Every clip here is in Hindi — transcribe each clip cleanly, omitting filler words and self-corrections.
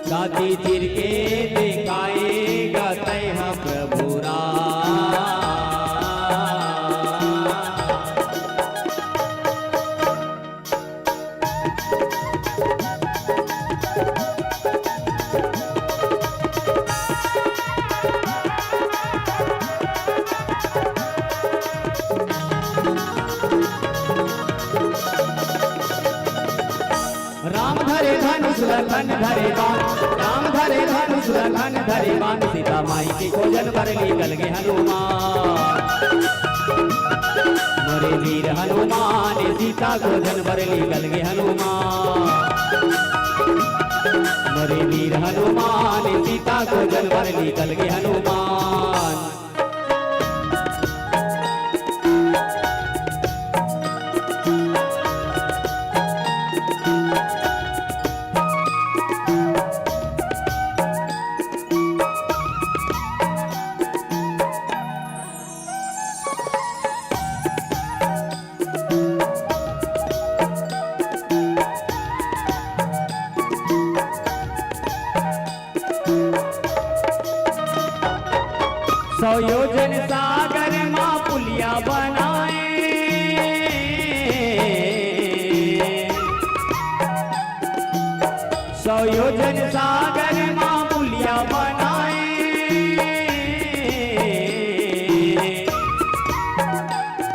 छाती चीर के दिखाएगा तय प्रभु राम। राम धरे धनुष लखन धरे बाण, राम धरे धनुष लखन धरे बाण, सीता माई के खोजन पर निकल गए हनुमान। मरे वीर हनुमान सीता खोजन पर निकल गए हनुमान। मरे वीर हनुमान सीता खोजन पर निकल गए हनुमान। सौ योजन सागर माँ पुलिया बनाए, सौ योजन सागर माँ पुलिया बनाए।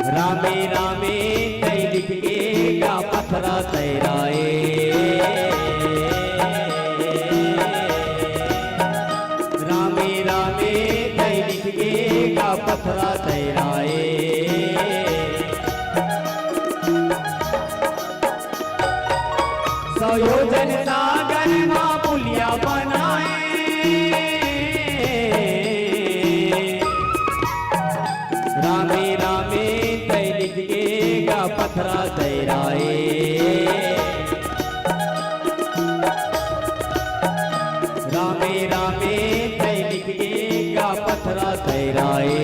रामे रामे कई लिख के का पथरा तैराए। रामे रामे का पथरा तैराए। सौ योजन सागर माँ पुलिया बनाए। रामे रामे कई लिख के का पथरा तैराए। रामे रामे कई लिख के का पथरा तैराए।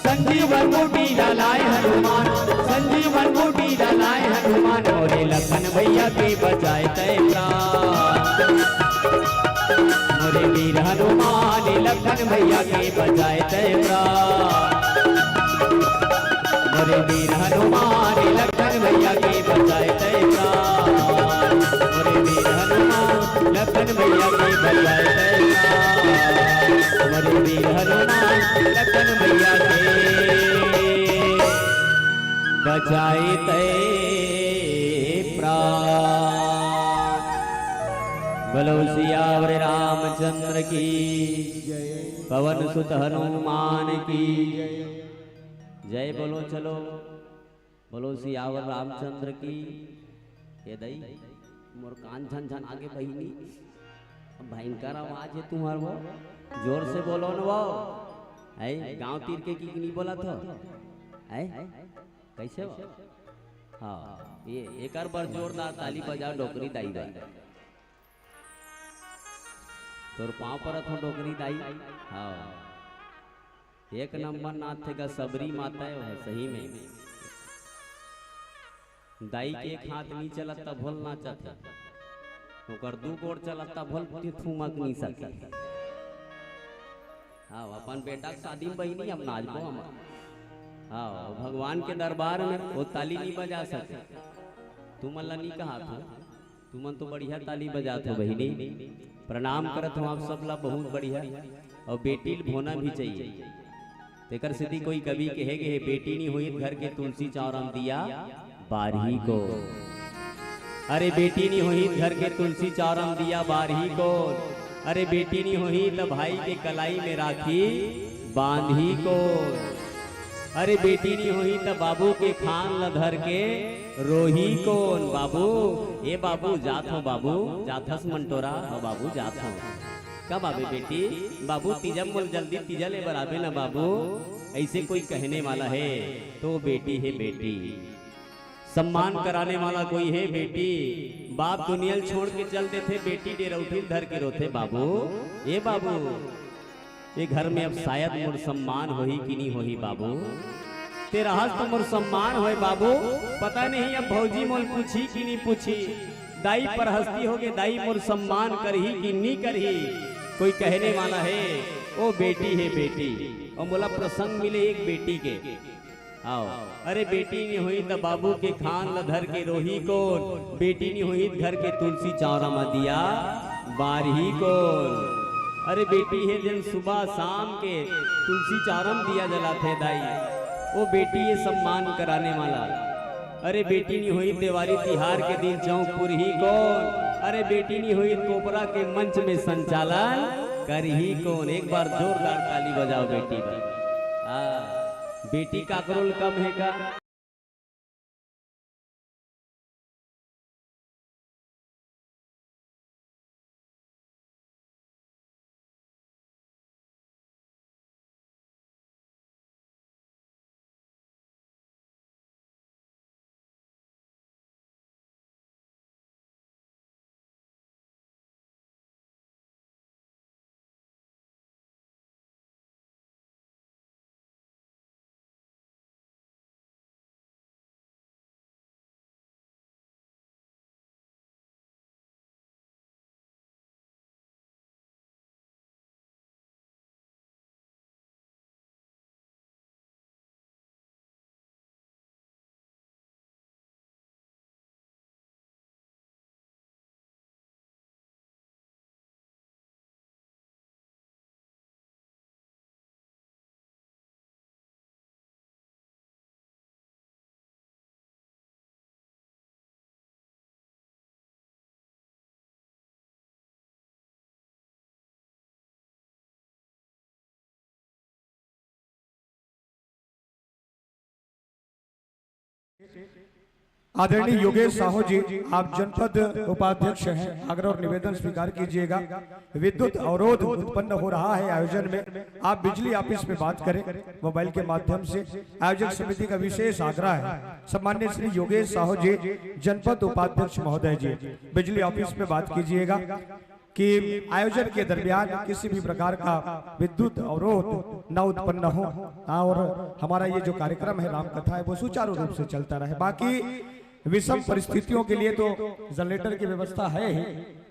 संजीवन बूटी डालाए हनुमान, संजीवन बूटी डालाए हनुमान, मोरे लखन भैया के बचाए तय प्राण। मोरे वीर हनुमान लखन भैया के बचाए तय प्राण। मोरे वीर हनुमान लखन भैया के बचाए तय प्राण। मोरे वीर हनुमान लखन भैया के बचाए तय प्राण। मोरे वीर हनुमान लखन भैया के बचाए तय प्राण। बोलो सियावर रामचंद्र की जय, पवन सुत हनुमान की जय। बोलो चलो, बोलो सियावर रामचंद्र की। ये दई मोर कान झन झन आगे बहिनी, भयंकर आवाज है तुम्हार, वो जोर से बोलो न। वो है गांव तीर के की नहीं बोला था है कैसे वो? हाँ ये एक बार जोरदार ताली बजाओ, डोकरी दाई दाई तोर पाँव पर थो डोकरी दाई। हाँ एक नंबर नाथ थे सबरी माता है सही में। दाई के एक हाथ नहीं चलता भोल नाचत है, ओकर दू गोड़ चलता भोल थूमक नहीं सके। हाँ अपन बेटा के शादी में बहिनी हम नाचबो हम। हाँ भगवान के दरबार में वो ताली नहीं बजा सके। तुम अल्लाह नहीं कहा था, तुमन तो बढ़िया ताली बजात हो बहिनी। प्रणाम करत हो आप सब ला बहुत बढ़िया। और बेटी होना भी चाहिए। तेकर सिद्धि कोई कवि कहे गे बेटी नहीं हुई घर के तुलसी चौरम दिया बारही को। अरे बेटी नहीं हुई घर के तुलसी चौरम दिया बारही को। अरे बेटी नहीं हुई तो भाई के कलाई में राखी बांधी को। अरे बेटी नहीं हुई तो बाबू के खान लधर के रोही कौन। बाबू ए बाबू जात हो, बाबू जाथस मंटोरा हो, बाबू जात हो। कब आवे बेटी? बाबू तीजम मोल जल्दी तीजा ले बराबे ना बाबू। ऐसे कोई कहने वाला है तो बेटी है बेटी, सम्मान कराने वाला कोई है बेटी। बाप दुनिया छोड़ के चलते थे, बेटी डेरौठी धर के रोते बाबू, ए बाबू ये घर में अब शायद मोर सम्मान होही कि नहीं होही बाबू, तेरा हस्त तो मोर सम्मान होए बाबू। पता नहीं अब भौजी मोल पूछी कि नहीं पूछी, दाई पर हस्ती होगे दाई मोर सम्मान करही कि नहीं करही। कोई कहने वाला है ओ बेटी है बेटी, और बोला प्रसंग मिले एक बेटी के, आओ अरे बेटी नहीं हुई तो बाबू के खान ल धर के रोही कौन, बेटी नहीं हुई घर के तुलसी चौरा में दिया बारही कौन। अरे बेटी है दिन सुबह शाम के तुलसी चौरम दिया जलाते दाई, वो बेटी है सम्मान कराने वाला। अरे बेटी नहीं हुई त्योहारी तिहार के दिन चौकपुर ही कौन, अरे बेटी नहीं हुई कोपरा के मंच में संचालन कर ही कौन। एक बार जोरदार ताली बजाओ बेटी पर। बेटी का करोल कम है का? आदरणीय योगेश साहू जी, आप जनपद उपाध्यक्ष हैं, आग्रह और निवेदन स्वीकार कीजिएगा। विद्युत अवरोध उत्पन्न हो रहा है आयोजन में, आप बिजली ऑफिस में बात करें मोबाइल के माध्यम से। आयोजक समिति का विशेष आग्रह है, सम्मान्य श्री योगेश साहू जी जनपद उपाध्यक्ष महोदय जी, बिजली ऑफिस में बात कीजिएगा कि आयोजन के दरमियान किसी भी प्रकार का विद्युत अवरोध न उत्पन्न हो और हमारा ये जो कार्यक्रम है राम कथा है वो सुचारू रूप से चलता रहे। बाकी विषम परिस्थितियों के लिए तो जनरेटर की व्यवस्था है ही,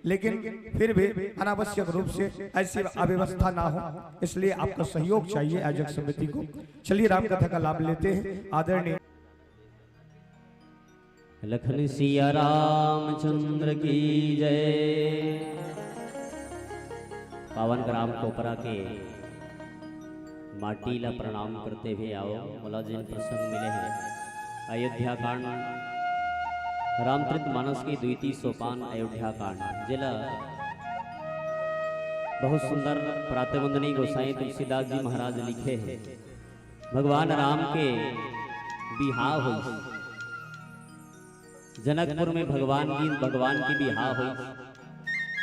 लेकिन फिर भी अनावश्यक रूप से ऐसी अव्यवस्था ना हो, इसलिए आपका सहयोग चाहिए आयोजक समिति को। चलिए राम कथा का लाभ लेते हैं। आदरणीय लखन सिया रामचंद्र की जय। पावन ग्राम कोपरा के माटी ला प्रणाम करते हुए आओ मोला जिन प्रसंग मिले हैं अयोध्या कांड, रामचरित मानस की द्वितीय सोपान अयोध्या कांड, जिला बहुत सुंदर प्रातवंदनी गोसाई तुलसीदास जी महाराज लिखे हैं। भगवान राम के बिहाव हुई जनकपुर में, भगवान की बिहाव हुई,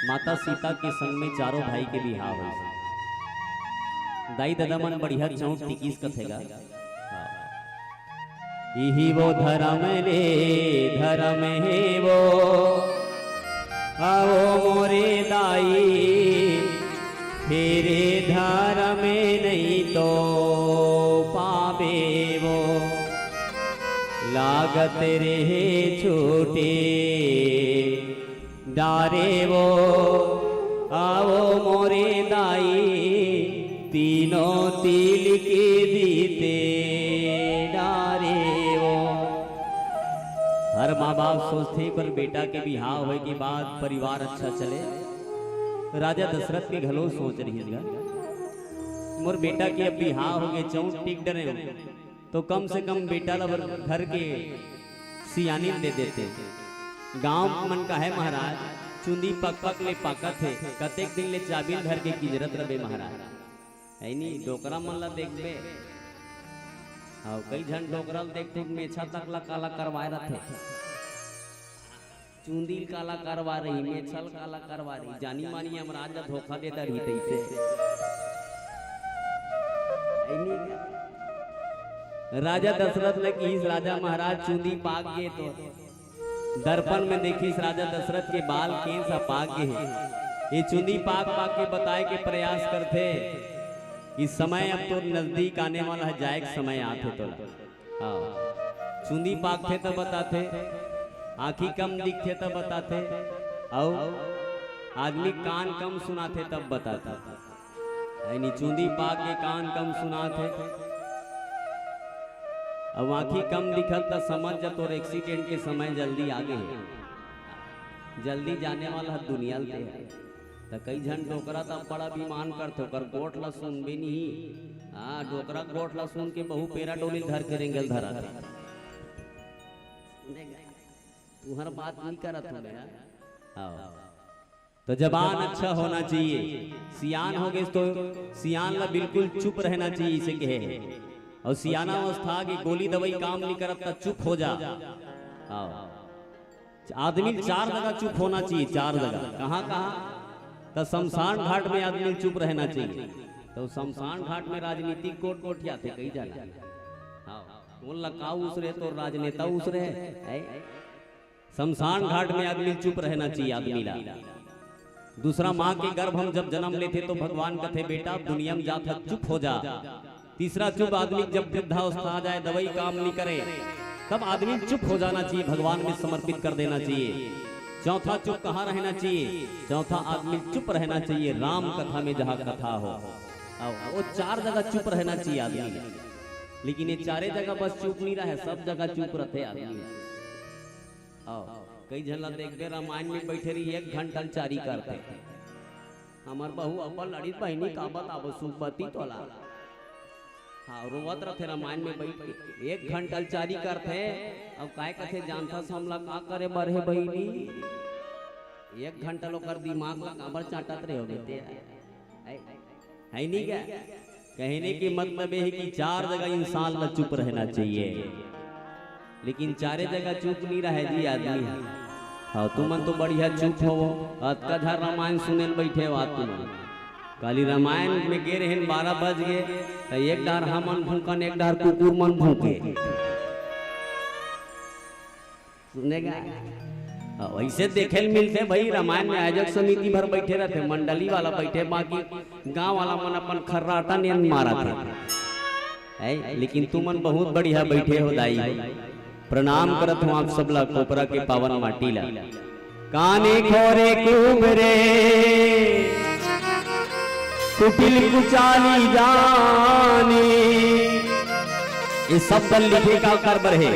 माता सीता के संग में चारों भाई के बिहाव हुई। दाई दादा मन बढ़िया चौंक टिकीस कथेगा, यही वो धर्म ले धर्म है वो, आओ मोरे दाई फेरे धर्म नहीं तो पावे वो, लागत रहे छोटे डारे वो, आओ मोरे दाई तीनों तिल के दीते डारे वो। हर माँ बाप सोचते पर बेटा के बिहाव होए के बाद परिवार अच्छा चले। राजा दशरथ के घलो सोच रही है मोर बेटा के अब बिहाव हो गए, चौंट टिक डरे तो कम से कम बेटा ला घर के सियानी दे देते। गांव मन का है महाराज, चुंदी पक पक ले पाकत है, कतेक दिन ले चाबिल धर के किजरत रबे महाराज। ऐनी डोकरा मन ला देखबे, और कई झन डोकरा देखते मेछा तक ला काला करवाए रथे, चुंदी काला करवा रही, मेछल काला करवा रही, जानी मानी यमराज ला धोखा देता रही तैसे। राजा दशरथ ने कहीस राजा महाराज चूंदी पाक गए तो दर्पण में देखीस राजा दशरथ के बाल केस पाक गए हैं। ये चूंदी पाक पाक के बताए के प्रयास करते इस समय अब तो नजदीक आने वाला है, जाए समय आते तो चूंदी पाक थे तो बताते, आंखी कम दिखते तब बताते, और आदमी कान कम सुनाते तब बताता। यानी चूंदी पाक के कान कम सुनाते, अब आंखी कम दिखत तो समझ जा तो एक्सीडेंट के समय जल्दी आगे है, जल्दी जाने वाला दुनिया ले है। तो कई झन डोकरा तब बड़ा विमान करते ओकर गोट ला सुन भी नहीं। हाँ डोकरा गोट ला सुन के बहु पेरा डोली धर के रेंगल धरा तुम्हारा बात नहीं करत हो। तो जबान अच्छा होना चाहिए, सियान हो गए तो सियान ला बिल्कुल चुप रहना चाहिए इसे कहे। और सियाना अवस्था की गोली दवाई काम नहीं करत तो चुप हो जा। आदमी 4 जगह चुप होना चाहिए, 4 जगह। कहाँ कहाँ? तो शमशान घाट में आदमी चुप रहना चाहिए। तो शमशान घाट में राजनीतिक कोट कोटिया थे कई जगह, वो लकाऊ उसरे तो राजनेता उसरे। शमशान घाट में आदमी चुप रहना चाहिए आदमी ला। दूसरा माँ के गर्भ हम जब जन्म लेते तो भगवान कहते बेटा दुनिया में जाता चुप हो जा। तीसरा चुप आदमी जब वृद्धावस्था आ जाए दवाई काम नहीं करे तब आदमी चुप हो जाना चाहिए, भगवान में समर्पित कर देना चाहिए। चौथा चुप कहाँ रहना चाहिए? चौथा आदमी चुप रहना चाहिए राम कथा में जहाँ कथा हो। वो 4 जगह चुप रहना चाहिए आदमी। लेकिन ये 4 जगह बस चुप नहीं रहे, सब जगह चुप रहते आदमी। कई झला देखते रामायण में बैठे रही 1 घंटा चारी करते। हमार बहू अपन लड़ी बहनी का बताब सुपति तोला। हाँ रोवत रहते रामायण में बैठ के 1 घंटा चारी करते। अब काय कथे जानता से हमला का करे बरहे बहनी 1 घंटा लोग दिमाग ला काबर चाटत रहे हो बेटे है नहीं क्या? कहने की मतलब है कि 4 जगह इंसान ला चुप रहना चाहिए, लेकिन 4 जगह चुप नहीं रहे जी आदमी। हाँ तुमन तो बढ़िया चुप हो, कथा रामायण सुने बैठे हो तुम। काली रामायण में गे रहे 12 बज गए तो 1 डार हमन भूकन 1 डार कुकुर मन भूके सुनेगा। वैसे देखे मिलते भाई रामायण में आयोजक समिति भर बैठे रहते, मंडली वाला बैठे, बाकी गांव वाला मन अपन खर्राटा नियन मारा था। लेकिन तुमन बहुत बढ़िया बैठे हो दाई। प्रणाम करत हूँ आप सब ला कोपरा के पावन माटी ला। काने खोरे कुबरे कुटिल कुचाली जानी, ये सब बल लिखे का कर है।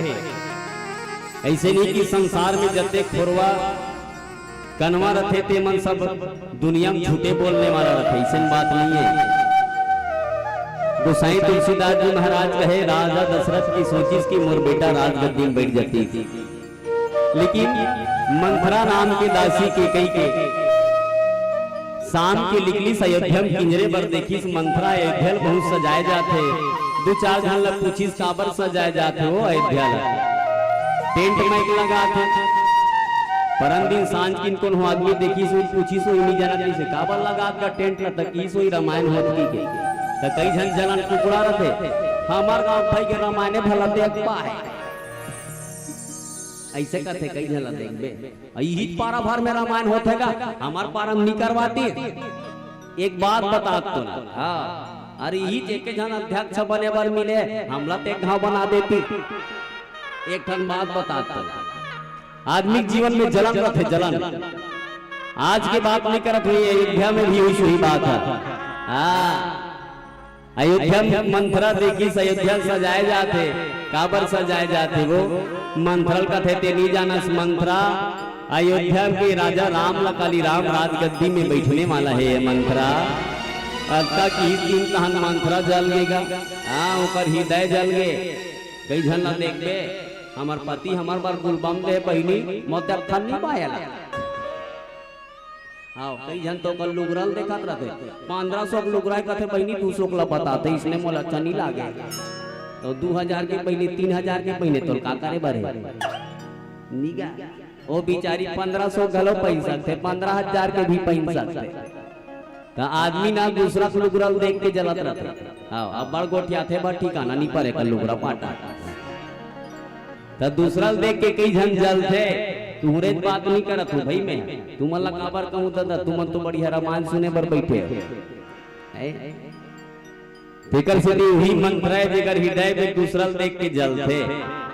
ऐसे नहीं कि संसार में जते खोरवा कनवा रथे ते मन सब दुनिया में झूठे बोलने वाला रखे, ऐसे बात नहीं है। गोसाई तुलसीदास जी महाराज कहे राजा दशरथ की सोचिस की मोर बेटा राजगद्दी में बैठ जाती थी, लेकिन मंथरा नाम के दासी के कई के शाम के निकली अयोध्या में पिंजरे पर देखी मंथरा अयोध्या बहुत सजाए जाते। 2-4 जन ला पूछिस काबर सजाए जाते हो अयोध्या ला, टेंट माइक लगा थे। परम दिन सांझ किन कोन हो आदमी देखी सो पूछी सो इनी जना से काबर लगा का टेंट ला तकी सोई रामायण होत की के त कई झन जलन टुकड़ा रहते। हमार गांव भाई के रामायण भला देख पाए ऐसे करते कई झला देखबे। यही पारा भर में रामायण होतेगा, हमार पारा नहीं करवाती। एक बात बता तो हाँ, अरे यही एक जन अध्यक्ष बने बर मिले हमला ते घाव बना देती। एक ठन बात बता तो आदमी जीवन में जलन रहते, जलन आज की बात नहीं करत हुई, अयोध्या में भी हुई बात है। हाँ अयोध्या में मंथरा देखी अयोध्या सजाए जाते, काबर सजाए जाते वो मंथरल कथे ते नहीं जाना। मंथरा अयोध्या के राजा राम ला काली राम राजगद्दी में बैठने वाला है। ये मंथरा अक्का की दिन तहन मंथरा जल गएगा। हाँ ओकर हृदय जल गए। कई झन ला देखबे हमार पति हमार बार गुलबम दे बहिनी मोते अखन नहीं पाया। हाँ कई जन तो कल लुगरल देखत रहते 1500 लुगराय कथे बहिनी 200 ला बताते, इसने मोला अच्छा नहीं लागे। तो 2000 के पहले 3000 के पहले तो का करे बरे निगा ओ बिचारी 1500 गलो पैसा थे, 15000 के भी पैसा थे। तो आदमी ना दूसरा को लुगरा देख के जलत रहता। हाँ अब बड़ गोठिया थे बड़ ठिकाना नहीं पड़े कल लुगरा पाटा तो दूसरा देख के कई जन जल थे। तुमरे बात नहीं करत हो भाई मैं तुम अल्लाह काबर कहूं दादा तुम तो बढ़िया रामायण सुने बर बैठे फिकर से वही मंत्र है जेकर हृदय में दूसरा देख के जल थे।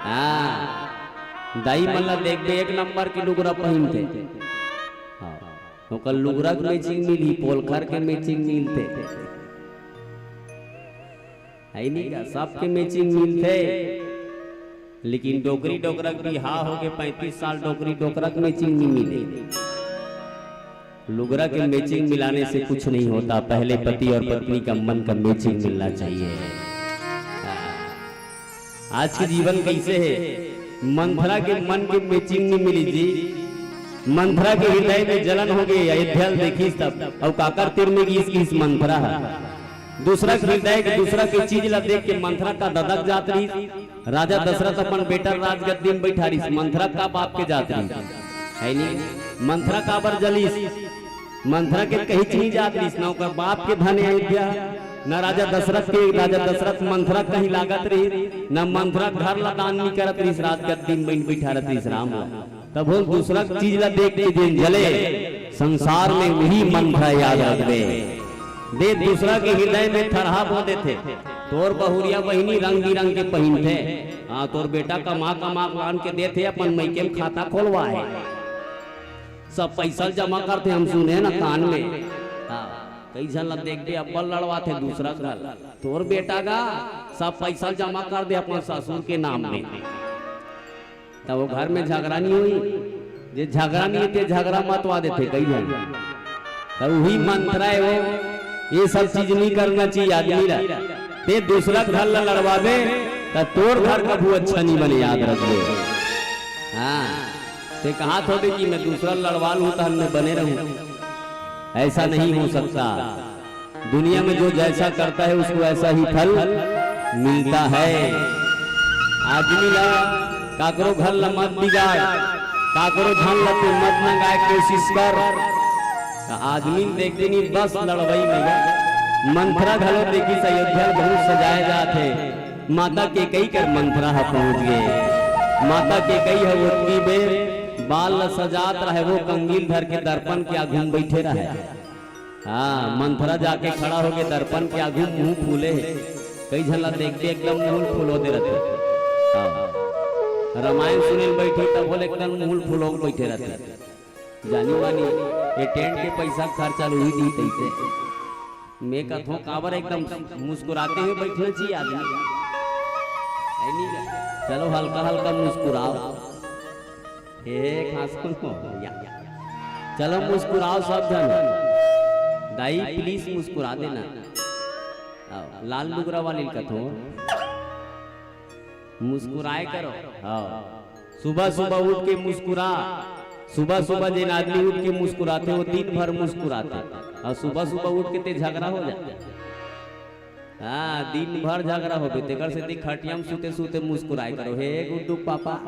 हाँ दाई मल्ला देख के एक नंबर की लुगरा पहनते। हाँ तो कल लुगरा के मैचिंग मिली पोलखर के मैचिंग मिलते है नहीं का सबके मैचिंग मिलते। लेकिन डोकरी डोकरक भी हा हो गए 35 साल डोकरी डोकरक मैचिंग नहीं मिले। लुगरा के मैचिंग मिलाने से कुछ नहीं होता पहले पति और पत्नी का मन का मैचिंग मिलना चाहिए। आज के जीवन कैसे है मंथरा के मन की मैचिंग नहीं मिली जी। मंथरा के हृदय में जलन हो गई अयोध्या देखी तब और काकर तीर में इस मंथरा दूसरा हृदय के दूसरा की चीज ला देख के मंथरा का ददक जात रही। राजा दशरथ अपन बेटा राजगद्दी में बैठा रही मंथरा का बाप के जात रही है नहीं। मंथरा का बर जलीस मंथरा के कहीं नहीं जात रही न ओकर बाप के धन अयोध्या न राजा दशरथ मंथरा कहीं लागत रही न मंथरा घर ला दान नहीं करत रही राजगद्दी में बैठा रही राम तब वो दूसरा चीज ला देख के दिन जले संसार में वही मंथरा याद रख दे दूसरा के हृदय में थरहा बो देते। तोर बहुरिया बहिनी रंग बिरंग के पहनते। हाँ तोर बेटा कमा मान के देते अपन मैके में खाता खोलवा है सब पैसा जमा करते हम सुने ना कान में। हाँ कई जन देख दे अब्बल लड़वाते दूसरा घर तोर बेटा का सब पैसा जमा कर दे अपने ससुर के नाम में तब वो घर में झगड़ा नहीं हुई। जे झगड़ा नहीं थे झगड़ा मतवा देते कई जन तब वही मंत्र है वो ये सब चीज नहीं करना चाहिए आदमी ला ते दूसरा घर ला लड़वावे तो तोर घर कभू अच्छा नहीं बने याद रख दे। हाँ ते कहा थोड़े कि मैं दूसरा लड़वा लूं तो मैं बने रहूं ऐसा नहीं हो सकता। दुनिया में जो जैसा करता है उसको ऐसा ही फल मिलता है। आदमी ला काकरो घर ला मत बिगाड़ काकरो धन ला तू मत मंगाए कोशिश कर। आदमी देखते नहीं बस लड़वई में मंथरा घलो देखी अयोध्या बहुत सजाए जाते। माता के कई कर मंथरा पहुंच गए। माता के कई है उतनी बेर बाल सजात रहे वो कंगील धर के दर्पण के आगू बैठे रहे। हाँ मंथरा जाके खड़ा हो गए दर्पण के आगू मुंह फूले कई झला देखते एकदम मुंह फूलो दे रहते। रामायण सुने बैठी तब बोले एकदम मुंह फूलो बैठे रहते जानी मानी ये टेंट के पैसा खर्चा हुई दी तैसे मैं कथों काबर एकदम मुस्कुराते हुए बैठना चाहिए आदमी चलो हल्का हल्का मुस्कुराओ खास चलो मुस्कुराओ सब जन दाई प्लीज मुस्कुरा देना। लाल लुगरा वाली कथों मुस्कुराए करो। सुबह सुबह उठ के मुस्कुरा। सुबह सुबह जिन आदमी उठ के मुस्कुराते वो दिन भर मुस्कुराते और सुबह सुबह उठ के ते झगड़ा हो जाए। हाँ दिन भर झगड़ा हो तेकर से खटिया में सुते सुते मुस्कुराए करो। हे गुड्डू पापा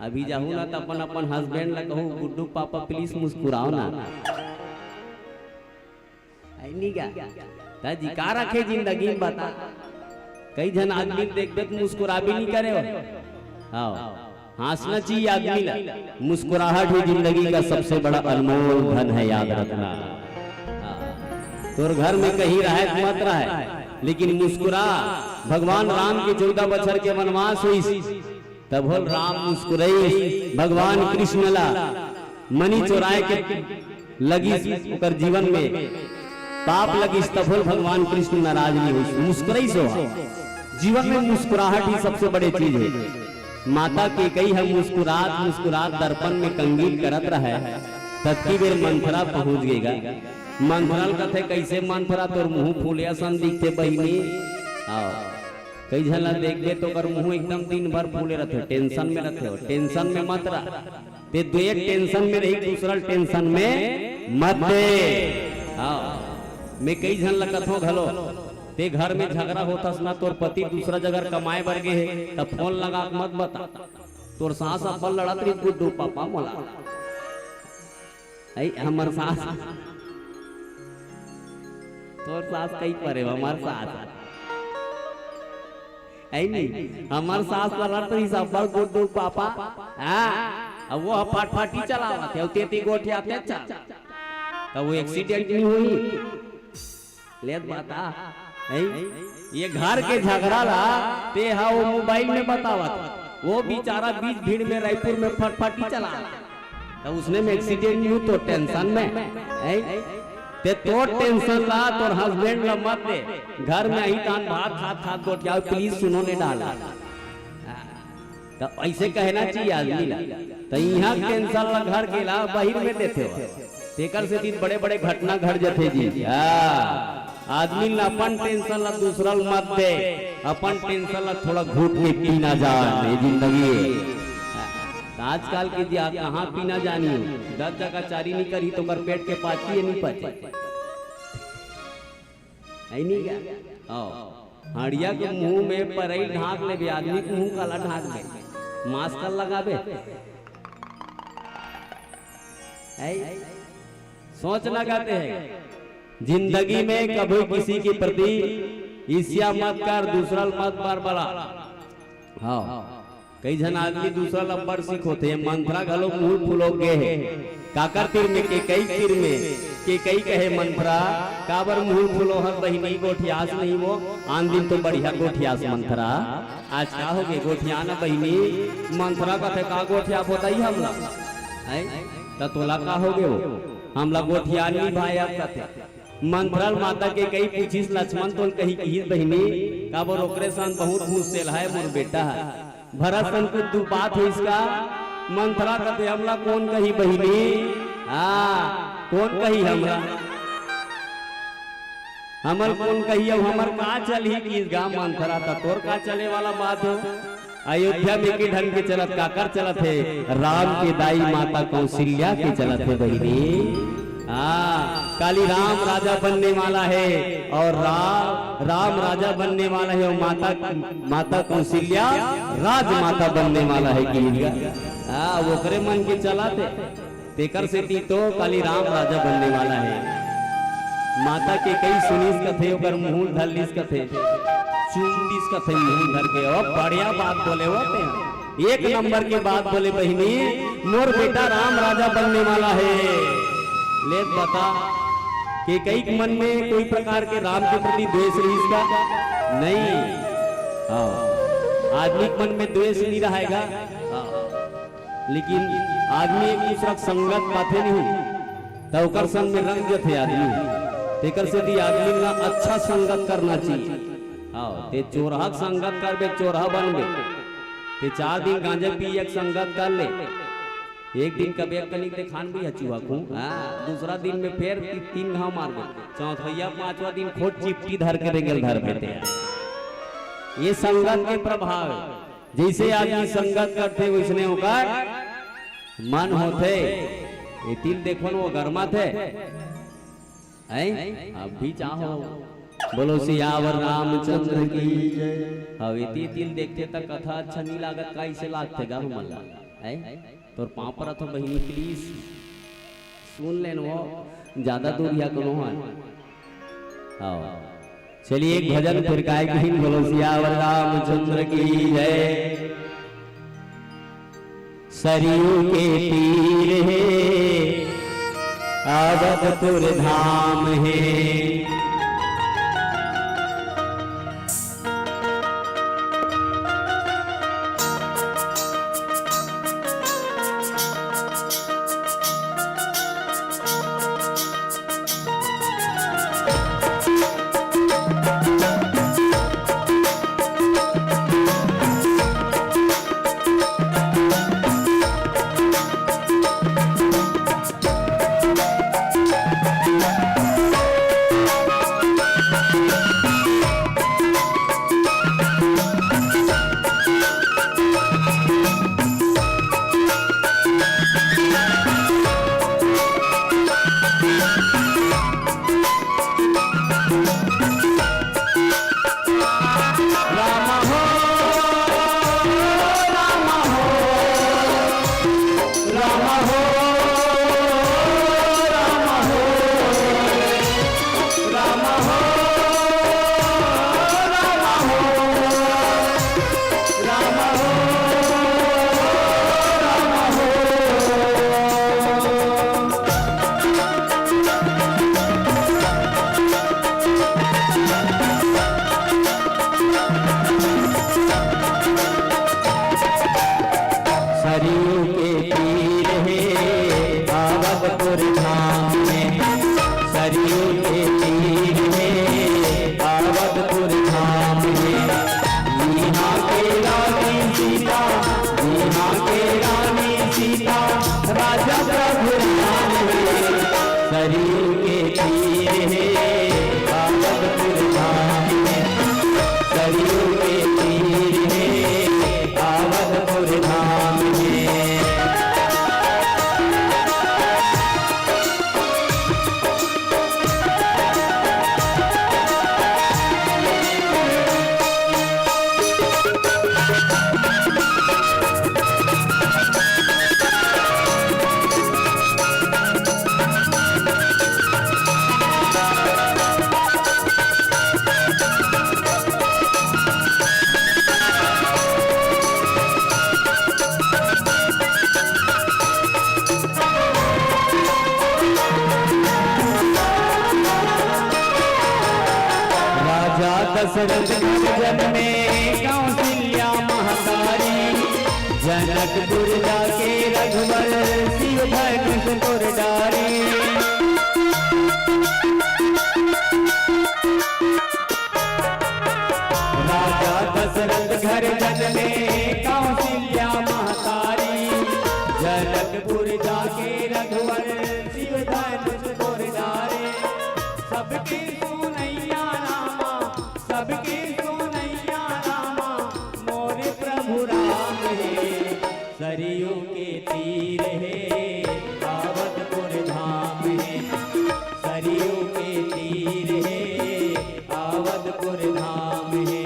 अभी जाहू ना तो अपन अपन हस्बैंड ला कहूँ गुड्डू पापा प्लीज मुस्कुराओ ना। जी का रखे जिंदगी में बता कई जन आदमी देख देख मुस्कुरा भी नहीं करे हो। हाँ हंसना चाहिए आदमी ला। मुस्कुराहट ही जिंदगी का सबसे बड़ा अनमोल धन है याद रखना। तोर घर में कहीं रहे मत रहे लेकिन मुस्कुरा। भगवान राम के 14 बछर के वनवास हुई तब बोल राम मुस्कुराई। भगवान कृष्ण ला मनी चोराए के लगी कर जीवन में पाप लगी तब बोल भगवान कृष्ण नाराज नहीं हुई मुस्कुराई सो। जीवन में मुस्कुराहट ही सबसे बड़ी चीज है। माता के कई है मुस्कुरात मुस्कुरात दर्पण में कंगील करत रहे तत्की बेर मंथरा पहुंच गएगा। मंथरा कथे कैसे मंथरा तोर मुंह फूलिया सन दिखते बहिनी। कई झला देख दे तो कर मुंह एकदम दिन भर फूले रहते टेंशन में रहते हो। टेंशन में मत रह ते दो एक टेंशन में रही दूसरा टेंशन में मत दे। मैं कई झन लगत हो घलो ते घर में झगड़ा होता ना तोर पति दूसरा जगह कमाए बर गए है तब फोन लगा मत बता तोर सास अपन लड़त रही गुड्डू पापा मोला हमर सास तोर सास कई करे हमार सास ऐ नहीं हमार सास वाला तो हिसाब पर गोद दो पापा हां अब वो फटफटी चलावत है तेती गोठिया पे चल तब वो एक्सीडेंट नहीं हुई लेत बता ऐ ये घर के झगड़ा ला ते हा वो मोबाइल में बतावत वो बेचारा बीच भीड़ में रायपुर में फटफटी चला तो उसने में एक्सीडेंट नहीं हुई तो टेंशन में ते तो टेंशन ला तोर हस्बैंड ला मत दे घर में ही तान भात खात खात गोटिया प्लीज सुनो ने डाला तो ऐसे कहना चाहिए आदमी ला तो यहाँ टेंशन ला घर के ला बाहर में देते हो तेकर से दिन बड़े बड़े घटना घट जाते जी आदमी ला अपन टेंशन ला दूसरा मत दे अपन टेंशन ला थोड़ा घूट के पीना जाए जिंदगी आजकल की दिया कहाँ पीना जानी 10 जगह चारी नहीं करी तो कर पेट के पाची नहीं पचे है नहीं क्या हड़िया के मुंह में परई ढाक ले आदमी के मुंह काला ढाक ले मास्क लगाबे सोच लगाते हैं जिंदगी में कभी किसी के प्रति ईर्ष्या मत कर दूसरा मत बार बड़ा हाँ कई जन आदमी दूसरा लंबर सीख होते हैं मंत्रा घलो मुंह फुलो के है काकर तीर में के कई कहे मंत्रा काबर मुंह फुलो हर बहिनी गोठियास नहीं वो आन दिन तो बढ़िया गोठियास मंत्रा आज का हो गए गोठिया ना बहिनी मंत्रा का थे का गोठिया बताई हमला तो तोला का हो गए वो हमला गोठिया नहीं भाई आप कहते मंत्रल माता के कई पूछिस लक्ष्मण तोल कही की बहिनी काबर ओकरे सन बहुत घूस है मोर बेटा भरत सन कुछ दू बात है इसका मंत्रा कहते हमला कौन कही बहिनी कौन कही हमरा हमर कौन कही अब हमर का चली कि गांव मंत्रा था तोर का चले वाला बात हो अयोध्या में के ढंग के चलत काकर चलत है राम के दाई माता कौशल्या के चलत है बहिनी काली राम राजा बनने वाला है और राम राजा बनने वाला है और माता कौशल्या राजमाता बनने वाला है वो करे मन के चलाते तेकर से तो काली राम राजा बनने वाला है माता के कई सुनीस कथे ओकर मुंह ढलिस कथे चुंडिस कथे मुंह धर के और बढ़िया बात बोले होते एक नंबर की बात बोले बहिनी मोर बेटा राम राजा बनने वाला है ले बता कि कई मन में कोई प्रकार के राम के प्रति द्वेष रही इसका नहीं आदमी मन में द्वेष नहीं रहेगा लेकिन आदमी एक दूसरा संगत पाते नहीं तो ओकर संग में रंग थे आदमी तेकर से दी आदमी ना अच्छा संगत करना चाहिए ते चोरहा संगत करबे चोरहा बनबे ते 4 दिन गांजा पी एक संगत कर ले एक दिन कभी कनी ते खान भी हचुआ को दूसरा दिन में फिर 3 घाव मार दे चौथा 5वां दिन खोट चिपटी धर के रेगल धर देते ये संगत के प्रभाव है जैसे आदमी संगत करते वैसने होकर मन होते ये तिल देखो वो गर्मा थे अब भी चाहो बोलो सियावर रामचंद्र की जय तिल देखते तक कथा अच्छा नहीं लागत कैसे लागते गा मल्ला तोर पापरा तो बहिनी प्लीज सुन लेन वो ज्यादा दूर या करो चलिए एक भजन फिर गाय बहिन बोलो सियावर रामचंद्र की जय सरयू के तीर है अवधपुर धाम है दशरथ नंदन में कौशल्या महतारी, जनकपुर जाके रघुवर शिव धनुष पुर डारी। राजा दशरथ घर जन में कौशल्या महतारी, जनकपुर जाके रघुवर शिव धनुष पुर डारी। सबकी सुनैया रामा, सबकी सुनैया रामा, मोरे प्रभु राम है, सरयू के तीर है आवतपुर धाम है, सरयू के तीर है आवतपुर धाम है।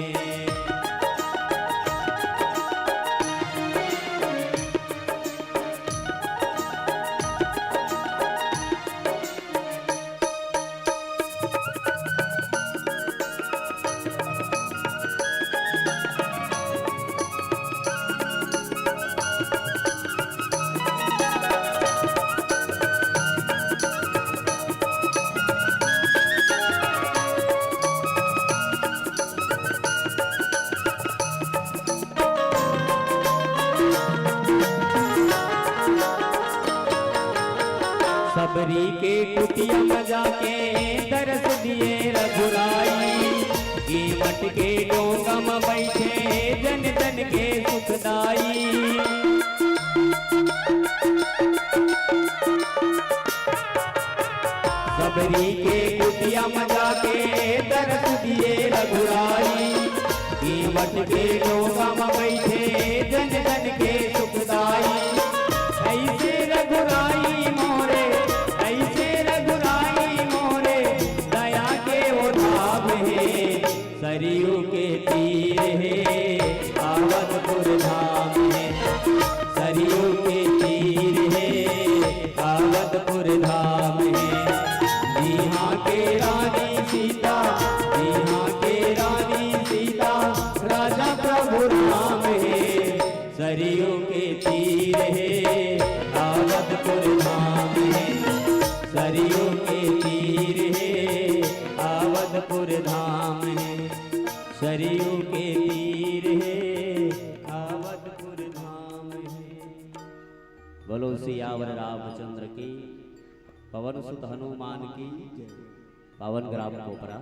सबरी के कुटिया मजा के दरस दिए रघुराई, कीमत के डोंगम बैठे जन जन के सुखदाई। सबरी के कुटिया मजा के दरस दिए रघुराई, कीमत के डोंगम बैठे जन जन के सुखदाई। ऐसे रघुराई मोरे, ऐसे रघुराई मोरे, दया के वो धाम है, सरयू के तीर है आवतपुर धाम है, सरयू के तीर है आवतपुर धाम है। यहाँ के रानी सीता, यहाँ के रानी सीता, राजा प्रभु राम है, सरयू के तीर है आवतपुर धाम है, सरयू के तीर है आवतपुर धाम है, सरयू के तीर है आवतपुर धाम है। बोलो सियावर रामचंद्र की, पवन सुत हनुमान की, पावन ग्राम कोपरा।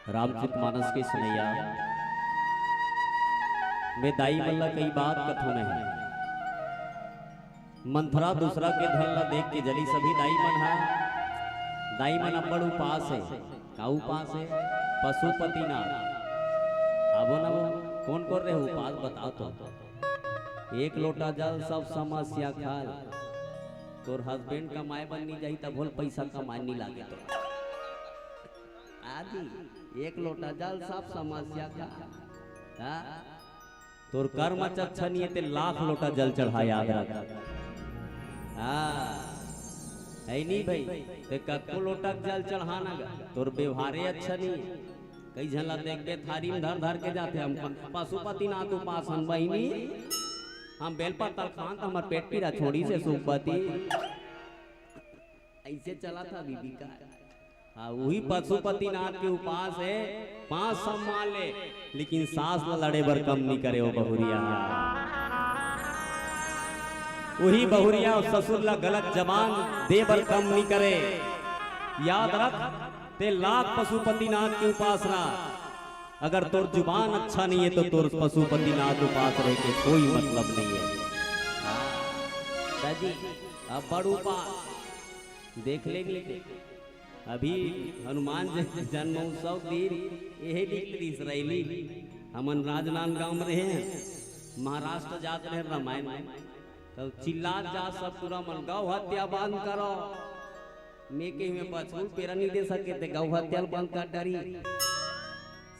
रामचरित मानस के सुनैया में दाई मल्ला कई बात कथो नहीं, मंथरा दूसरा के धन ला देख के जली सभी दाई मन हा। दाई मन अब्बड़ उपास है, का उपास है? पशुपति नाथ। अब ना वो कौन कर रहे उपास बताओ तो। एक लोटा जल सब समस्या खाल, तोर हस्बैंड कमाए बननी जाई तब बोल पैसा कमाए नहीं लागे तो आदि एक लोटा जल सब समस्या का तोर कर्म अच्छा नहीं है ते लाख लोटा जल चढ़ा याद रख। है नहीं भाई ते कक्को लोटा जल चढ़ाना तोर व्यवहारे अच्छा नहीं है। कई झला देख के थारी में धर धर के जाते हम पशुपति नाथ उपास हम बहिनी हम बेलपर तलखान तो हमारे पेट पीरा छोड़ी से सुखपति ऐसे चला था बीबी का। हाँ वही पशुपति नाथ के उपास है, 5 सम्मान ले लेकिन सास ला लड़े बर कम नहीं करे वो बहुरिया। वही बहुरिया और ससुर ला गलत जबान दे बर कम नहीं करे। याद रख ते लाख पशुपति नाथ की उपासना, अगर तोर जुबान अच्छा नहीं है तो तोर पशुपति नाथ उपास रह के कोई मतलब नहीं है। दादी अब बड़ उपास देख लेंगे। अभी हनुमान जन्मोत्सव दिन यही निकली इसराइली हमन राजनांदगांव में रहे हैं, महाराष्ट्र जात रहे रामायण में तो चिल्लात जा सब पूरा मन गौ हत्या बंद करो। मैं के में बचूल पेरा नहीं दे सके थे गौ हत्या बंद कर डरी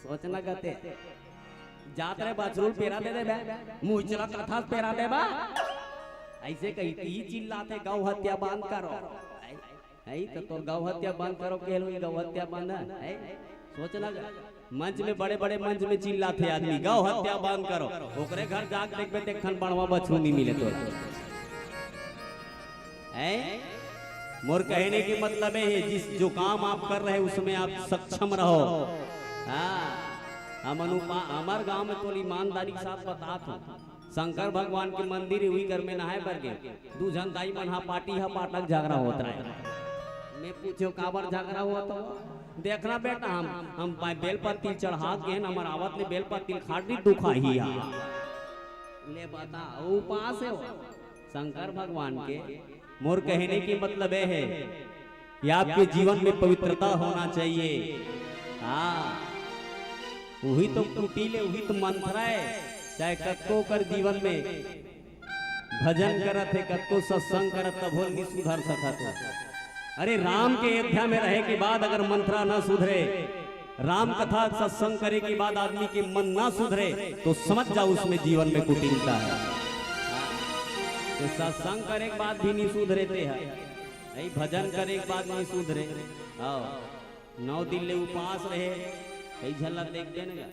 सोचना कहते जात रहे बचरूल पेरा दे दे मुँह चला कथा पेरा दे बा ऐसे कही ही चिल्लाते गौ हत्या बंद करो। आई तो तोर गौ हत्या बंद करो के गौ हत्या बंद है सोचना। मंच में बड़े बड़े मंच में चिल्लाते आदमी गौ हत्या बंद करो, ओकरे घर जाके देखबे देखन बड़वा बछरू नहीं मिले तो मोर कहने के मतलब है जिस जो काम आप कर रहे हैं उसमें आप सक्षम रहो। हाँ, हमार गांव में तो ईमानदारी के साथ बता था, शंकर भगवान के मंदिर हुई कर में नहाए बर गए, दू जन दाई मन हा पार्टी हा पाटक झगड़ा होता है। मैं पूछो काबर झगड़ा हुआ तो देखना बेटा, हम बेलपत्ती चढ़ा के हमार आवत ने बेलपत्ती खाटी दुखा ही ले बता उपास है शंकर भगवान के। मोर कहने की मतलब है कि आपके जीवन में पवित्रता होना चाहिए। हाँ, वही तो कुटीले, वही तो मंत्र है। चाहे कत्को कर जीवन में भजन करत है, कत्को सत्संग करत तब नहीं सुधर सकत है। अरे राम के अयोध्या में रहे के बाद अगर मंत्रा न सुधरे, राम कथा सत्संग करे के बाद आदमी के मन ना सुधरे तो समझ जाओ उसमें जीवन में कुटिलता है। तो सत्संग करे के बाद भी नहीं सुधरे थे है, भजन करे के बाद नहीं सुधरे। आओ 9 दिन ले उपास रहे, झलक देख देने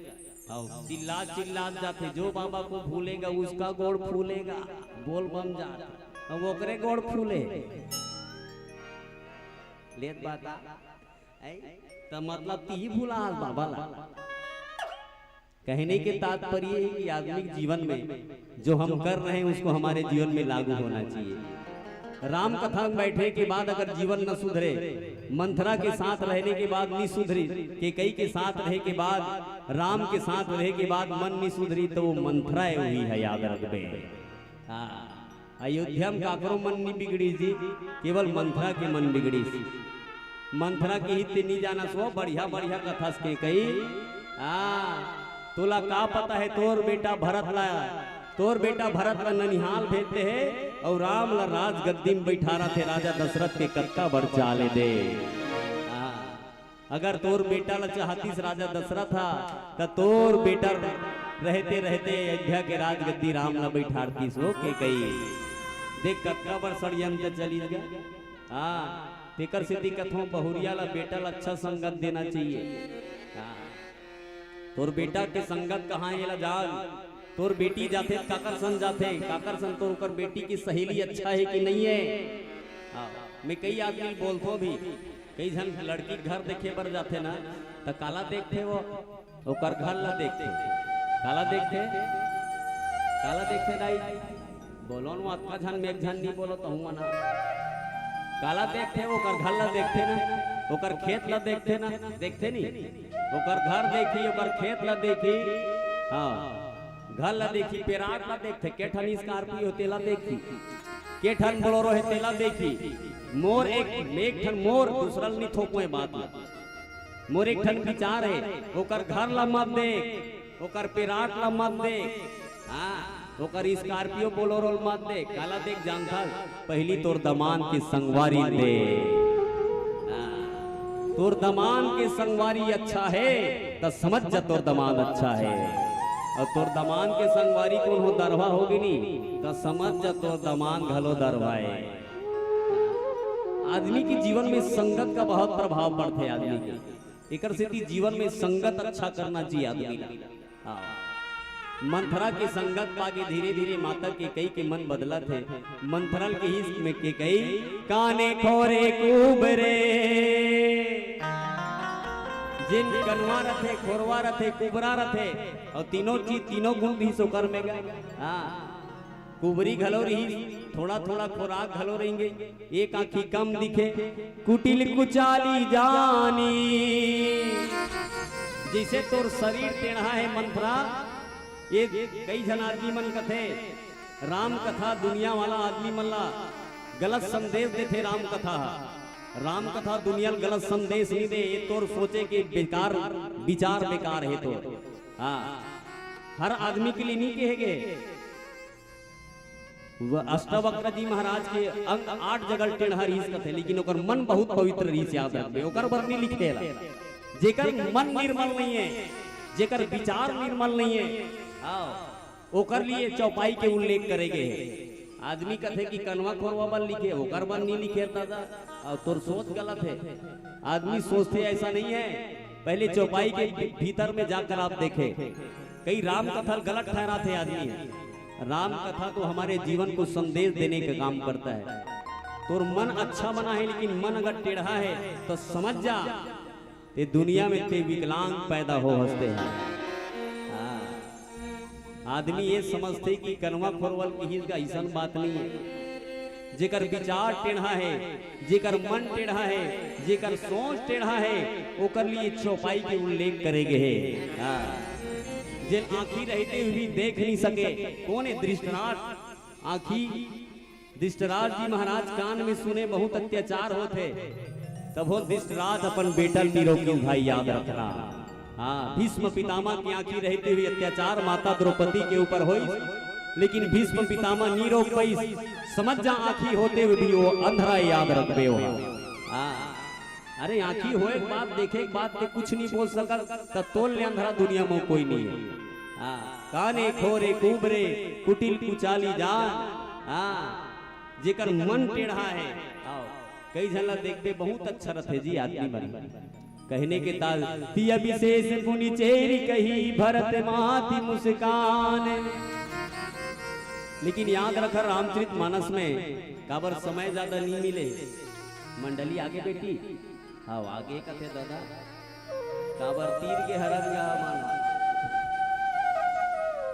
चिल्ला चिल्ला जाते, जो बाबा को भूलेगा उसका गोड़ फूलेगा, बोल बम जा अब ओकरे गोड़ फूले लेत बाता तो मतलब ती भूला बाबा ला। कहने के तात्पर्य है कि आदमी जीवन में जो हम कर रहे हैं उसको हमारे जीवन में लागू होना चाहिए। राम कथा में बैठे के बाद अगर जीवन न सुधरे, मंथरा के साथ रहने के बाद नहीं सुधरी, केकई के साथ रहे के बाद, राम के साथ रहे के बाद मन नहीं सुधरी तो वो मंथरा हुई है, याद रखबे। अयोध्या में काकरो मन नहीं बिगड़ी जी, केवल मंथरा के मन बिगड़ी सी। मंथरा के हित नहीं जाना सो बढ़िया बढ़िया कथा के कही। तोला का पता है तोर बेटा भरत ला, तोर बेटा भरत ला ननिहाल भेजते है और राम ला राज गद्दी में बैठा रहा थे राजा दशरथ के कक्का बढ़ चाले दे। अगर तोर बेटा ला चाहती राजा दशरथ था तो तोर बेटा रहते रहते अयोध्या के राज गद्दी राम ला बैठाती सो के कही। देख कक्का बढ़ षड्यंत्र चली गया। हाँ, तेकर सिद्धि कथों बहुरिया ला बेटा ला अच्छा संगत देना चाहिए। तोर बेटा के संगत कहाँ है ला जाल, तोर बेटी जाते काकर सन जाते, काकर सन तोर ऊपर बेटी की सहेली अच्छा है कि नहीं है। मैं कई आदमी बोलतो भी, कई जन लड़की घर देखे पर जाते ना तो काला देखते वो ओकर घर ला देखते, काला देखते नहीं बोलो न आत्मा झन में एक झन नहीं बोलो तो हूँ ना काला देखते ओकर घर ला देखते ना, ओकर खेत ला देखते ना, देखते नहीं ओकर घर देखी, ओकर खेत ला देखी। हाँ, घर ला देखी, पेराट ला देखते, केठन स्कॉर्पियो तेला देखी, केठन बोलोरो है तेला देखी। मोर एक ठन मोर दूसरल नहीं थोपे बात ला, मोर एक ठन विचार है, ओकर घर ला मत देख, ओकर पेराट ला मत देख, हाँ ओकर स्कॉर्पियो बोलोरो मत देख, काला देख जानता पहली तोर दमान के संगवारी दे। तोर दमान के संगवारी अच्छा है तो समझ जा तोर दमान अच्छा है, और तोर दमान के संगवारी कौन हो दरवा होगी नहीं तो समझ जा तोर दमान घलो दरवा है। आदमी के जीवन में संगत का बहुत प्रभाव पड़ता है आदमी के, एकर से जीवन में संगत अच्छा करना चाहिए आदमी का। मंथरा के संगत पाके धीरे धीरे माता के कई के मन बदला थे। मंथरल के ही में के कई काने खोरे कुबरे, जिन कनवा रथे खोरवा रथे कुबरा रथे और तीनों चीज तीनों गुण भी सोकर में गए। हाँ, कुबरी घलो रही, थोड़ा थोड़ा खुराक घलो रहेंगे, एक आंखी कम दिखे, कुटिल कुचाली जानी। जैसे तोर शरीर टेढ़ा है मंथरा, ये कई जन आदमी मन कथे राम कथा दुनिया वाला आदमी मन ला गलत संदेश देते। राम कथा दुनिया गलत संदेश नहीं दे, ये तोर सोचे के बेकार विचार बेकार है तो। हाँ, हर आदमी के लिए नहीं कहेगे। वह अष्टावक्र जी महाराज के अंग 8 जगह टेढ़ा रीस कथे, लेकिन ओकर मन बहुत पवित्र रीस याद रखबे, ओकर वर्णी लिखेला। जेकर मन निर्मल नहीं है, जेकर विचार निर्मल नहीं है, ओकर लिए चौपाई के उल्लेख करेगे। आदमी कथे कि कनवा खोरवा बल लिखे, ओकर बल नहीं लिखे दादा, और तोर सोच गलत है। आदमी सोचते ऐसा नहीं है, पहले चौपाई के भीतर में जाकर आप देखें, कई राम कथा गलत ठहराते आदमी है। राम कथा तो हमारे जीवन को संदेश देने का काम करता है। तोर मन अच्छा बना है लेकिन मन अगर टेढ़ा है तो समझ जा ते दुनिया में ते विकलांग पैदा हो हंसते हैं। आदमी ये समझते कि कनवा खोरवल की का ऐसा बात नहीं है। जेकर विचार टेढ़ा है, जेकर मन टेढ़ा है, जेकर सोच टेढ़ा है, ओकर लिए चौपाई के उल्लेख करेगे है। जिन आँखी रहते हुए भी देख नहीं सके, कौन है दृष्टराज आँखी। दृष्टराज जी महाराज कान में सुने बहुत अत्याचार होते, तब हो दृष्टराज अपन बेटा नीरो की भाई याद रखना। हाँ, भीष्म पितामह की आंखी रहते हुए अत्याचार माता द्रौपदी के ऊपर हुई, लेकिन भीष्म पितामह नीरो पैस समझ जा आंखी होते हुए भी वो अंधरा याद रखबे हो। अरे आंखी हो एक बात देखे एक बात के कुछ नहीं बोल सकल तब तोल ले अंधरा दुनिया में कोई नहीं है। काने खोरे कुबरे कुटिल कुचाली जान, जेकर मन टेढ़ा है। कई झला देखते बहुत अच्छा रहते जी आदमी बन कहने के ताल तिया विशेष पुनि चेरी कही भरत माती मुस्कान। लेकिन याद रख रामचरित मानस में काबर समय ज्यादा नहीं मिले। मंडली आगे बेटी, हाँ आगे कथे दादा काबर तीर के हरन गा माना।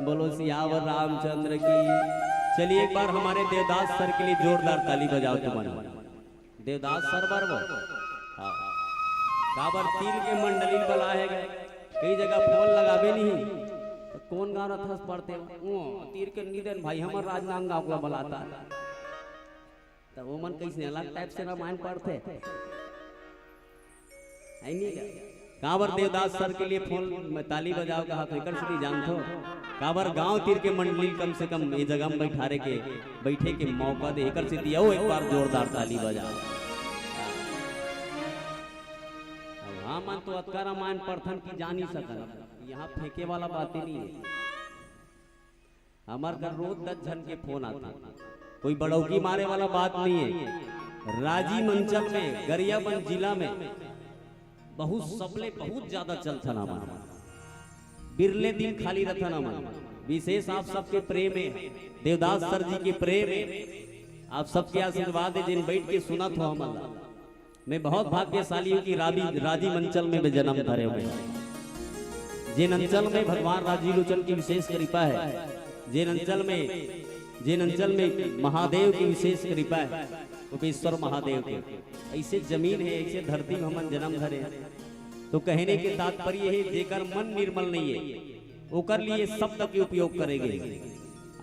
बोलो सियावर रामचंद्र की। चलिए एक बार हमारे देवदास सर के लिए जोरदार ताली बजाओ तुम्हारा। देवदास सर बार वो काबर तीर के मंडली बला है कई जगह फोन लगावे नहीं तो कौन गाना थस पढ़ते ओ तीर के निधन भाई हमर राजनाम गाँव का बलाता तो वो मन कैसे अलग टाइप से रामायण पढ़ते है नहीं क्या। काबर देवदास सर के लिए फोन में ताली बजाओ कहा तो एक जानते हो काबर गांव तीर के मंडली कम से कम ये जगह में बैठे के मौका दे एक से दिया एक बार जोरदार ताली बजाओ। हाँ मन तो अतका रामायण पढ़थन की जान ही सकन, यहाँ फेंके वाला बात ही नहीं है। हमार घर रोज 10 जन के फोन आता, कोई बड़ौकी मारे वाला बात नहीं है। राजी मंचल में गरियाबंद जिला में बहुत सबले बहुत ज्यादा चलता ना मन, बिरले दिन खाली रहता ना मन। विशेष आप सबके प्रेम है, देवदास सर जी के प्रेम है, आप सबके आशीर्वाद है जिन बैठ के सुना था हमारा। मैं बहुत भाग्यशाली हूँ कि राजी मंचल में जन्म धरे हुए। जिन अंचल में भगवान राजी लोचन की विशेष कृपा है, जिन अंचल में महादेव की विशेष कृपा है, उपेश्वर महादेव के ऐसे जमीन है ऐसे धरती में हम जन्म धरे। तो कहने के तात्पर्य है जेकर मन निर्मल नहीं है ओकर लिए शब्द के उपयोग करेंगे।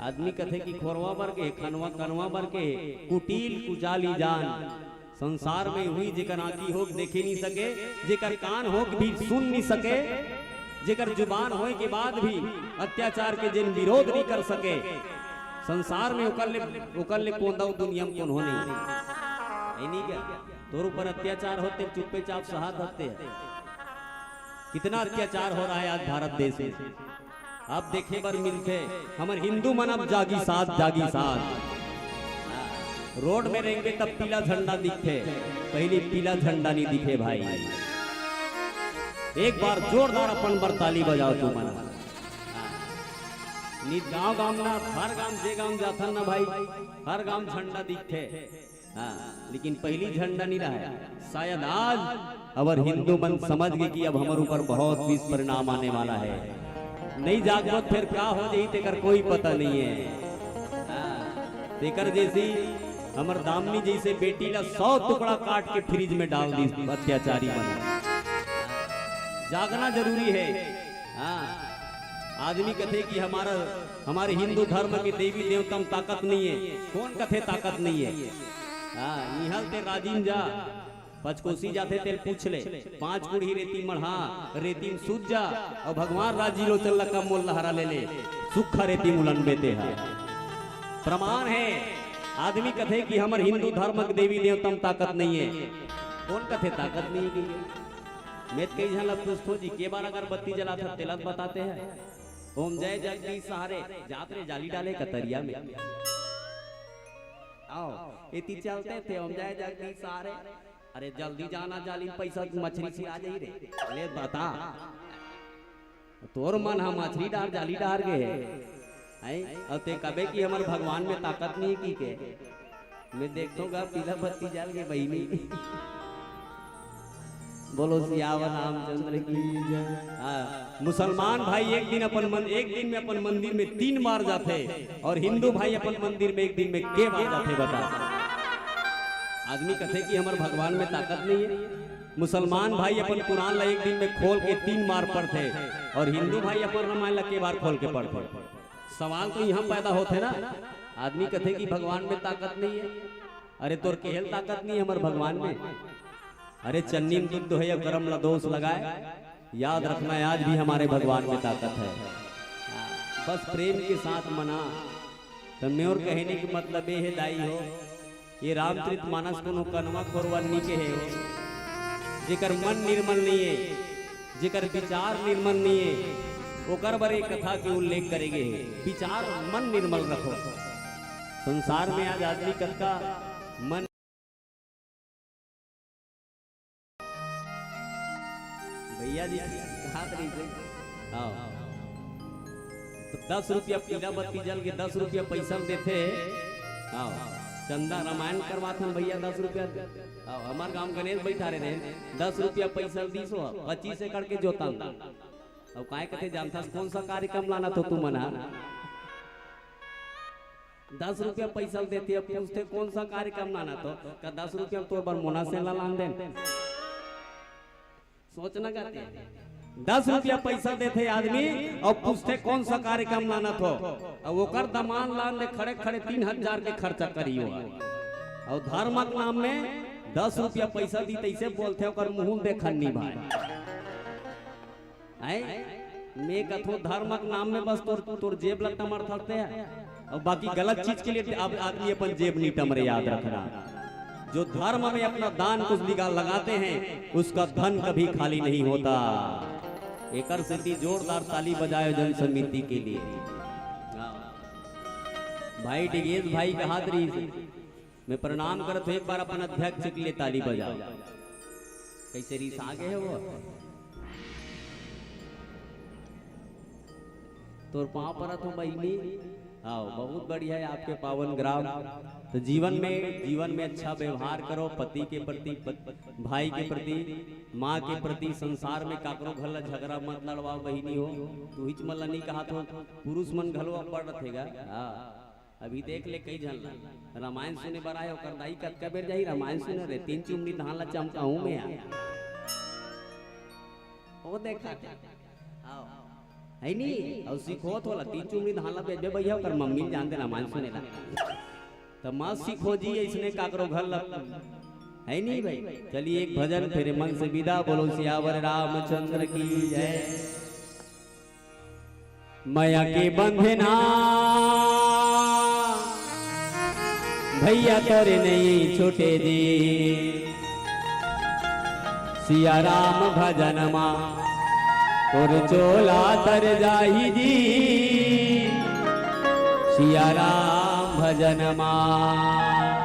आदमी कथे कि खोरवा बर के खनवा कनवा बर के कुटिल कुचाली जान। संसार में हुई जेकर आंखी हो देखे नहीं सके, जेकर कान हो भी सुन नहीं सके, जेकर जुबान होए के बाद भी अत्याचार के जिन विरोध नहीं कर सके, संसार में ओकर ले कोंदा दुनिया में कौन हो नहीं क्या। तोर ऊपर अत्याचार होते चुप्पे चाप सहात होते हैं। कितना अत्याचार हो रहा है आज भारत देश में, अब देखे बर मिलते। हमारे हिंदू मन अब जागी साथ रोड में रहेंगे तब पीला झंडा दिखे, पहले पीला झंडा नहीं दिखे भाई। एक बार जोरदार अपन बर ताली बजाओ तू मन। गाँव गाँव ना हर गांव जे गांव जाता ना भाई, हर गांव झंडा दिखे, लेकिन पहली झंडा नहीं रहा है। शायद आज अगर हिंदू मन समझ गए कि अब हमारे ऊपर बहुत दुष्परिणाम आने वाला है, नहीं जागो फिर क्या हो जाए तेकर कोई पता नहीं है। तेकर जैसी हमर दामनी जैसे बेटी ला 100 टुकड़ा काट के फ्रिज में डाल दी अत्याचारी बना। जागना जरूरी है। आदमी कथे कि हमारे हिंदू धर्म के देवी देवता में ताकत नहीं है, कौन कथे ताकत नहीं है। निहल ते राजीन जा पचकोसी जाते तेल पूछ ले, 5 कुड़ी रेती मढ़ा रेती में सूझ जा और भगवान राजी लो चल का मोल लहरा ले ले सुखा रेती मुलन बेते है। प्रमाण है। आदमी कथे कि हमारे हिंदू धर्म के देवी देवता में ताकत नहीं है, कौन कथे ताकत नहीं है। मैं कई झल दोस्तों जी के बार अगरबत्ती जलाता तेलत बताते हैं ओम जय जगदीश सहारे जातरे जाली डाले कतरिया में आओ इतनी चलते थे ओम जय जगदीश सहारे। अरे जल्दी जाना जाली पैसा मछली से आ जाई रे ले बता तोर मन हम मछली डार जाली डार गए हैं और ते कबे की हमारे भगवान में ताकत नहीं की के मैं देखता हूँ पीला बत्ती जल के बहिनी। बोलो सियावर रामचंद्र की जय। हाँ, मुसलमान भाई एक दिन में अपन मंदिर में 3 बार जाते और हिंदू भाई अपन मंदिर में एक दिन में के बार जाते बता। आदमी कहते कि हमारे भगवान में ताकत नहीं है। मुसलमान भाई अपन कुरान ला एक दिन में खोल के 3 बार पढ़ते और हिंदू भाई अपन रामायण ला के बार खोल के पढ़ते। सवाल तो यहाँ पैदा होते ना, आदमी कहते कि भगवान में ताकत नहीं है। अरे तोर केहल ताकत नहीं है हमारे भगवान में। अरे चन्नी में दुख है करम ला दोष लगाए, याद रखना आज भी हमारे भगवान में ताकत है। बस प्रेम के साथ मना। तो मैं और कहने की मतलब ये है दाई हो, ये रामचरित मानस को कनवा खोरवानी के है हो। जेकर मन निर्मल नहीं है, जेकर विचार निर्मल नहीं है, ओकर बरे कथा के उल्लेख करेंगे। विचार मन निर्मल रखो। संसार में आज आदमी का मन भैया जी कहा तो 10 रुपया पीला बत्ती जल के 10 रुपया पैसा देते। हाँ, चंदा रामायण करवाते हैं भैया 10 रुपया। हमारे गांव गणेश बैठा रहे 10 रुपया पैसा 25 एकड़ के जोता। अब काय कहते जानता कौन सा कार्यक्रम लाना तो तू मना 10 रुपया पैसा देते। अब पूछते कौन सा कार्यक्रम लाना तो 10 रुपया तो बरमोना से लान दे। सोचना करते 10 रुपया पैसा देते आदमी और पूछते कौन सा कार्यक्रम लाना तो वो कर दमान लान दे खड़े खड़े 3000 के खर्चा करियो। और धर्मक नाम में 10 रुपया पैसा दी तैसे बोलते और मुंह देखा नहीं भाई। मैं कथो धर्मक नाम में बस तोर जेब लग टमर थकते हैं और बाकी गलत चीज के लिए आदमी अपन जेब नहीं टमरे। याद रखना जो धर्म में अपना दान कुछ लगाते हैं उसका धन कभी खाली नहीं होता। एकर सिद्धि जोरदार ताली बजाए जन समिति के लिए। भाई डिगेश भाई का हाथ रही मैं प्रणाम करत हूं। एक बार अपन अध्यक्ष के लिए ताली बजाओ। कैसे रीस आगे है वो तोर पाँव परत हो बहनी। आओ बहुत बढ़िया है आपके पावन ग्राम। तो जीवन में अच्छा व्यवहार करो। पति के प्रति, भाई के प्रति, माँ के प्रति। संसार में काकरो घर झगड़ा मत लड़वाओ बहिनी हो। तू हिच मल्ला नहीं कहा तो पुरुष मन घलवा पड़ रहेगा। अभी देख ले कई झन रामायण सुने बड़ा है और दाई कतका बेर जाही रामायण सुने रे 3 चुमनी धान ला चमकाऊं मैं ओ देखा आओ है नी और सीखो थोड़ा 3 चुमनी धान ला बेच भैया कर मम्मी जान दे रामायण सुने ला तो मत सीखो जी इसने काकरो घर ला है नहीं भाई। चलिए एक भजन फिर मन से विदा। बोलो सियावर रामचंद्र की जय। माया के बंधना भैया तोरे नहीं छोटे दे। सिया राम भजन मां तोर चोला तर जाही जी। सिया राम भजन मां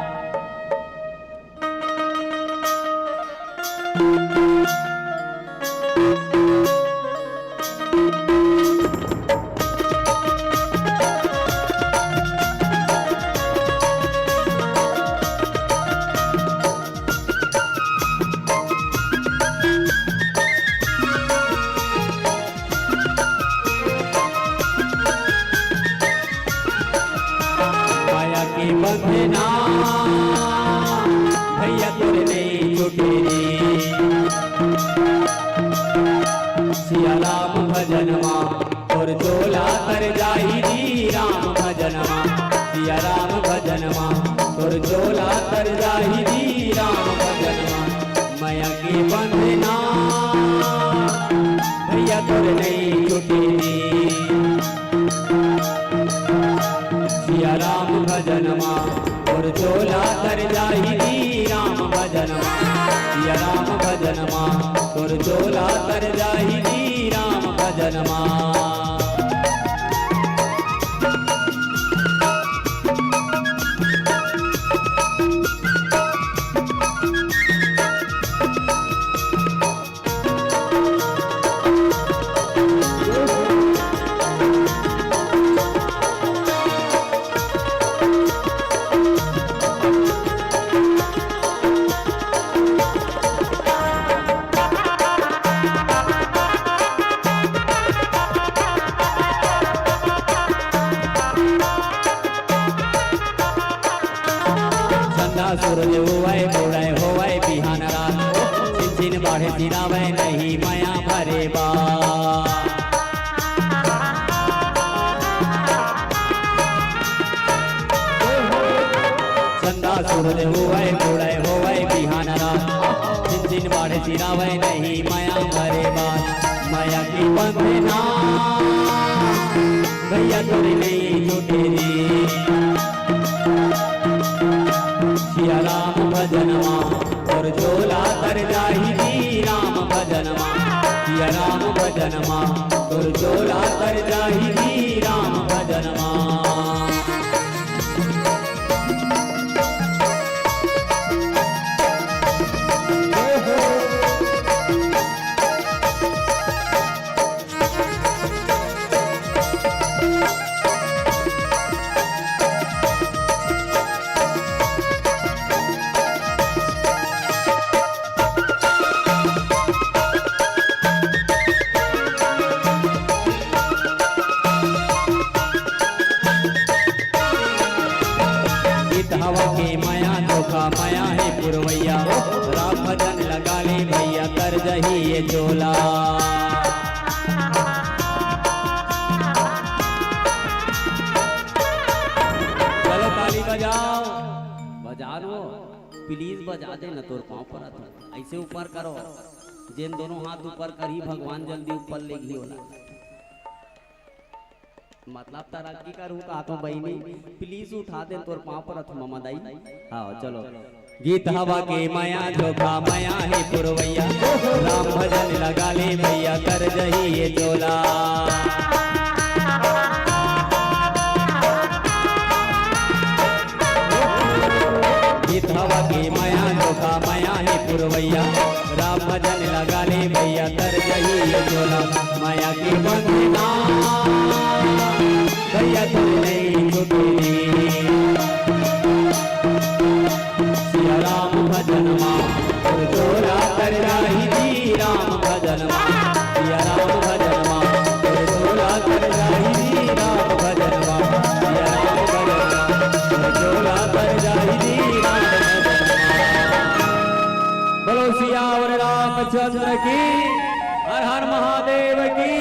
बंधना भैया तोरे नहीं छोटे रे। सिया राम भजनमा और चोला तर जाही जी। राम भजनमा सिया राम भजनमा और चोला तर जाही जी। राम भजनमा माया के बंधना भैया तोरे नहीं छोटे रे। सिया राम भजनमा और चोला तर जाही जी। राम भजनमा सिया राम भजनमा और चोला तर जाही जी। राम भजनमा सूरज होवै मोड़े होवै बिहान रात चिन बाढ़े चिरावे नहीं माया भरे बा चंदा सूरज होवै मोड़े होवै बिहान रात चिन बाढ़े चिरावे नहीं माया भरे बा माया की बंधना भैया तोरी नहीं छूटे रे सिया राम भजनमा और झोला तर जाही राम भजनमा सिया राम भजनमा और झोला तर जाही राम भजनमा हवा के माया धोखा माया है पुरवैया राम भजन लगा ले भैया कर जही ये झोला चलो ताली बजाओ बजा लो प्लीज बजा दे न तोर पाँव पर ऐसे ऊपर करो जिन दोनों हाथ ऊपर करी भगवान जल्दी ऊपर ले गई होला मतलब तरक्की करूँ कहा तो बहनी प्लीज उठा दे तोर पाँव पर ममा दाई हाँ चलो गीत हवा के माया धोखा माया है पुरवैया राम भजन लगा ले भैया कर जही ये झोला गीत हवा के माया धोखा माया है पुरवैया राम भजन लगा ले भैया कर जही ये झोला माया की बंधना भैया तुम नहीं छूटे सिया राम भजनमा और झोला कर जाही राम भजनमा सिया राम भजनमा और झोला कर जाही राम भजनमा सिया राम भजनमा और झोला कर जाही राम भजनमा बोलो सियावर रामचंद्र की हर हर महादेव की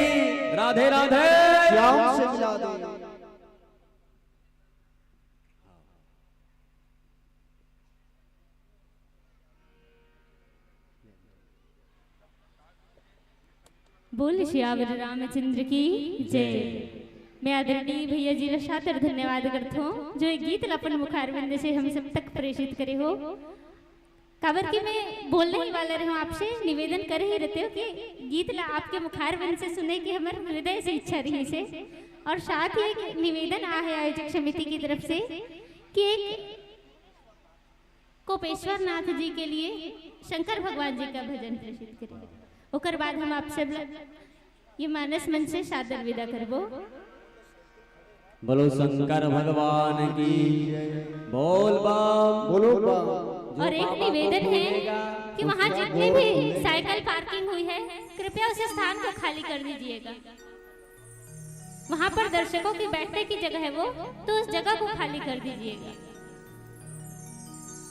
राधे राधे श्याम से मिला दे बोल श्यावर रामचंद्र की जय। मैं आदरणीय भैया जी का सादर धन्यवाद करता हूँ जो एक गीत अपन मुखारविंद से हम सब तक प्रेषित करे हो काबर की मैं बोलने ही वाले रहे आपसे निवेदन कर ही रहते हो कि गीत ला आपके मुखारविंद से सुने की हमारे हृदय से इच्छा रही से और साथ ही एक निवेदन आ है आयोजक समिति की तरफ से कि एक कोपेश्वर नाथ जी के लिए शंकर भगवान जी का भजन प्रेषित करें ओकर बाद हम आप सब ये मानस मन से सादर विदा करबो बोलो शंकर भगवान की बोल बम बोलो बम। और एक निवेदन है कि वहाँ जितने भी साइकिल पार्किंग हुई है कृपया उस स्थान को खाली कर दीजिएगा वहाँ पर दर्शकों की बैठने की जगह है वो तो उस जगह को खाली कर दीजिएगा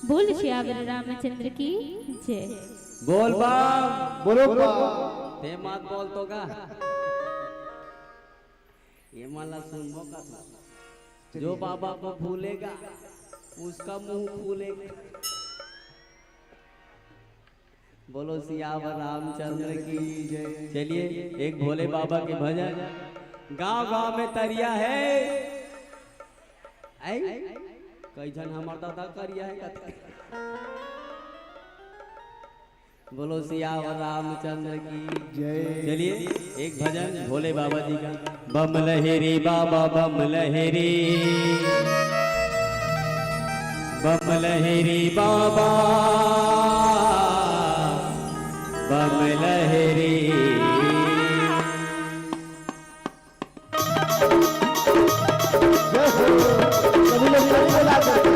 बोल श्यावर रामचंद्र की जय बोल बम बोलो बम। ते मत बोल तो का ये माला सुनबो का था जो बाबा को भूलेगा उसका मुंह फूलेगा बोलो सियावर रामचंद्र की जय। चलिए एक भोले बाबा के भजन गांव गांव में तरिया है कई जन हमार दादा करिया है कते बोलो सियावर रामचंद्र की जय। चलिए एक भजन भोले बाबा जी का बम लहेरी बाबा बम लहेरी बाबा बम लहेरी जय हो सभी लोग ताली बजाते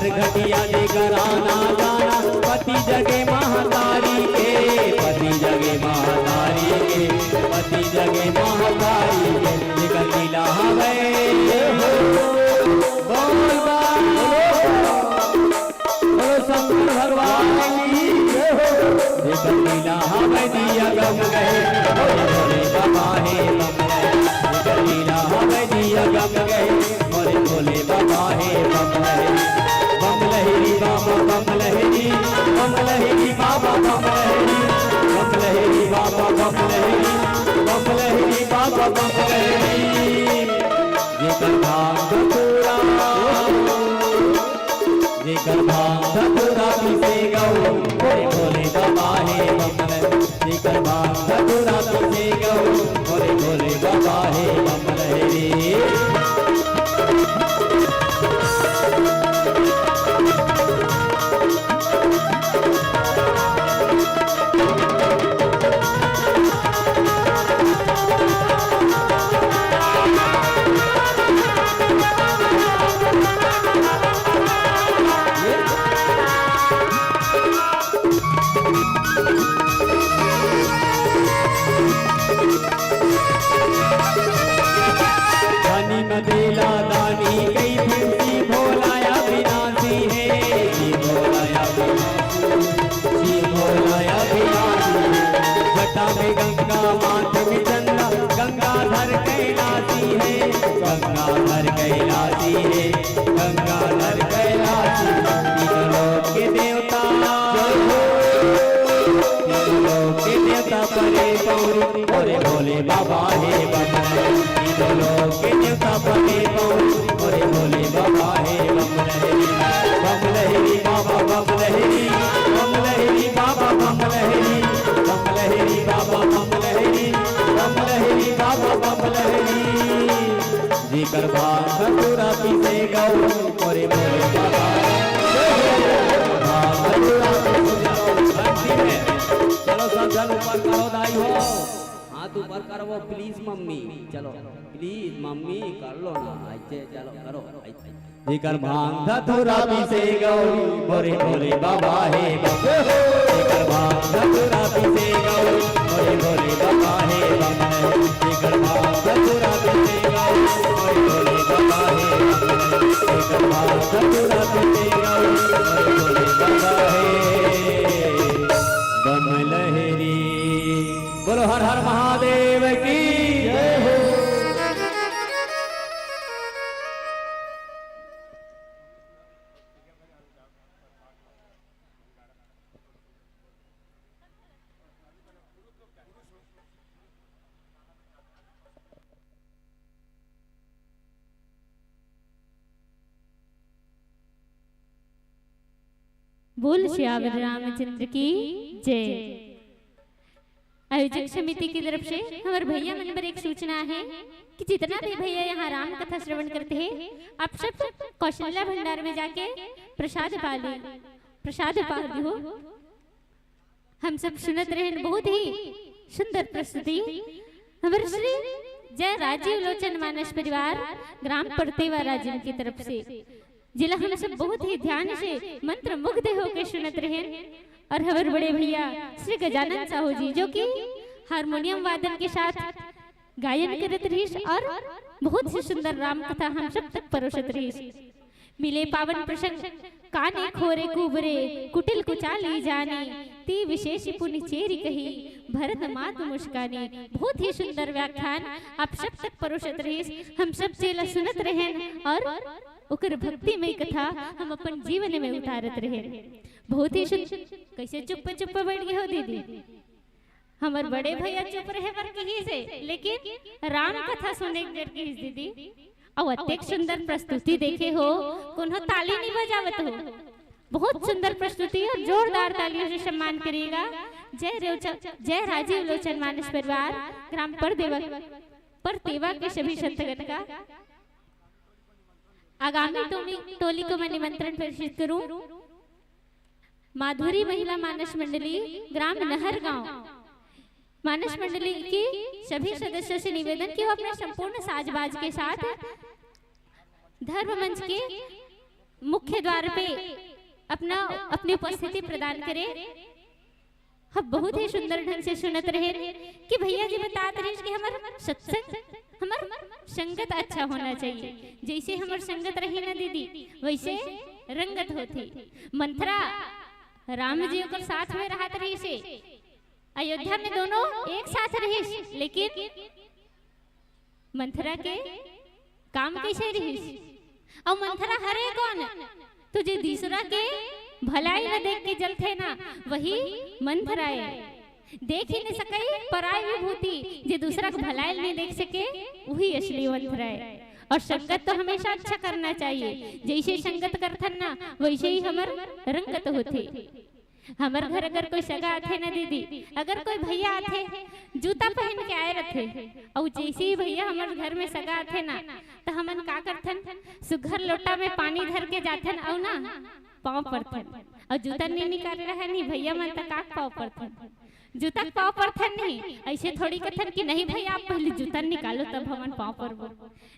पर घटिया देकर आना जाना पति जगे महातारी के, पति जगे महातारी के, पति जगे महातारी के। निकल लीला हवे बोल बोलो शंकर भगवान की निकल लीला हवे दिया गम गए बोले बोले बाबा हे बम गए। निकल लीला हवे दिया गम गए बोले बोले बाबा हे बम गए। बम लहरी बाबा बम लहरी, बम लहरी बाबा बम लहरी, बम लहरी बाबा बम लहरी, बम लहरी बाबा बम लहरी। जेकर भाग धतूरा, जेकर भाग धतूरा पीसे गौ बोले बोले बाबा हे बम लहरी। जेकर भाग धतूरा पीसे गौ बोले बोले बाबा हे बम लहरी। धनी मदेला दानी कई फिरती भोलाया विनाशी है, जी भोलाया विनाशी, जी भोलाया विनाशी है। जटा में गंगा माथ में चंदा गंगाधर कैलाशी है, गंगाधर कैलाशी है, गंगाधर कैलाशी। तीनों लोक के देवता, तीनों लोक के देवता परे पौरी बोले बोले बाबा हे बम लहरी। तीनों लोक के देवता परे पौरी बोले बोले बाबा हे बम लहरी। बम लहरी बाबा बम लहरी, बम लहरी बाबा बम लहरी, बम लहरी बाबा बम लहरी, बम लहरी बाबा बम लहरी। जेकर भाग धतूरा पीसे गौ बोले बोले बाबा भाग धतूरा पीसे गौ। चलो सब जन ऊपर करो दाई हो, हाथ ऊपर करो प्लीज मम्मी, चलो प्लीज मम्मी कर लो ना ऐसे, चलो करो ऐसे। जेकर भांग धतूरा पीसे गौरी बोले बोले बाबा हे बम। जेकर भांग धतूरा पीसे गौरी बोले बोले बाबा हे बम। जेकर भांग धतूरा पीसे गौरी बोले बोले बाबा हे बम। जेकर भांग धतूरा पीसे गौरी बोले बोले बाबा हे बम लहरी। बोलो हर हर महादेव की जय हो। बोल श्यावर रामचंद्र की जय। आयोजक समिति की तरफ से हमारे भैया मन पर एक सूचना है कि जितना भी भैया यहाँ राम कथा श्रवण करते हैं, आप सब कौशल्या भंडार में जाके प्रसाद पा ले, प्रसाद पा हो। हम सब सुनत रहे, बहुत ही सुंदर प्रस्तुति हमारे श्री जय राजीव लोचन मानस परिवार ग्राम परतेवा राजीव की तरफ से, जिला हम सब बहुत ही ध्यान से मंत्र मुग्ध होकर सुनत रहे। और हमारे बड़े भैया श्री गजानन साहू जी जो कि हारमोनियम वादन के साथ गायन करत रही और बहुत ही सुंदर राम कथा हम सब तक परोसत रही। मिले पावन प्रसंग काने खोरे कुबरे कुटिल कुचाली जाने ती विशेष पुण्य चेरी कही भरत मात मुस्काने। बहुत ही सुंदर व्याख्यान आप सब तक परोसत रही, हम सब चेला सुनत रहे और उकर भक्ति में कथा हम अपन जीवन में उतारत रहे। बहुत ही कैसे चुप चुप बैठ गए हो दीदी, हमारे बड़े भैया चुप रहे बर कहीं से, लेकिन राम कथा सुने की दीदी और अत्यंत सुंदर प्रस्तुति देखे हो, कोनो ताली नहीं बजावत हो। बहुत सुंदर प्रस्तुति और जोरदार तालियों से सम्मान करिएगा। जय राजीव लोचन मानस परिवार ग्राम परतेवा के सभी संतगण का। आगामी टोली को मैं निमंत्रण प्रेषित करूं। माधुरी महिला मानस मंडली ग्राम नहर गांव मानस मंडली की सभी सदस्यों से निवेदन कि वो अपने संपूर्ण साजबाज के साथ धर्म मंच के मुख्य द्वार पे अपनी उपस्थिति प्रदान करे। हम बहुत ही सुंदर ढंग से सुनत रहे कि भैया जी बतात रहे कि हमार सत्संग हमार संगत अच्छा होना चाहिए। जैसे हमार संगत रही ना दीदी वैसे रंगत होती। मंथरा राम जी के साथ में रहत रही से, अयोध्या में दोनों एक साथ रही, लेकिन मंथरा के काम कैसे रही और मंथरा हरे कौन तुझे दूसरा के भलाई न देख के जलते ना वही मंथराए। देख ही नहीं सके पराई विभूति, जे दूसरा को भलाई नहीं देख सके वही असली मंथराए। और संगत तो हमेशा अच्छा करना चाहिए। जैसे संगत करथन ना वैसे ही हमार रंगत होते। हमार घर अगर कोई सगा आथे ना दीदी, अगर कोई भैया आथे जूता पहन के आए रहते और जैसे ही भैया हमारे घर में सगा आथे ना तो हमन का करथन सुघर लोटा में पानी धर के जाथन और ना पाँव पड़थन और जूता नहीं निकाल रहा नहीं भैया मन तक पाँव पड़थन, जूता पाँव पड़थन नहीं। ऐसे थोड़ी कथन कि नहीं भैया आप पहले जूता निकालो तब हमन पाँव पड़बो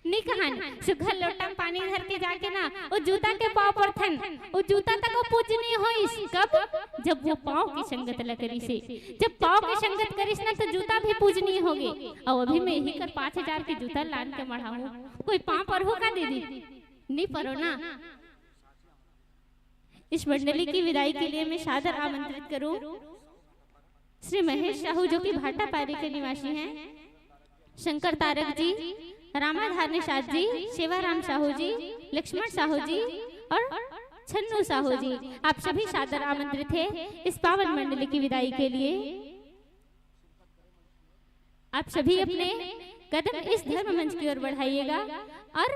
नहीं कहन। सुघर लोटा में पानी धर के जाके ना वो जूता के पाँव पड़थन, वो जूता तक वो पूजनीय होइस कब जब वो पाँव की संगत ल करी से। जब पाँव की संगत करिस ना तो जूता भी पूजनीय होगे। और अभी मैं यही कर 5000 के जूता लान के मढ़ाऊं, कोई पाँव पर हो का दीदी नहीं परो ना। इस मंडली की विदाई के लिए मैं सादर आमंत्रित करूं श्री महेश साहू जो कि भाटापारी के निवासी हैं, शंकर तारक जी, रामाधार निषाद जी, सेवाराम साहू जी, लक्ष्मण साहू जी और छन्नू साहू जी, आप सभी सादर आमंत्रित हैं इस पावन मंडली की विदाई के लिए। आप सभी अपने कदम इस धर्म मंच की ओर बढ़ाइएगा और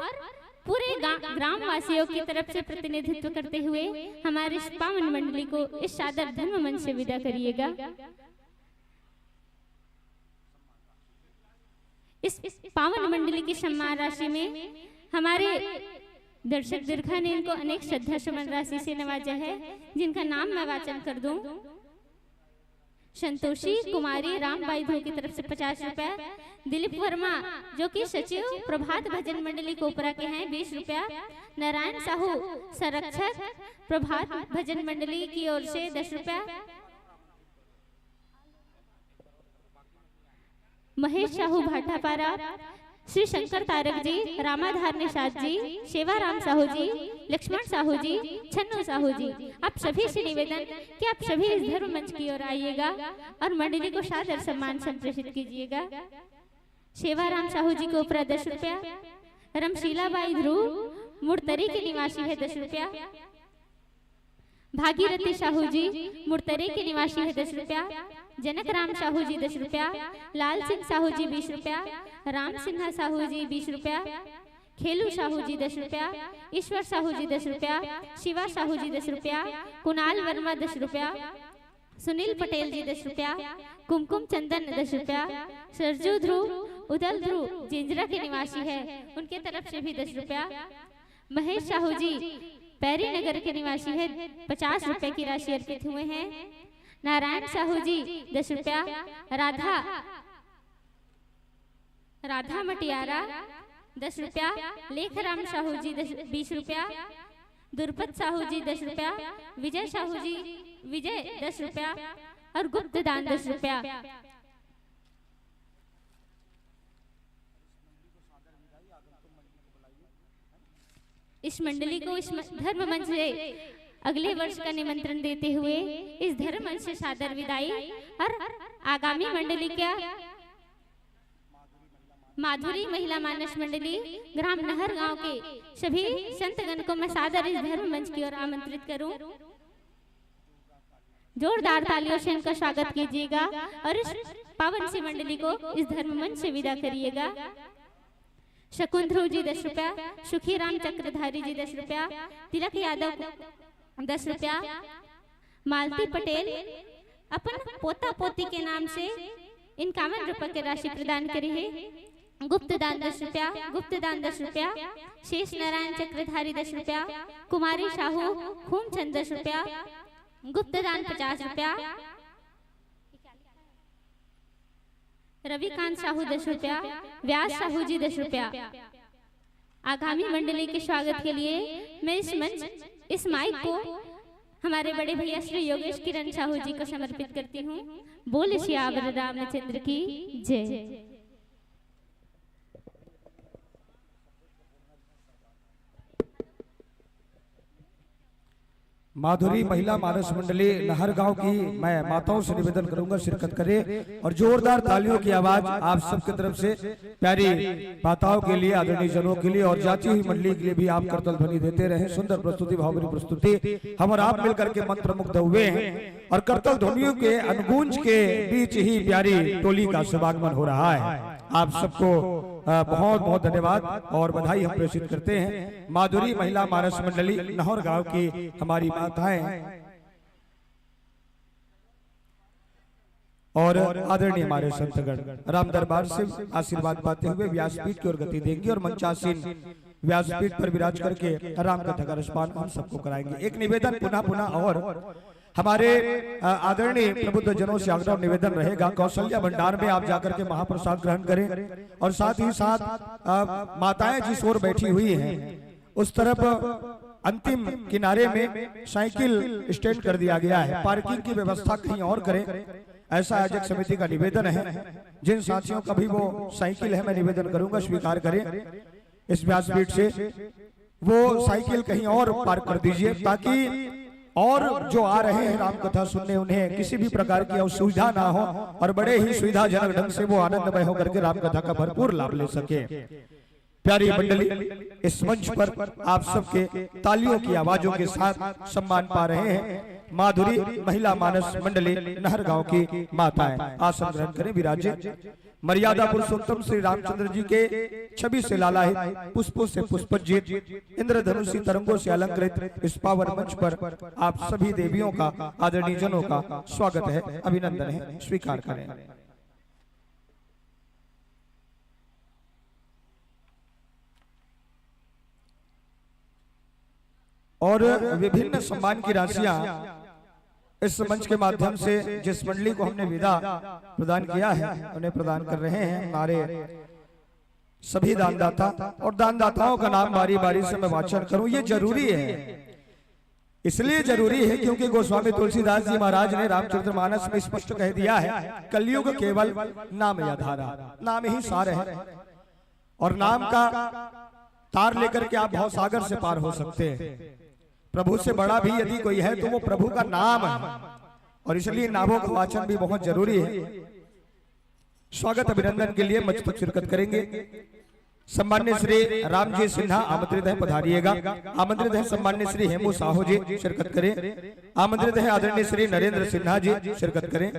पूरे ग्राम वासियों की तरफ से प्रतिनिधित्व करते हुए हमारे इस पावन मंडली को इस सादर धर्म मंच से विदा करिएगा। इस पावन मंडली की सम्मान राशि में हमारे दर्शक दीर्घा ने इनको अनेक श्रद्धा सुमन राशि से नवाजा है, जिनका नाम मैं वाचन कर दूं। संतोषी कुमारी रामबाई धो की तरफ से 50 रुपया, दिलीप वर्मा जो कि सचिव प्रभात भजन मंडली कोपरा के हैं 20 रुपया, नारायण साहू संरक्षक प्रभात भजन मंडली की ओर से 10 रुपया, महेश साहू भाटापारा, श्री शंकर तारक जी, रामाधार निषाद जी, सेवाराम साहू जी, लक्ष्मण साहू जी, छन्नू साहू जी, आप सभी से निवेदन कि आप सभी इस धर्म मंच की ओर आइएगा और मंडली को सादर सम्मान संप्रेषित कीजिएगा। सेवाराम साहू जी को ऊपर 10 रुपया, रमशीलाबाई ध्रुव मुड़तरी के निवासी है 10 रुपया, भागीरथी साहू जी मुड़तरी के निवासी है 10 रुपया, जनक राम साहू जी 10 रुपया, लाल सिंह साहू जी 20 रुपया, राम सिन्हा साहू जी 20 रुपया, खेलू साहू जी 10 रुपया, ईश्वर साहू जी 10 रुपया, शिवा साहू जी 10 रुपया, कुणाल वर्मा 10 रुपया, सुनील पटेल जी 10 रुपया, कुमकुम चंदन 10 रुपया, सरजू ध्रुव उदल ध्रुव जिंजरा के निवासी है उनके तरफ से भी 10 रुपया, महेश साहू जी पैरी नगर के निवासी है 50 रुपए की राशि अर्पित हुए हैं, नारायण साहू जी 10 रुपया, राधा मटियारा 10 रुपया, लेखराम साहू जी 20 रुपया, दुर्पत साहू जी 10 रुपया, विजय साहू जी 10 रुपया और गुप्त दान 10 रुपया। इस मंडली को इस धर्म मंच से अगले वर्ष का निमंत्रण देते हुए इस धर्म मंच से सादर विदाई और आगामी मंडली क्या माधुरी महिला मानस मंडली ग्राम नहर गांव के सभी संतगण को मैं सादर इस धर्म मंच की ओर आमंत्रित करूं। जोरदार तालियों से इनका स्वागत कीजिएगा और इस पावन सी मंडली को इस धर्म मंच से विदा करिएगा। शकुन ध्रुव जी 10 रुपया, सुखी राम चक्रधारी जी 10 रुपया, तिलक यादव 10 रुपया, मालती पटेल अपन पोता पोती के नाम से 51 रुपए की राशि प्रदान करी है। गुप्त दान 10 रुपया, गुप्त दान 10 रुपया, शेष नारायण चक्रधारी 10 रुपया, कुमारी साहू खूमचंद 10 रुपया, गुप्त दान 50 रुपया, रविकांत साहू 10 रुपया, व्यास साहू जी 10 रुपया। आगामी मंडली के स्वागत के लिए मैं इस माइक को हमारे बड़े भैया श्री योगेश किरण साहू जी को समर्पित करती हूँ। बोल सियावर रामचंद्र की जय। माधुरी महिला मानस मंडली नहरगांव की मैं माताओं से निवेदन करूंगा शिरकत करें और जोरदार तालियों की आवाज आप सबकी तरफ से प्यारी माताओं के लिए, आदरणीय जनों के लिए और जाती हुई मंडली के लिए भी आप करतल ध्वनि देते रहे। सुंदर प्रस्तुति, भावभरी प्रस्तुति हम और आप मिलकर के मंत्र मुग्ध हुए हैं और करतल ध्वनियों के अनुगूंज के बीच ही प्यारी टोली का शुभागमन हो रहा है। आप सबको बहुत बहुत धन्यवाद और बधाई हम प्रेषित करते हैं। माधुरी महिला मानस मंडली नहर गांव की हमारी माताएं और आदरणीय हमारे संतगण राम दरबार से आशीर्वाद पाते हुए व्यासपीठ की ओर गति देंगे और मंचासीन व्यासपीठ पर विराज करके राम कथा का रसपान हम सबको कराएंगे। एक निवेदन पुनः पुनः और हमारे आदरणीय प्रबुद्ध जनों से आग्रह निवेदन रहेगा, कौशल्या भंडार में आप जाकर के महाप्रसाद ग्रहण करें और साथ ही साथ माताएं जिस ओर बैठी हुई हैं उस तरफ अंतिम किनारे में साइकिल स्टैंड कर दिया गया है, पार्किंग की व्यवस्था कहीं और करें, ऐसा आयोजक समिति का निवेदन है। जिन साथियों का भी वो साइकिल है मैं निवेदन करूंगा स्वीकार करें इस व्यासपीठ से, वो साइकिल कहीं और पार्क कर दीजिए ताकि और जो आ रहे हैं राम कथा सुनने उन्हें किसी भी प्रकार की असुविधा ना हो और बड़े ही सुविधाजनक ढंग से वो आनंदमय होकर के राम कथा का भरपूर लाभ ले सके। प्यारी मंडली, इस मंच पर आप सबके तालियों की आवाजों के साथ सम्मान पा रहे हैं माधुरी महिला मानस मंडली नहरगांव की माताएं। आसन ग्रहण करें, विराजे। मर्यादा पुरुषोत्तम श्री रामचंद्र जी के छवि से लालाहित, पुष्पों से पुष्पज्जित, इंद्रधनुषी तरंगों से अलंकृत इस पावन मंच पर आप सभी देवियों का, आदरणीय जनों का स्वागत है, अभिनंदन है, स्वीकार करें। और विभिन्न सम्मान की राशियां इस मंच के माध्यम से जिस मंडली को हमने विदा प्रदान किया है उन्हें प्रदान कर रहे हैं हमारे सभी दानदाता। और दानदाताओं का नाम बारी बारी से मैं वाचन करूं, ये जरूरी है, इसलिए जरूरी है क्योंकि गोस्वामी तुलसीदास जी महाराज ने रामचरितमानस में स्पष्ट कह दिया है, कलयुग केवल नाम या धारा, नाम ही सार है और नाम का तार लेकर के आप भवसागर से पार हो सकते हैं। प्रभु से बड़ा भी यदि कोई है तो वो प्रभु का नाम है और इसलिए नामों का वाचन भी बहुत जरूरी है। स्वागत अभिनंदन के लिए मंच पर शिरकत करेंगे सम्मान्य श्री रामजी सिन्हा आमंत्रित है, पधारिएगा। आमंत्रित है सम्मान्य श्री हेमू साहू जी, शिरकत करें। आमंत्रित है आदरणीय श्री नरेंद्र सिन्हा जी, शिरकत करें।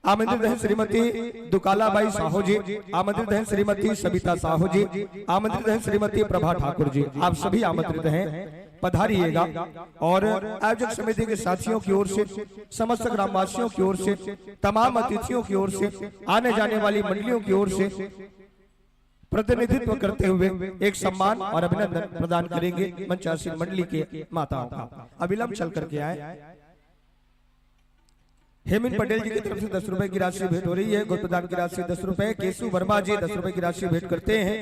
आमंत्रित है श्रीमती दुकालाबाई साहू जी, आमंत्रित है श्रीमती सविता साहू जी, आमंत्रित है श्रीमती प्रभा ठाकुर जी। आप सभी आमंत्रित हैं, पधारिएगा। और आयोजक समिति के साथियों की ओर से, समस्त ग्रामवासियों की ओर से, तमाम अतिथियों की ओर से, आने जाने वाली मंडलियों की ओर से प्रतिनिधित्व करते हुए एक सम्मान और अभिनंदन प्रदान करेंगे मंचासीन मंडली के माताओं का। अविलंब चल करके आए। हेमिन पटेल जी की तरफ से 10 रुपए की राशि भेंट हो रही है। गुप्तदान की राशि 10 रुपए। केशु वर्मा जी 10 रुपए की राशि भेंट करते हैं।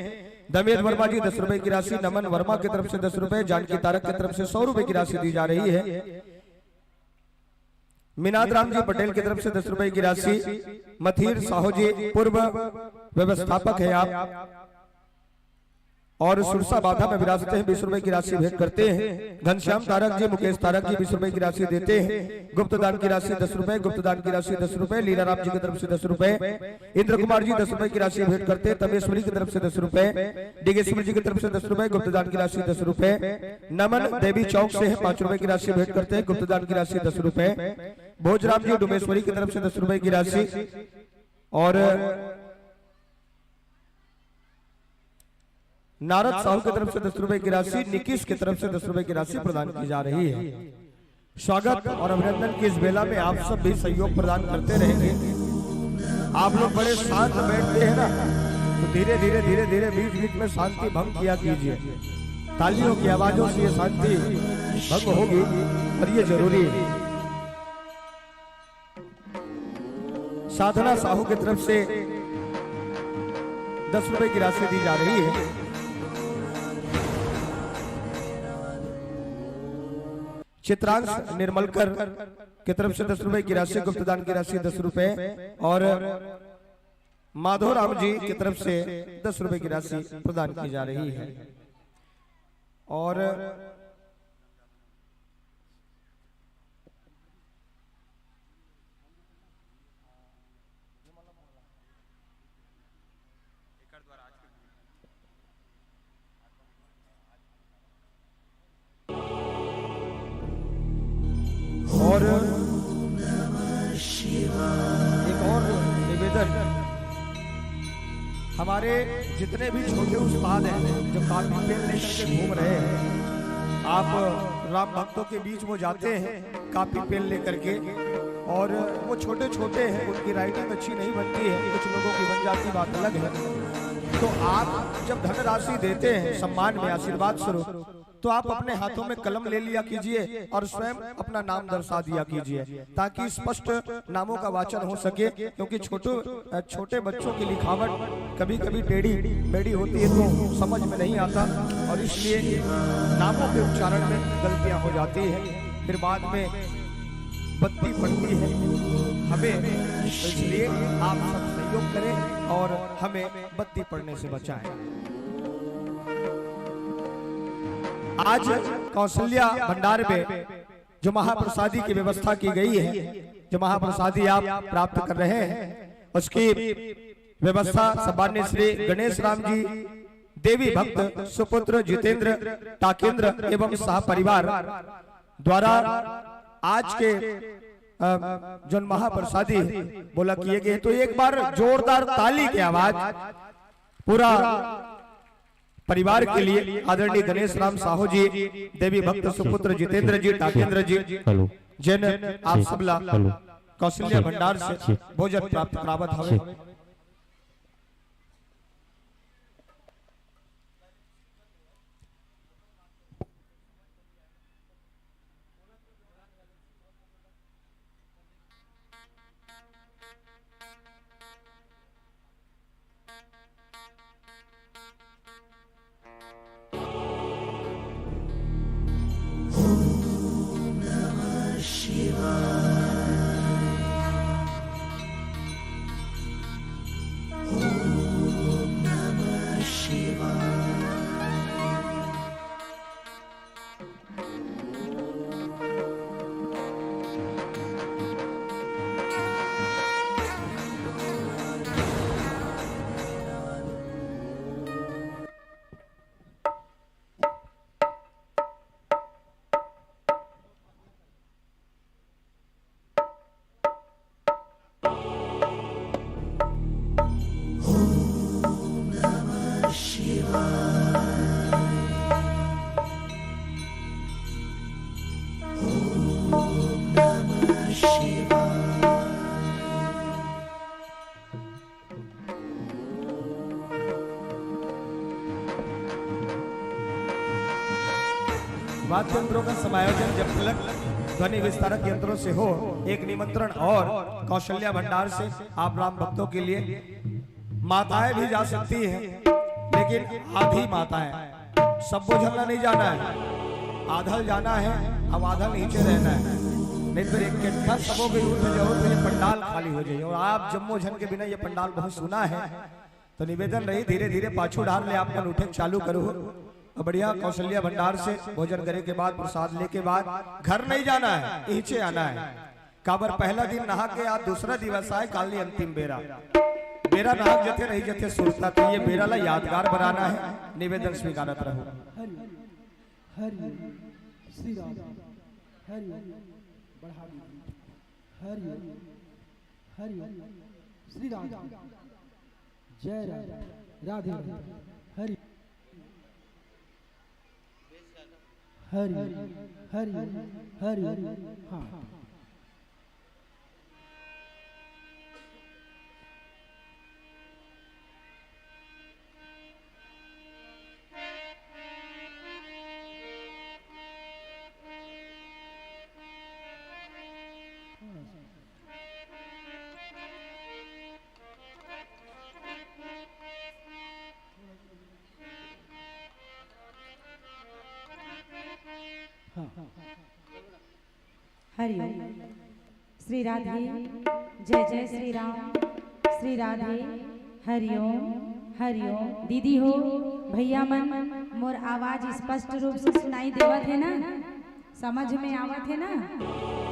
दमेद वर्मा जी 10 रुपए की राशि। नमन वर्मा की तरफ से 10 रुपए। जानकी तारक की तरफ से 100 रुपए की राशि दी जा रही है। मीनाद राम जी पटेल की तरफ से 10 रुपए की राशि। मथीर साहू जी पूर्व व्यवस्थापक है आप और सुरसा बाधा में विरासत हैं, 20 रुपए की राशि भेंट करते हैं। घनश्याम तारक जी, मुकेश तारक जी 20 रुपए की राशि देते हैं। गुप्तदान की राशि 10 रुपए। गुप्तदान की राशि 10 रुपए। लीला राम जी की तरफ से 10 रुपए। इंद्र कुमार जी 10 रुपए की राशि भेंट करते हैं। तमेश्वरी की तरफ से 10 रुपए। डिगेश्वर जी की तरफ से 10 रुपए। गुप्तदान की राशि 10 रुपए। नमन देवी चौक से है, 5 रुपए की राशि भेंट करते हैं। गुप्तदान की राशि 10 रुपए। भोजराम जी डुमेश्वरी की तरफ से 10 रुपए की राशि और नारद साहू की तरफ से 10 रुपए की राशि। निकिश की तरफ से 10 रुपए की राशि प्रदान की जा रही है। स्वागत और अभिनंदन की इस बेला में आप सब भी सहयोग प्रदान करते रहेंगे। आप लोग बड़े शांत बैठते हैं ना, तो धीरे धीरे धीरे धीरे बीच बीच में शांति भंग किया कीजिए। तालियों की आवाजों से ये शांति भंग होगी और ये जरूरी है। साधना साहू की तरफ से 10 रुपए की राशि दी जा रही है। चित्रांश निर्मलकर की तरफ से 10 रुपए की राशि, गुप्तदान की राशि 10 रुपए, और माधोराम जी की तरफ से 10 रुपए की राशि प्रदान की जा रही है। और एक और निवेदन, हमारे जितने भी छोटे उस्ताद हैं जो काफी पेन लेकर के घूम रहे हैं, आप राम भक्तों के बीच वो जाते हैं काफी पेन लेकर के, और वो छोटे छोटे हैं, उनकी राइटिंग अच्छी नहीं बनती है, कुछ लोगों की बन जाती, बात अलग है। तो आप जब धनराशि देते हैं सम्मान में, आशीर्वाद स्वरूप, तो आप अपने हाथों में कलम ले लिया कीजिए और स्वयं अपना नाम दर्शा दिया कीजिए, ताकि स्पष्ट नामों का वाचन हो सके। क्योंकि छोटे बच्चों की लिखावट कभी कभी टेढ़ी मेढ़ी होती है तो समझ में नहीं आता, और इसलिए नामों के उच्चारण में गलतियां हो जाती है, फिर बाद में बत्ती पड़ती है हमें। तो इसलिए आप सब सहयोग करें और हमें बत्ती पड़ने से बचाएं। आज कौशल्या भंडार में जो महाप्रसादी की व्यवस्था की गई है, जो महाप्रसादी आप प्राप्त कर रहे हैं, उसकी व्यवस्था सम्मान्य श्री गणेश राम जी देवी भक्त सुपुत्र जितेंद्र टाकेंद्र एवं सह परिवार द्वारा आज के जो महाप्रसादी बोला किए गए। तो एक बार जोरदार ताली की आवाज पूरा परिवार के लिए आदरणीय गणेश राम साहू जी देवी भक्त सुपुत्र जितेंद्र जी टाकेंद्र जी जिन आप सबला कौशल्या भंडार से भोजन प्राप्त करावत हवे। वाद्य यंत्रों का समायोजन जब तक ध्वनि विस्तारक यंत्रों से हो, एक निमंत्रण और कौशल्या भंडार से आप राम भक्तों के लिए माताएं भी जा सकती हैं, लेकिन आधी माताएं, सब झलना नहीं जाना है, आधल जाना है, अब आधल नीचे रहना है, नहीं तो एक इकट्ठा सबों के उठ जाओ तो ये पंडाल खाली हो जाए। और आप जम्मो झन के बिना ये पंडाल बहुत सुना है, तो निवेदन रही धीरे धीरे पाछू डाल ले, आप मन उठे चालू करो। बढ़िया कौशल्या भंडार से भोजन करे के बाद प्रसाद लेके बाद घर नहीं जाना है, नीचे आना है। काबर पहला दिन नहा के आज दूसरा दिवस आए, काली अंतिम बेरा बेरा नाहक जथे नहीं जथे सुरता, तो ये बेरा ला यादगार बनाना है। निवेदन स्वीकारत रहो। हरि श्री राम हरि बढ़ा हरि हरि श्री राम जय राम राधे हरि हरि हरि हरि हाँ हाँ हरिओम। श्री राधे, जय जय श्री राम। श्री राधे, हरिओम हरिओम। दीदी हो, भैया मन, मोर आवाज स्पष्ट रूप से सुनाई देवत है ना? समझ में आवत है ना?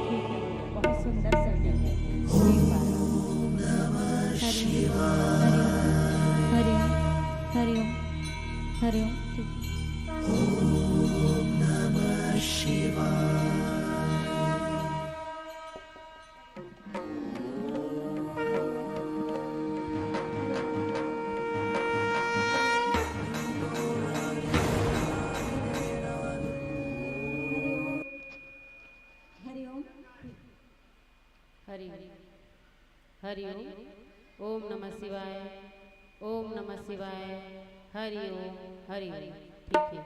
ठीक है, बहुत सुंदर संगीत है। हरिओम हरिओम हरिओम। हरि हरि ओम नमः शिवाय, ओम नमः शिवाय, हरि ओम हरि हरि। ठीक है।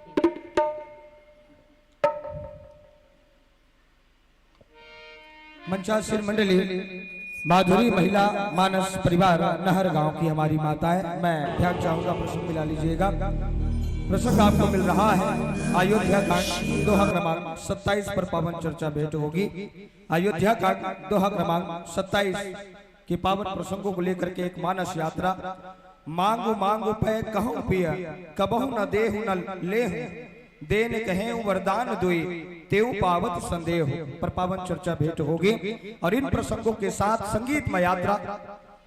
मंचासीन मंडली, माधुरी महिला मानस परिवार नहर गांव की हमारी माताएं, मैं ध्यान चाहूंगा, प्रसंग मिला लीजिएगा। प्रसंग आपको मिल रहा है अयोध्या कांड दोहा क्रमांक 27 पर पावन चर्चा भेंट होगी। अयोध्या कांड दोहा क्रमांक 27 के पावन प्रसंगों को लेकर के एक मानस यात्रा। मांगू मांगू पे कहूं पिया, कबहू न देहु न लेहु, देन कहे वरदान दुई, तेऊ पावत संदेह पर पावन चर्चा भेंट होगी। और इन प्रसंगों के साथ संगीतमय यात्रा,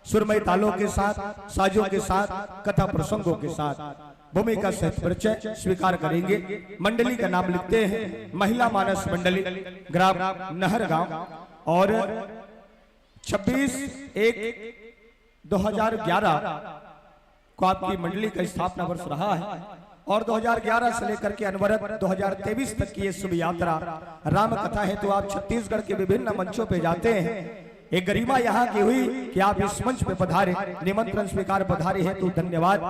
सुरमय तालों के साथ, साजों के साथ, कथा प्रसंगों के साथ भूमिका सहित परिचय स्वीकार करेंगे। मंडली का नाम लिखते हैं महिला मानस मंडली, ग्राम नहर गांव, और 26/1/2011 को आपकी मंडली का स्थापना वर्ष रहा है। और 2011 से लेकर के अनवरत 2023 तक की ये शुभ यात्रा राम कथा है। तो आप छत्तीसगढ़ के विभिन्न मंचों पे जाते हैं, एक गरिमा यहाँ की हुई कि आप इस मंच पे पधारे, निमंत्रण स्वीकार पधारे हैं, तो धन्यवाद।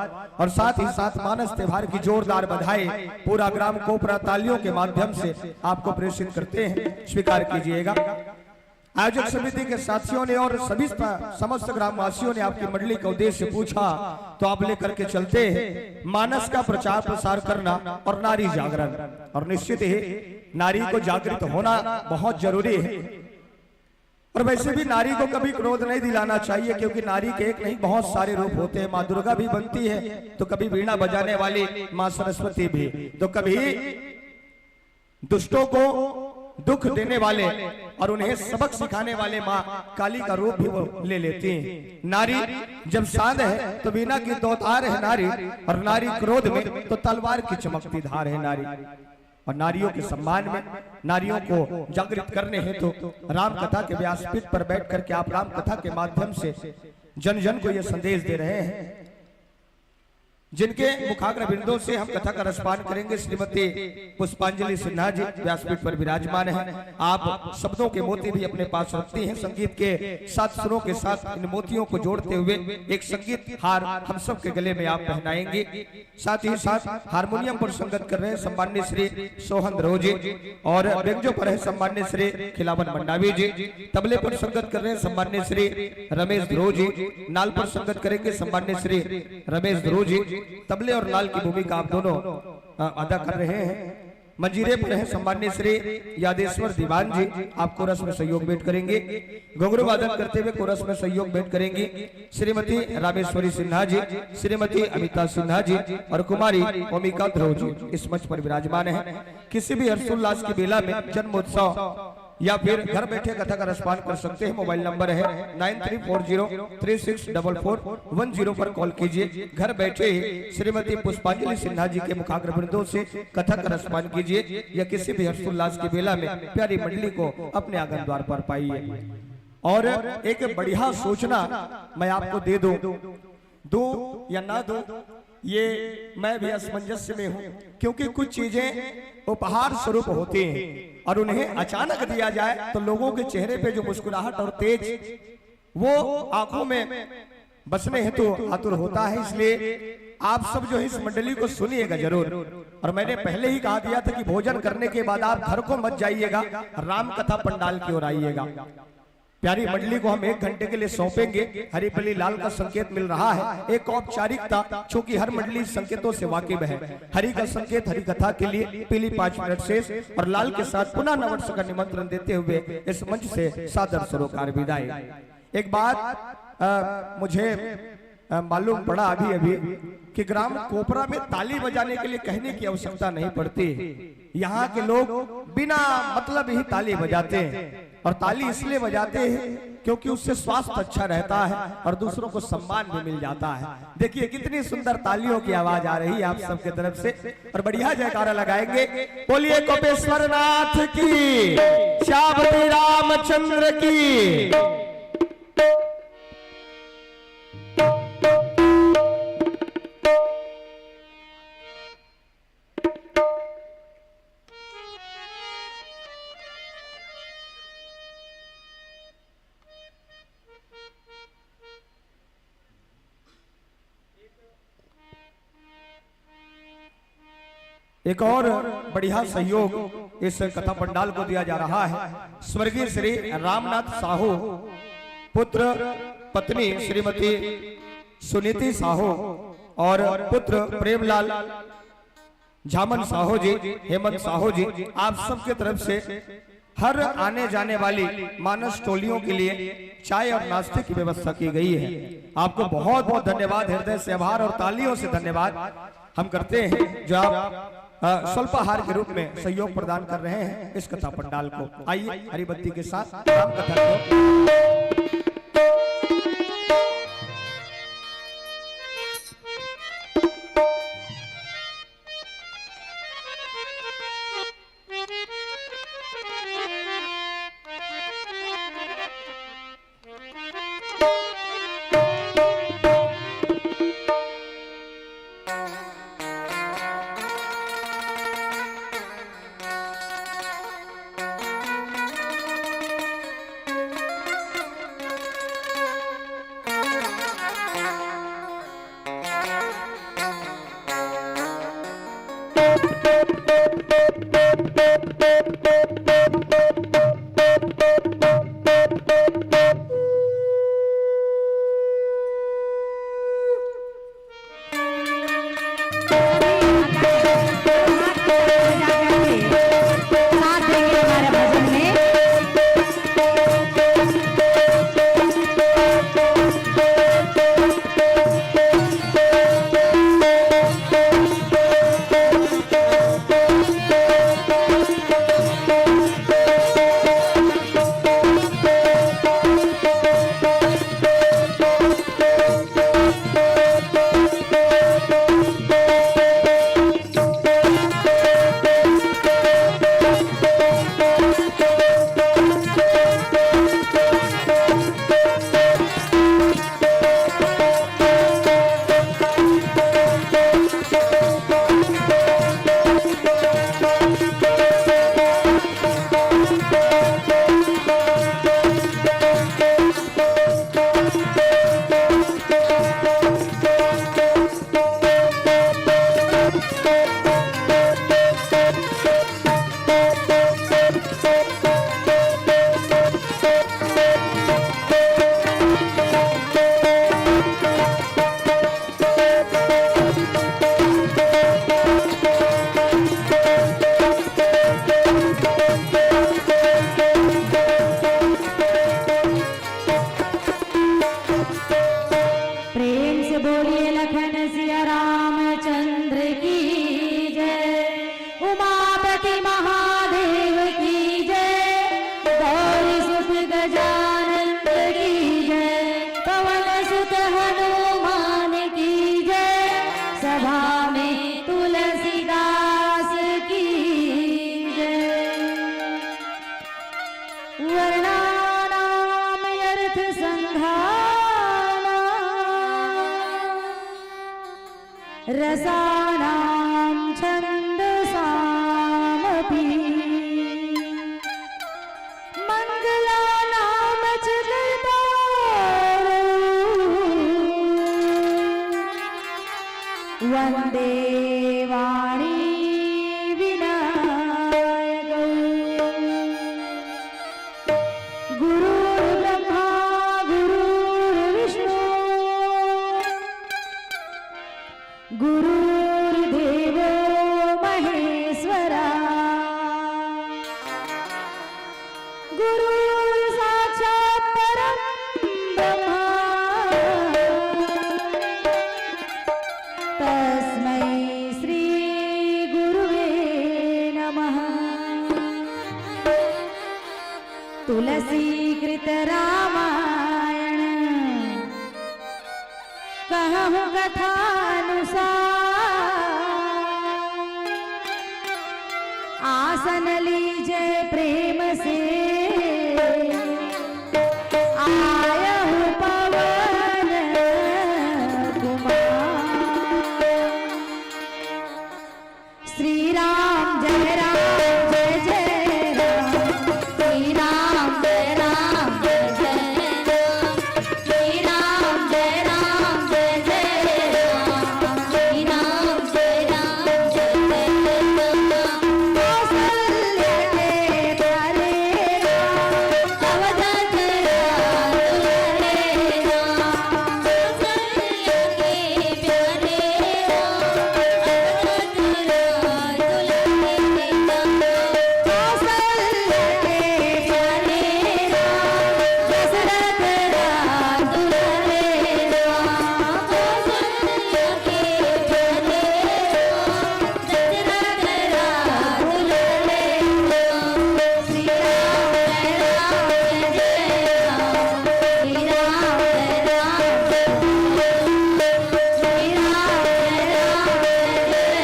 और साथ ही साथ मानस त्योहार की जोरदार बधाई पूरा ग्राम कोपरा तालियों के माध्यम से आपको प्रेषित करते हैं, स्वीकार कीजिएगा। आयोजक समिति के साथियों ने और सभी समस्त ग्रामवासियों ने आपकी मंडली का उद्देश्य पूछा, तो आप लेकर के चलते हैं मानस का प्रचार प्रसार करना और नारी जागरण। और निश्चित ही नारी को जागृत होना बहुत जरूरी है। और वैसे भी नारी को कभी क्रोध नहीं दिलाना चाहिए, क्योंकि नारी के एक नहीं बहुत सारे रूप होते हैं। माँ दुर्गा भी बनती है, तो कभी वीणा बजाने वाली माँ सरस्वती भी, तो कभी दुष्टों को दुख देने वाले और उन्हें सबक सिखाने वाले माँ काली का रूप भी वो ले लेती हैं। नारी जब शांत है तो वीणा की दौतार है नारी, और नारी क्रोध में तो तलवार की चमकती धार है नारी। और नारियों के सम्मान में, नारियों को जागृत करने हेतु राम कथा के व्यासपीठ पर बैठ करके आप राम कथा के माध्यम से जन जन को यह संदेश दे रहे हैं, जिनके मुखाग्र बिंदों से हम कथा का रसपान करेंगे। श्रीमती पुष्पांजलि सिन्हा जी व्यासपीठ पर विराजमान हैं। आप शब्दों के मोती भी अपने पास रखती हैं। संगीत के साथ सुरों के साथ इन मोतियों को जोड़ते हुए एक संगीत हार हम सब के गले में आप पहनाएंगे। साथ ही साथ हारमोनियम पर संगत कर रहे हैं सम्मान्य श्री सोहन ध्रुव जी, और व्यंजों पर है सम्मान्य श्री खिलावन मंडावी जी। तबले पर संगत कर रहे हैं सम्मान्य श्री रमेश ध्रुव जी। नाल पर संगत करेंगे सम्मान्य श्री रमेश ध्रुव जी। तबले और नाल की भूमिका आप दोनों अदा कर रहे हैं। मंजीरे पर है सम्मान्य श्री यादेश्वर दीवान जी, आप कोरस में सहयोग भेंट करेंगे। घुंघरू वादन करते हुए कोरस में सहयोग भेंट करेंगी श्रीमती रामेश्वरी सिन्हा जी, श्रीमती अमिता सिन्हा जी और कुमारी ओमिका ध्रुव जी इस मंच पर विराजमान है। किसी भी हर्षोल्लास की बेला में जन्मोत्सव या फिर घर बैठे कथा का रसपान कर सकते हैं। मोबाइल नंबर है 9340364410 पर कॉल कीजिए। घर बैठे श्रीमती पुष्पांजलि सिन्हा जी के मुखाग्र बिंदों से कथा का रसपान कीजिए, या किसी भी हर्षोल्लास की बेला में प्यारी मंडली को अपने आंगन द्वार पर पाइए। और एक बढ़िया सूचना मैं आपको दे दूं या ना दूं, ये मैं भी असमंजस में हूं, क्योंकि कुछ चीजें उपहार स्वरूप होती हैं और उन्हें अचानक दिया जाए तो लोगों के चेहरे पे जो मुस्कुराहट और तेज वो आंखों में बसने हेतु आतुर होता है। इसलिए आप सब जो है इस मंडली को सुनिएगा जरूर। और मैंने पहले ही कहा दिया था कि भोजन करने के बाद आप घर को मत जाइएगा, राम कथा पंडाल की ओर आइएगा। प्यारी मंडली को हम 1 घंटे के लिए सौंपेंगे। हरिपल्ली लाल का संकेत मिल रहा है, एक औपचारिकता, चूंकि हर मंडली संकेतों से वाकिफ है। हरि का संकेत हरि कथा के लिए पीली 5 मिनट शेष और लाल के साथ पुनः नवर्ष का निमंत्रण देते हुए इस मंच से सादर सरोकार विदाई। एक बात मुझे मालूम पड़ा अभी कि ग्राम कोपरा में ताली बजाने के लिए कहने की आवश्यकता नहीं पड़ती। यहाँ के लोग बिना मतलब ही ताली बजाते हैं, और ताली इसलिए बजाते हैं क्योंकि उससे स्वास्थ्य अच्छा रहता है और दूसरों को सम्मान भी मिल जाता है। देखिए कितनी सुंदर तालियों की आवाज आ रही है आप सबके तरफ से, और बढ़िया जयकारा लगाएंगे। बोलिए कोपेश्वर नाथ की, श्यामती रामचंद्र की। एक और बढ़िया सहयोग इस कथा पंडाल को दिया जा रहा है। स्वर्गीय श्री रामनाथ साहू पुत्र पत्नी श्रीमती सुनीति साहू और पुत्र प्रेमलाल झामन साहू जी, हेमंत साहू जी, आप सबके तरफ से हर आने जाने वाली मानस टोलियों के लिए चाय और नाश्ते की व्यवस्था की गई है। आपको बहुत बहुत धन्यवाद, हृदय से आभार और तालियों से धन्यवाद हम करते हैं जो आप स्वल्पाहार के रूप में सहयोग प्रदान कर रहे हैं इस कथा पंडाल को। आइए हरिबत्ती के साथ राम कथा को रसानां छन्दसामपि मङ्गलानां च गीतारो वन्दे वाणी विनायकौ गुरुर्ब्रह्मा गुरु साक्षात् परम ब्रह्म तस्मै श्री गुरुवे नमः। तुलसी कृत रामायण कहूँ कथानुसार आसन लीजे प्रेम से आयहु पवन कुमार। श्री राम जय जय राम, श्री राम जय जय राम, श्री राम जय जय राम, श्री राम जय जय राम। कौशल्य के प्यारे राम, अवधूत राम दुलारे राम, कौशल्य के प्यारे राम, अवधूत राम दुलारे राम, कौशल्य के प्यारे राम, दशरथ राम दुलारे राम, कौशल्य के प्यारे राम, दशरथ राम दुलारे राम। श्री राम जय राम, श्री राम जय राम, श्री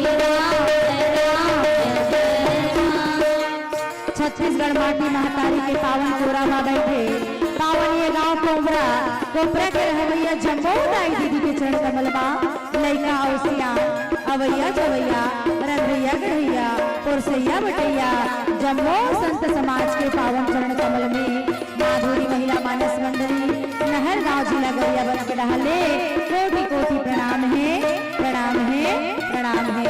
राम जय राम। छत्तीसगढ़ माटी महतारी के पावन कोरावा बैठे पावन ये गांव कोबरा कोबरा के रहवैया जम्बो दाई दीदी के चरण कमल बा लइका औसिया अवैया जवैया रंधैया गढ़ैया पुरसैया बटैया जम्बो संत समाज के पावन चरण कमल में माधुरी महिला मानस मंडली नहर गांव जिला गैया बन के डहले कोटि कोटि प्रणाम है, प्रणाम है, प्रणाम है।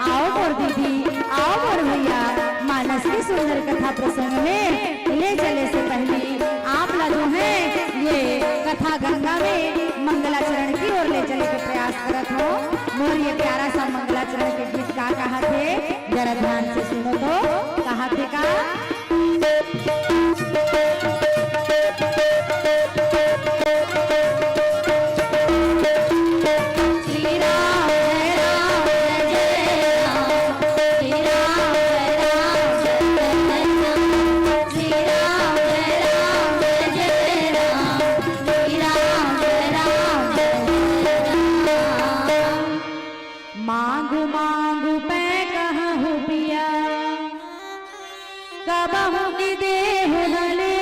आओ मोर दीदी, आओ मोर भैया, मानस की सुंदर कथा प्रसंग में ले चले से पहले आप लोग जो है ये कथा गंगा में मंगलाचरण की ओर ले चले के प्रयास करत हो। मोर ये प्यारा सा मंगलाचरण के गीत का कहा थे जरा ध्यान से सुनो तो कहा थे का। श्री राम जय जय राम, श्री राम जय राम, श्री राम जय जय राम, श्री राम जय राम। मांगू मांगू पै कहूँ पिया कबहू की देह हले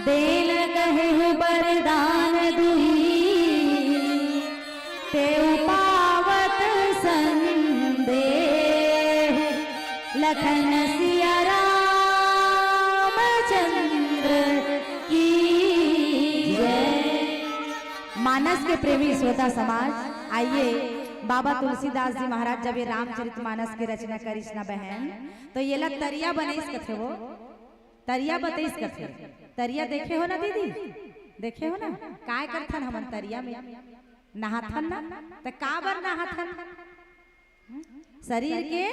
देल कहे बरदान दुही ते पावत संदेह लखन सिया रामचंद्र की जय। मानस के प्रेमी श्रोता समाज, आइए बाबा तुलसीदास जी महाराज जब ये रामचरितमानस की रचना करिस ना बहन तो ये ला तरिया बनैस कथे वो तरिया बतैस कथे। तरिया देखे हो ना दीदी, देखे हो ना काय करथन हमन तरिया में नहाथन ना तो का बर नहाथन शरीर के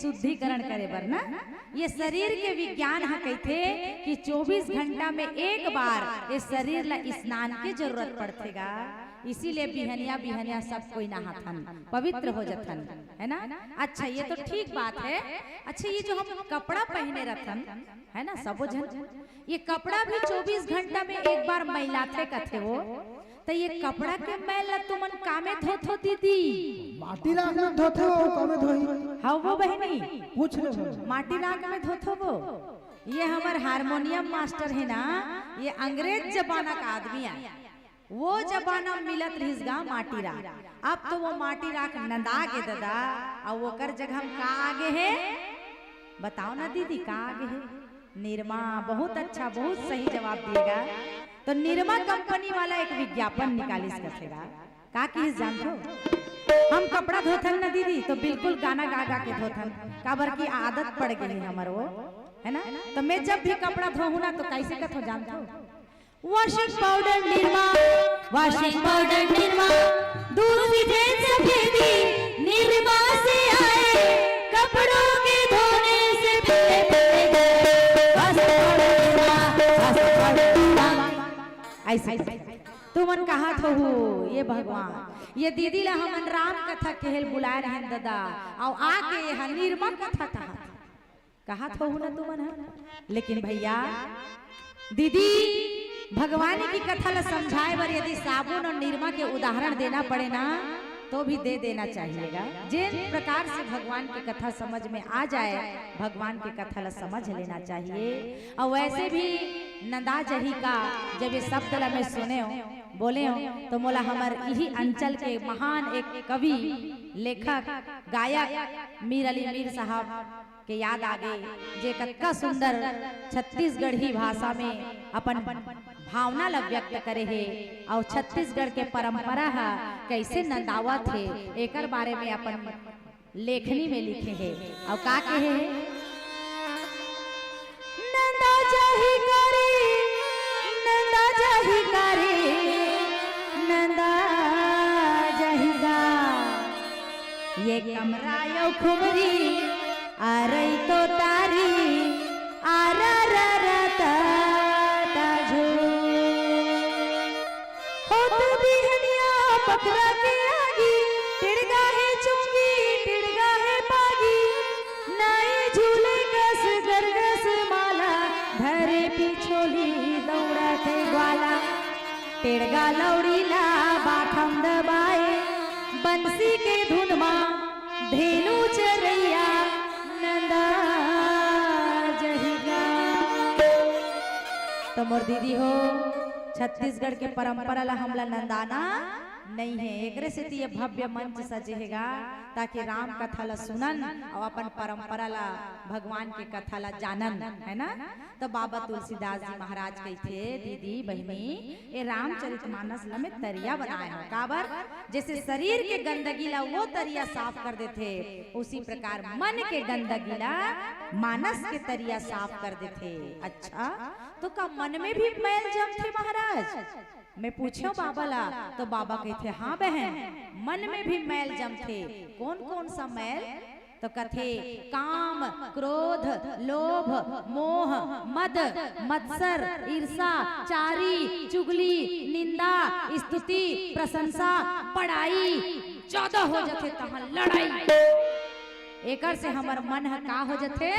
शुद्धिकरण करे बर ना। ये शरीर के विज्ञान हा कहते कि 24 घंटा में एक बार ये शरीर ला स्नान की जरूरत पड़तेगा। इसीलिए बिहनिया बिहनिया सब कोई नहाथन पवित्र हो जाथन, है ना। अच्छा ये तो ठीक बात है। अच्छा ये जो हम कपड़ा पहने रखन है ना सब जन, ये कपड़ा भी 24 घंटा में एक बार मैलाथे कथे वो तो ये कपड़ा के मैल तुमन कामे धोथो दीदी? माटी राख में धोथे हो कामे धोई। हाँ वो बहनी पूछ ले माटी राख में धोथो वो। ये हमार हारमोनियम मास्टर है ना, ये अंग्रेज जमाना का आदमी है। वो जमाना मिलत रहीस गा माटी राख। अब तो वो माटी राख नंदा के दादा और वो कर जगह हम का आगे है बताओ ना दीदी का आगे है? निरमा। बहुत अच्छा, बहुत सही जवाब दिएगा। तो निरमा कंपनी वाला एक विज्ञापन निकालिस कथेगा का कि जानतो हम कपड़ा धोथन ना दीदी तो बिल्कुल गाना गा गा के धोथन काबर की आदत पड़ गई है हमार वो, है ना। तो मैं जब भी कपड़ा धोहूं ना तो कैसे कथो जानतो washing powder Nirma, washing powder Nirma दूध सीधे सफेदी निरमा से आए कपड़ों के धोने ऐसे तुमन कहा तो हो ये भगवान ये दीदी ला हमन राम कथा केहल बुलाए रहे दादा और आके यहाँ निर्मल कथा कहा तो हो ना तुमन है। लेकिन भैया दीदी भगवान की कथा ला समझाए बर यदि साबुन और निरमा के उदाहरण देना पड़े ना तो भी दे देना चाहिएगा। जिन प्रकार से भगवान की कथा समझ में आ जाए भगवान की कथा ला समझ लेना चाहिए। और वैसे भी नंदा जही का जब ये शब्द ला मैं सुने हो बोले हो तो मोला हमार यही अंचल के महान एक कवि लेखक गायक मीर अली मीर साहब के याद आ गए जे कत्का सुंदर छत्तीसगढ़ी भाषा में अपन भावना ला व्यक्त करे है और छत्तीसगढ़ के परंपरा है कैसे नंदावा थे एकर बारे में अपन लेखनी में लिखे है। और का कहे है नंदा जही करे नंदा जही करे नंदा जही गा ये कमरा यो खुमरी आ रही तो तारी आ रा रा रा ता ता झो होत बिहनिया बकरा के आगी टिड़गा है चुंगी टिड़गा है पागी नाई झूले गस गरगस माला धरे पिछोली दौड़ा थे ग्वाला टिड़गा लौड़ीला बाथम दबाए बंसी के धुन मा धेनु चरैया नंदा जहिगा। तो मोर दीदी हो छत्तीसगढ़ के परंपरा ला हमला नंदाना नहीं है एकरे से ये भव्य मंच सजेगा ताकि राम कथा ला सुनन और अपन परंपरा ला भगवान के कथा ला जानन है ना। तो बाबा तुलसीदास जी महाराज कहते दीदी बहनी ये रामचरितमानस ला में तरिया बनाए हो काबर जैसे शरीर के गंदगी ला वो तरिया साफ कर देते उसी प्रकार मन के गंदगी ला मानस के तरिया साफ कर देते। अच्छा तो का मन में भी मैल जमते महाराज मैं पूछो बाबा ला तो बाबा कहते हाँ बहन मन में भी मैल जमते कौन कौन सा मैल तो कथे काम क्रोध लोभ मोह मद मत्सर ईर्षा चारी चुगली निंदा स्तुति प्रशंसा पढ़ाई 14 हो जाते तहाँ लड़ाई एकर से हमार मन है का हो जाते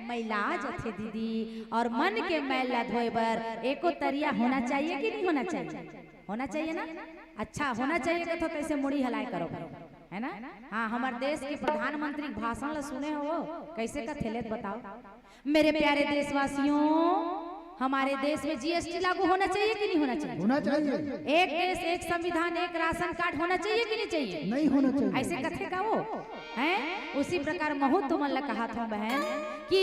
मैला जाते दीदी। और मन के मैल ला धोए बर एको तरिया होना चाहिए कि नहीं होना चाहिए होना चाहिए ना। अच्छा होना चाहिए तो कैसे मुड़ी हलाई करो है ना। हाँ हमारे देश के प्रधानमंत्री भाषण ला सुने हो कैसे का थेलेत बताओ। मेरे प्यारे देशवासियों हमारे देश में जीएसटी लागू होना चाहिए कि नहीं होना चाहिए होना चाहिए। एक देश एक संविधान एक राशन कार्ड होना चाहिए कि नहीं चाहिए नहीं होना चाहिए ऐसे कथे का वो है। उसी प्रकार महू तुमन ला कहा था बहन कि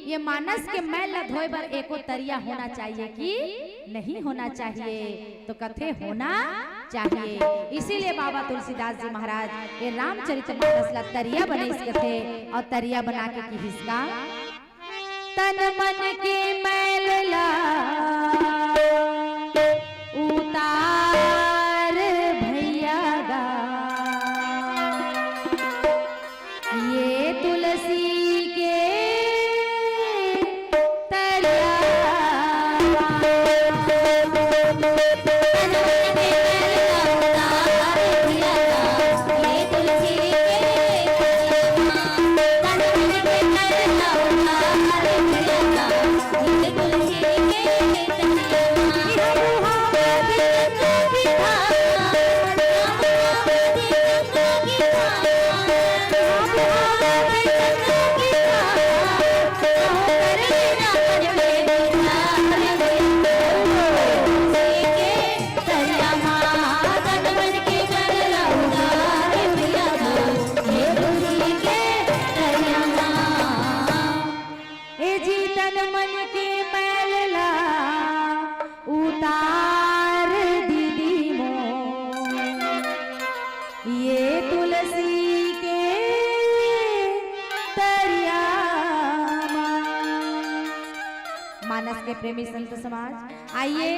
ये मानस के मैल ला धोए बर एको तरिया होना चाहिए कि नहीं होना चाहिए तो कथे होना चाहिए। इसीलिए बाबा तुलसीदास जी महाराज ये रामचरितमानस ला तरिया बने इस कथे और तरिया बना के की हिस्सा तन मन के मैल ला उतार भैया गा ये तुलसी के तरिया प्रेमी संत समाज आइए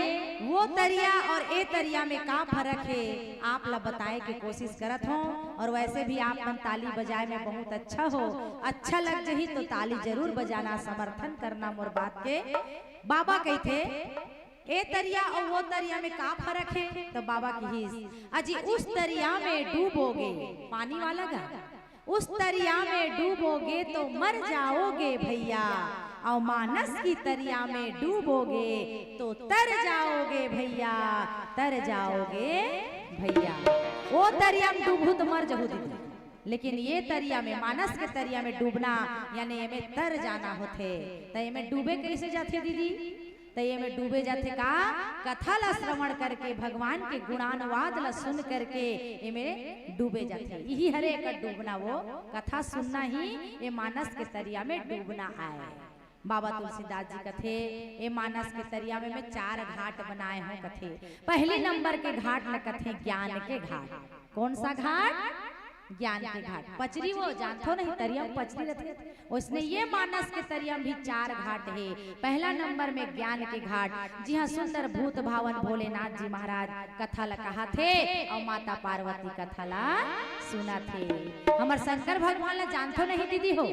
वो तरिया और ए तरिया में का फर्क है आप ला बताए की कोशिश करत हो। और वैसे भी आप मन ताली बजाए में बहुत अच्छा हो अच्छा लग जही तो ताली जरूर बजाना समर्थन करना मोर बात के। बाबा कहते ए तरिया और वो तरिया में का फर्क है? तो बाबा की हिस अजी उस तरिया में डूबोगे, पानी वाला गा, उस तरिया में डूबोगे तो मर जाओगे भैया, और मानस की तरिया में डूबोगे तो तर जाओगे भैया, तर जाओगे भैया। वो तरिया में डूबू तो मर जाओ दीदी, लेकिन ये तरिया में मानस के तरिया में डूबना यानी एमे तर जाना होते। तो एमे डूबे कैसे जाते दीदी? तो ये में डूबे जाते का कथा ला श्रवण करके, भगवान के गुणानुवाद ला सुन करके इमे डूबे जाते। यही हरे एक डूबना, वो कथा सुनना ही ये मानस के तरिया में डूबना आए। बाबा तुलसीदास जी कथे ये मानस के तरिया में मैं 4 घाट बनाए हूँ कथे। पहले नंबर के घाट न कथे ज्ञान के घाट। कौन सा घाट? ज्ञान के घाट। पचरी वो जानते नहीं, तरिया में पचरी रहते, उसने ये मानस के तरिया में भी 4 घाट है। पहला नंबर में ज्ञान के घाट, जी हाँ, सुंदर भूत भावन भोलेनाथ जी महाराज कथा ला कहा थे और माता पार्वती कथा ला सुना थे। हमार शंकर भगवान ला जानते नहीं दीदी हो,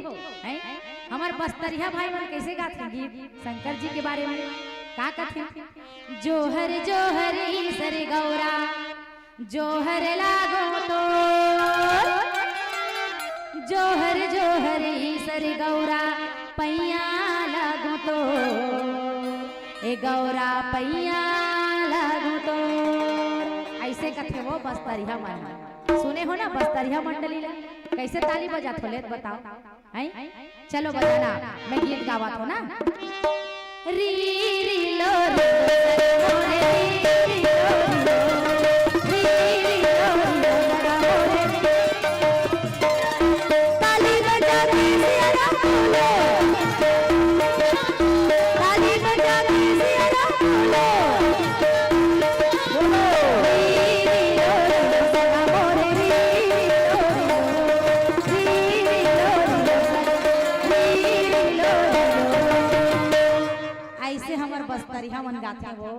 हमार बस्तरिया भाई मन कैसे गाते गीत शंकर जी के बारे में? का कथे? जोहर जोहर ईसर गौरा जोहर लागो तो, जोहर जोहर ईसर गौरा पैया लागो तो, ए गौरा पैया लागो तो। ऐसे कथे वो बस्तरिया मंडली, सुने हो ना बस्तरिया मंडली ला कैसे ताली बजात हो? ले बताओ हैं? चलो बजाना, मैं गीत गावत हो ना। री री लो रे रे री लो लो बस्तरिया मन गाते वो।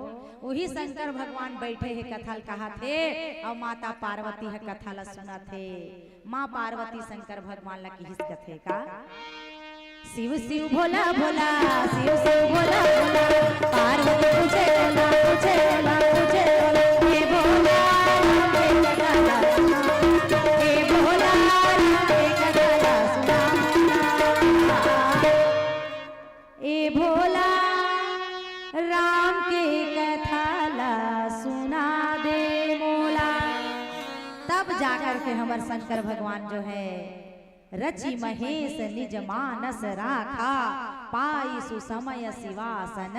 वही शंकर भगवान बैठे है कथा कहा थे और माता पार्वती है कथा ला सुना थे। माँ पार्वती शंकर भगवान ला किस कथे का? शिव शिव भोला भोला, शिव शिव भोला भोला, पार्वती पूछे भोला पूछे भोला पूछे भोला, हे भोला हे कथा सुना, हे भोला हे कथा सुना, ए भोला राम के कथा ला सुना दे मोला। तब जाकर के हमारे शंकर भगवान जो है रचि महेश निज मानस राखा, पाई सुसमय शिवासन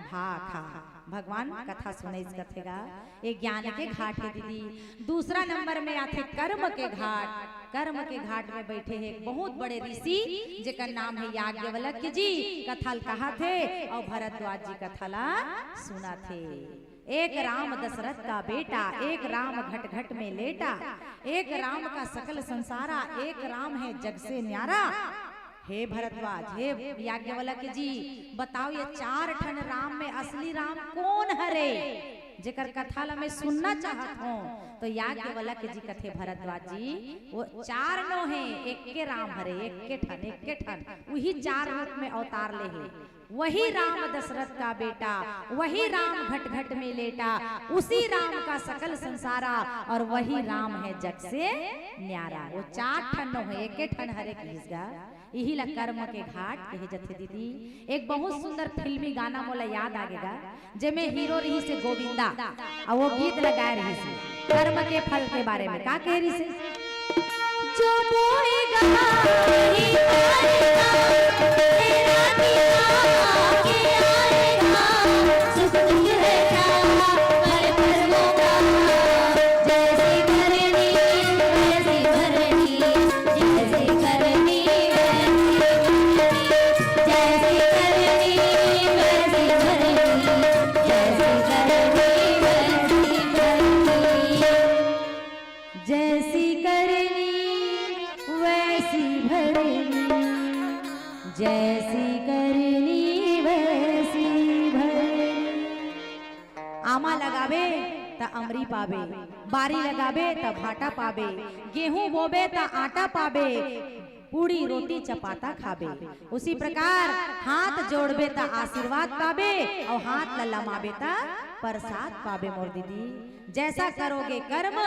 भाखा। भगवान कथा सुने इस कथे का। एक ज्ञान के घाट है दीदी। दूसरा नंबर में आते कर्म के घाट। कर्म के घाट में बैठे हैं बहुत बड़े ऋषि जिनका नाम है याज्ञवल्क्य जी। कथा कहा थे और भरद्वाज जी कथा ला सुना थे। एक राम दशरथ का बेटा, एक राम घट घट में लेटा, एक राम का सकल संसारा, एक राम है जग से न्यारा। हे भरद्वाज, हे याज्ञवल्क्य जी, बताओ ये 4 ठन राम में असली राम कौन हरे? जेकर कथा ला मैं सुनना चाहत हूँ। तो याज्ञवल्क्य जी कथे भरद्वाज जी वो 4 नो है, एक के राम हरे, एक के ठन वही 4 रूप में अवतार ले है। वही राम दशरथ का बेटा, वही राम घट घट में लेटा, उसी राम का सकल संसारा, और वही राम है जग से न्यारा। वो 4 ठन नो है, एक ठन हरे किसगा। यही ला कर्म के घाट कहे जथे दीदी। एक बहुत सुंदर फिल्मी गाना मोला याद आगेगा, जेमे हीरो रही से गोविंदा और वो गीत लगाए रही से कर्म के फल के बारे में। का कह रही से? जो बोएगा वही खाएगा, तेरा दिया के आएगा, सुख दुख रहेगा हर कर्मों का। जैसी करनी वैसी भरनी, जैसी करनी जैसी करनी वैसी भरनी। आमा लगावे त अमरी पावे, बारी लगावे त भाटा पावे, गेहूं बोबे त आटा पावे, पूड़ी रोटी चपाता खाबे। उसी प्रकार हाथ जोड़बे ता आशीर्वाद पाबे और हाथ ललमाबे ता प्रसाद पाबे मोर दीदी। जैसा करोगे कर्म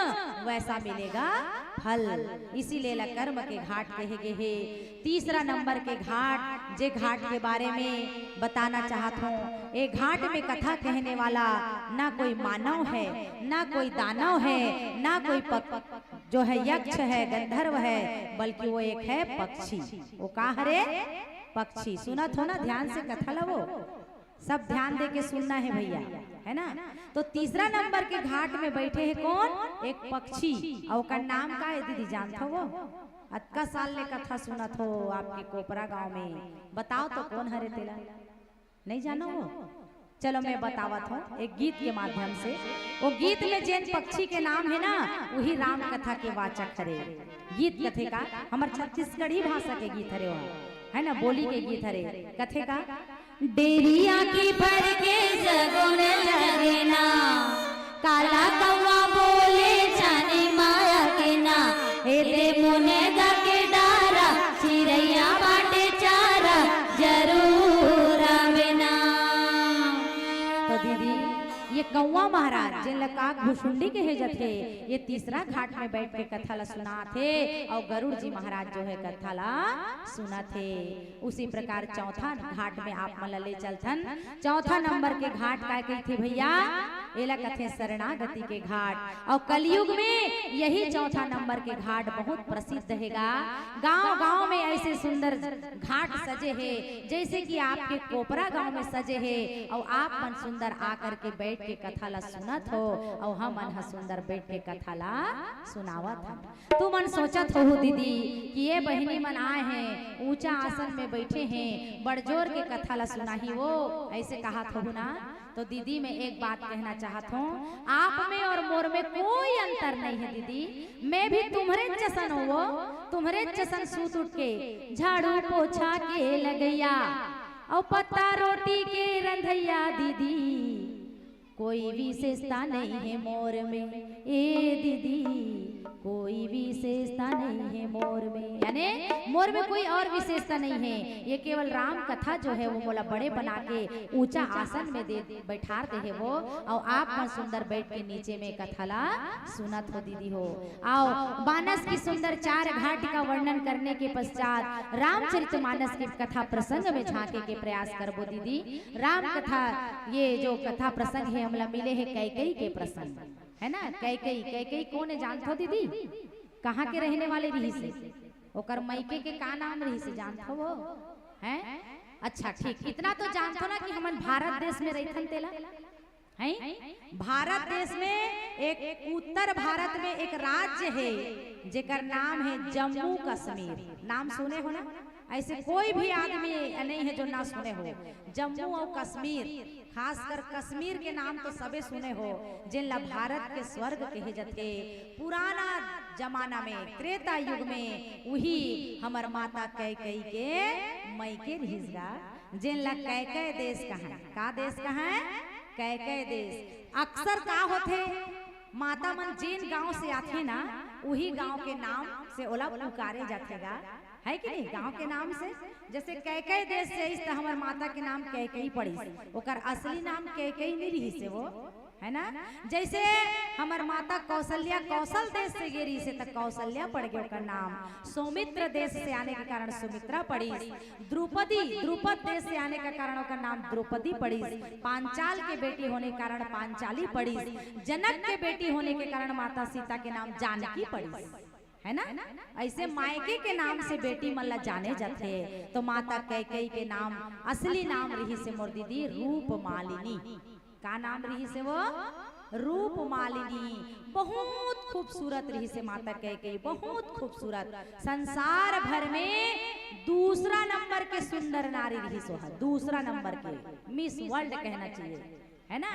वैसा मिलेगा फल। इसीलिए ला कर्म के घाट कहे गए हे। तीसरा नंबर के घाट, जे घाट के बारे में बताना चाहता हूँ। एक घाट में कथा कहने वाला ना कोई मानव है, ना कोई दानव है, ना कोई जो है यक्ष है, गंधर्व है, बल्कि वो एक है पक्षी। वो का हरे पक्षी। सुना थो ना, ध्यान से कथा लो, सब ध्यान दे के सुनना है भैया, है ना। तो तीसरा नंबर के घाट में बैठे हैं कौन? एक पक्षी। और का नाम का है दीदी जानते हो? अतका साल ने कथा सुना थो आपके कोपरा गांव में। बताओ तो कौन हरे तेला? नहीं जानो वो? चलो मैं बतावत हूँ एक गीत के माध्यम से। वो गीत में जैन पक्षी के नाम है ना, वही राम कथा के वाचक हरे। गीत कथे का हमार छत्तीसगढ़ी भाषा के गीत हरे, है ना, बोली के गीत हरे। कथे का डेरिया की भर के जगोन लगेना, काला कौवा बोले जाने माया के ना, हेते मुने गा के डारा, चिड़ैया बाटे चारा, जरूर आवेना। तो दीदी ये कौवा महाराज जिन लका घुसुंडी के है जथे, ये तीसरा घाट में बैठ के कथा ला सुना थे और गरुड़ जी महाराज जो है कथा ला सुना थे। उसी प्रकार चौथा घाट में आप मन ले चलथन। चौथा नंबर के घाट का कही थे भैया, एला कथे शरणागति के घाट। और कलयुग में यही चौथा नंबर के घाट बहुत प्रसिद्ध हैगा। गांव गांव में ऐसे सुंदर घाट सजे हैं, जैसे कि आपके कोपरा गांव में सजे हैं। और आप मन सुंदर आकर के बैठ के कथा ला सुनत हो, और हम मन सुंदर बैठ के कथा ला सुनावत हम। तू मन सोचत हो दीदी कि ये बहिनी मन आए हैं, ऊंचा आसन में बैठे हैं, बड़जोर के कथा ला सुनाही वो, ऐसे कहा हो ना। तो दीदी मैं एक बात कहना चाहता हूँ, आप में और मोर में कोई अंतर नहीं है दीदी। मैं भी तुम्हारे जैसन हो, वो तुम्हारे जैसन सूत उठ के झाड़ू पोछा के लगैया और पत्ता रोटी के रंधैया दीदी। कोई विशेषता नहीं है मोर में, ए दीदी कोई विशेषता नहीं है मोर में। यानी मोर में कोई और विशेषता नहीं है। ये केवल राम कथा जो है वो मोला बड़े बना के ऊंचा आसन में दे बैठाते हैं वो, और आप मन सुंदर बैठ के नीचे में कथा ला सुनत हो दीदी हो। आओ मानस की सुंदर 4 घाट का वर्णन करने के पश्चात रामचरितमानस की कथा प्रसंग में झांके के प्रयास करबो दीदी। राम कथा ये जो कथा प्रसंग है हमला मिले है कैकेयी के प्रसंग, है ना। कैकेयी कौन है जानते हो दीदी? कहाँ के रहने वाले रही से? ओकर मैके के का नाम रही से जानते हो वो? हैं? अच्छा ठीक, इतना तो जानते हो ना कि हम भारत देश में रहथन तेला हैं। भारत देश में एक उत्तर भारत में एक राज्य है जेकर नाम है जम्मू कश्मीर। नाम सुने हो ना? ऐसे कोई भी आदमी नहीं है जो ना सुने हो। जम्मू और कश्मीर, खासकर कश्मीर के नाम तो सबे सुने हो, जिनला भारत के स्वर्ग कहे जाते। पुराना जमाना में त्रेता युग में वही हमार माता कैकेयी के मैके रहिसगा, जिनला कैकेय देश कहाँ, का देश कहाँ है? कैकेय देश। अक्सर का होते माता मन जिन गांव से आथे ना, वही गांव के नाम से ओला पुकारे जातेगा, है कि नहीं? गांव के नाम से, जैसे कैकेयी देश से इस हमार माता के नाम कैकेयी पड़ी, ओकर असली नाम कैकेयी नहीं रही से वो, है ना। जैसे हमार माता कौशल्या कौशल देश से गिरी से तक कौशल्या पड़ गया ओकर नाम। सौमित्र देश से आने के कारण सुमित्रा पड़ी। द्रुपद देश से आने के कारण ओकर नाम द्रौपदी पड़ी। पांचाल के बेटी होने के कारण पांचाली पड़ी। जनक के बेटी होने के कारण माता सीता के नाम जानकी पड़ी, है ना। ऐसे मायके के नाम से बेटी मल्ला जाने जाते। तो माता कैकेयी के नाम असली नाम रही से मोर दीदी रूपमालिनी। का नाम रही से वो? रूपमालिनी। बहुत खूबसूरत रही से माता कैकेयी, बहुत खूबसूरत। संसार भर में दूसरा नंबर के सुंदर नारी रही सो, दूसरा नंबर के मिस वर्ल्ड कहना चाहिए, है ना।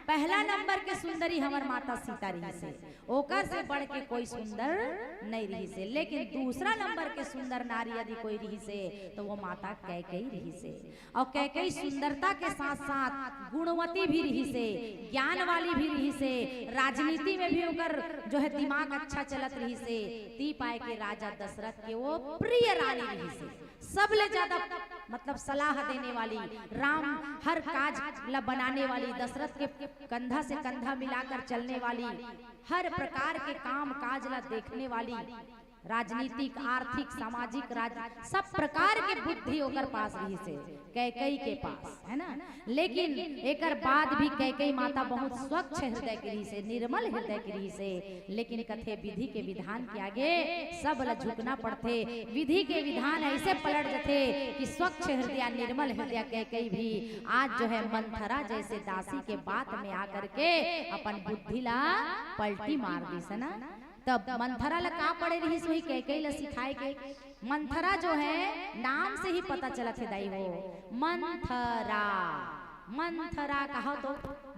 पहला नंबर के सुंदरी हमार माता सीता रही से, ओकर से बढ़ के कोई सुंदर नहीं रही से। लेकिन दूसरा नंबर के सुंदर नारी यदि कोई रही से तो वो माता कैकेयी रही से। और कैकेयी सुंदरता के साथ साथ गुणवती भी रही से, ज्ञान वाली भी रही से, राजनीति में भी ओकर जो है दिमाग अच्छा चलत रही से। ती पाए के राजा दशरथ के वो प्रिय रानी रही से, सबले ज्यादा मतलब सलाह देने वाली, राम हर काज ला बनाने वाली, दशरथ के कंधा से कंधा मिलाकर चलने वाली, हर प्रकार के काम काज ला देखने वाली, राजनीतिक आर्थिक सामाजिक सब प्रकार के बुद्धि ओकर पास रही से, कैकेयी के पास, है ना। लेकिन एकर बाद भी कैकेयी माता बहुत स्वच्छ हृदय की रही से, निर्मल हृदय की रही से। लेकिन कथे विधि के विधान के आगे सब ला झुकना पड़ते, विधि के विधान ऐसे पलट जाते कि स्वच्छ हृदय निर्मल हृदय कैकेयी भी आज जो है मंथरा जैसे दासी के बात में आकर के अपन बुद्धि ला पलटी मार दी से ना। तब मंथरा ला का पड़े रही वही कैकेयी ला सिखाए के। मंथरा जो है नाम से ही पता चला थे दाई हो, मंथरा, मंथरा कहो तो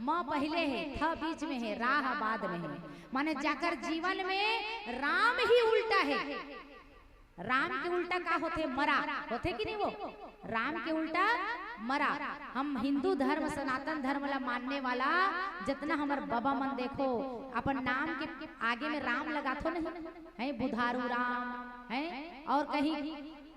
म पहले है, थ बीच में है, राह बाद में है, माने जाकर जीवन में राम ही उल्टा है। राम के उल्टा का होते मरा होते कि नहीं, वो राम के उल्टा मरा। हम हिंदू धर्म सनातन धर्म ला मानने वाला जितना हमार बाबा मन देखो अपन नाम के आगे में राम लगातो नहीं है, बुधारू राम है और कहीं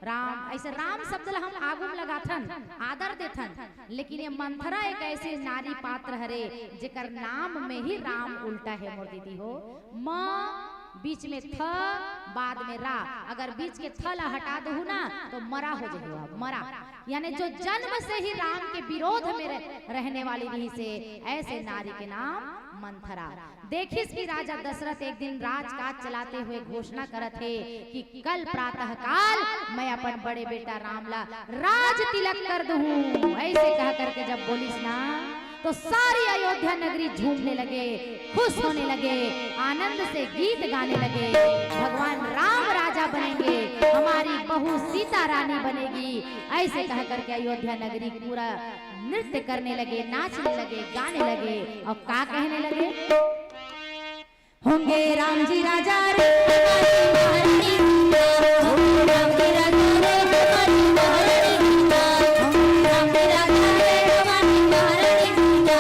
राम, ऐसे राम शब्द ला हम आगू में लगाथन, आदर देथन। लेकिन ये मंथरा एक ऐसे नारी पात्र हरे जेकर नाम में ही राम उल्टा है मोर दीदी हो। माँ बीच में थ बाद में रा, अगर बीच के थ ला हटा दू ना तो मरा हो जाएगा, मरा यानी जो जन्म से ही राम के विरोध में रहने वाली रही से, ऐसे नारी के नाम मंथरा। देखिस कि राजा दशरथ एक दिन राजकाज चलाते हुए घोषणा करत है कि कल प्रातः काल मैं अपन बड़े बेटा राम ला राज तिलक कर दूं। ऐसे कह करके जब बोलिस ना तो सारी अयोध्या नगरी झूमने लगे, खुश होने लगे, आनंद से गीत गाने लगे। भगवान राम राजा बनेंगे, हमारी बहू सीता रानी बनेगी। ऐसे कह करके अयोध्या नगरी पूरा नृत्य करने लगे, नाचने लगे, गाने लगे और का कहने लगे, होंगे राम जी राजा रे हमारी महारानी, होंगे राम जी राजा रे हमारी महारानी, होंगे राम जी राजा रे हमारी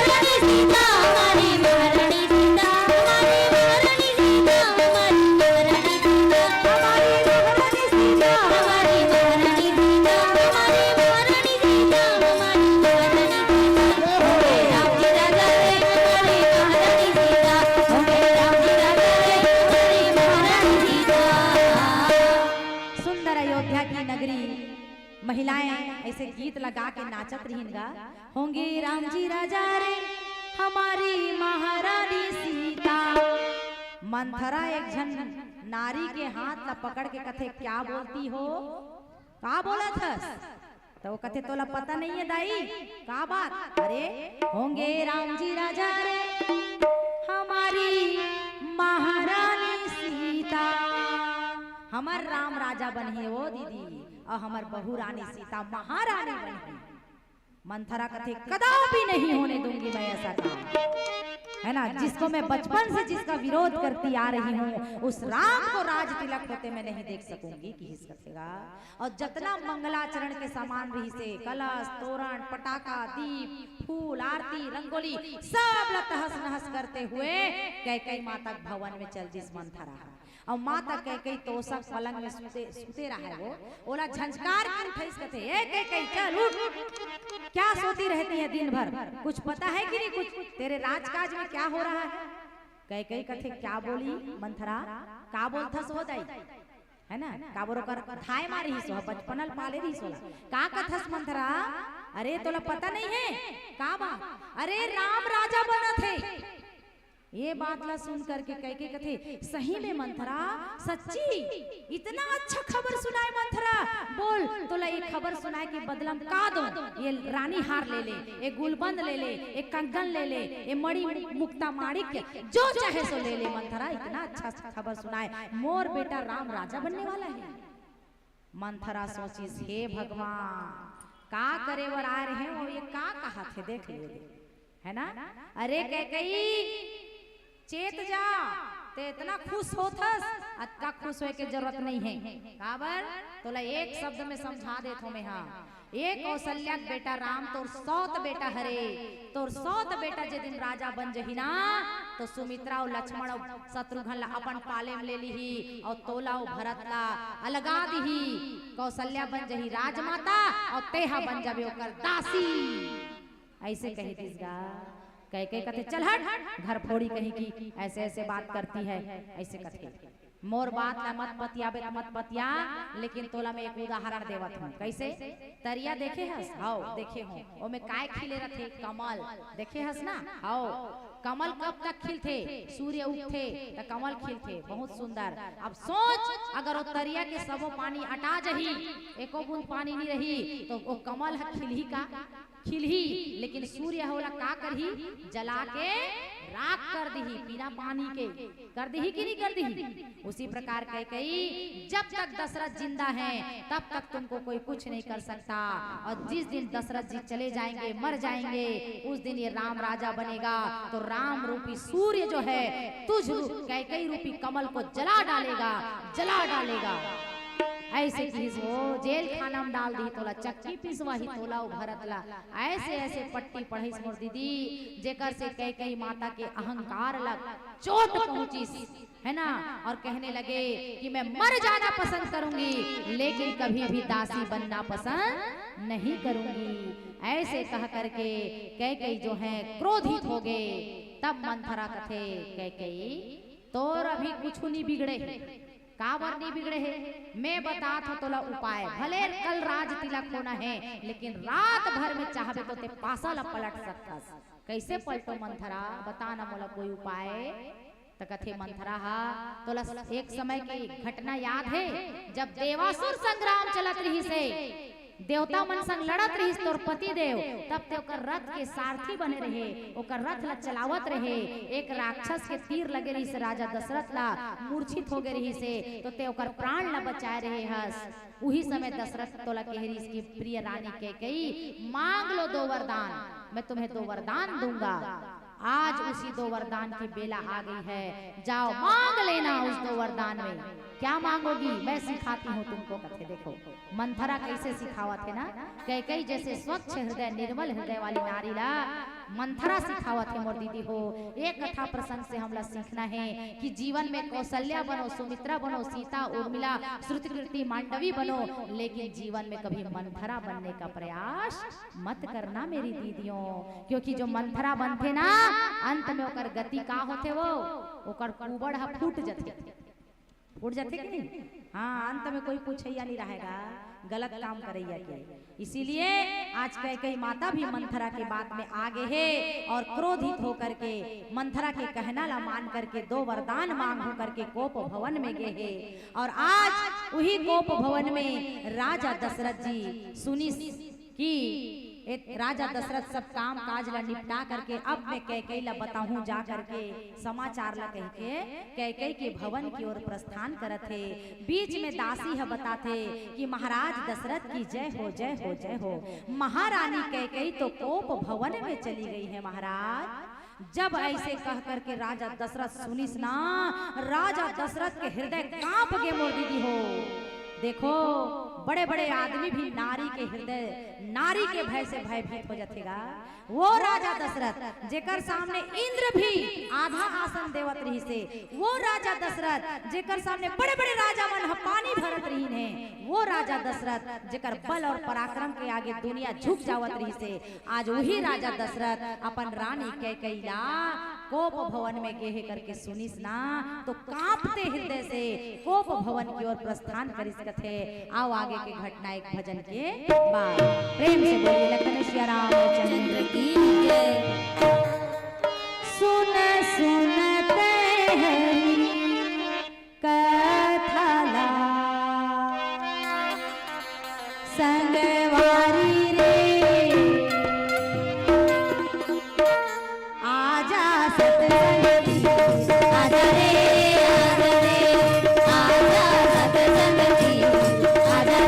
महारानी, महिलाएं ऐसे गीत लगा के नाचत रहीनगा। होंगे राम जी राजा रे हमारी महारानी सीता। मंथरा एक जन नारी के हाथ ला पकड़ के कथे क्या बोलती हो, का बोला था तो वो कथे तोला पता नहीं है दाई का बात। अरे होंगे राम जी राजा रे हमारी महारानी सीता, हमार राम राजा बनी वो दीदी और हमार बहू रानी सीता महारानी बनी। मंथरा कथे कदापि नहीं होने दूंगी मैं ऐसा काम, है ना। जिसको मैं बचपन से जिसका विरोध करती आ रही हूँ उस राम को राज तिलक होते मैं नहीं देख सकूंगी कि हिस कथेगा। और जितना मंगलाचरण के सामान रही से, कलश, तोरण, पटाखा, दीप, फूल, आरती, रंगोली सब तहस नहस करते हुए कैकेयी माता भवन में चल जिस मंथरा और माता कैकेयी तोषक पलंग में सुते रहा है। वो ओला झंझकार के उठैस कथे, ए कैकेयी चल उठ, क्या सोती रहती है दिन भर, कुछ पता है कि नहीं, कुछ तेरे राजकाज में क्या हो रहा है। कैकेयी कथे क्या बोली मंथरा, का बोलथा सो दाई, है ना, का बोरो कर थाय मारी सो बचपनल पाले रही सो का कथस मंथरा। अरे तोला पता नहीं है का बात, अरे राम राजा बना थे। ये बात ला सुन करके कैकेयी कथे सही में मंथरा, सच्ची इतना अच्छा खबर सुनाए मंथरा, बोल तोला एक खबर सुनाए कि बदलम का दो, ये रानी हार ले ले, एक गुलबंद ले ले, एक कंगन ले ले, ये मणि मुक्ता माणिक जो चाहे सो ले ले। मंथरा इतना अच्छा खबर सुनाए, मोर बेटा राम राजा बनने वाला है। मंथरा सोचिस हे भगवान का करे वर आ रहे हैं, वो ये का कहा थे देख लिए है ना। अरे कैकई चेत जा ते इतना खुश होथस, अतका खुश होए के जरूरत नहीं है। काबर तोला एक शब्द में समझा देत हूं मैं। हाँ, एक कौशल्या बेटा राम तोर 100 बेटा हरे, तोर 100 बेटा जे दिन राजा बन जही ना तो सुमित्रा और लक्ष्मण और शत्रुघ्न ला अपन पाले में ले लीही और तोला और भरत ला अलगा दीही। कौशल्या बन जही राजमाता और तेहा बन जाबे ओकर दासी। ऐसे कही दिसगा कह के कहते चल हट घर फोड़ी कहीं की ऐसे ऐसे बात करती है। ऐसे कहते मोर बात ला मत पतियाबे मत पतिया, लेकिन तोला में एक उदाहरण देवत हूं। कैसे तरिया देखे हस? हाओ देखे हो। ओमे काय खिले रथे? कमल देखे हस ना? हाओ कमल कब तक खिलथे? सूर्य उगथे तो कमल खिलथे, बहुत सुंदर। अब सोच अगर वो तरिया के सबो पानी अटा जही, एको बूंद पानी नहीं रही तो वो कमल खिलही का? खिलही, लेकिन सूर्य होला का करही? जला के राख कर दही, बिना पानी के कर दही कि नहीं कर दही। उसी प्रकार कही जब तक दशरथ जिंदा हैं तब तक तुमको कोई कुछ नहीं कर सकता, और जिस दिन दशरथ जी चले जाएंगे मर जाएंगे उस दिन ये राम राजा बनेगा तो राम रूपी सूर्य जो है तुझ कैकई रूपी कमल को जला डालेगा, जला डालेगा। ऐसे चीज हो जेल खाना में डाल दी तोला, चक्की पिसवाही तोला भरत ला। ऐसे ऐसे पट्टी पढ़ी मोर दीदी जेकर से कैकई माता के अहंकार लग चोट पहुंची है ना, और कहने लगे कि मैं मर जाना पसंद करूंगी लेकिन कभी भी दासी बनना पसंद नहीं करूंगी। ऐसे कह करके कैकई जो है क्रोधित हो गए। तब मंथरा कथे कैकई तोर अभी कुछ नहीं बिगड़े, काबर नहीं बिगड़े है, मैं बता था तोला उपाय। भले कल राज तिलक होना है लेकिन रात भर में चाहबे तो ते पासल पलट सकथस। कैसे पलटो मंथरा? बता ना मोला कोई उपाय। तो कथे मंथरा हा तोला एक समय की घटना याद है जब देवासुर संग्राम चलत रही से, देवता मन संग लड़त रही तोर पति देव, तब ते ओकर रथ के सारथी बने रहे, ओकर रथ ला चलावत रहे। एक राक्षस के तीर लगे रही से राजा दशरथ ला मूर्छित हो गए रही से, तो ते ओकर प्राण ला बचाए रहे हस। उही समय दशरथ तोला कह रही इसकी प्रिय रानी कैकई मांग लो 2 वरदान, मैं तुम्हें 2 वरदान दूंगा। आज उसी 2 वरदान की बेला आ गई है, जाओ मांग लेना उस 2 वरदान में। क्या मांगोगी? मैं सिखाती हूँ तुमको। कथे देखो मंथरा कैसे सिखावत है ना, कैकई जैसे स्वच्छ हृदय निर्मल हृदय वाली नारी ला मंथरा सिखावत है मोर दीदी हो। एक कथा प्रसंग से हमला सीखना है कि जीवन में कौशल्या बनो, सुमित्रा बनो, सीता उर्मिला श्रुतकीर्ति मांडवी बनो, लेकिन जीवन में कभी मंथरा बनने का प्रयास मत करना मेरी दीदियों। क्योंकि जो मंथरा बनते ना अंत में ओकर गति का होते, वो ओकर कुबड़ फूट जाते, उड़ जाते कि नहीं? हाँ, अंत में कोई पूछैया नहीं रहेगा, गलत काम करैया के। इसीलिए आज कैकई माता भी मंथरा के बात में आगे है और क्रोधित होकर के मंथरा के कहना ला मान करके 2 वरदान मांग होकर के कोप भवन में गए हैं। और आज वही कोप भवन में राजा दशरथ जी सुनी कि राजा दशरथ सब काम काज ला निपटा करके अब मैं कैकई ला बताऊं जा करके समाचार ला कह के कैकई के भवन की ओर प्रस्थान करत थे। बीच में दासी है बताते कि महाराज दशरथ की जय हो, जय हो, जय हो। महारानी कैकई तो कोप भवन में चली गई है महाराज। जब ऐसे कह करके राजा दशरथ सुनिस ना, राजा दशरथ के हृदय कांप गए मोर दीदी हो। देखो बड़े बड़े आदमी भी नारी के हृदय, नारी के भय से भयभीत हो जातेगा। वो राजा दशरथ जेकर सामने इंद्र भी आधा आसन देवत रही से, वो राजा दशरथ जेकर सामने बड़े बड़े राजा मन पानी भरत रही ने, वो राजा दशरथ जेकर बल और पराक्रम के आगे दुनिया झुक जावत रही से, आज वही राजा दशरथ अपन रानी कैकई ला कोप भवन में गेहे करके सुनिस ना तो कांपते हृदय से कोप भवन की ओर प्रस्थान करिस कथे। आओ आगे के घटना एक भजन के बाद प्रेम से बोलिए लखन श्री रामचंद्र की जय। सुन सुनते हरि कथा ला संगवारी रे, आजा सतसंग आजा रे, आजा रे, आजा सतसंग आजा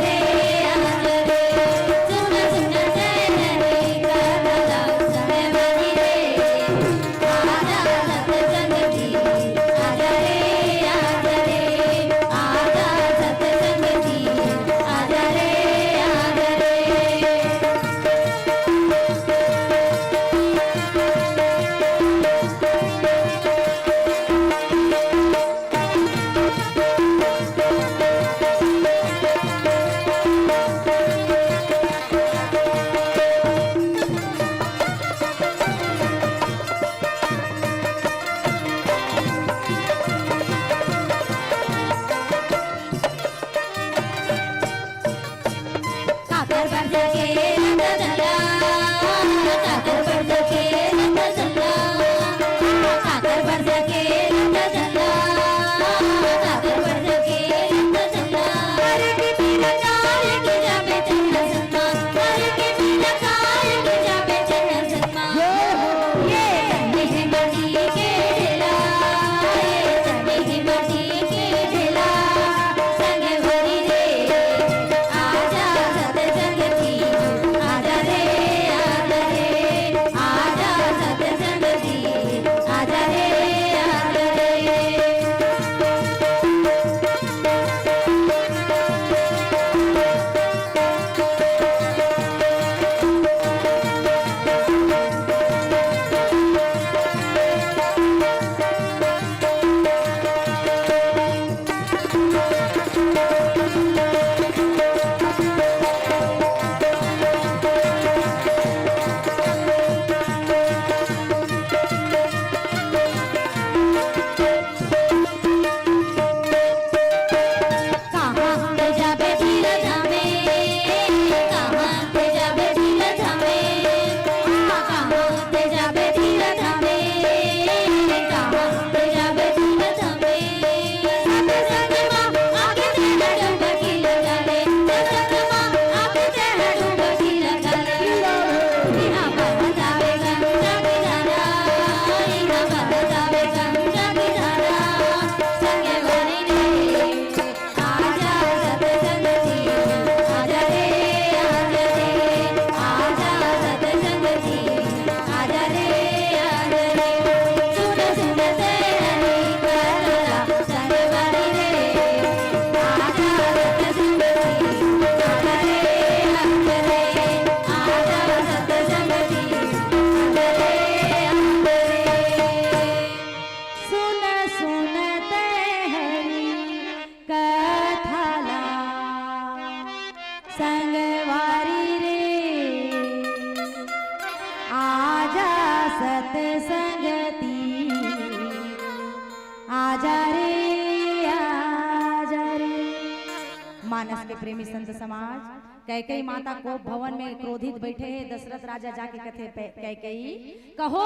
मानस के प्रेमी संत समाज कैकेयी माता को भवन में क्रोधित बैठे हैं। दशरथ राजा जाके कहते कैकेयी कहो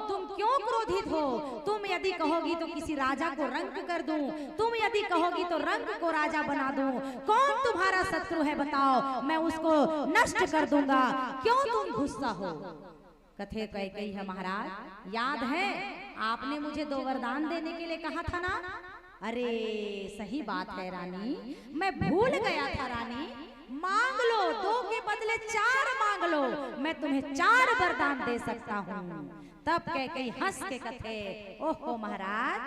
तुम क्यों क्रोधित हो? तुम यदि कहोगी तो किसी राजा को रंक कर दूं, तुम यदि कहोगी तो रंक को राजा बना दूं। कौन तुम्हारा शत्रु है बताओ, मैं उसको नष्ट कर दूंगा। क्यों तुम गुस्सा हो? कथे कैकेयी है महाराज याद है आपने मुझे 2 वरदान देने के लिए कहा था ना? अरे सही बात है रानी, मैं भूल गया था रानी। मांग लो, 2 के बदले 4 मांग लो, मैं तुम्हें 4 वरदान दे सकता हूँ। तब कैकेयी हंस के कथे ओहो महाराज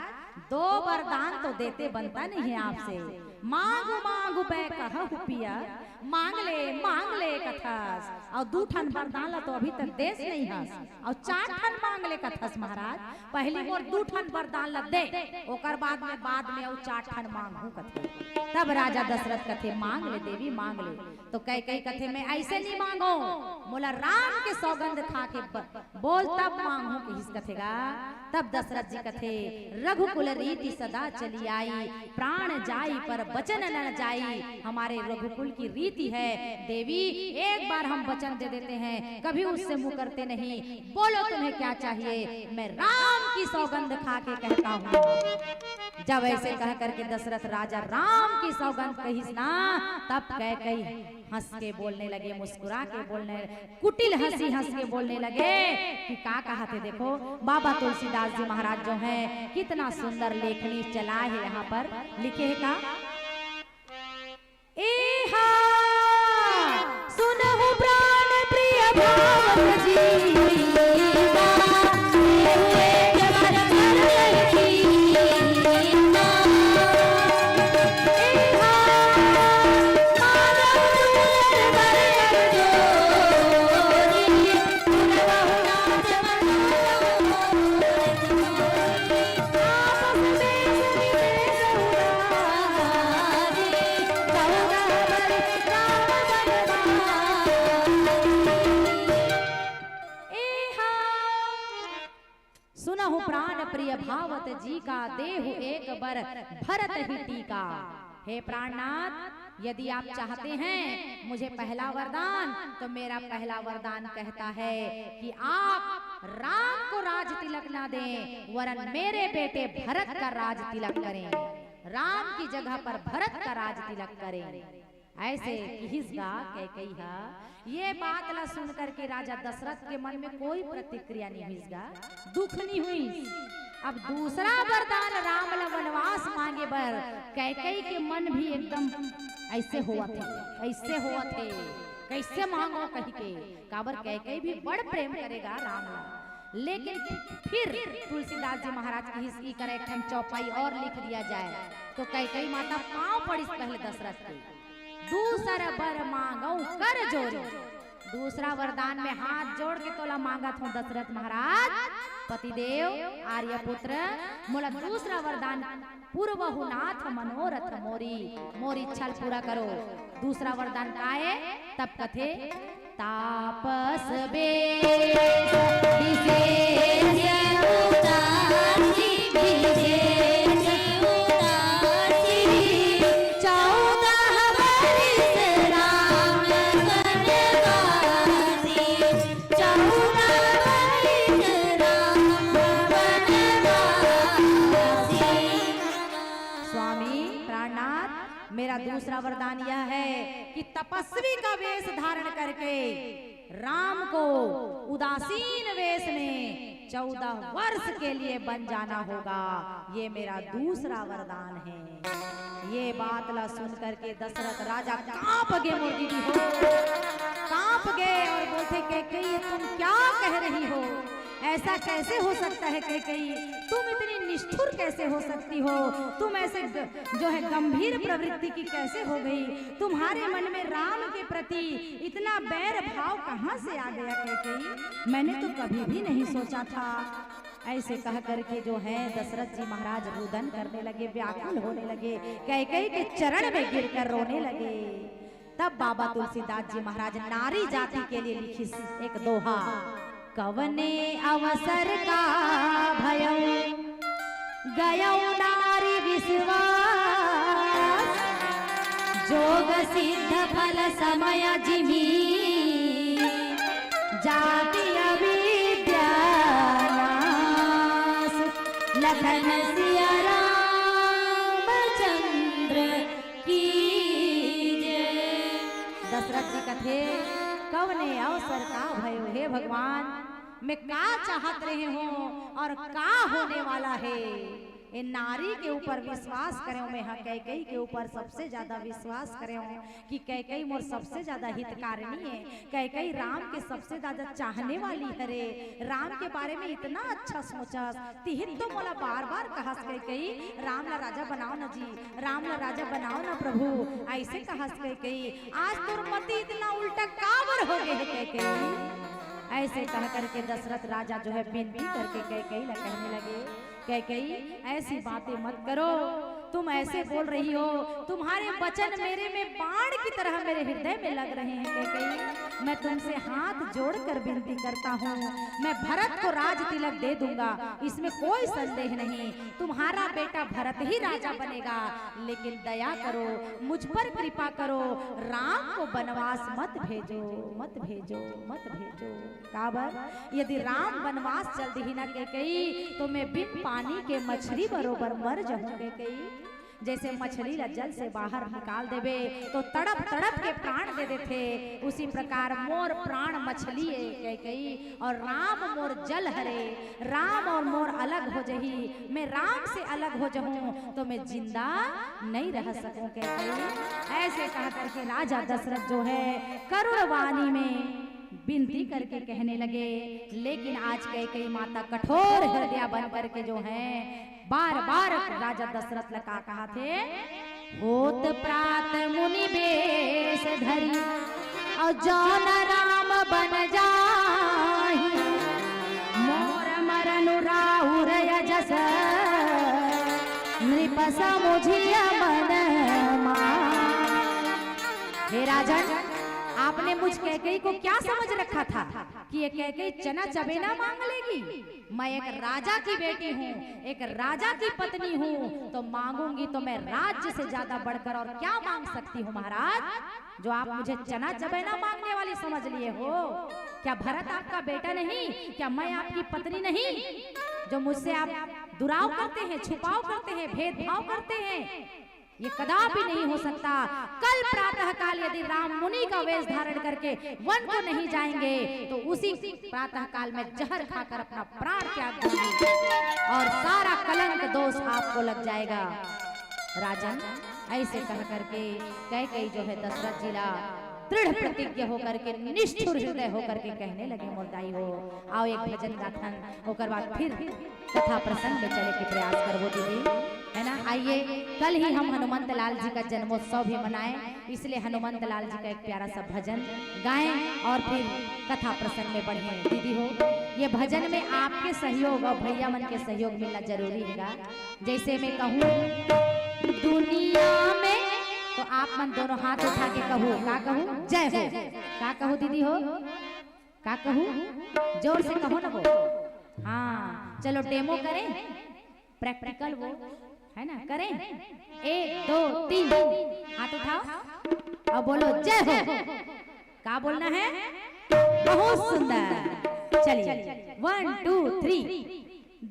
2 वरदान तो देते बनता नहीं है आपसे। मांगू मांगू बै कहू पिया, मांग ले कथस। और 2 ठन वरदान ला तो अभी तक देश नहीं हस, और 4 ठन मांग ले कथस महाराज। पहली मोर 2 ठन वरदान ला दे, ओकर बाद में और 4 ठन मांगू कथे। तब राजा दशरथ कथे मांग ले देवी मांग ले। तो कैकेयी कथे मैं ऐसे नहीं मांगो, मोला राम के सौगंध खा के बोल तब मांगू के हिस कथेगा। तब दशरथ जी कथे रघुकुल रीति सदा चली आई, प्राण जाई पर वचन न जाई। हमारे रघुकुल की रीति है देवी, एक बार हम वचन दे देते हैं, कभी उससे मुंह करते नहीं। बोलो तुम्हें क्या चाहिए, मैं राम की सौगंध खा के कहता हूँ। जब ऐसे कह करके दशरथ राजा राम की सौगंध कही ना, तब कैकेयी हंस के बोलने लगे, मुस्कुरा के बोलने, कुटिल हंसी हंस के बोलने लगे कि क्या कहा थे। देखो बाबा तुलसीदास जी महाराज जो हैं कितना सुंदर लेखनी चला है, यहाँ पर लिखे है का एहा सुनहु प्राण प्रिय भावत जी भावत जी का देहु एक बर भरत ही टीका। हे प्राणनाथ, यदि आप चाहते हैं मुझे पहला वरदान, तो मेरा पहला वरदान कहता है कि आप राम को राज तिलक ना दें, वरन मेरे बेटे भरत का राज तिलक करें। राम की जगह पर भरत का राज तिलक करें। ऐसे किहिसगा कैकैया। ये बात ला सुन करके राजा दशरथ के मन में कोई प्रतिक्रिया नहीं हुईगा, दुख नहीं हुई। अब दूसरा वरदान राम ला वनवास मांगे बर कैकई के मन भी एकदम ऐसे हुआ थे, ऐसे हुआ थे, कैसे मांगो कह के। काबर कैकई भी बड़ प्रेम करेगा राम ला। लेकिन फिर तुलसीदास जी महाराज की हिस्सी करे एक चौपाई और लिख दिया जाए तो कैकई माता पांव पड़ी पहले दशरथ के। दूसरा वर मांगो कर जोरी। दूसरा वरदान में हाथ जोड़ के तोला मांगत हूँ दशरथ महाराज, पतिदेव आर्यपुत्र, मोला दूसरा वरदान पूर्वहुनाथ मनोरथ मोरी, मोरी इच्छा पूरा करो। दूसरा वरदान का है? तब कथे तापस दूसरा वरदान यह है कि तपस्वी का वेश धारण करके राम को उदासीन वेश में 14 वर्ष के लिए बन जाना होगा। ये मेरा दूसरा वरदान है। ये बात ला सुन करके दशरथ राजा कांप गए, मोदी जी हो कांप गए और बोलते कैकेयी तुम क्या कह रही हो? ऐसा कैसे हो सकता है कैकेयी? तुम इतनी निष्ठुर कैसे हो सकती हो? तुम ऐसे जो है गंभीर प्रवृत्ति की कैसे हो गई? तुम्हारे मन में राम के प्रति इतना बैर भाव कहाँ से आ गया कैकेयी? मैंने तो कभी भी नहीं सोचा था। ऐसे कह करके जो है दशरथ जी महाराज रुदन करने लगे, व्याकुल होने लगे, कैकेयी के चरण में गिरकर रोने लगे। तब बाबा तुलसीदास जी महाराज नारी जाति के लिए लिखी एक दोहा, कवने अवसर का भयौ गयौ नारी विश्वास, जोग सिद्ध फल समय जिमी, जाति अविद्या नाश, लखन सिया रामचंद्र की जय। दशरथ जी कथे कवने अवसर का भयो, हे भगवान मैं का चाहत रहे हो और का होने वाला है। ये नारी के ऊपर विश्वास करे, मैं कैकेयी के ऊपर सबसे ज्यादा विश्वास करे कि कैकेयी मोर सबसे ज्यादा हितकारिणी है। कैकेयी राम के सबसे ज्यादा चाहने वाली है रे। राम के बारे में इतना अच्छा सोचा, तिहित तो मोला बार बार कहस कैकेयी राम ला राजा बनाओ ना जी, राम ला राजा बनाओ ना प्रभु, ऐसे कहस कैकेयी। आज तोर मती इतना उल्टा काबर हो गए कैकेयी? ऐसे कह करके दशरथ राजा जो है विनती करके कैकेयी ला कहने लगे, कैकेयी ऐसी बातें मत करो, तुम ऐसे बोल रही हो, तुम्हारे वचन मेरे में बाण की तरह मेरे हृदय में लग रहे हैं कैकेयी। मैं तुमसे हाथ जोड़कर विनती करता हूँ, मैं भरत को राज तिलक दे दूंगा, इसमें कोई संदेह नहीं। तुम्हारा बेटा भरत ही राजा बनेगा, लेकिन दया करो, मुझ पर कृपा करो, राम को वनवास मत भेजो, मत भेजो, मत भेजो। काबर यदि राम वनवास चल दी ना कैकेयी तो मैं बिन पानी के मछली बरोबर मर जाऊं कैकेयी। जैसे मछली ला जल से बाहर निकाल देवे तो तड़प तड़प के प्राण दे देते, उसी प्रकार मोर प्राण मछली है कैकेयी और राम मोर जल हरे। राम और मोर अलग हो जही, मैं राम से अलग हो जाऊं तो मैं जिंदा नहीं रह सकूं कैकेयी। ऐसे कह करके राजा दशरथ जो है करुण वाणी में विनती करके कहने लगे। लेकिन आज कैकेयी माता कठोर हृदय बन करके जो है बार बार राजा दशरथ लगा कहा थे, होत प्रात मुनि बेश धरी और जौन राम बन जाहि, मोर मरनु राहुर यजस नृप समुझिया मन मान। हे राजन, आपने मुझ कैकेयी को क्या समझ रखा था कि ये कैकेयी चना चबेना मांग लेगी? मैं एक राजा की बेटी हूँ, एक राजा की पत्नी हूँ, तो मांगूंगी तो मैं राज्य से ज्यादा बढ़कर और क्या मांग सकती हूँ महाराज? जो आप मुझे चना चबेना मांगने वाली समझ लिए हो? क्या भरत आपका बेटा नहीं? क्या मैं आपकी पत्नी नहीं? जो मुझसे आप दुराव करते हैं, छुपाव करते हैं, भेदभाव करते हैं, ये कदापि नहीं हो सकता। कल प्रातः काल यदि राम मुनि का वेश धारण करके वन को नहीं जाएंगे तो उसी प्रातः काल में जहर खाकर अपना प्राण त्याग दूंगी और सारा कलंक दोष आपको लग जाएगा। राजन ऐसे कह करके कैकेयी जो है दशरथ जिला दृढ़ प्रतिज्ञ होकर के, निष्ठुर हृदय होकर के कहने लगे, मोरदाई हो आओ एक भजन गाथन होकर बाद फिर कथा प्रसंग में चले के प्रयास करबो दीदी, है ना। आइए कल ही हम हनुमंत लाल जी का जन्मोत्सव भी मनाएं, इसलिए हनुमंत लाल जी का एक प्यारा सा भजन गाएं और फिर कथा प्रसंग में बढ़े। दीदी हो, ये भजन में आपके सहयोग और भैया मन के सहयोग मिलना जरूरी है। जैसे मैं कहूँ दुनिया में, तो आप मन दोनों हाथ उठा के कहो, का कहूँ? जय हो। का कहूँ दीदी हो? का कहूँ? जोर से कहो ना वो। हाँ चलो डेमो करें, प्रैक्टिकल वो है ना, करें 1 2 3 हाथ उठाओ और बोलो जय हो। का बोलना है? बहुत सुंदर। चलिए 1 2 3।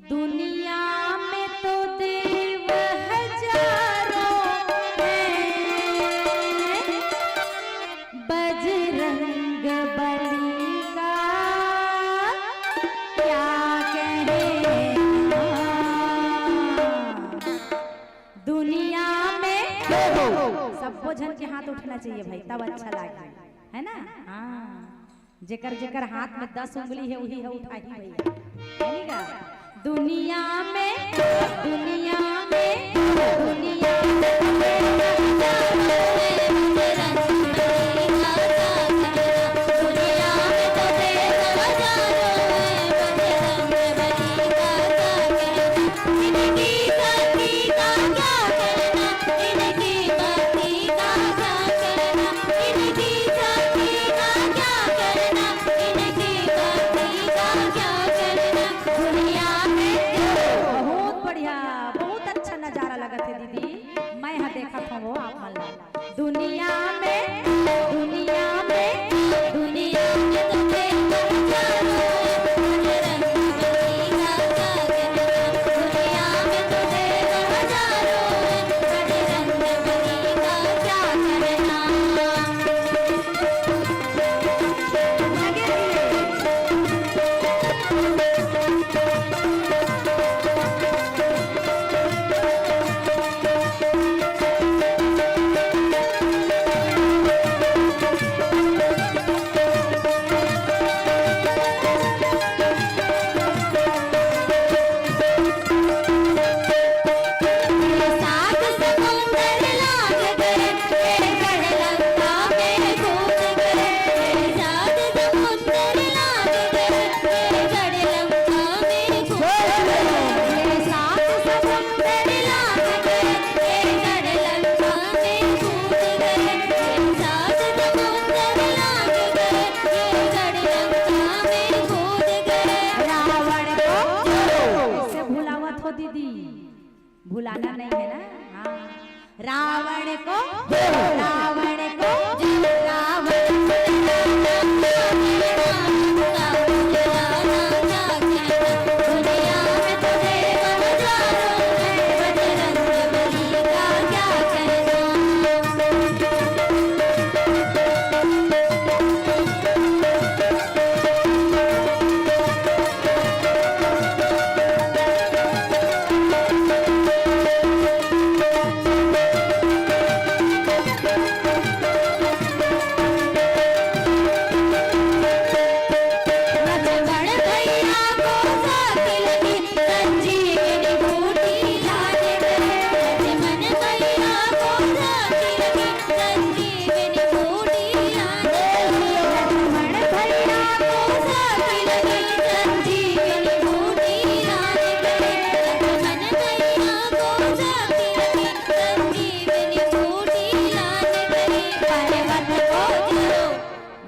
दुनिया में तो देव हजारों बजरंग बली का क्या कहे। दुनिया में सबको झन के हाथ उठना चाहिए भाई, तब अच्छा लगे, है ना। हाँ जेकर जेकर हाथ में 10 उंगली है वही है उठा ही भैया, है ना। दुनिया में, दुनिया में, दुनिया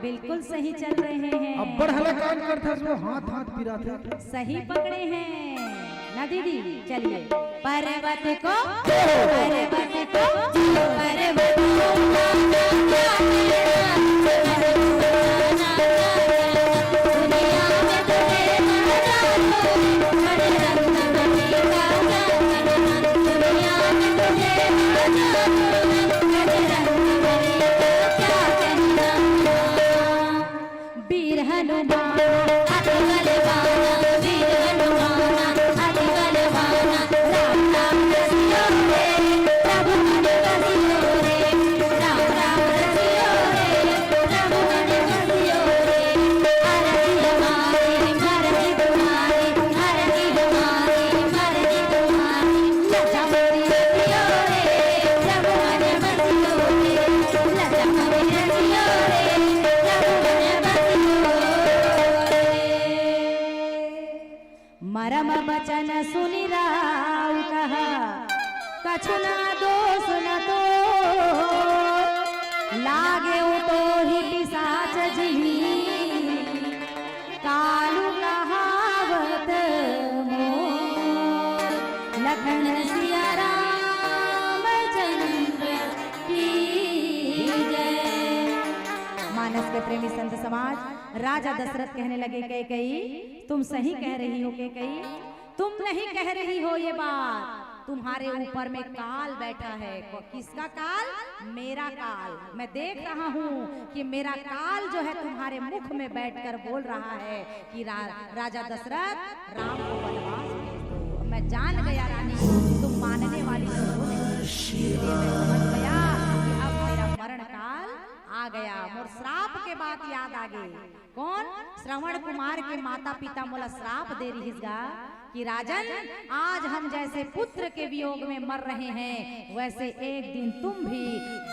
बिल्कुल सही चल रहे हैं। अब बढ़ले कान करते वो हाथ हाथ पिरा थे। सही पकड़े हैं ना दीदी। चलिए पर्वत को पर्वत को पर्वत वीर हनुमान अति बलवान वीर हनुमान अति बलवान राम राम रसियो रे प्रभु मन बसियो रे राम राम रसियो रे प्रभु मन बसियो रे हरति हमारी हरति तुम्हारी लज्जा मेरी रसियो रे प्रभु मन बसियो रे लज्जा मेरी रसियो रे प्रभु मन मरम बचन सुनि राउ कहा कछु ना दोष न तो लागे तो ही पिशाच जी कालू कहावत मोर लखन सिया राम चंद्र की जय। मानस के प्रेमी संत समाज राजा दशरथ कहने लगे कैकेयी तुम सही कह रही हो कैकेयी, तुम नहीं कह रही हो ये बात। तुम्हारे ऊपर में काल बैठा है। किसका काल? मेरा काल। मैं देख रहा हूँ कि मेरा काल जो है तुम्हारे मुख में बैठकर बोल रहा है कि राजा दशरथ राम को वनवास भेज दो। मैं जान गया रानी तुम मानने वाली तो हो नहीं। मैं समझ गया कि अब मेरा मरण काल आ गया। मोर श्राप के बात याद आ गई। कौन? श्रवण कुमार के माता पिता मोला श्राप दे रही कि राजन आज हम जैसे पुत्र के वियोग में मर रहे हैं वैसे एक दिन तुम भी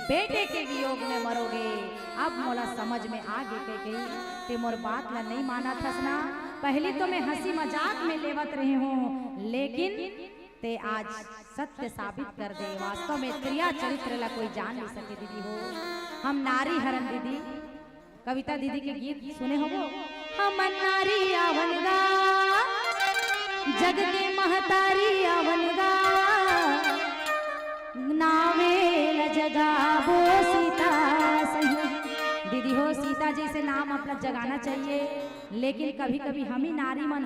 बेटे के वियोग में मरोगे। अब मोला समझ में आ गई ते मोर बात ला नहीं माना थस ना। पहले तो मैं हंसी मजाक में लेवत रही हूँ लेकिन ते आज सत्य साबित कर दे। वास्तव में क्रिया चरित्र ला कोई जान नहीं सके दीदी हो। हम नारी हरण दीदी कविता दीदी के गीत सुने हो। हम नारी आवनगा जग के महतारी आवनगा नावेल जगाबो सीता सही। दीदी हो सीता जैसे नाम अपना जगाना चाहिए लेकिन कभी कभी हम ही नारी मन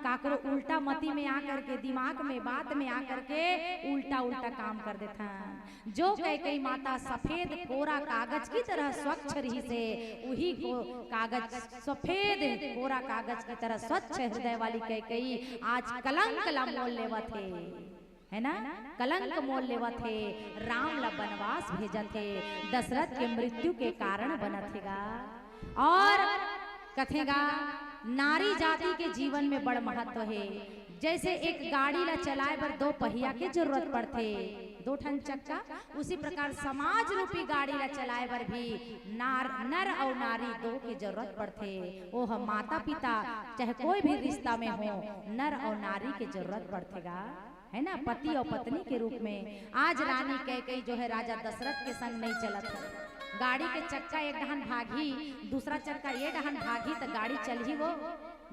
काकरो उल्टा मती में आकर के दिमाग में बात में आकर के उल्टा उल्टा काम कर देता। जो कई माता सफेद कोरा कागज की तरह स्वच्छ रही से वही कागज सफेद कोरा कागज की तरह स्वच्छ हृदय वाली कई आज कलंक ला मोल लेवा थे है ना। कलंक मोल लेवा थे। राम ला वनवास भेजा थे दशरथ के मृत्यु के कारण बना थेगा। और कथेगा नारी जाति के जीवन में बड़ महत्व है। जैसे एक गाड़ी ला चलाए पर दो पहिया के जरूरत पड़ते दो ठन चक्का उसी प्रकार समाज रूपी गाड़ी ला चलाए पर भी नर और नारी दो की जरूरत पड़ते। वो हम माता पिता चाहे कोई भी रिश्ता में हो नर और नारी की जरूरत पड़तेगा है ना। पति और पत्नी के रूप में आज रानी कैकेयी जो है राजा दशरथ के संग नहीं चलत है। गाड़ी के चक्का एक डहन भागी दूसरा चक्का ये डहन भागी तो गाड़ी चल ही वो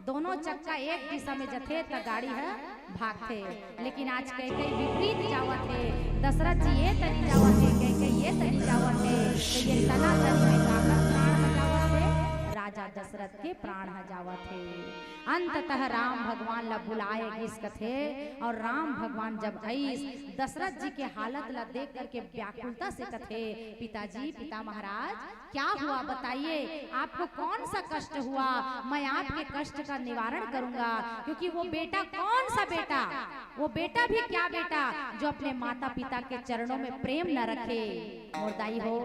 दोनों चक्का एक दिशा में जथे तो गाड़ी है भागते। लेकिन आज कैकेयी विपरीत जावत है। दशरथ जी ये तरी जावत है कैकेयी ये तरी जावत है तो ये तना तनी में काकर प्राण हजावत है राजा दशरथ के प्राण हजावत है। अंततः राम भगवान ला बुलाए घिस कथे और राम भगवान जब आईस दशरथ जी के हालत ला देख करके व्याकुलता से कथे पिताजी पिता महाराज क्या हुआ बताइए आपको कौन सा कष्ट हुआ मैं आपके कष्ट का निवारण करूंगा। क्योंकि वो बेटा कौन सा बेटा वो बेटा भी क्या बेटा जो अपने माता पिता के चरणों में प्रेम न रखे। मोरदाई हो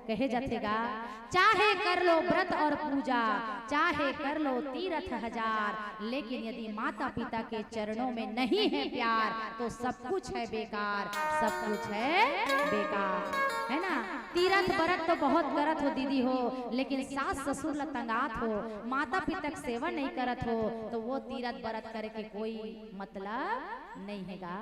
कहे जातेगा चाहे कर लो व्रत और पूजा चाहे कर लो तीर्थ हजार लेकिन यदि माता पिता के चरणों में नहीं है प्यार तो सब कुछ है बेकार सब कुछ है बेकार है ना। तीर्थ व्रत तो बहुत करत हो दीदी हो लेकिन सास ससुर ला तंगात हो माता पिता की सेवा नहीं करत हो तो वो तीर्थ व्रत करे के कोई मतलब नहीं हैगा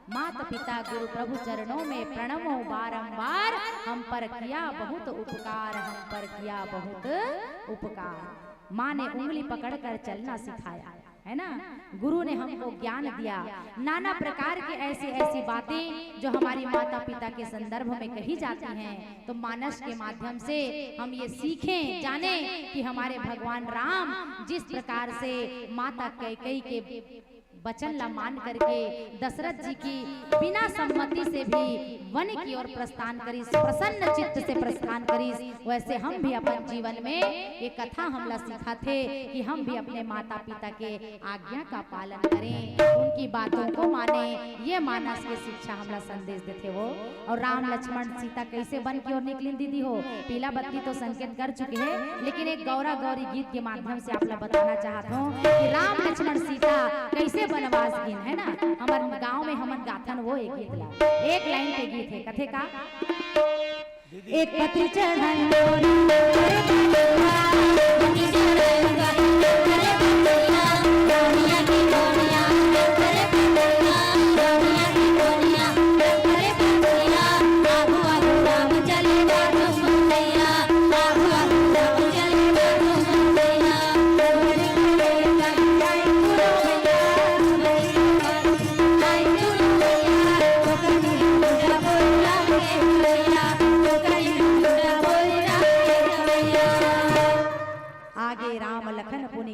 माता पिता गुरु प्रभु चरणों में प्रणमो बारंबार, हम पर किया बहुत उपकार, हम पर किया बहुत उपकार। माँ ने उंगली पकड़कर चलना सिखाया है ना, गुरु ने हमको ज्ञान दिया। नाना प्रकार के ऐसी ऐसी बातें जो हमारी माता पिता के संदर्भ में कही जाती हैं, तो मानस के माध्यम से हम ये सीखें, जाने कि हमारे भगवान राम जिस प्रकार से माता कैकेयी के वचन ला मान करके दशरथ जी की बिना सम्मति से भी वन की ओर प्रस्थान करी, प्रसन्न चित्त से प्रस्थान करी, वैसे हम भी अपन जीवन में ये कथा हमला सीखा थे कि हम भी अपने माता पिता के आज्ञा का पालन करें, उनकी बातों को माने। ये मानस के शिक्षा हमला संदेश देते हो। और राम लक्ष्मण सीता कैसे वन की ओर निकली दीदी हो, पीला बत्ती तो संकेत कर चुके हैं, लेकिन एक गौरा गौरी गीत के माध्यम से आपला बताना चाहता हूँ कि राम लक्ष्मण सीता कैसे बनवास गिन, है ना। हमारे गांव में हमन गाथन वो एक गीत ला, एक लाइन के गीत है, कथे का एक पति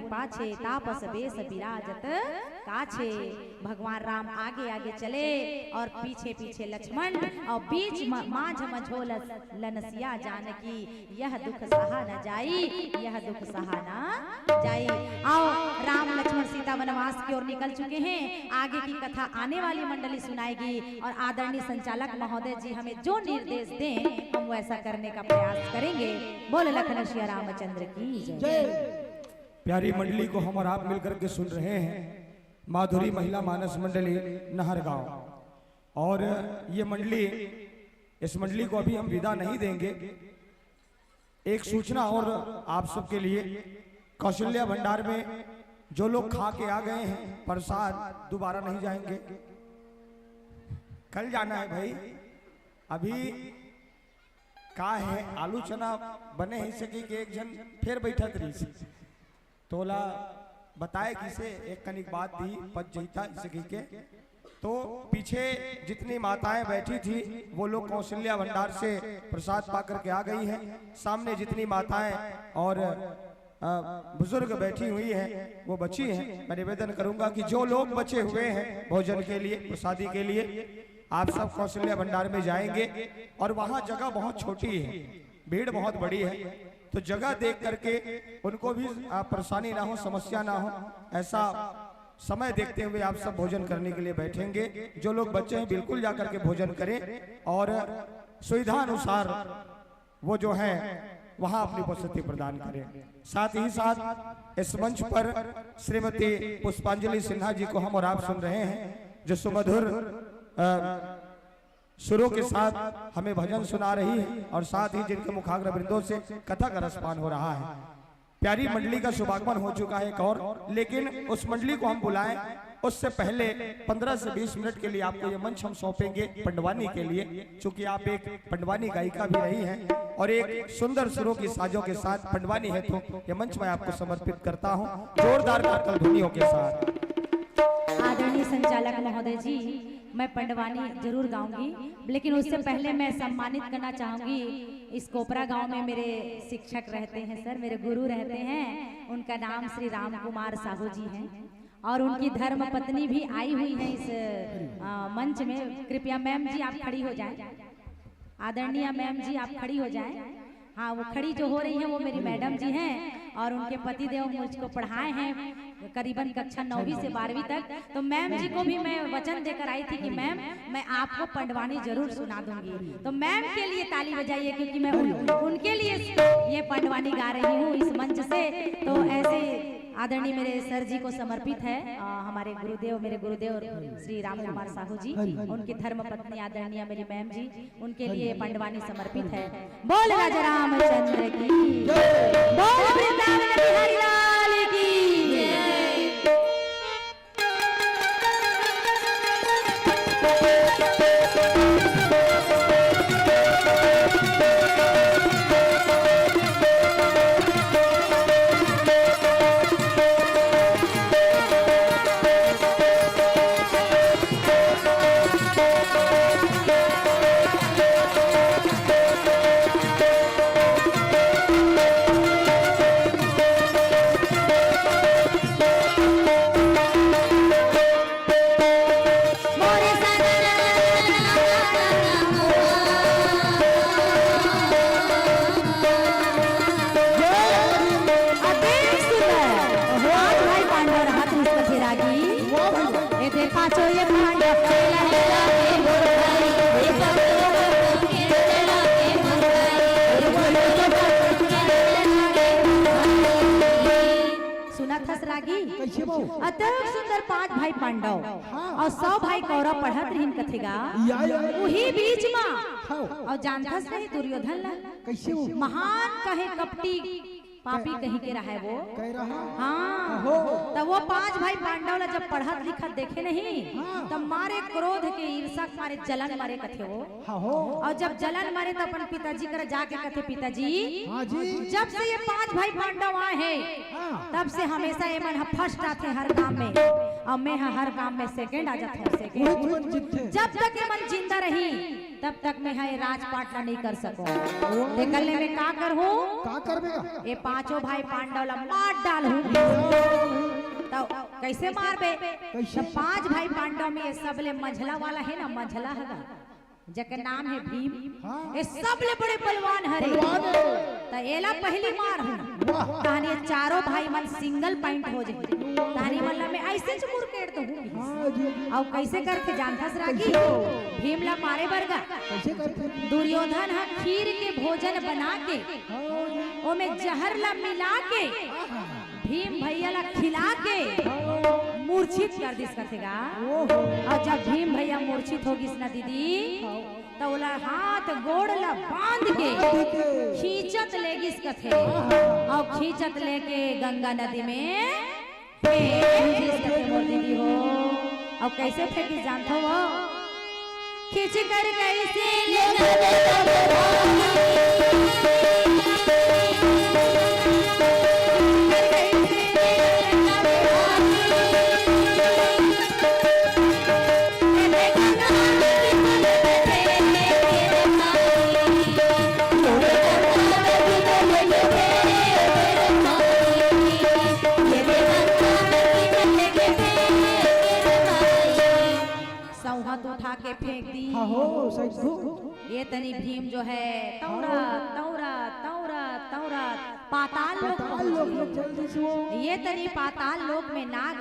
पाछे तापस बेस विराजत काछे। भगवान राम आगे आगे चले और पीछे पीछे लक्ष्मण, और बीच माझ मझोल लनसिया जानकी, यह दुख सहा न जाई, यह दुख सहा न जाई। आओ राम लक्ष्मण सीता वनवास की ओर निकल चुके हैं, आगे की कथा आने वाली मंडली सुनाएगी, और आदरणीय संचालक महोदय जी हमें जो निर्देश दें हम वैसा करने का प्रयास करेंगे। बोल लखन श्री रामचंद्र की जय। प्यारी मंडली को हम और आप मिलकर के सुन रहे हैं माधुरी महिला मानस मंडली नहरगांव, और ये मंडली, इस मंडली को अभी हम विदा नहीं देंगे। एक सूचना और आप सबके लिए, कौशल्या भंडार में जो लोग खा के आ गए हैं प्रसाद दोबारा नहीं जाएंगे, कल जाना है भाई। अभी का है आलू चना बने ही सके कि एक जन फिर बैठा तरी तोला बताए किसे एक कनिक बात दी पद जईता सके के, तो पीछे जितनी माताएं बैठी थी वो लोग कौशल्या भंडार से प्रसाद पा करके आ गई हैं। सामने जितनी माताएं और बुजुर्ग बैठी हुई हैं वो बची हैं। मैं निवेदन करूंगा कि जो लोग बचे हुए हैं भोजन के लिए, प्रसादी के लिए, आप सब कौशल्या भंडार में जाएंगे, और वहाँ जगह बहुत छोटी है, भीड़ बहुत बड़ी है, तो जगह देख करके उनको भी परेशानी ना हो, समस्या ना हो, ऐसा समय देखते हुए आप सब भोजन करने के लिए बैठेंगे। जो लोग बच्चे हैं बिल्कुल जाकर के भोजन करें, और सुविधा अनुसार वो जो है वहां अपनी उपस्थिति प्रदान करें। साथ ही साथ इस मंच पर श्रीमती पुष्पांजलि सिन्हा जी को हम और आप सुन रहे हैं, जो सुमधुर सुरों के साथ हमें भजन सुना रही है, और साथ ही जिनके मुखाग्र वृंदों से कथा का रसपान हो रहा है। प्यारी मंडली का शुभागमन हो चुका है एक और, लेकिन उस मंडली को हम बुलाएं उससे पहले 15 से 20 मिनट के लिए आपको ये मंच हम सौंपेंगे पंडवानी के लिए, क्योंकि आप एक पंडवानी गायिका भी रही हैं, और एक सुंदर सुरों की साजों के साथ पंडवानी है, तो ये मंच मैं आपको समर्पित करता हूँ जोरदार करतल ध्वनियों के साथ। आदरणीय संचालक महोदय जी, मैं पंडवानी जरूर गाऊंगी, लेकिन उससे पहले मैं सम्मानित करना चाहूंगी, इस कोपरा गांव में मेरे शिक्षक रहते हैं सर, मेरे गुरु रहते हैं, उनका नाम श्री राम कुमार साहू जी हैं, और उनकी धर्म पत्नी भी आई हुई है इस मंच में। कृपया मैम जी आप खड़ी हो जाएं, आदरणीय मैम जी आप खड़ी हो जाएं। हाँ, वो खड़ी जो हो रही है वो मेरी मैडम जी हैं, और उनके पति देव मुझको पढ़ाए हैं करीबन कक्षा 9वीं से 12वीं तक। तो मैम जी को भी मैं वचन देकर आई थी कि मैम मैं आपको पंडवानी जरूर सुना दूंगी, तो मैम के लिए ताली बजाइए, क्योंकि मैं उनके लिए ये पंडवानी गा रही हूँ इस मंच से। तो ऐसे आदरणीय मेरे सर जी को समर्पित है, हमारे गुरुदेव, मेरे गुरुदेव श्री राम कुमार साहू जी, उनकी धर्म पत्नी आदरणीय मेरी मैम जी, उनके लिए पंडवानी समर्पित है। बोल राजा रामचंद्र की, बोल वृंदावन बिहारी लाल की। रागी कैसे बो अतक सुंदर 5 भाई पांडव और 100 भाई कौरव पढ़त रहीन कथेगा वही बीच में और जानथस नहीं दुर्योधन ला कैसे वो महान कहे कपटी पापी कहीं के रहा है वो कह रहा हाँ तब वो 5 भाई पांडव ला जब पढ़त लिखत देखे नहीं तब मारे क्रोध के ईर्षा के मारे जलन मारे कथे वो और जब जलन मारे तो अपन पिताजी कर जाके कथे पिताजी हाँ जी जब से ये 5 भाई पांडव आए हैं तब से हमेशा ये मन फर्स्ट आते हर काम में और मैं हर काम में सेकंड आ जाते हैं सेकंड जब तक ये मन जिंदा रही तब तक मैं है राजपाट नहीं कर सको निकलने में का कर हूँ का करबेगा ये 5 भाई पांडव ला मार डाल हूँ तो कैसे मार बे कैसे? 5 भाई पांडव में ये सबले मंझला वाला है ना मंझला है जकर नाम है भीम ये सबले बड़े बलवान हरे तो एला पहली मार हूँ कहानी ये चारों भाई मन सिंगल पॉइंट हो जाए कहानी वाला में ऐसे चुमुर केट तो हूँ और कैसे करके जानथस रागी भीम ला मारे बरगा कैसे करते दुर्योधन हा खीर के भोजन बना के ओमे जहर ला मिला के भीम भैया ला खिला के मूर्छित कर दिस कथेगा और जब भीम भैया मूर्छित होगी ना दीदी तो ओला हाथ गोड़ ला बांध के खींचत लेगिस कथे और खींचत लेके गंगा नदी में फेंक कथे मोर दीदी हो और कैसे फेंकी जानता हो खींच कर कैसे उठा के फेंक दी ये तनी भीम जो है तौरा तौरा तौरा तौरा पाताल लोक ये तनी पाताल लोक में नाग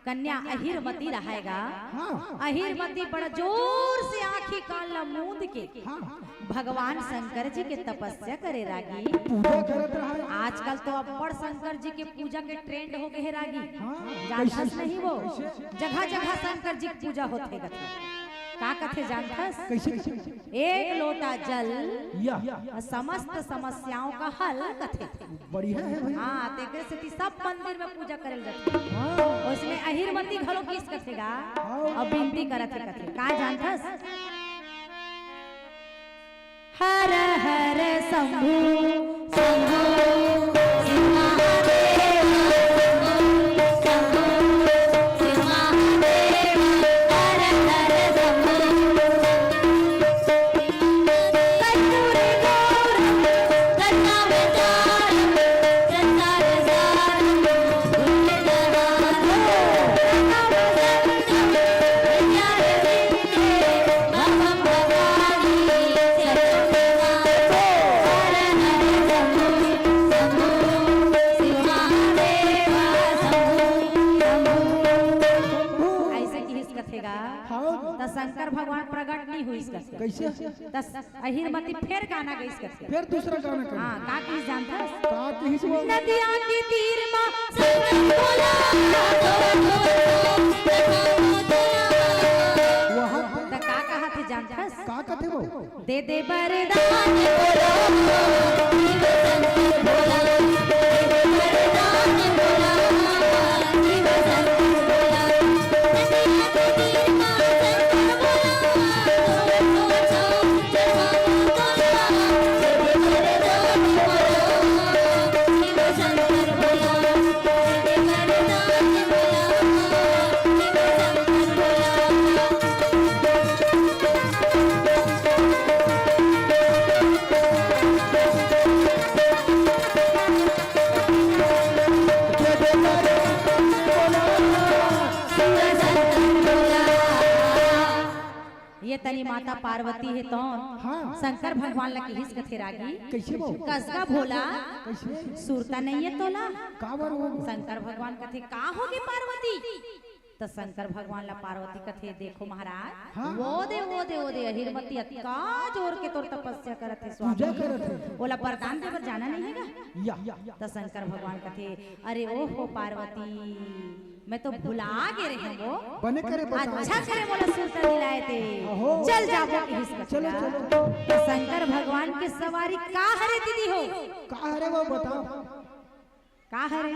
कन्या अहिरवती रहेगा अहिरवती बड़ा जोर से आंखी कान ला मूंद के भगवान शंकर जी के तपस्या करे रागी पूजा करत रहा आजकल तो अब बड़ शंकर जी के पूजा के ट्रेंड हो गए है रागी जानथस नहीं वो जगह जगह शंकर जी की पूजा होते गथे का कथे जानथस कैसे कैसे एक लोटा जल या समस्त समस्याओं का हल कथे बढ़िया है भाई हाँ तेकरे से सब मंदिर में पूजा करल जाते उसमें अहिरवती घलो किस कथेगा और विनती करत है कथे का जानथस हर हर शंभु शंभु शंकर भगवान प्रकट नहीं हुई इसका कैसे अहिरमती फिर गाना गई इसका फिर दूसरा गाना कर हाँ का किस जानता का किस वो नदिया के तीर मां शंकर बोला वहां त का कहा थे जानता का कथे वो दे दे वरदान बोलो शंकर बोला दे दे वरदान बोला ये तनी माता पार्वती है तो शंकर भगवान लगी हिस कथे रागी कैसे वो कसका भोला कैसे सुरता नहीं है तोला का बार वो शंकर भगवान कथे का होगी पार्वती तो शंकर भगवान ला पार्वती कथे देखो महाराज वो दे अहिरवती अत्ता जोर के तोर तपस्या करत है पूजा स्वामी करत है बोला वरदान देवर जाना नहीं है तो शंकर भगवान कहते अरे ओहो पार्वती मैं तो भुला गे रहे वो बने करे अच्छा करे बोला सुरता दिलाए थे चल जाबो चलो तो शंकर भगवान के सवारी का हरे दीदी हो का हरे वो बताओ का हरे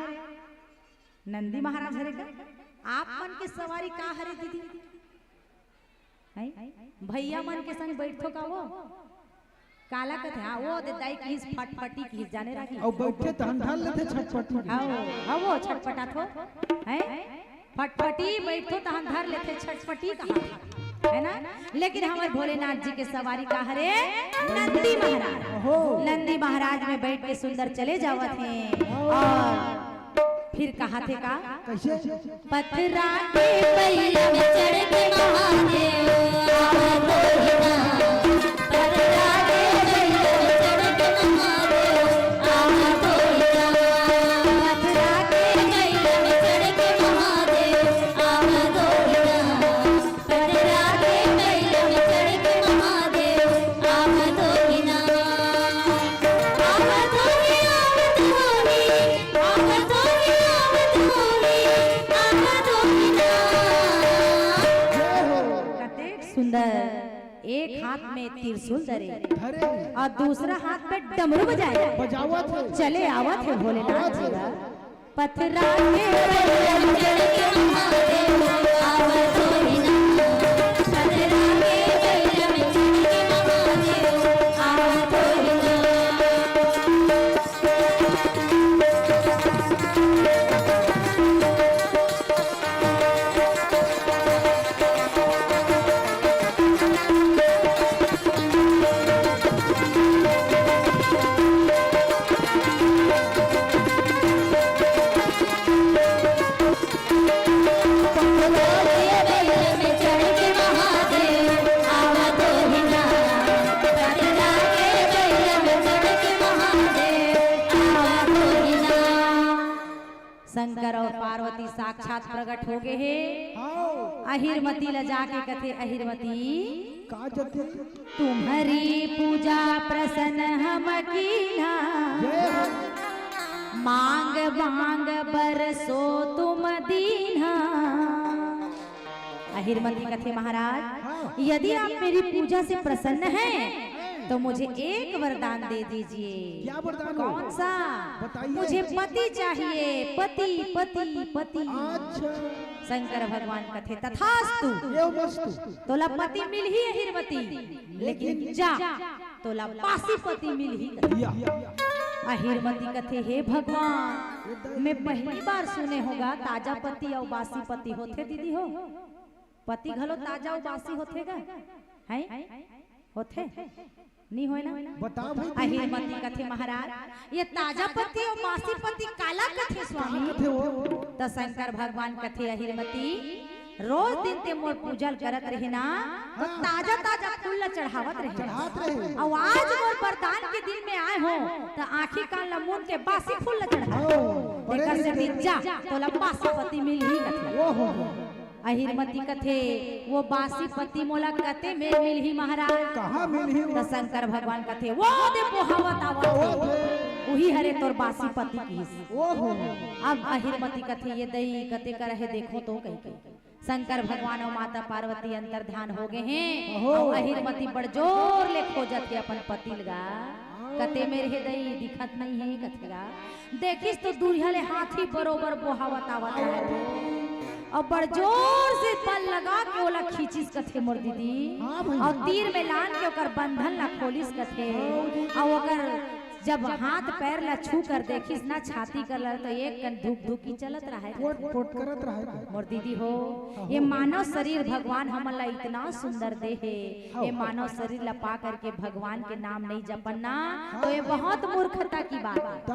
नंदी महाराज हरे का आप मन के सवारी का हरे दीदी है भैया मन के संग बैठो का वो काला कथे हाँ वो दाई की फटफटी की जाने रखी और बैठे तो हम ढाल लेते छटपटी हाँ वो छटपटा थो है फटफटी बैठो तो हम धर लेते छटपटी कहा है ना लेकिन हमारे भोलेनाथ जी के सवारी का हरे नंदी महाराज नंदी महाराज में बैठ के सुंदर चले जावत हैं और फिर कहा थे का कैसे पथरा के पहिया में चढ़ के महादेव एक हाथ में त्रिशूल धरे और दूसरा हाथ पे डमरू बजाए बजावत है चले आवत है भोलेनाथ जी का पथरा के पहिया में चढ़ के महादेव आवत होइना पथरा के पहिया में चढ़ के महादेव आवत होइना शंकर और पार्वती साक्षात प्रकट हो गए हैं अहिरमती ला जाके कथे अहिरमती का जते तुम्हारी पूजा प्रसन्न हम कीना मांग मांग बरसो तुम दीना अहिरमती कथे महाराज यदि आप मेरी पूजा से प्रसन्न हैं तो मुझे एक वरदान दे दीजिए क्या वरदान कौन सा बताइए मुझे पति चाहिए पति पति पति अच्छा शंकर भगवान कथे तथास्तु ये मस्त तोला पति मिल ही अहिरमती लेकिन जा तोला पासी पति मिल ही अहिरमती कथे हे भगवान मैं पहली बार सुने होगा ताजा पति और बासी पति होते दीदी हो पति घलो ताजा और बासी होते गा है होते नहीं होए ना बताओ भाई अहिरमती कथे महाराज ये ताजा पति और बासी पति काला कथे स्वामी कथे हो तो शंकर भगवान कथे अहिरमती रोज दिन ते मोर पूजल करत रहे ना तो ताजा ताजा फूल चढ़ावत रहे और आज मोर वरदान के दिन में आए हो तो आंखी कान लमून के बासी फूल चढ़ाओ एकर से दिन जा तोला बासी पति मिल ही कथे ओहो अहिरमती कथे वो बासी पति मोला कते में मिल ही महाराज कहां मिल ही तो शंकर भगवान कथे वो दे पोहावत आवत वही हरे तोर बासी पति की ओहो अब अहिरमती कथे ये दई कते कर है देखो तो कहीं कहीं शंकर भगवान और माता पार्वती अंतर्धान हो गए हैं और अहिरमती बड़ जोर ले खोजत है अपन पति लगा कते मेरे हृदय दिखत नहीं है कथेगा देखिस तो दूरिया ले हाथी बरोबर बोहावत आवत है और बड़ जोर से पल लगा के ओला खींचिस कथे मोर दीदी और तीर में लान के ओकर बंधन ला खोलिस कथे और ओकर जब हाथ पैर ला छू कर देखिस ना छाती कर तो एक कन धूप धूकी चलत रहा पोट करत रहा मोर दीदी हो ये मानव शरीर भगवान हमन ला इतना सुंदर दे है ये मानव शरीर ला पा करके भगवान के नाम नहीं जपना तो ये बहुत मूर्खता की बात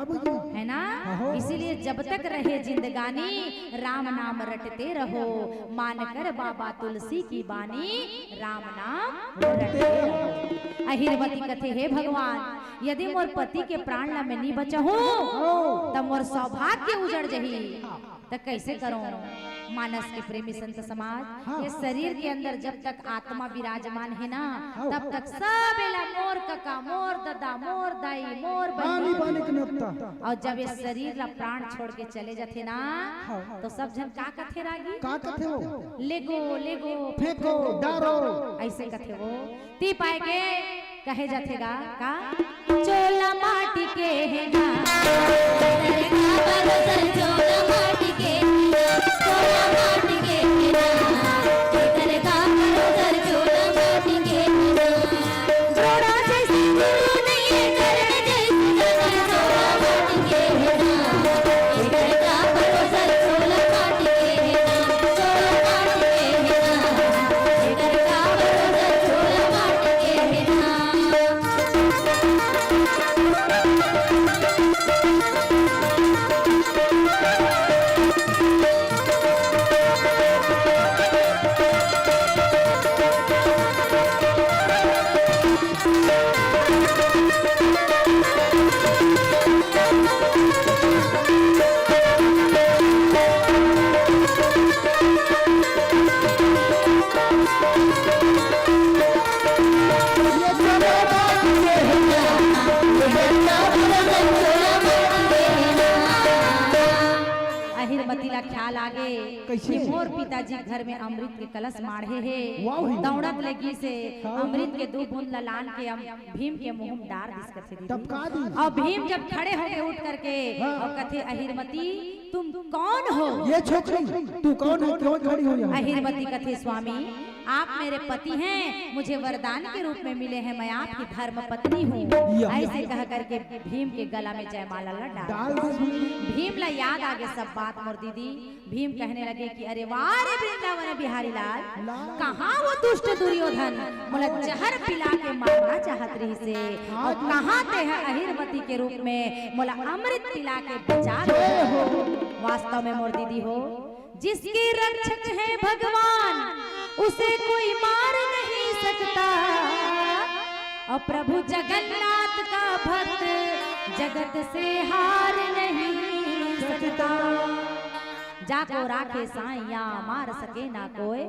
है ना इसीलिए जब तक रहे जिंदगानी राम नाम रटते रहो मानकर बाबा तुलसी की बानी राम नाम रटते रहो अहिरवती कथे हे भगवान यदि मोर पति के प्राण ला मैं नहीं बचहूं तब मोर सौभाग्य उजड़ जही तो कैसे करो मानस के प्रेमी संत समाज, ये शरीर के अंदर जब तक आत्मा विराजमान है ना, तब तक सब एला मोर कका, मोर दादा, मोर दाई, मोर बहनी। और जब ये शरीर ला प्राण छोड़ के चले जाते ना, तो सब जन का कथे रागी, का कथे हो, लेगो लेगो फेंको डारो, ऐसे कथे वो ती पाएगे कहे जातेगा का चोला माटी के है ना, चोला माटी के, चोला माटी के है ना, करेगा परोसर चोला माटी के है ना, जोड़ा जैसे दिल नहीं करने जैसे चोला माटी के है ना, करेगा परोसर चोला माटी के है ना, चोला माटी के है ना, करेगा परोसर चोला माटी के है ना। अहिरमतीला ख्याल आगे कैसे? कि मोर पिताजी घर में अमृत के कलश माढ़े है, वाह। दौड़त लगी से अमृत के 2 बूंद लान के भीम के मुंह में डार दिस कथे दीदी। टपका दी। और भीम जब खड़े हो गए उठ करके और कथे अहिरमती तुम कौन हो? ये छोकरी तू कौन है, क्यों खड़ी हो यहाँ? अहिरमती कथे स्वामी आप मेरे पति हैं, मुझे वरदान के रूप में मिले हैं, मैं आपकी धर्म पत्नी हूँ। ऐसे कह करके भीम के गला में जयमाला डाल डाल दे। भीम ला याद आगे सब बात मोर दीदी। भीम कहने लगे कि अरे वाह रे वृंदावन बिहारी लाल, कहाँ वो दुष्ट दुर्योधन मोला जहर पिला के मारना चाहत रही से, और कहाँ ते है अहिरवती के रूप में मोला अमृत पिला के बचा रहे हो। वास्तव में मोर दीदी हो, जिसके रक्षक है भगवान उसे कोई मार नहीं सकता, और प्रभु जगन्नाथ का भक्त जगत से हार नहीं सकता। जाको राखे साइया मार सके ना कोई,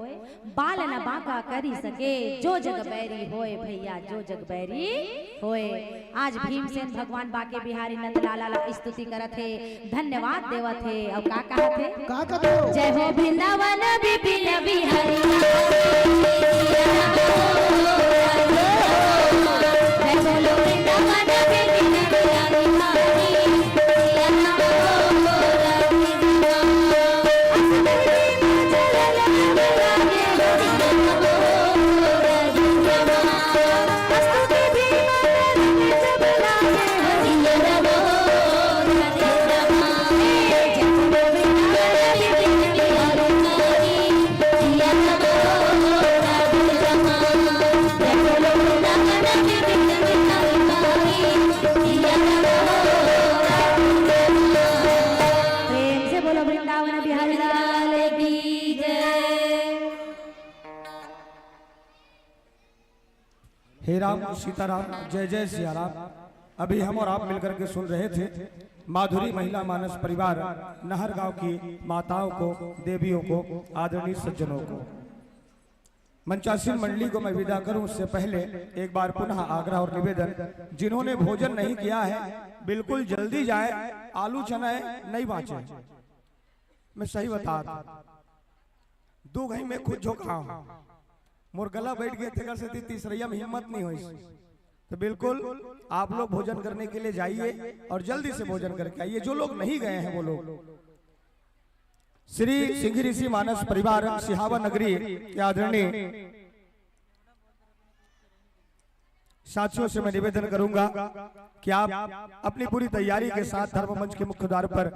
बाल न बांका करी सके, जो जग बैरी होए भैया जो जग बैरी होए। आज भीमसेन भगवान बाके बिहारी नंद लाला ला स्तुति करत है, धन्यवाद देवत है। और का कहत है? का कहते हो? जय हो वृंदावन बिपिन बिहारी, जय बोलो वृंदावन बिपिन बिहारी। हे राम सीताराम, जय जय सिया राम। अभी हम और आप मिलकर के सुन रहे थे माधुरी महिला मानस परिवार नहर गांव की माताओं को, देवियों को, आदरणीय सज्जनों को। मंचासीन मंडली को मैं विदा करूं उससे पहले एक बार पुनः आग्रह और निवेदन, जिन्होंने भोजन नहीं किया है बिल्कुल जल्दी जाए, आलू चना नहीं बांचे। मैं सही बता 2 घंटे में खुद झोंका मोर गला बैठ गए थे से तीसरैया में हिम्मत नहीं हुई। तो बिल्कुल आप लोग भोजन करने के लिए जाइए और जल्दी से भोजन करके आइए। जो लोग नहीं गए हैं वो लोग श्री सिंह ऋषि मानस परिवार सिहावा नगरी के आदरणीय साथियों से मैं निवेदन करूंगा कि आप अपनी पूरी तैयारी के साथ धर्म मंच के मुख्य द्वार पर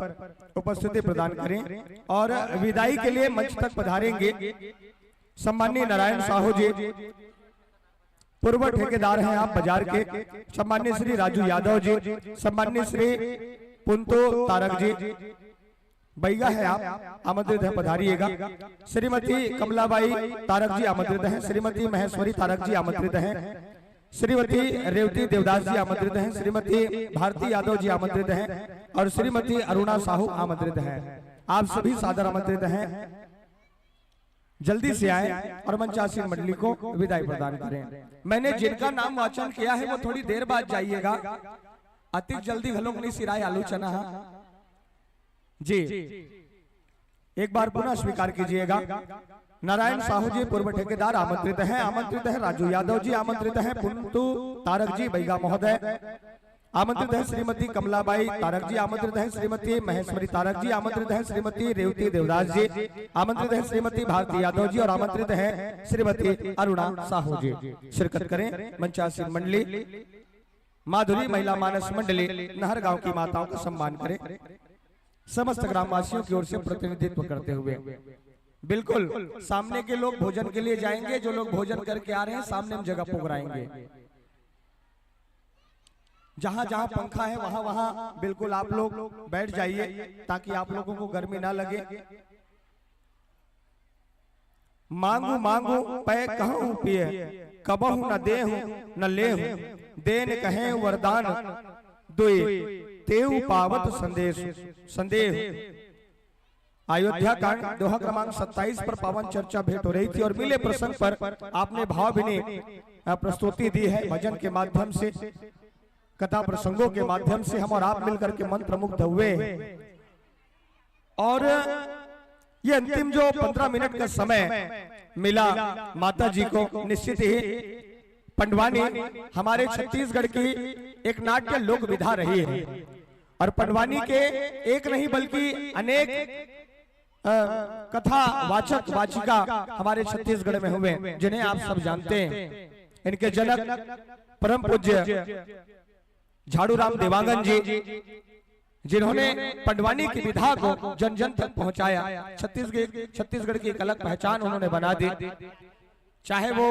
उपस्थिति प्रदान करें और विदाई के लिए मंच तक पधारेंगे सम्माननीय नारायण साहू जी, पूर्व ठेकेदार हैं आप बाजार के, सम्माननीय श्री राजू यादव जी, सम्माननीय श्री पुंतो तारक जी, बैगा है आप आमंत्रित है, पधारिएगा। श्रीमती कमलाबाई तारक जी आमंत्रित हैं, श्रीमती महेश्वरी तारक जी आमंत्रित हैं, श्रीमती रेवती देवदास जी आमंत्रित हैं, श्रीमती भारती यादव जी आमंत्रित हैं और श्रीमती अरुणा साहू आमंत्रित हैं। आप सभी सादर आमंत्रित हैं, जल्दी से आए और मंचासीन मंडली को विदाई प्रदान करें। मैंने जिनका नाम वाचन किया है वो थोड़ी देर बाद जाइएगा, अति जल्दी घलोक नहीं सिराय आलोचना जी। एक बार पुनः स्वीकार कीजिएगा। नारायण साहू जी पूर्व ठेकेदार आमंत्रित हैं, आमंत्रित है राजू यादव जी, आमंत्रित है पुंतु तारक जी बैगा महोदय, आमंत्रित है श्रीमती कमलाबाई तारक जी, आमंत्रित है श्रीमती महेश्वरी तारक जी, आमंत्रित है श्रीमती रेवती देवदास जी, आमंत्रित है श्रीमती भारती यादव जी और आमंत्रित है श्रीमती अरुणा साहू जी। शिरकत करें मंचासीन मंडली, माधुरी महिला मानस मंडली नहर गांव की माताओं का सम्मान करें, समस्त ग्रामवासियों की ओर से प्रतिनिधित्व करते हुए। बिल्कुल सामने के लोग भोजन के लिए जाएंगे, जो लोग भोजन करके आ रहे हैं सामने हम जगह पुगराएंगे। जहां जहां पंखा है वहां वहां बिल्कुल आप लोग बैठ जाइए ताकि आप लोगों को गर्मी ना लगे। मांगू मांगू पै कहूं पिए, कबहू न देहूं न लेहूं, देन कहें वरदान दुई, तेऊ पावत संदेश संदेह। अयोध्या कांड दोहा क्रमांक 27 पर पावन चर्चा भेंट हो रही थी और मिले प्रसंग पर आपने भावभीनी प्रस्तुति दी है। भजन के माध्यम से, कथा प्रसंगों के माध्यम से हम और आप मिलकर के मंत्र मुग्ध हुए और ये अंतिम जो 15 मिनट का समय मिला माता जी को, निश्चित ही पंडवानी हमारे छत्तीसगढ़ की एक नाट्य लोक विधा रही है और पंडवानी के एक नहीं बल्कि अनेक कथा वाचक वाचिका हमारे छत्तीसगढ़ में हुए, जिन्हें आप सब जानते हैं। इनके जनक परम पूज्य झाड़ू राम देवांगन जी, जिन्होंने पंडवानी की विधा को जन जन तक पहुंचाया। छत्तीसगढ़ की एक अलग पहचान उन्होंने बना दी। चाहे वो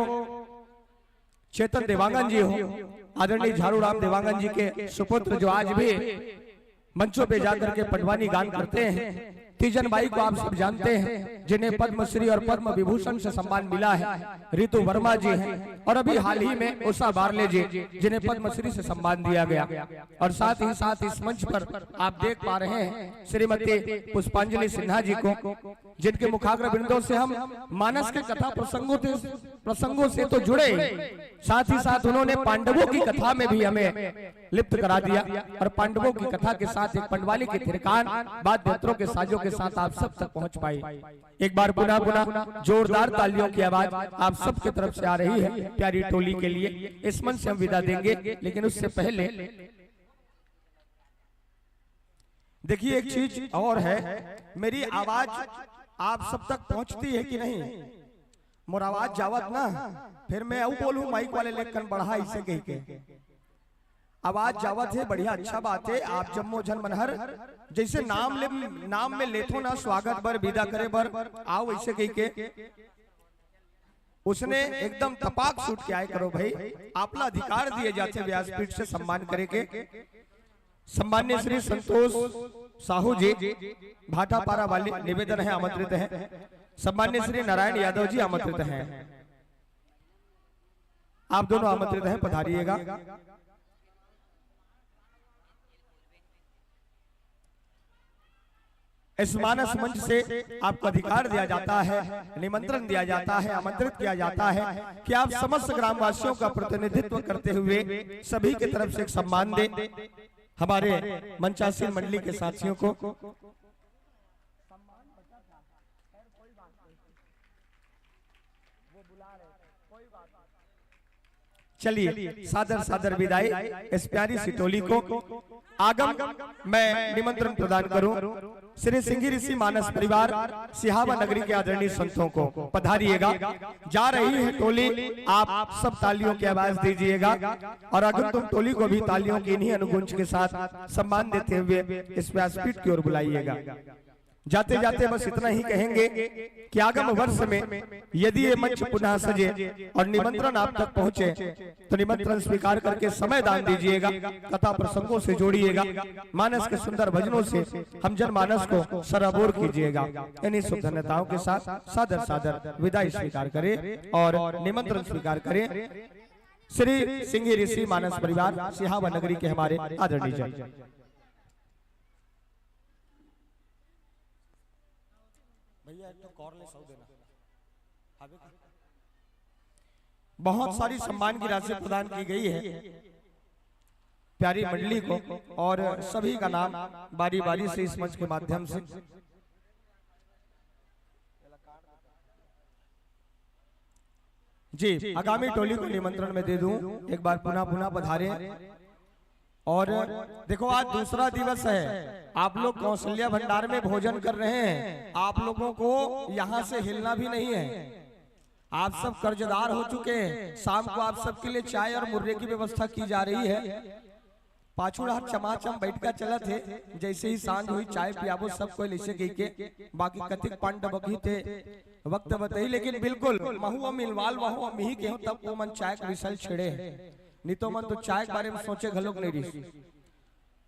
चेतन देवांगन जी हो, आदरणीय झाड़ू राम देवांगन जी के सुपुत्र, जो आज भी मंचों पे जाकर के पंडवानी गान करते हैं। तीजन बाई को आप सब जानते हैं, जिन्हें पद्मश्री और पद्म विभूषण से सम्मान मिला है। ऋतु वर्मा जी हैं और अभी हाल ही में उषा बारले जी, जिन्हें पद्मश्री से सम्मान दिया गया। और साथ ही साथ इस मंच पर आप देख पा रहे हैं श्रीमती पुष्पांजलि सिन्हा जी को, जिनके मुखाग्र बिंदों से हम मानस के कथा प्रसंगों से तो जुड़े, साथ ही साथ उन्होंने पांडवों की कथा में भी हमें लिप्त करा दिया और पांडवों की कथा के साथ एक पंडवानी की थिरकान वाद्य यंत्रों के साजों के साथ आप सब तक पहुंच पाई। एक बार पुनः जोरदार तालियों की आवाज आप सब की तरफ से आ रही है प्यारी टोली के लिए। इस मंच से हम विदा देंगे, लेकिन उससे पहले देखिए एक चीज और है, मेरी आवाज आप सब तक पहुंचती है कि नहीं? मोर आवाज जावत ना, फिर मैं अब बोलूं माइक वाले लेकर बढ़ा इसे कही के आवाज जावत है, बढ़िया अच्छा बात है। आप जम्मो जन मनहर जैसे नाम में लेथो ना, स्वागत बर विदा करे बर आओ ऐसे कही के उसने एकदम तपाक सूट के आए करो भाई। आपला अधिकार दिए जाते व्यासपीठ से सम्मान करे के। सम्मान्य श्री संतोष साहू जी भाटापारा वाली निवेदन है, आमंत्रित है। सम्मान्य श्री नारायण यादव जी आमंत्रित हैं। आप दोनों आमंत्रित हैं, पधारिएगा। इस मानस मंच से आपको अधिकार दिया जाता है, निमंत्रण दिया जाता है, आमंत्रित किया जाता है कि आप समस्त ग्रामवासियों का प्रतिनिधित्व करते हुए सभी की तरफ से एक सम्मान दें हमारे मंचासीन मंडली के साथियों को। चलिए सादर सादर विदाई इस प्यारी सी टोली को। आगम मैं निमंत्रण प्रदान करूं श्री सिंघी ऋषि मानस परिवार सिहावा नगरी के आदरणीय संतों को, पधारिएगा। जा रही है टोली, आप सब तालियों की आवाज दीजिएगा और आगंतुक टोली को भी तालियों की इन्हीं अनुगुंज के साथ सम्मान देते हुए इस व्यासपीठ की ओर बुलाइएगा। जाते जाते बस इतना ही कहेंगे कि आगामी वर्ष में यदि ये मंच पुनः सजे और निमंत्रण आप तक पहुंचे तो निमंत्रण स्वीकार करके समय दान दीजिएगा, कथा प्रसंगों से जोड़िएगा, मानस के सुंदर भजनों से हम जनमानस को सराबोर कीजिएगा। इन्हीं शुभ धन्यताओं के साथ सादर सादर विदाई स्वीकार करें और निमंत्रण स्वीकार करें श्री सिंघी ऋषि मानस परिवार सिहावा नगरी के हमारे आदरणीय जन। भैया एक तो कॉर्न सौ देना। बहुत सारी सम्मान की राशि प्रदान की गई है प्यारी मंडली को, और सभी का नाम बारी बारी से इस मंच के माध्यम से जी आगामी टोली को निमंत्रण में दे दूं, एक बार पुनः पुनः पधारे। और देखो आज दूसरा दिवस है, आप लोग कौशल्या भंडार में भोजन कर रहे हैं, आप लोगों को यहाँ से हिलना भी नहीं है। आप सब कर्जदार हो चुके हैं। शाम को आप सबके लिए चाय और मुर्रे की व्यवस्था की जा रही है। पाछुड़ा चमाचम बैठ कर चला थे, जैसे ही सांझ हुई चाय पियाबो सबको लिसे गई के, बाकी कथिक पांड बकी थे वक्त बताई, लेकिन बिल्कुल महु मिलवाल वह मिही के हो तब वो मन चाय का विसल छिड़े, नहीं तो मन तो चाय के बारे में सोचे घलोक नहीं रही।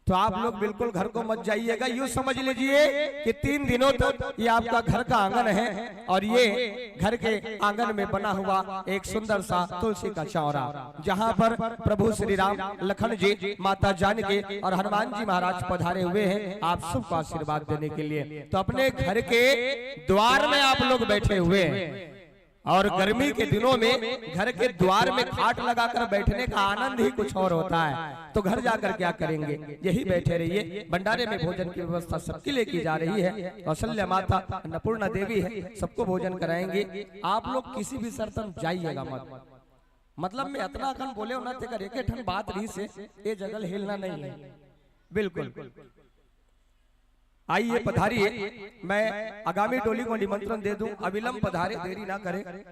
तो आप लोग बिल्कुल घर को मत जाइएगा, यूं समझ लीजिए कि 3 दिनों तक ये आपका घर का आंगन है, और ये घर के आंगन में बना हुआ एक सुंदर सा तुलसी का चौरा, जहां पर प्रभु श्री राम, लखन जी, माता जानकी और हनुमान जी महाराज पधारे हुए हैं आप सबको आशीर्वाद देने के लिए। तो अपने घर के द्वार में आप लोग बैठे हुए हैं, और गर्मी के दिनों में घर के द्वार में खाट लगाकर बैठने का आनंद ही कुछ और होता है। तो घर जाकर क्या करेंगे, यही बैठे रहिए। भंडारे में भोजन की व्यवस्था सबके लिए की जा रही है। कौशल्या माता अन्नपूर्णा देवी है, सबको भोजन कराएंगे। आप लोग किसी भी शर्त में जाइएगा मत, मतलब मैं इतना अखन बोले होना तेकर एक ठन बात रही से ये जगह हिलना नहीं है बिल्कुल। आइए पधारिए, मैं आगामी टोली को निमंत्रण दे दूं, अविलंब पधारे, देरी ना करें।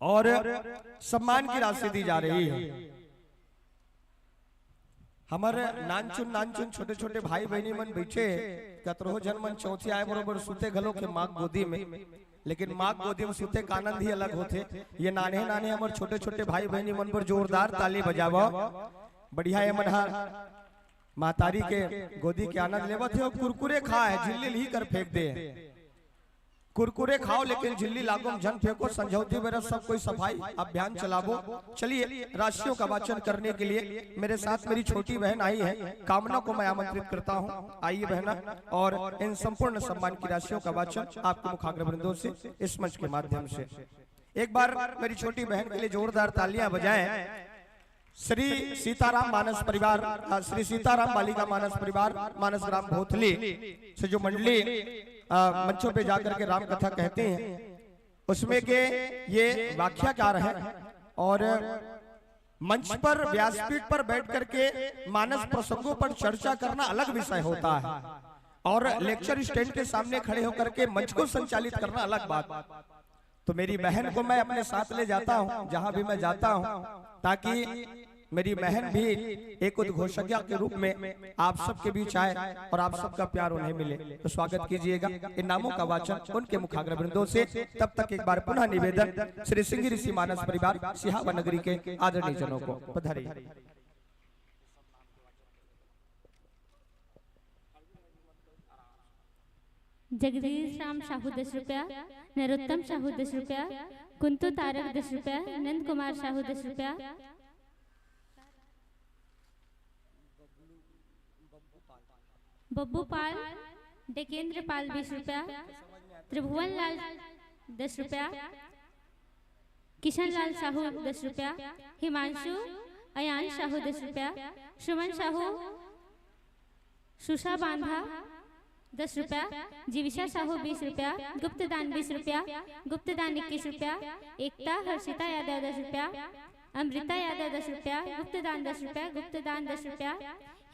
और सम्मान की राशि दी जा रही है। हमारे नानचुन छोटे छोटे भाई बहनी मन बैठे, कतरो जन मन चौथी आए बरोबर सुते घलो के माँ गोदी में, लेकिन माँ गोदी में सुते का आनंद ही अलग होते। ये नाने नाने हमारे छोटे छोटे भाई बहनी मन पर जोरदार ताली बजावा, बढ़िया है मनहार मातारी के गोदी के आनंद लेवा थे। और कुरकुरे खाए, झिल्ली ही कर फेंक दे। कुरकुरे खाओ लेकिन झिल्ली लागो जन फेंको। संझौती मेरा सब कोई सफाई अभियान चलावो। चलिए राशियों का वाचन करने के लिए मेरे साथ मेरी छोटी बहन आई है, कामना को मैं आमंत्रित करता हूँ। आइए बहना, और इन संपूर्ण सम्मान की राशियों का वाचन आपके मुखाग्र वृंदों से इस मंच के माध्यम से एक बार मेरी छोटी बहन के लिए जोरदार तालियां बजाएं। श्री सीताराम मानस परिवार, श्री सीताराम बालिका मानस परिवार, मानस ग्राम भोथली से जो मंडली मंचों पे जाकर के राम कथा कहते हैं, उसमें के ये व्याख्याकार है। और मंच पर व्यासपीठ पर बैठ करके मानस प्रसंगों पर चर्चा करना अलग विषय होता है, और लेक्चर स्टैंड के सामने खड़े होकर के मंच को संचालित करना अलग बात। तो मेरी बहन को मैं अपने साथ ले जाता हूँ जहां भी मैं जाता हूँ, ताकि मेरी बहन भी एक उद्घोषज्ञा के रूप में आप सबके बीच आए और आप सबका प्यार उन्हें मिले। तो स्वागत कीजिएगा इन नामों का वाचन उनके मुखाग्र वृंदों से। तब तक एक बार पुनः निवेदन, श्री सिंह ऋषि मानस परिवार सिहावा नगरी के आदरणीय जनों को पधारिए। जगदीश राम साहू 10 रुपया, नरोत्तम साहू 10 रुपया, कुंतु तारक 10 रुपया, नंद कुमार साहू 10 रुपया, बब्बू पाल, डेकेंद्र पाल 20 रुपया, त्रिभुवन लाल 10 रुपया, किशन लाल साहू 10 रुपया, हिमांशु अयान साहू 10 रुपया, सुमन साहू सुषा बांधा 10 रुपया, जीविशा साहू 20 रुपया, गुप्तदान 20 रुपया, गुप्तदान 21 रुपया, एकता हर्षिता यादव 10 रुपया, अमृता यादव 10 रुपया, गुप्तदान 10 रुपया, गुप्तदान 10 रुपया,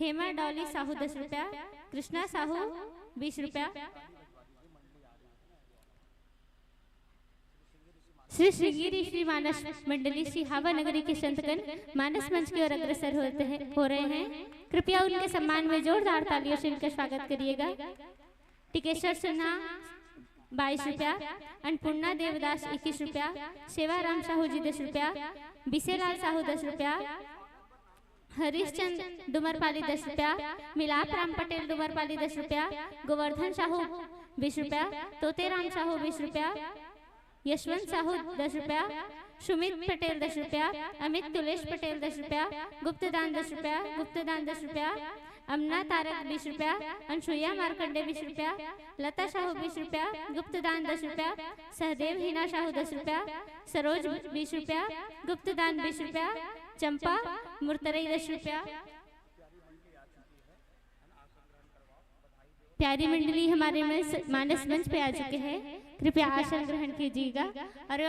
हेमा डॉली साहू 10 रुपया, कृष्णा साहू 20 रुपया, श्री श्रीगिरी श्री मानस मंडली सिहावा नगरी के संतगण मानस मंच की ओर अग्रसर हो रहे हैं। कृपया उनके सम्मान में जोरदार तालियों से इनका स्वागत करिएगा। टिकेश्वर सिन्हा 22 रुपया, अन्नपूर्णा देवदास 21 रुपया, सेवाराम साहू जी 10 रुपया, बिसेलाल साहू 10 रुपया, हरीशचंद डुमरपाली 10 रुपया, मिलाप राम पटेल डुमरपाली 10 रुपया, गोवर्धन साहू 20 रुपया, तोतेराम साहू 20 रुपया, यशवंत साहू 10 रुपया, सुमित पटेल 10 रुपया, अमित तुलेश पटेल 10 रुपया, गुप्तदान 10 रुपया, गुप्तदान 10 रुपया, अमना तारक 20 रुपया, अनसुईया मार्कंडे 20 रुपया, लता साहू 20 रुपया, गुप्तदान 10 रुपया, सहदेव हिना साहू 10 रुपया, सरोज 20 रुपया, गुप्तदान 20 रुपया, चंपा मुर्तरई 10 रुपया। प्यारी मंडली हमारे मानस मंच पे आ चुके हैं, कृपया आसन ग्रहण कीजिएगा। और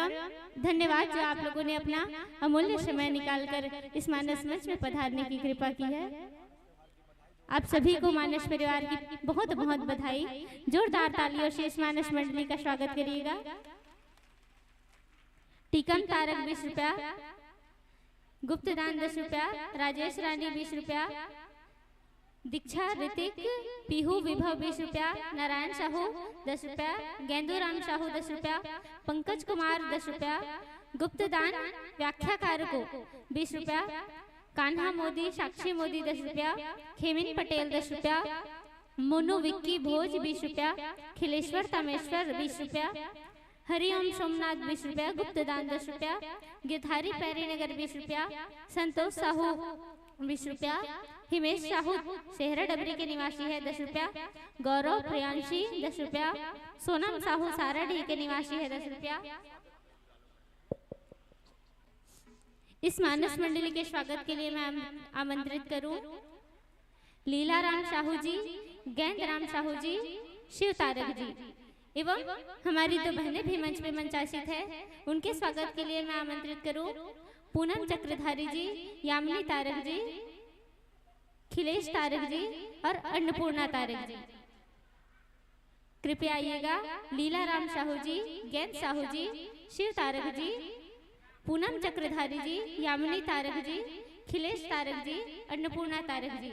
धन्यवाद जो आप लोगों ने अपना अमूल्य समय निकालकर इस मानस मंच में पधारने की कृपा की है। आप सभी को मानस परिवार की बहुत बहुत बधाई। जोरदार तालियों से इस मानस मंडली का स्वागत करिएगा। टीकम तारक 20 रुपया, गुप्तदान 10 रुपया, राजेश रानी 20 रुपया, दीक्षा ऋतिक पीहू विभव 20 रुपया, नारायण साहू 10 रुपया, गेंदूराम साहू 10 रुपया, पंकज कुमार 10 रुपया, गुप्तदान व्याख्याकार को 20 रुपया, कान्हा मोदी साक्षी मोदी 10 रुपया, खेमिन पटेल 10 रुपया, मोनू विक्की भोज 20 रुपया, खिलेश्वर तमेश्वर 20 रुपया, हरिओम सोमनाथ 20 रुपया, गुप्तदान 10 रुपया, गिरधारी पैरीनगर 20 रुपया, संतोष साहू 20 रुपया, हिमेश साहू सेहरा डबरी के निवासी है 10 रुपया, गौरव प्रियांशी 10 रुपया, सोनम साहू साराडी के निवासी है 10 रुपया। इस मानस मंडली के स्वागत के लिए मैं आमंत्रित करूं लीलाराम साहू जी, गेंदराम साहू जी, शिव तारक जी एवं हमारी दो बहनें भी मंच में मंचासीत है, उनके स्वागत के लिए मैं आमंत्रित करूं पूनम चक्रधारी जी, यामिनी तारक जी, खिलेश तारक जी और अन्नपूर्णा तारक जी। कृपया आइएगा। लीलाराम साहू जी, गेंद साहू जी, शिव तारक जी, पूनम चक्रधारी जी, यामिनी तारक जी, खिलेश तारक जी, अन्नपूर्णा तारक जी,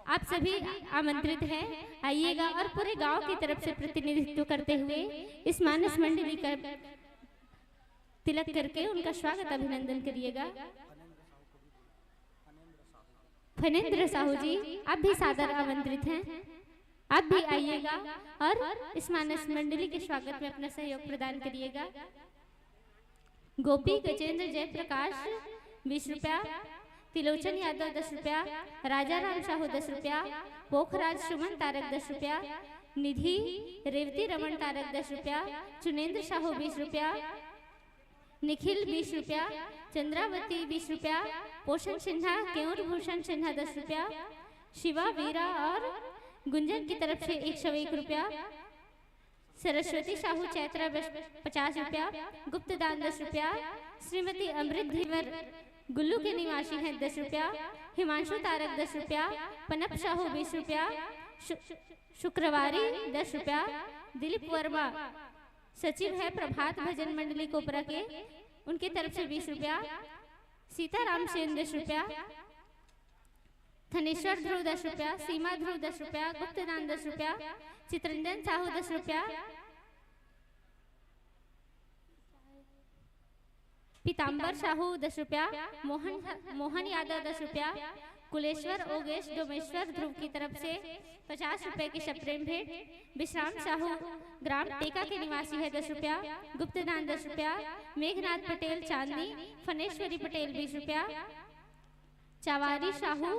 आप सभी आमंत्रित हैं। आइएगा और पूरे गांव की तरफ से प्रतिनिधित्व करते हुए इस मानस मंडली का तिलक करके उनका स्वागत अभिनंदन करिएगा। फनेंद्र साहू जी, आप भी सादर आमंत्रित हैं, आप भी आइएगा और इस मानस मंडली के स्वागत में अपना सहयोग प्रदान करिएगा। गोपी गजेंद्र जयप्रकाश 20 रुपया, तिलोचन यादव 10 रुपया, राजा राम साहू 10 रुपया, पोखराज सुमन तारक 10 रुपया, निधि रेवती रमन तारक 10 रुपया, चुनेंद्र साहू 20 रुपया, निखिल 20 रुपया, चंद्रावती 20 रुपया, पोषण सिन्हा केऊर भूषण सिन्हा 10 रुपया, शिवा वीरा और गुंजन की तरफ से 101 रुपया, सरस्वती साहू चैत्रा 50 रुपया, गुप्तदान 10 रुपया, श्रीमती अमृत धीवर गुल्लू के निवासी हैं 10 रुपया, हिमांशु तारक 10 रुपया, पनप साहू 20 रुपया, शुक्रवारी 10 रुपया, दिलीप वर्मा सचिव है प्रभात भजन मंडली कोपरा के, उनकी तरफ से 20 रुपया, सीताराम सेन 10 रुपया, धनेश्वर ध्रुव 10 रुपया, सीमा ध्रुव 10 रुपया, गुप्तदान 10 रुपया, चित्रंजन साहू 10 रुपया, पीताम्बर साहू 10 रुपया, मोहन यादव 10 रुपया, कुलेश्वर ओगेश डोमेश्वर ध्रुव की तरफ से 50 रुपए की सप्रेम भेंट, विश्राम साहू ग्राम टेका के निवासी है 10 रुपया, गुप्तदान 10 रुपया, मेघनाथ पटेल चांदनी, फनेश्वरी पटेल 20 रुपया, चावारी साहू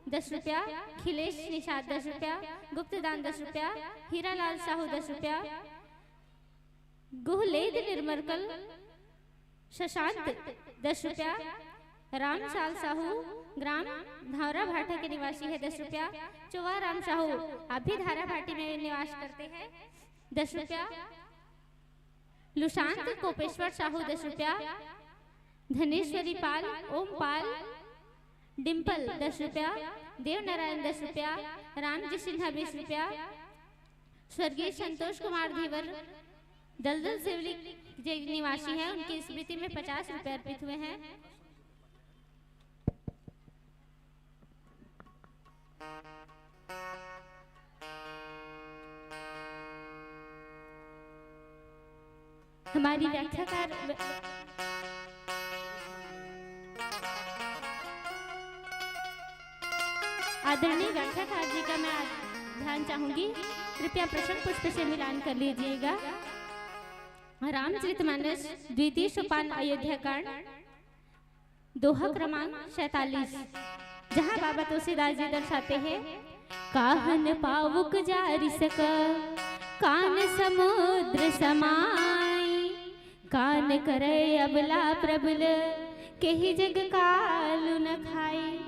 10 रुपया, खिलेश निषाद 10 रुपया, गुप्तदान 10 रुपया, हीरालाल साहू 10 रुपया, गुहलेद निर्मलकल शशांत 10 रुपया, रामसाल साहू ग्राम धारा भाटा के निवासी है 10 रुपया, चौवा राम साहू आप भी धारा भाटी में निवास करते हैं 10 रुपया, लुशांत कोपेश्वर साहू 10 रुपया, धनेश्वरी पाल ओम पाल डिम्पल 10 रुपया, देव नारायण 10 रुपया, रामजी सिन्हा 20 रुपया, स्वर्गीय संतोष कुमार धीवर दलदल सिवली जो निवासी है उनकी स्मृति में 50 रुपए अर्पित हुए हैं। हमारी व्याख्याकार आदरणीय व्याख्याकार जी का मैं ध्यान चाहूंगी, कृपया प्रश्न पुष्प से मिलान कर लीजिएगा। रामचरितमानस द्वितीय सोपान अयोध्या कांड दोहा क्रमांक 47, जहाँ बाबा तुलसीदास जी दर्शाते हैं, काहन पावुक जारि सक कान समुद्र समाई, कान करे अबला प्रबल केहि जग कालु न खाई।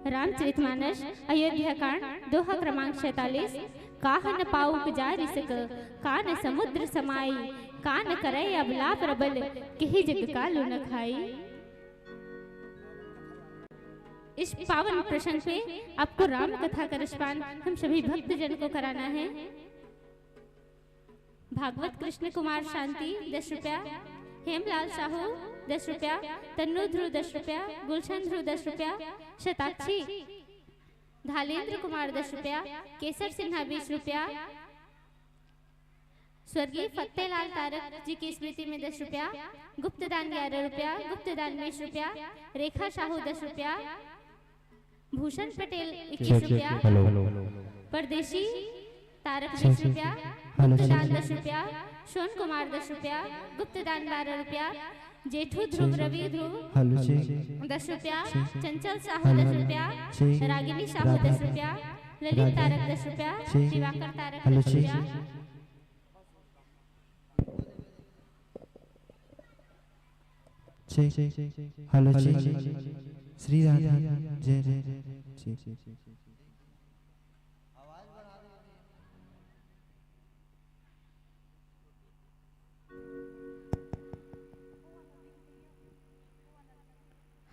रामचरितमानस अयोध्या कांड दोहा क्रमांक 47, काहन पावुक जारि सक कान समुद्र समाई, कान करे अबला प्रबल केहि जग कालु न खाई। इस पावन प्रसंग पे आपको राम कथा का रसपान हम सभी भक्त जन को कराना है। भागवत कृष्ण कुमार शांति 10 रुपया, हेमलाल साहू 10 रुपया, तन्नू ध्रुव 10 रुपया, गुलशन ध्रुव 10 रुपया, शताक्षी धालेंद्र कुमार 10 रुपया, केसर सिन्हा 20 रुपया, स्वर्गीय फतेहलाल तारक जी की स्मृति में 10 रुपया, गुप्तदान 11 रुपया, गुप्तदान 20 रुपया, रेखा साहू 10 रुपया, भूषण पटेल 21 रुपया, परदेशी तारक 20 रुपया, गुप्तदान 10 रुपया, सोन कुमार 10 रुपया, गुप्तदान 12 रुपया, जेठू ध्रुव रवि ध्रुव 10 रुपया, चंचल साहू 10 रुपया, रागिनी साहू 10 रुपया, ललित तारक 10 रुपया, दिवाकर तारक 10 रुपया। हेलो श्री राधा जय जय जय।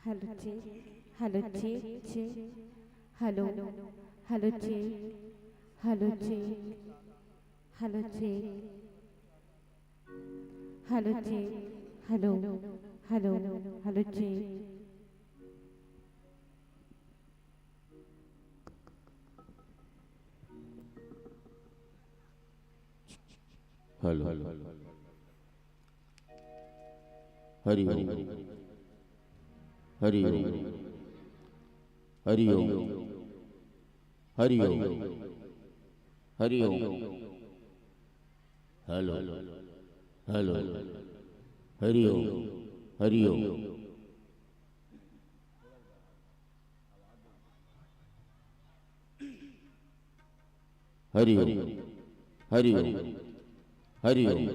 हेलो जी, हेलो जी, हेलो हेलो जी, हेलो जी, हेलो जी, हेलो जी, हेलो हेलो हेलो जी। Hello Hari Hari Hari Hari Hari Hari hello hello Hari Hari Hari Hari Hari Hari.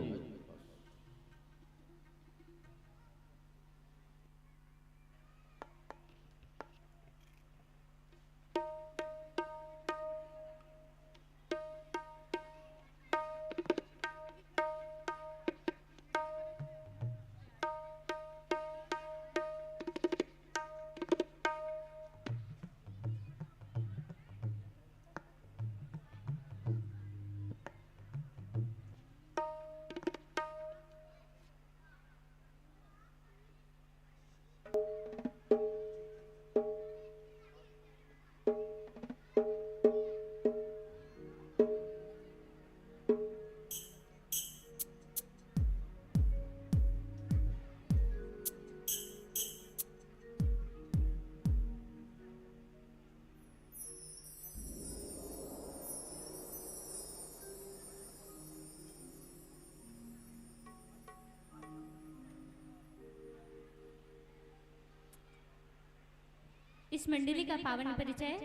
इस मंडली का पावन परिचय।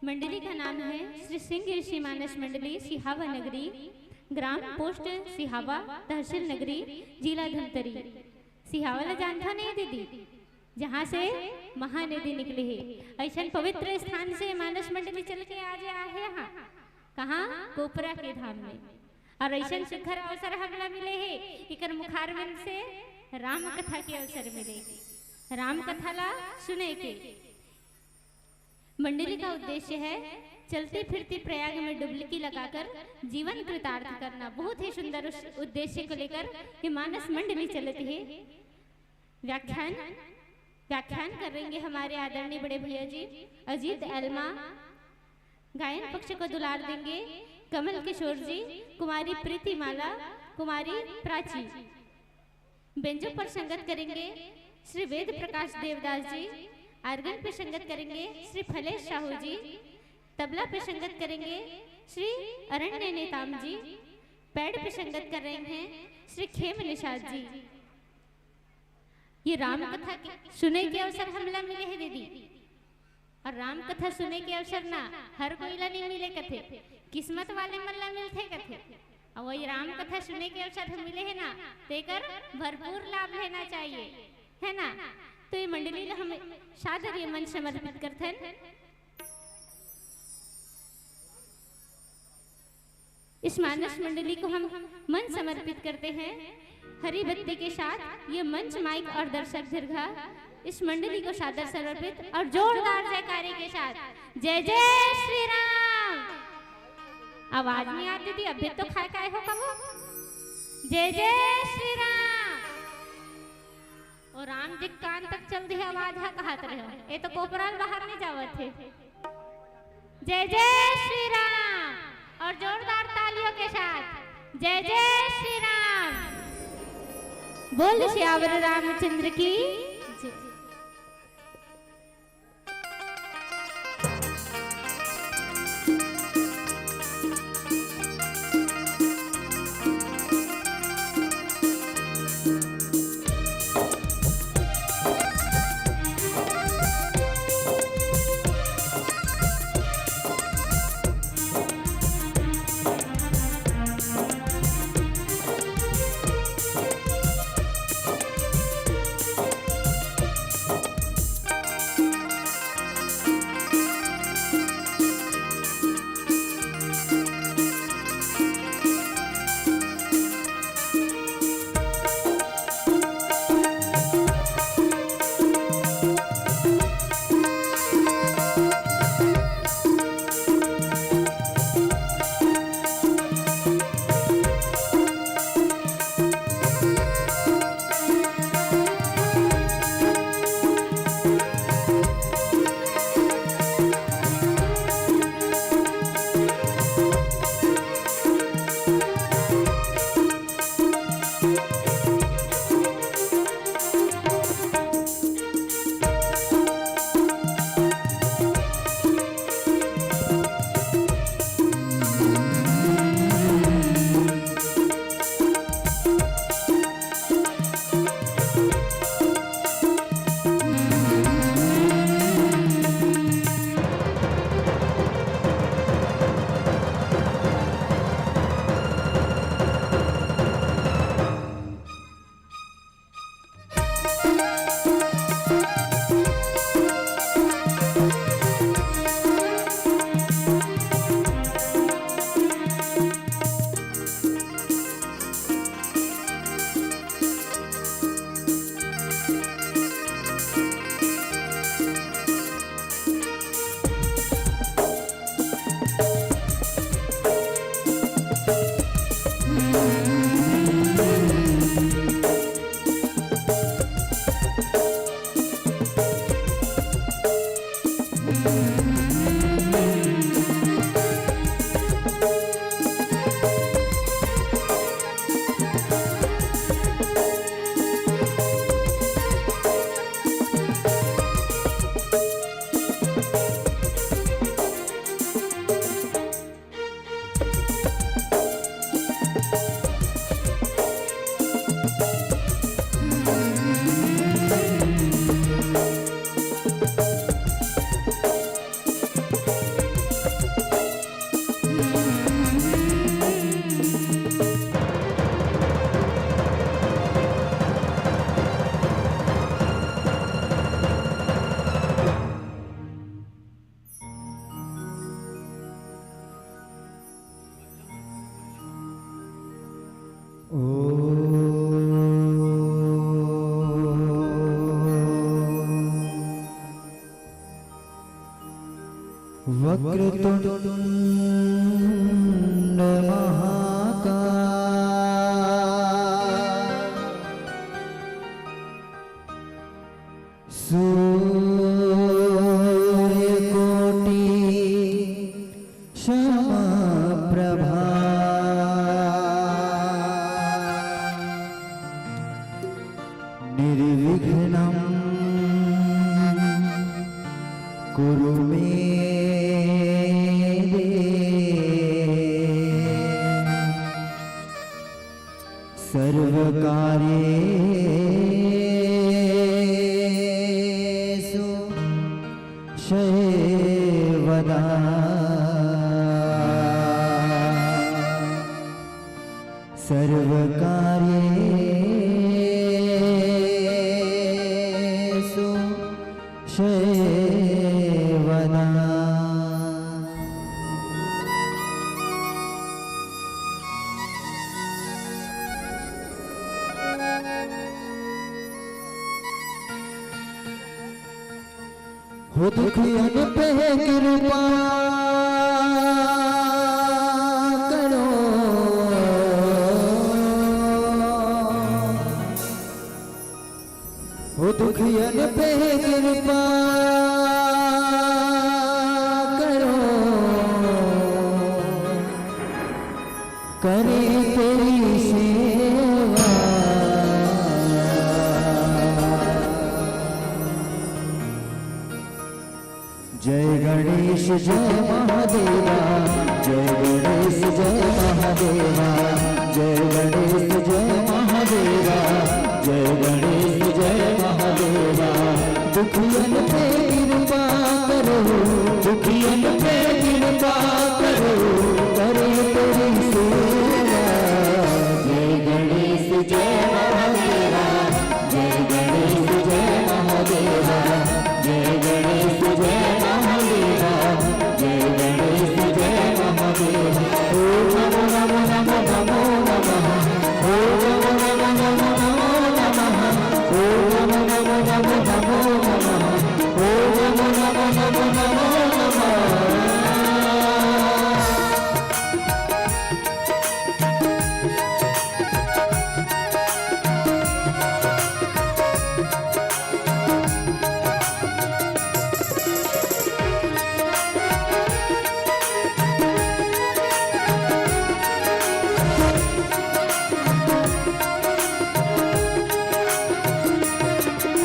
मंडली का नाम है श्री सिंह ऋषि मानस मंडली, सिहावा नगरी, ग्राम पोस्ट सिहावा, तहसील नगरी, जिला धमतरी। सिहावाला जानता नहीं दीदी, जहाँ से महानदी निकली है। ऐसा पवित्र स्थान से मानस मंडली चल के आज आए यहाँ, कहाँ कोपरा के धाम में। और ऐसा सुखर अवसर हमला मिले है, इकर मुखारविंद से राम कथा के अवसर मिलेगी। राम कथा ला सुने के मंडली का उद्देश्य है चलते फिरते प्रयाग में डुबकी लगाकर जीवन कृतार्थ करना। बहुत ही सुंदर उस उद्देश्य को लेकर ये मानस मंडली चलती है। व्याख्यान करेंगे हमारे आदरणीय बड़े भैया जी अजीत एल्मा। गायन पक्ष को दुलार देंगे कमल किशोर जी, कुमारी प्रीति माला, कुमारी प्राची। बेंजो पर संगत करेंगे श्री वेद प्रकाश देवदास जी। आर्गन पे संगत करेंगे श्री फलेश साहू जी। तबला पे संगत करेंगे श्री अरण्य नेताम जी। पैड पे संगत कर रहे हैं श्री खेम निषाद जी। ये राम कथा सुने के अवसर हमला मिले हैं दीदी, और राम कथा सुने के अवसर ना हर कोई ला नहीं मिले कथे, किस्मत वाले मल्ला मिलते कथे। और वही राम कथा सुने के अवसर हम मिले है ना, तेकर भरपूर लाभ लेना चाहिए, है ना। तो ये मंडली ला हम सादर ये मन समर्पित करते हैं। इस मानस मंडली को हम मन समर्पित करते हैं हरी बत्ती के साथ। ये मंच माइक और दर्शक दीर्घा इस मंडली को सादर समर्पित और जोरदार जयकारे के साथ जय जय श्री राम। आवाज नहीं आती थी, अभी तो खाए खाए हो कब। जय जय श्री राम। और राम जी कान तक चल दी आवाज है कहते रहे, ये तो कोपराल बाहर नहीं जावत थे। जय जय श्री राम और जोरदार तालियों के साथ जय जय श्री राम। बोल श्यावर रामचंद्र की जय। वक्रतुंड महाकाय सूर्यकोटि समप्रभा निर्विघ्नं कुरु मे सर्वकार्येषु सर्वदा सर्वकार्येषु सर्वदा हो दुखियन पे कृपा करो हो दुखियन पे कृपा करो करे तेरी सेवा जय गणेश जय महादेवा जय गणेश जय महादेवा जय गणेश जय महादेवा जय गणेश जय महादेवा दुखियन पे कृपा करो दुखियन पे कृपा करो करे तेरी सेवा जय गणेश जय महादेवा जय गणेश जय महादेवा जय गणेश जय महादेवा जय गणेश जय महादेवा ओम नमो नमो नमो नमो नमः ओम नमो नमो नमो नमो नमः ओम नमो नमो नमो नमो नमः ओम नमो नमो नमो नमो नमः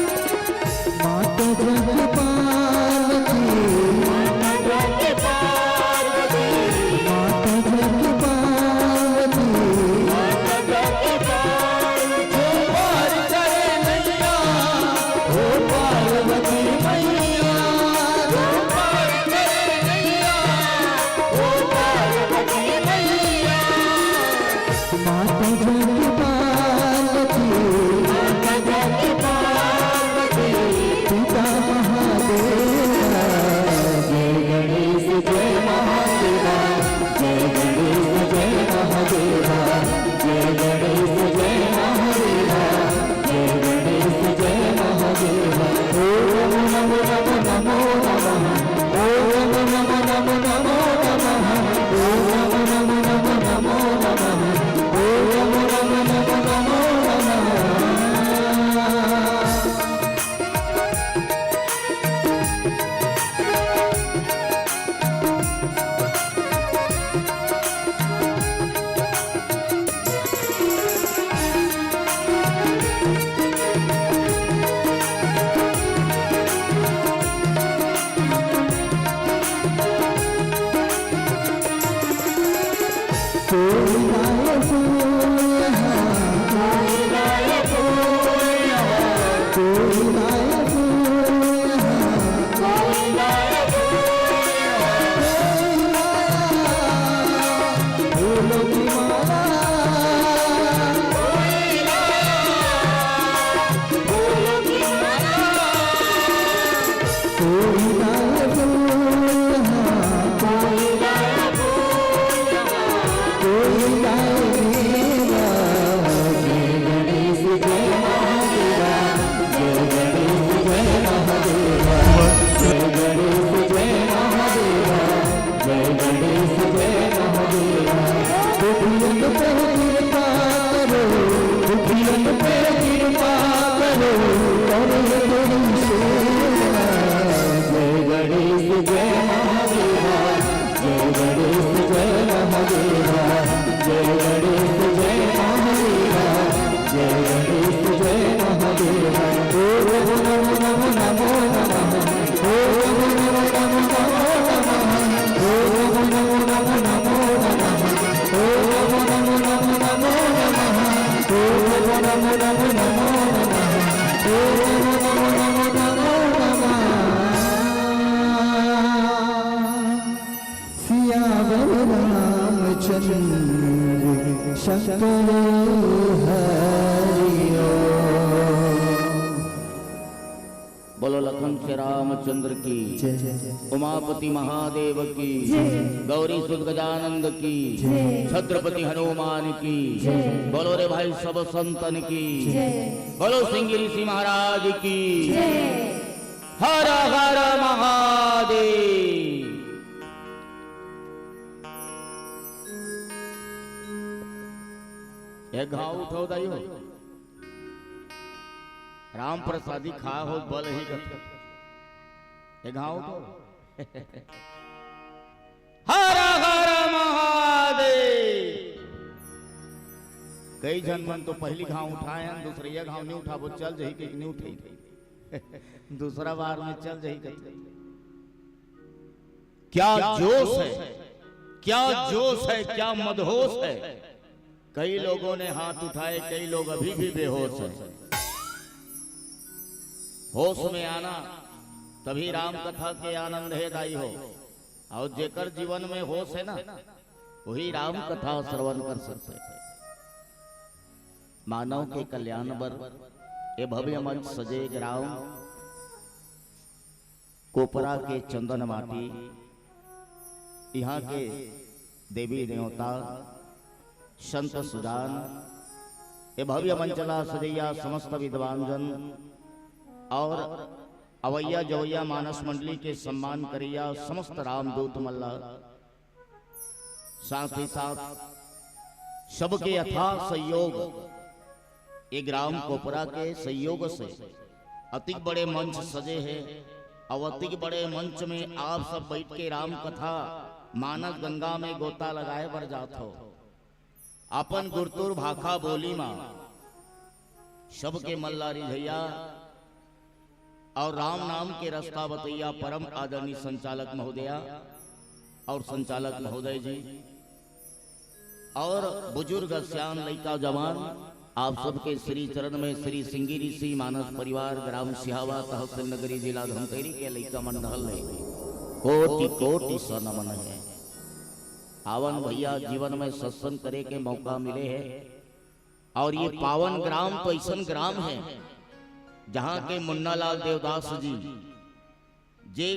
माता जग पार्वती माता जग पार्वती माता जग पार्वती माता जग पार्वती पार करे नैया ओ पार्वती मैया पार करे नैया ओ पार्वती मैया माता जग पार्वती माता जग पार्वती पिता महादेवा जय गणेश जय महादेवा जय गणेश जय महादेवा जय गणेश जय महादेवा जय गणेश जय महादेवा ओम नमो नमो नमो नमः ओम नमो नमो नमो नमः ओम नमो नमो नमो नमो नमः ओम नमो नमो नमो नमो नमः कोई लाए फूल यहाँ कोई लाए फूल यहाँ कोई लाए फूल यहाँ कोई लाए फूल यहाँ कोई लाया फूलों की माला कोई लाया फूलों की माला कोई लाए फूल यहाँ कोई लाए फूल यहाँ कोई लाए मेरा जय गणेश जय महादेवा जय गणेश जय महादेवा जय गणेश जय महादेवा जय गणेश जय महादेवा दुखियन पे कृपा करो दुखियन पे कृपा करो करे तेरी सेवा जय गणेश जय महादेवा जय गणेश जय महादेवा जय गणेश जय महादेवा जय गणेश जय महादेवा ओम नमो नमो नमो नमः ओम नमो नमो नमो नमः ओम नमो नमो नमो नमः ओम नमो नमो नमो नमः सियावर रामचंद्र शंकर हरि ओम। बोलो लखन श्री रामचंद्र की, उमापति महादेव की, गौरी सुत गजानंद की, छत्रपति हनुमान की, बोलो रे भाई सब संतन की, बोलो सिंह ऋषि महाराज की, हर हर महादेव। ये घाव उठो दाइयो, राम प्रसादी खा हो बल ही कथ। ये घाव उठो। हर हर महादेव। कई जन मन तो पहली घाव उठाए हैं, दूसरे ये घाव नहीं उठा, वो चल जही कि नहीं उठी। दूसरा बार में चल जही कथ। क्या जोश है, क्या जोश है, क्या मदहोश है। कई लोगों ने हाथ उठाए, कई लोग अभी भी बेहोश हैं। होश में आना तभी राम कथा के आनंद है दाई हो। और जेकर जीवन में होश है ना, वही राम कथा श्रवण कर सकते हैं। मानव के कल्याण पर ये भव्य मंच सजे ग्राम कोपरा के चंदन माटी, यहाँ के देवी देवता संत सुजान, ये भव्य मंचला सजैया समस्त विद्वान जन और अवैया जवैया मानस मंडली के सम्मान करिया समस्त रामदूत मल्ला, साथ ही साथ सबके अथाह सहयोग, ये ग्राम कोपरा के सहयोग से अति बड़े मंच सजे हैं। और अति बड़े मंच में आप सब बैठ के राम कथा मानस गंगा में गोता लगाए बर जात हो। अपन गुरतुर भाखा बोली माँ सबके मल्लारी भैया और राम नाम के रास्ता बतैया परम आदरणीय संचालक महोदया और संचालक महोदय जी और बुजुर्ग श्याम लइका जवान, आप सबके श्री चरण में श्री सिंगी ऋषि मानस परिवार ग्राम सिहावा तहसील नगरी जिला धमतरी के लइका मंडल है कोटि कोटि सा नमन है। आवन भैया जीवन में सत्संग करे के मौका मिले है। और ये पावन ग्राम तो ऐसा ग्राम है जहाँ के मुन्नालाल देवदास जी जे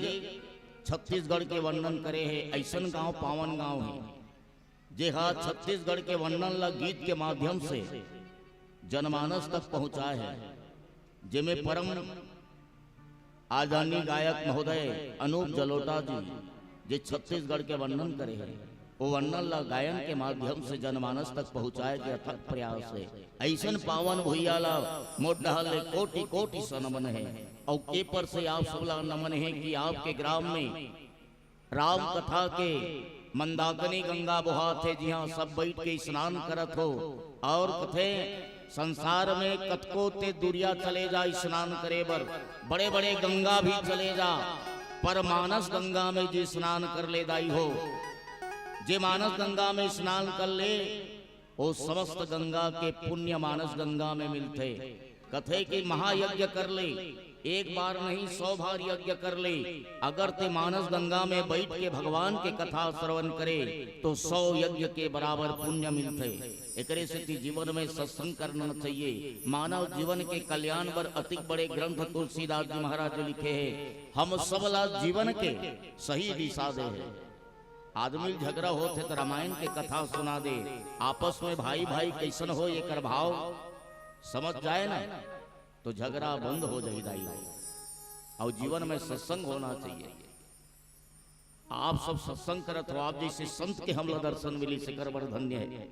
छत्तीसगढ़ के वर्णन करे है, ऐसा गांव पावन गांव है जे हाँ छत्तीसगढ़ के वर्णन ला गीत के माध्यम से जनमानस तक पहुंचाए है। जिनमें परम आदरणीय गायक महोदय अनूप जलोटा जी जे छत्तीसगढ़ के वर्णन करे हैं, वो वर्णन ला गायन के माध्यम से जनमानस तक पहुंचाए के अथक प्रयास है। ऐसन पावन भुइयाला मोटहल कोटि कोटि सा नमन है। और के पर से आप सबला नमन है कि आपके ग्राम में राम कथा के मंदाकिनी गंगा बहात है, जी हाँ सब बैठ के स्नान करत हो। और कथे संसार में कतको ते दुरिया चले जा स्नान करे बर, बड़े बड़े गंगा भी चले जा, पर मानस गंगा में जे स्नान कर ले दाई हो, जे मानस गंगा में स्नान कर ले वो समस्त गंगा के पुण्य मानस गंगा में मिलते। कथे कि महायज्ञ कर ले, एक बार नहीं 100 बार यज्ञ कर ले, अगर ते मानस गंगा में बैठ के भगवान के कथा श्रवण करे तो 100 यज्ञ के बराबर पुण्य मिलते। एकरे से जीवन में सत्संग करना चाहिए। मानव जीवन के कल्याण पर अति बड़े ग्रंथ तुलसीदास जी महाराज लिखे हैं, हम सबला जीवन के सही दिशा दे है। आदमी झगड़ा होते तो रामायण के कथा सुना दे, आपस में भाई भाई कैसन हो ये कर भाव समझ जाए ना तो झगड़ा बंद हो जाए। और जीवन में सत्संग होना चाहिए। आप सब सत्संग करत हो, आप जैसे संत के हमला दर्शन मिली से कर बर धन्य है।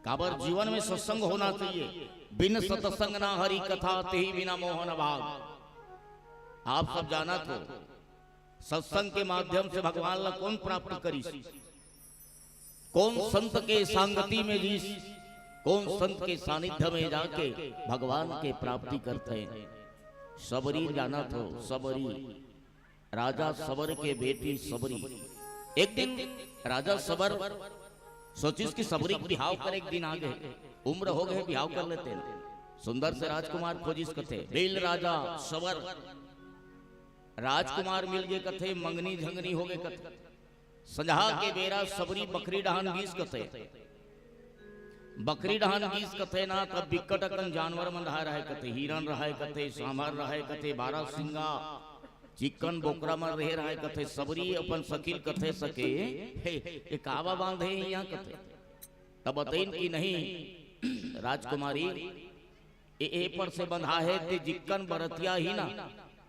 काबर जीवन में सत्संग होना चाहिए। बिन सत्संग ना हरि कथा तेहि बिना मोहन भाग। आप सब जाना तो सत्संग के माध्यम से भगवान ला कौन प्राप्त करी, कौन संत के सांगति में जी, कौन संत के सानिध्य में जाके भगवान के प्राप्ति करते हैं। सबरी जाना तो सबरी, राजा सबर के बेटी सबरी। एक दिन राजा सबर सोचिस कि सबरी बिहाव कर, एक दिन आ गए उम्र हो गए बिहाव कर लेते हैं। सुंदर से राजकुमार खोजिस कथे, बेल राजा सबर राजकुमार मिल गए कथे, मंगनी झंगनी हो गए कथे। संझा के बेरा सबरी बकरी डहान गीस कथे, बकरी डहान गीस कथे ना तब बिकट अकन जानवर मन रहा कथे, हिरन रहा कथे, सांभर रहा कथे, बारह सिंगा चिकन बोकरा मन रहे कथे। सबरी अपन सकील कथे सके हे कावा बांधे यहाँ कथे। तब बतैन की नहीं राजकुमारी ए पर से बंधा है ते जिक्कन बरतिया ही ना,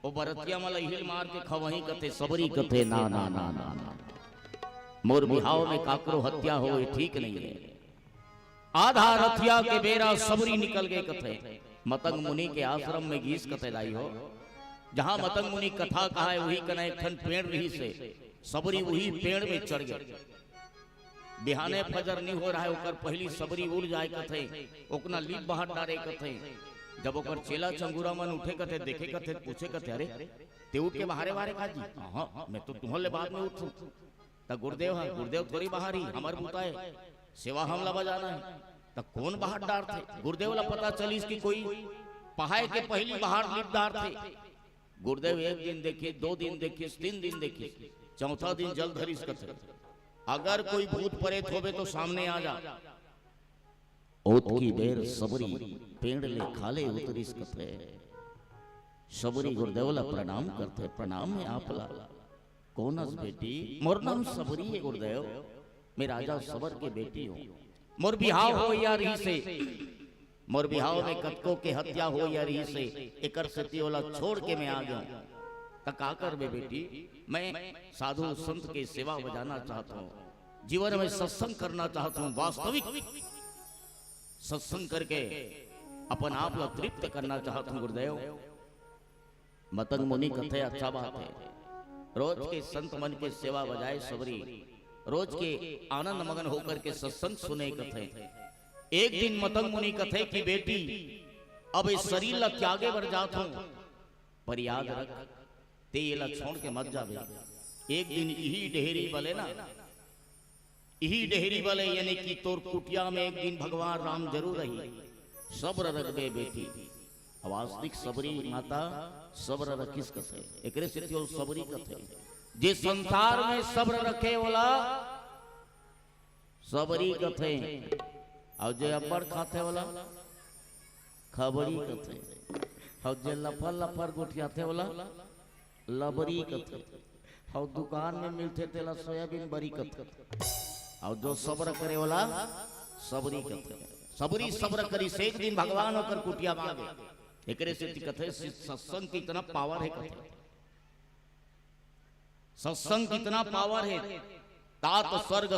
वो बरतिया मला हिल मार के खवही कथे। सबरी कथे ना ना ना ना ना, मोर बिहाव में काकरो हत्या हो ठीक नहीं है। आधा रथिया के बेरा सबरी निकल गए कथे, मतंग मुनि के आश्रम में गीस कथे लाई हो। जहां मतंग मुनि कथा कहा है वही कना एक ठन पेड़ रही से सबरी वही पेड़ में चढ़ गए। बिहाने फजर नहीं हो रहा है ओकर पहली सबरी उड़ जाए कथे, ओकना लीप बाहर डारे कथे। जब ओकर चेला चंगुरा मन उठे कथे देखे कथे पूछे कथे अरे ते उठ के बाहरे बाहरे काजी? हां मैं तो तुम्हारे बाद में उठूं। त गुरुदेव है, गुरुदेव थोड़ी बाहरी हमार बुताए सेवा हमला बजाना है। त कौन बाहर डार थे? गुरुदेव ला पता चली कि कोई पहाड़ के पहली बाहर लीप डार थे। गुरुदेव एक दिन देखिए, 2 दिन देखिए, 3 दिन देखिए, चौथा दिन जल धरिस कथे अगर कोई भूत प्रेत होवे तो सामने आ जा। ओत की बेर सबरी पेड़ ले खाले उतरिस कथे। सबरी गुरुदेव ला प्रणाम करते, प्रणाम है आपला। कौनस बेटी? मोर नाम सबरी है गुरुदेव, मैं राजा सबर के बेटी हूँ। मोर बिहाव हो या रही से, मोर बिहाव में कतको के हत्या हो या रही से, एकर सती वाला छोड़ के मैं आ गया। का कर बे बेटी? मैं साधु संत के सेवा बजाना चाहता हूँ, जीवन में सत्संग करना चाहता हूँ, वास्तविक सत्संग करके अपन आप ला तृप्त करना चाहता हूँ गुरुदेव। मतंग मुनि कथे अच्छा बात है, रोज के संत मन के सेवा बजाए सबरी, रोज के आनंद मगन होकर के सत्संग सुने कथे। एक दिन मतंग मुनि कथे की बेटी अब इस शरीर ला त्यागे बर जात हूं, पर याद रख ते ला छोड़ के मत जावे। एक दिन यही डेहरी बले ना, यही डेहरी बले यानी कि तोर कुटिया में एक दिन भगवान राम जरूर रही। सब्र रखबे बेटी, वास्तविक सबरी माता सब्र रखिस कथे। एकरे से त्यो सबरी कथे जे संसार में सब्र रखे वाला सबरी कथे, और जे अब्बड़ खाते वाला खबरी कथे, और जे लफर लफर गुठियाते वाला लबरी कथे, और दुकान में मिलते तेला सोयाबीन बरी कथे, और जो सब्र करे वाला सबरी कथे। सबरी सब्र करी से एक दिन भगवान होकर कुटिया मांगे। एकरे से कथे सत्संग की इतना पावर है कथे, सत्संग कितना पावर है। तात स्वर्ग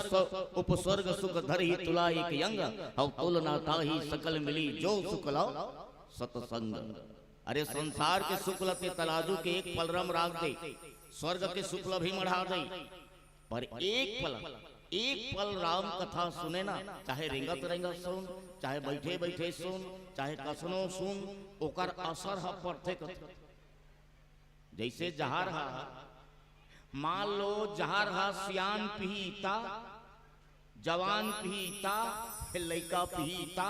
उपस्वर्ग सुख धर ही तुला एक यंग, और तुलना ताही सकल मिली जो सुख लाओ सत्संग। अरे संसार के सुख लते तलाजू के एक पलरम राग दे, स्वर्ग के सुख भी मढ़ा दे, पर एक पल राम कथा सुने ना, चाहे रेंगत रेंगत सुन, चाहे बैठे बैठे सुन, चाहे कसनो सुन, ओकर असर हा पड़ते कथे। जैसे जहार हा, मान लो जहार हा सियान पीता, जवान पीता, लड़का पीता,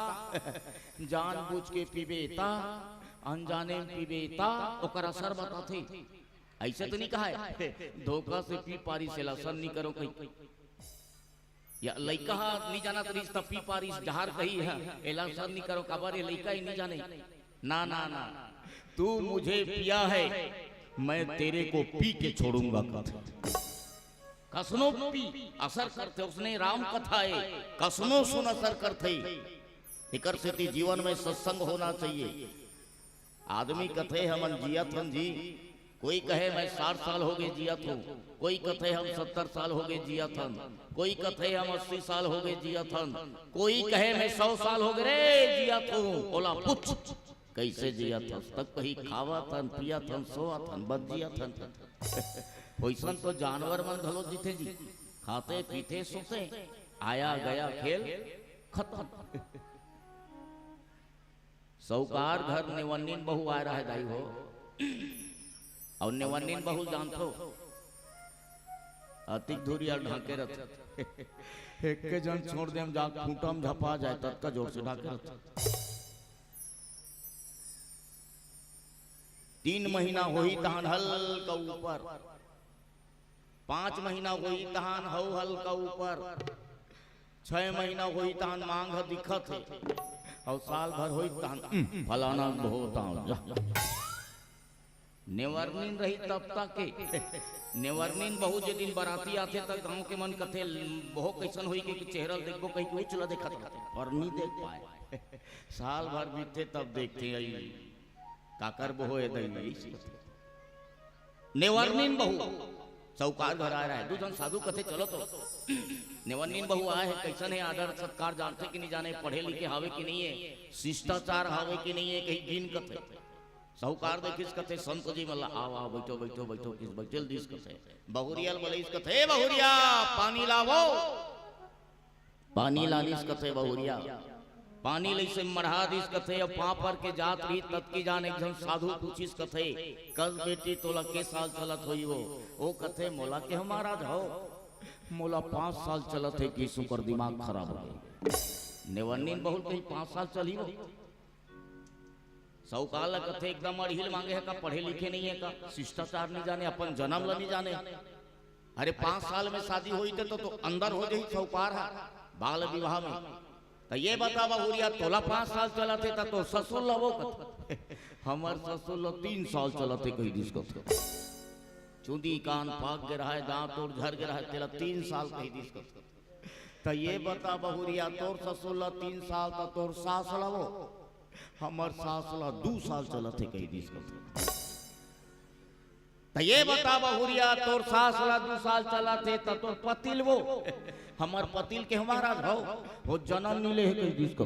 जान बूझ के पीबेता, अनजाने में पीबेता, ओकर असर बताते। ऐसे तो नहीं कहा है धोखा से पी पारी से लसन नहीं करो कहीं, या लड़का नहीं जाना तो रिश्ता पी पारी जहार कही है एला सर नहीं करो काबर ये लड़का ही नहीं जाने। ना ना ना, तू मुझे पिया है मैं तेरे को पी के छोड़ूंगा कथे। कसनो पी असर करते, उसने राम कथा है कसनो सुन असर करते। इकर से जीवन में सत्संग होना चाहिए। आदमी कथे हमन जियत हन जी, कोई कहे मैं 60 साल हो गए जियत हूँ, कोई कथे हम 70 साल हो गए जियत हन, कोई कथे हम 80 साल हो गए जियत हन, कोई कहे मैं 100 साल हो गए जियत हूँ। बोला पूछ कैसे जियत हन? तक कहीं खावत हन, पियत हन, सोवत हन, बच जियत हन। वैसन तो जानवर मन घलो जीते जी, खाते पीते सोते, आया गया खेल खत्म। सौकार घर नेवन्नीन बहु आ रहा है दाई हो, और नेवन्नीन बहु जानतो अतिक धुरिया ढाके रथ एक के जन छोड़ देम जा खूंटम झपा जाए तब का जोर से ढाके रथ। 3 महीना होई तहन हल्का ऊपर 5 महीना होई तहान हौ हल्का ऊपर, 6 महीना होई तहान मांग दिखत है, और साल भर होई तहान फलाना बहुत नेवरनीन रही तब तक के नेवरनीन बहुत जे दिन बराती आते तक गांव के मन कथे बहुत कैसन होई कि चेहरा देखबो कहीं कुछ ला देखत पर नहीं देख पाए। साल भर बीते तब देखते आई काकर बहो है दई नेवरनीन बहू चौकार घर आ रहा है। दूसरा साधु कथे चलो तो नेवरनीन बहू आए है, कैसन है, आदर सत्कार जानते कि नहीं जाने, पढ़े लिखे हावे कि नहीं है, शिष्टाचार हावे कि नहीं है, कहीं दिन कथे साहूकार देखिस कथे संत जी मल्ला आओ आओ बैठो बैठो बैठो किस बैठल दिस कथे बहुरियाल बोले इस कथे बहुरिया पानी लावो, पानी लानिस कथे बहुरिया पानी लई से मढ़ा दिस कथे और पापर के जात रही तत की जान एकदम साधु पूछिस कथे कल बेटी तोला के साल चलत होई वो ओ कथे मोला के हमारा जाओ मोला 5 साल चलत है कि सुकर दिमाग खराब हो गए। नेवरनीन बहुत कहीं 5 साल चली हो सौकाल कथे एकदम अड़हिल मांगे है का, पढ़े लिखे नहीं है का, शिष्टाचार नहीं जाने, अपन जन्म ला नहीं जाने। अरे 5 साल में शादी हुई तो अंदर हो जाई सौकार है बाल विवाह में। तो ये बता बहुरिया तोला 5 साल चला थे तो ससुर लवो हमार ससुर लो 3 साल चला थे कहीं दिस को चूंदी कान पाक गिरा है, दांत और झर गिरा है, तेरा 3 साल कहीं दिस को। तो ये बता बहुरिया तोर ससुर लो 3 साल तो तोर सास लवो हमार सास ला 2 साल चला थे कहीं दिस को। तो ये बता बहुरिया तोर सास ला 2 साल चला थे तो तोर पतिल वो हमार पतिल के हमारा भाव वो जन्म मिले है कहीं दिस को।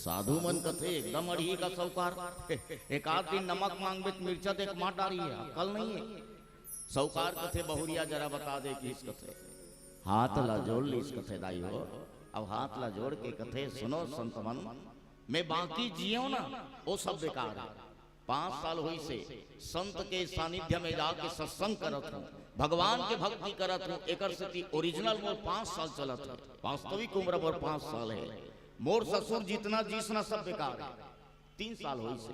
साधु मन कथे एकदम अड़ी का सौकार एक आध दिन नमक मांगबे मिर्चा देख मार डाली है, अकल नहीं है। सौकार कथे बहुरिया जरा बता दे कि इस कथे हाथ ला जोड़ ली इस कथे दाई हो। अब हाथ ला जोड़ के कथे सुनो संत मन मैं बाकी जियो ना वो सब बेकार है। 5 साल हुई से संत के सानिध्य में जाके सत्संग करत हूँ, भगवान के भक्ति करत हूँ, एकर से ओरिजिनल मोर 5 साल चलत है, वास्तविक उम्र मोर 5 साल है। मोर ससुर जितना जिसना सब बेकार है। 3 साल हुई से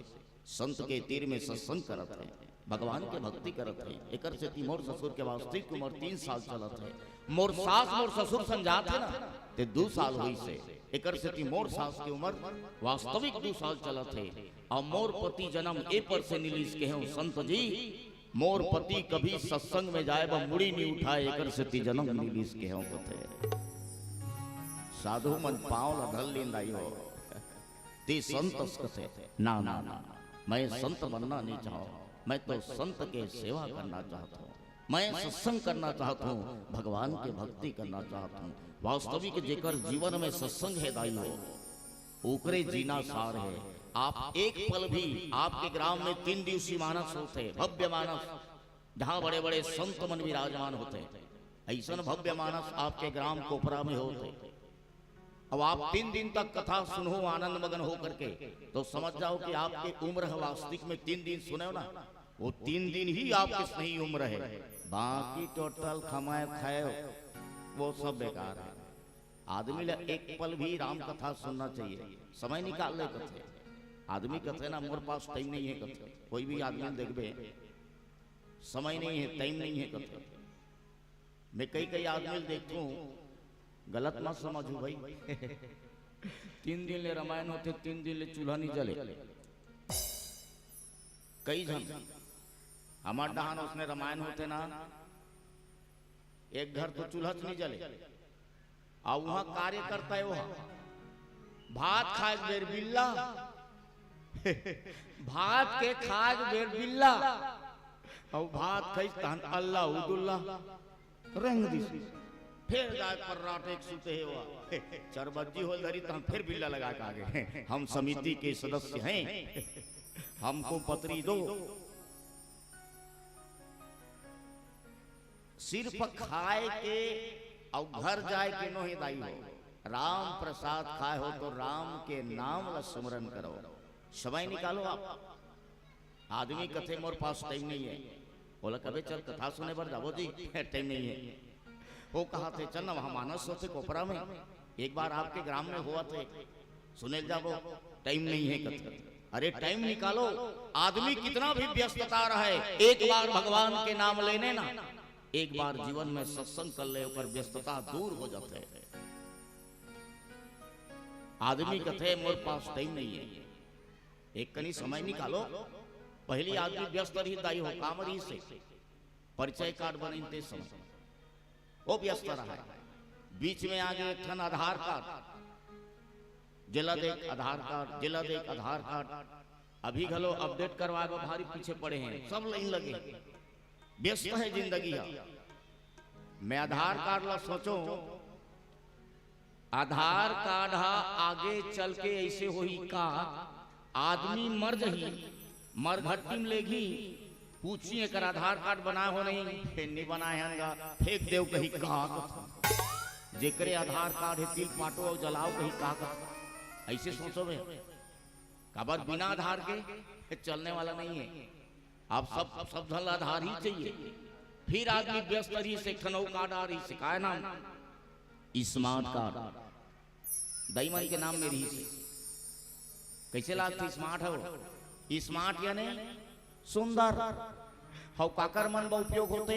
संत के तीर में सत्संग करत है, भगवान के भक्ति करत है, एकर से मोर ससुर के वास्तविक उम्र 3 साल चलत है। मोर सास मोर ससुर संजात है ना ते 2 साल हुई से एकर से मोर सास की उम्र वास्तविक 2 साल चलत है। और मोर पति जन्म ए पर से नीलिस के हैं संत जी मोर पति कभी सत्संग में जाए बा मुड़ी नहीं उठाए एकर से जन्म नीलिस के हैं कथे। साधु मन पाँव लधल लींदाई हो ते संत कथे ना ना ना मैं संत बनना नहीं चाहूँ, मैं तो संत के सेवा करना चाहता हूँ, मैं सत्संग करना चाहता हूँ, भगवान के भक्ति करना चाहता हूँ। वास्तविक जेकर जीवन में सत्संग है दाई हो ओकरे जीना सार है। आप एक पल भी आपके ग्राम में 3 दिवसीय मानस होते, भव्य मानस जहाँ बड़े बड़े संत मन विराजमान होते, ऐसा भव्य मानस आपके ग्राम कोपरा में होते। अब आप 3 दिन तक कथा सुनो आनंद मगन हो करके तो समझ जाओ कि आपकी उम्र है वास्तविक में 3 दिन सुने ना वो 3 दिन ही आपकी सही उम्र है, बाकी टोटल खमाए खाए वो सब बेकार है। आदमी ले एक पल भी राम कथा सुनना चाहिए, समय निकाल ले कथे। आदमी कथे ना मोर पास टाइम नहीं है कथे, कोई भी आदमी देखबे समय नहीं है, टाइम नहीं है कथे। मैं कई आदमी देखता हूँ, गलत मत समझू भाई 3 दिन ले रामायण होते, 3 दिन ले चूल्हा नहीं जले। कई जन हमार डहान उसने रामायण होते ना एक घर तो चूल्हा नहीं जले और वहां कार्य करता है वहां भात खाए बेर बिल्ला भात के खाए बेर बिल्ला और भात खाई तहन अल्लाह उदुल्ला रंग दी फिर जाए पर्राट एक सुते है हुआ चरबज्जी हो धरी तहन फिर बिल्ला लगा के आगे हम समिति के सदस्य हैं, हमको पत्री दो। सिर्फ खाए के और घर जाए के नो ही दाई हो, राम प्रसाद खाए हो तो राम के नाम ला स्मरण करो, समय निकालो आप। आदमी कथे मोर पास टाइम नहीं है, बोला कभी चल कथा सुने पर जाओ जी टाइम नहीं है। वो कहा थे चल ना वहां मानस होते कोपरा में एक बार आपके ग्राम में हुआ थे सुने जाओ, टाइम नहीं है कथे। अरे टाइम निकालो, आदमी कितना भी व्यस्तता रहे एक बार भगवान के नाम लेने ना एक बार जीवन में सत्संग कर ले ओकर व्यस्तता दूर हो जाते। आदमी कहते मोर पास टाइम नहीं है, एक कनी समय निकालो। पहली आदमी व्यस्त रही दाई हो काम रही से परिचय कार्ड बनते समय वो व्यस्त रहा है। बीच में आगे एक ठन आधार कार्ड, जिला देख आधार कार्ड, जिला देख आधार कार्ड। अभी घलो अपडेट करवा भारी पीछे पड़े हैं, सब लाइन लगे, व्यस्त है जिंदगी। मैं आधार कार्ड ला सोचो, आधार कार्ड आगे चल के ऐसे होई का आदमी मर जही, मर घट्टी में लेगी, पूछिए कर आधार कार्ड बना हो नहीं, फिर नहीं बनाएगा, फेंक देव कहीं कहा जेकरे आधार कार्ड है तिल पाटो और जलाओ कहीं कहा। ऐसे सोचो बे काबर बिना आधार के चलने वाला नहीं है। आप सब धन आधार ही चाहिए। फिर आदमी व्यस्त रही से खनौ कार्ड आ रही से का नाम स्मार्ट कार्ड दाईमान के नाम में रही से कैसे लागती स्मार्ट है। स्मार्ट यानी सुंदर हौ काकर मन बा उपयोग होते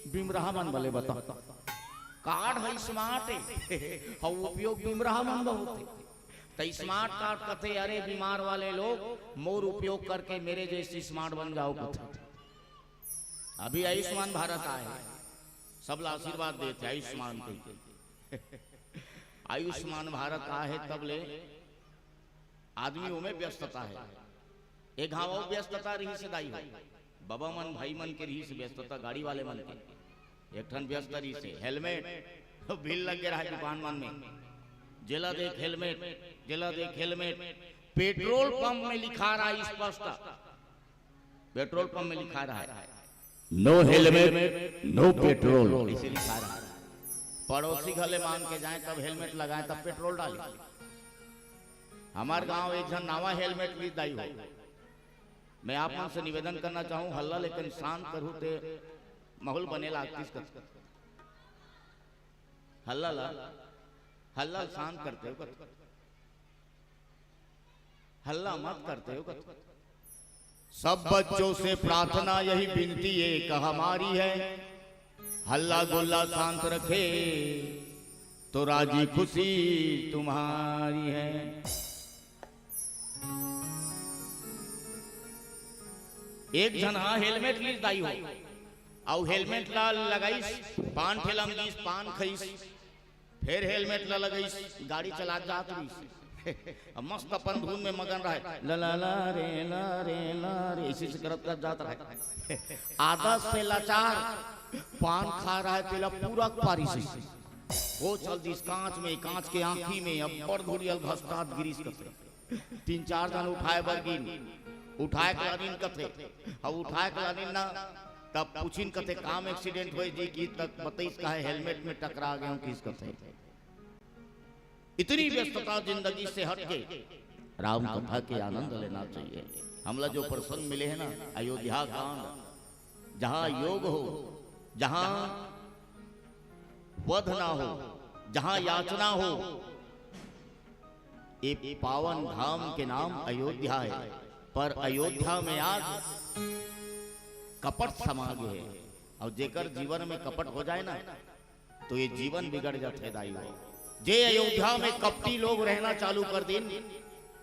बिमरहा मन भले बता कार्ड है स्मार्ट हौ उपयोग बिमरहा मन बा होते। तो स्मार्ट कार्ड कहते अरे बीमार वाले लोग मोर उपयोग करके मेरे जैसी स्मार्ट बन जाओ कहते। अभी आयुष्मान भारत आए, सब आशीर्वाद देते आयुष्मान के आयुष्मान भारत आए तब ले आदमियों में व्यस्तता है। एक गाँव व्यस्तता रही से दाई है, बाबा मन भाई मन के रही से व्यस्तता, गाड़ी वाले मन के एक ठन व्यस्त रही से हेलमेट बिल लग गया है दुकान मन में, जिला देख हेलमेट, जिला देख हेलमेट। पेट्रोल पंप में लिखा रहा है स्पष्ट, पेट्रोल पंप में लिखा रहा है नो हेलमेट नो पेट्रोल, ऐसे लिखा रहा है। पड़ोसी घले मांग के जाए तब हेलमेट लगाए तब पेट्रोल डाले। हमारे गांव एक जन नावा हेलमेट भी दाई हो। मैं आप मन से निवेदन करना चाहूं हल्ला लेकिन शांत करूं ते माहौल बने लागती। हल्ला ला हल्ला शांत करते हो, हल्ला मत करते हो। सब बच्चों से प्रार्थना यही विनती एक हमारी है, हल्ला गोल्ला शांत रखे तो राजी खुशी तुम्हारी है। एक जन हेलमेट ली दाई हो और हेलमेट ला लगाईस, पान ठेलम दीस पान खईस, फिर हेलमेट ला लगाईस, गाड़ी चला जात रही मस्त अपन धुन में मगन रहे ला ला ला रे ला रे ला रे इसी से करत कर जाता रहे। आदत से लाचार पान खा रहा है तेला पूरा पारी से वो चल दिस कांच में, कांच के आंखी में अब बड़ धुरियल घसतात गिरीश कथे। 3-4 जन उठाए बरगिन, उठाए कलानीन कथे, अब उठाए कलानीन ना तब पूछिन कथे काम एक्सीडेंट हुए जी की तक बताइस का है हेलमेट में टकरा गया हूं किस कथे। इतनी व्यस्तता जिंदगी से हट के राम कथा के आनंद लेना चाहिए। हमला जो प्रसंग मिले हैं ना अयोध्या कांड, जहां योग हो, जहां वध ना हो, जहां याचना हो, एक पावन धाम के नाम अयोध्या है। पर अयोध्या में आज कपट समा गए है और जेकर जीवन में कपट हो जाए ना तो ये जीवन बिगड़ जाते दाई हो। जे अयोध्या में कपटी लोग रहना चालू कर दिन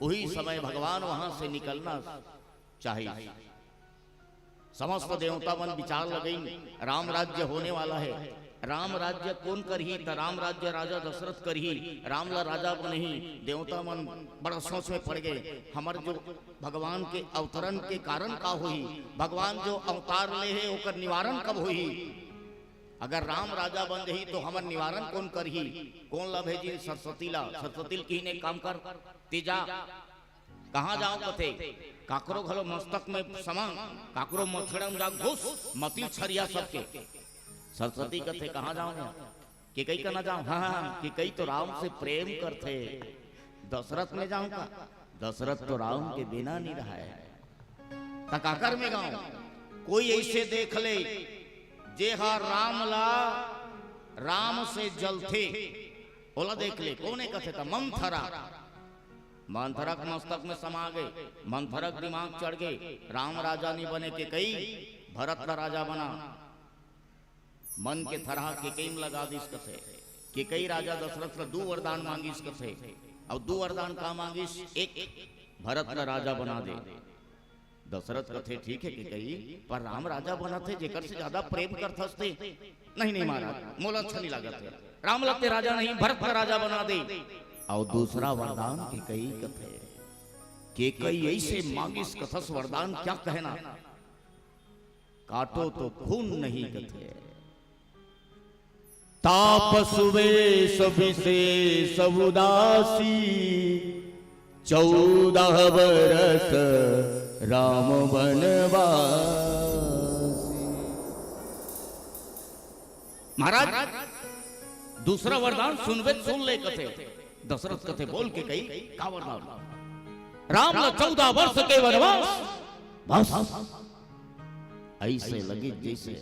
वही समय भगवान वहां से निकलना चाहिए। समस्त देवता मन विचार लगई राम राज्य होने वाला है, राम राज्य कौन करही तो राम राज्य राजा दशरथ करही, राम ला राजा नहीं। देवता मन बड़ा सोच में पड़ गए हमारे जो भगवान के अवतरण के कारण का होही, भगवान जो अवतार ले है ओकर निवारण कब होही। अगर राम राजा बन रही तो हमर निवारण कौन करही, कौन ला भेजी सरस्वती ला। सरस्वती की ने काम कर तीजा कहाँ जाओ कथे काकरो घलो मस्तक में समा, काकरो मछड़म जा घुस मती छरिया सबके। सरस्वती कथे कहाँ जाओ कि कई का ना जाओ, हाँ कि कई तो राम से प्रेम करते, दशरथ में जाऊं का, दशरथ तो राम के बिना नहीं रहा है। तकाकर में गाँव कोई ऐसे देख ले जे हा राम ला राम से जलते ओला देख ले कोने कथे था मंथरा। मंथरक मस्तक में समा गए, मंथरक दिमाग चढ़ गए, राम राजा नहीं बने के कई भरत का राजा बना। मन के थरहा के कई में लगा दिस कथे कि कई राजा दशरथ दू वरदान मांगिस कथे और दू वरदान का मांगिस एक भरत का राजा बना दे। दशरथ कथे ठीक है कि कई पर राम राजा बना थे जेकर से ज्यादा प्रेम करथस थे। नहीं महाराज मोला अच्छा नहीं लागत है, राम लगते राजा नहीं भरत का राजा बना दे। और दूसरा वरदान के कई कथे के कई ऐसे मांगिस कथस वरदान क्या कहना, काटो तो खून नहीं कथे। तापसुवे सविशेष उदासी 14 बरस राम बनवासी। महाराज दूसरा वरदान सुनवे सुन ले कथे। दशरथ कथे बोल के कही का वरदान, राम ला 14 वर्ष के वनवास। बस ऐसे लगी जैसे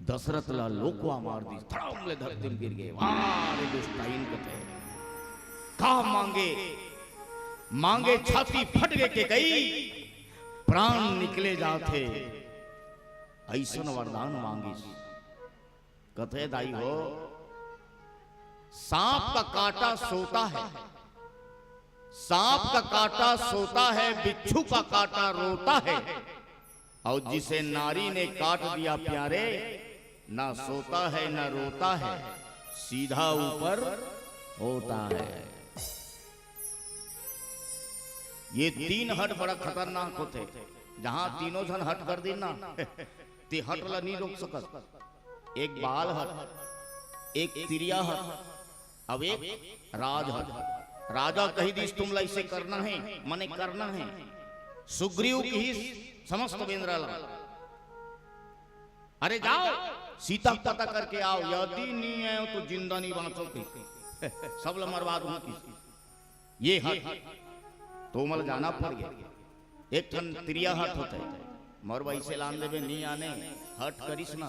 दशरथ ला लोकवा मार दी, धड़ाम ले धरती में गिर गए। वारे दुष्टाइन कथे का मांगे छाती फट गए के कई प्राण निकले जाते। ऐसन वरदान मांगिस कथे दाई हो, सांप का काटा सोता है, सांप का काटा सोता है, बिच्छू का काटा रोता है। और जिसे नारी ने काट दिया प्यारे, ना सोता है ना रोता है, सीधा ऊपर होता है। ये 3 हट बड़ा खतरनाक होते, जहां तीनों जन हट कर दी ना ते हट ला नहीं रोक सकत। एक बाल हट, एक तिरिया हट, अब एक राज हट। राजा कही दिस तुम ला इसे करना है, मने करना है। सुग्रीव की समस्त बेंद्राला, अरे जाओ सीता पता करके आओ, यदि नहीं आए तो जिंदा नहीं बांचोगे, सब ला मरवाद होगी। ये हट तो मल जाना पड़ गया। एक ठन तिरिया हट होता है, मरवा इसे लान देवे नहीं आने हट करिस ना,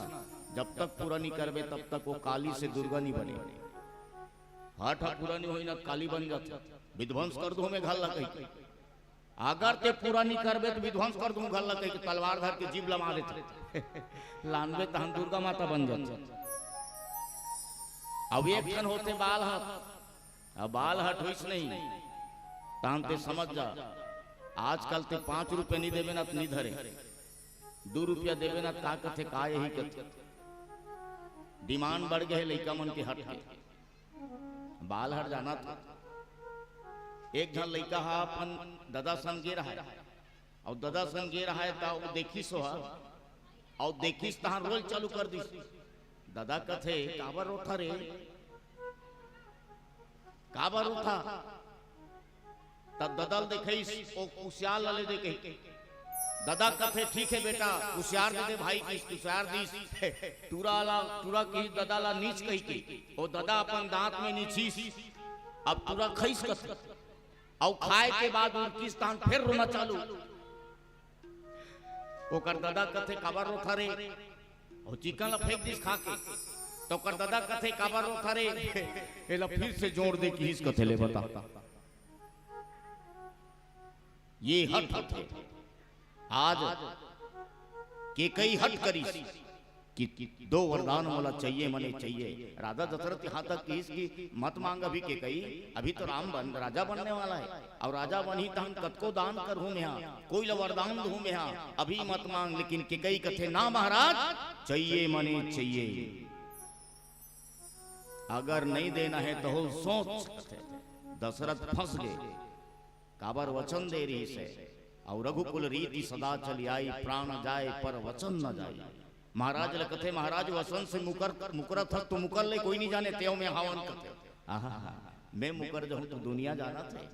जब तक पूरा नहीं करबे तब तक वो काली से दुर्गा नहीं बने। हट पूरा नहीं होई ना काली बन जाता, विध्वंस कर दो में घाल कही। अगर ते पूरा नहीं करबे तो विध्वंस कर दूं घाल कही, तलवार धर के जीभ लमा देते लानबे तो हम दुर्गा माता बन जाते। अब एक ठन होते बाल हट, अब बाल हट होइस नहीं तानते समझ जा। आजकल ते 5 रुपए नहीं देवे ना नहीं धरे, 2 रुपया देवे ना का कथे का यही कथे। डिमांड बढ़ गए लइका मन के हट के बाल हट जाना था। एक जन लइका हा अपन दादा संग गे रहा है, और दादा संग गे रहा है तो देखिस हो और देखिस तहां रोल चालू कर दी। दादा कथे काबर रोथा रे, काबर रोथा। तब ददल देखिस ओ कुशियार लले देखे। दादा कथे ठीक है बेटा कुशियार दे दे भाई की कुशियार दीस टूरा की दादा ला नीच कही की ओ दादा अपन दांत में नीचीस। अब टूरा खइस कथे और खाए के बाद उनकी स्थान फिर रोना चालू। ओकर दादा कथे काबर रोथा रे, और चिकन ला फेंक दिस खा के। तो ओकर दादा कथे काबर रोथा रे, एला फिर से जोड़ दे की हिस कथे ले बता। ये हट थे आज के कई हट करी कि 2 वरदान मोला चाहिए मने चाहिए। राजा दशरथ यहाँ तक कि इसकी मत मांग अभी के कई, अभी तो राम राजा बनने वाला है, और राजा बनी तहन कतको दान करूं मैं, कोई ला वरदान दूं मैं, अभी मत मांग। लेकिन के कई कथे ना महाराज चाहिए मने चाहिए, अगर नहीं देना है तो हो सोच। दशरथ फंस गए, काबर वचन दे रही से, और रघुकुल रीति सदा चली आई, प्राण जाए पर वचन न जाए। महाराज ले कथे महाराज वचन से मुकरत तो मुकर ले कोई नहीं जाने, तेव में हवन कथे। आहा मैं मुकर जाऊं तो दुनिया जाना थे,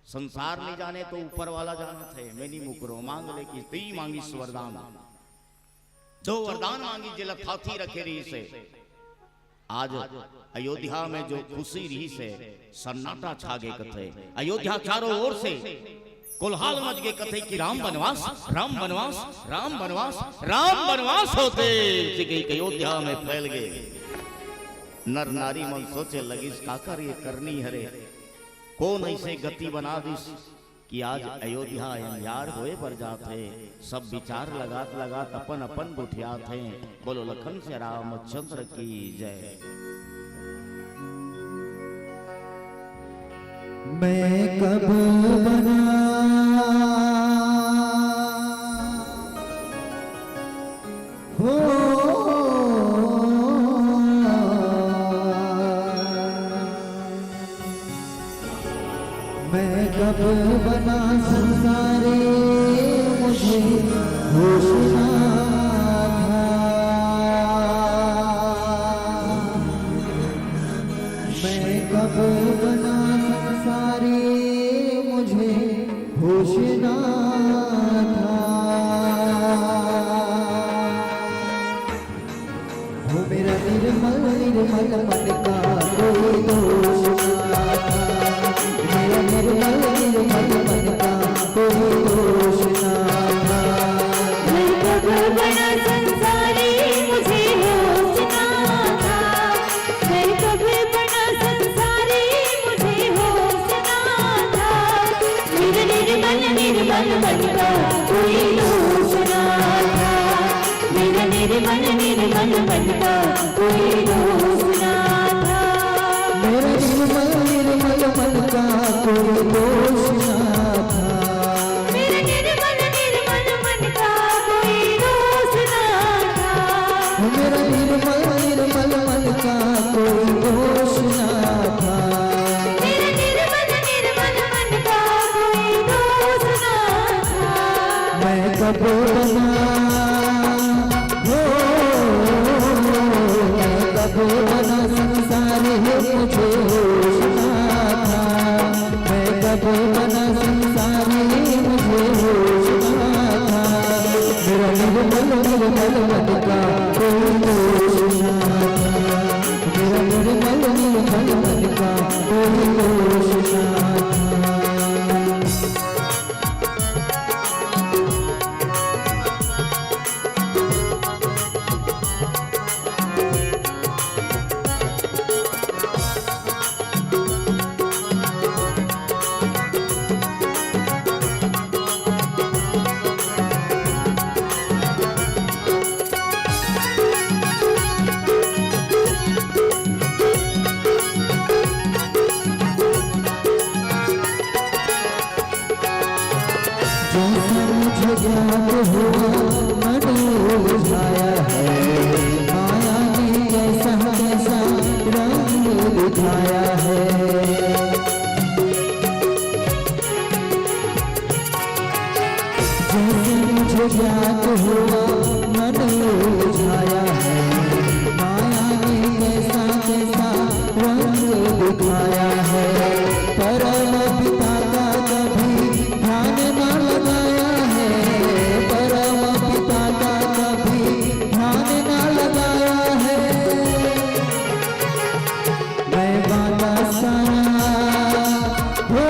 संसार नहीं जाने तो ऊपर वाला जाना थे। मैं नहीं मुकरो, मांग ले कि ती मांगी वरदान। 2 वरदान मांगी जिला थाथी रखे रही से। आज अयोध्या में जो खुशी रही से सन्नाटा छा गए कथे। अयोध्या चारों ओर से कोलाहल मच गए कथे कि राम बनवास, राम बनवास, राम बनवास, राम बनवास होते अयोध्या में फैल गए। नर नारी मन सोचे लगी काकर ये करनी हरे, कौन ऐसे गति बना दिस कि आज अयोध्या अंजार होए पर जाते, सब विचार लगात लगात अपन अपन बुठियात हैं। बोलो लखन से रामचंद्र की जय। मैं कब बना हो मैं कब बना संसारे मुझे होश ना था। मैं कब बना संसारे मुझे होश ना था। वो मेरा निर्मल निर्मल मन का कोई दोष ना था। मेरा निर्मल निर्मल मन का कोई दोष ना था। मैं कब बना संसारी मुझे होश ना था। मैं कब बना संसारी मुझे होश ना था। मेरा निर्मल निर्मल मन का कोई दोष ना था। मेरा निर्मल निर्मल मन का कोई दोष ना था। मेरा निर्मल निर्मल मन का कोई दोष ना था। मेरा निर्मल निर्मल मन का कोई दोष ना था। मेरा निर्मल निर्मल मन का कोई दोष ना था। मेरा निर्मल निर्मल मन का कोई दोष ना था। मैं कब बना हो मैं कब बना संसार मुझे होश ना था। मैं कब बना संसार मुझे होश ना था। मेरा निर्मल निर्मल मन का कोई दोष ना था। मेरा निर्मल निर्मल मन का कोई दोष ना था। जैसा मुझे ज्ञात हुआ मन उलझाया है। माया ने जैसा जैसा रंग दिखाया है। जैसे मुझे ज्ञात हुआ मन उलझाया है। माया ने जैसा जैसा रंग दिखाया है। परम पिता का कभी ध्यान न लगाया है। परम पिता का कभी ध्यान न लगाया है। मैं वादा सारा हो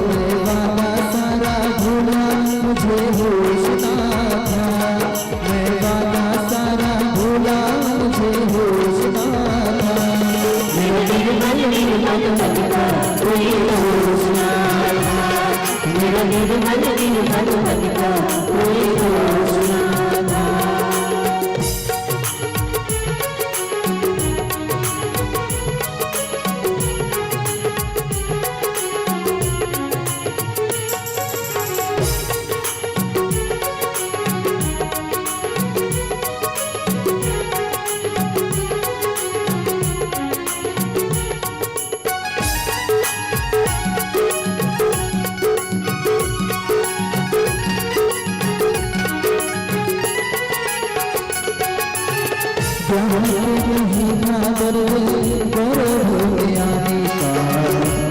मैं वादा सारा भूला मुझे होश ना था। मैं वादा सारा भूला मुझे होश ना था। मेरा निर्मल निर्मल मन का कोई दोष ना था। मेरा निर्मल निर्मल मन का कोई दोष ना था।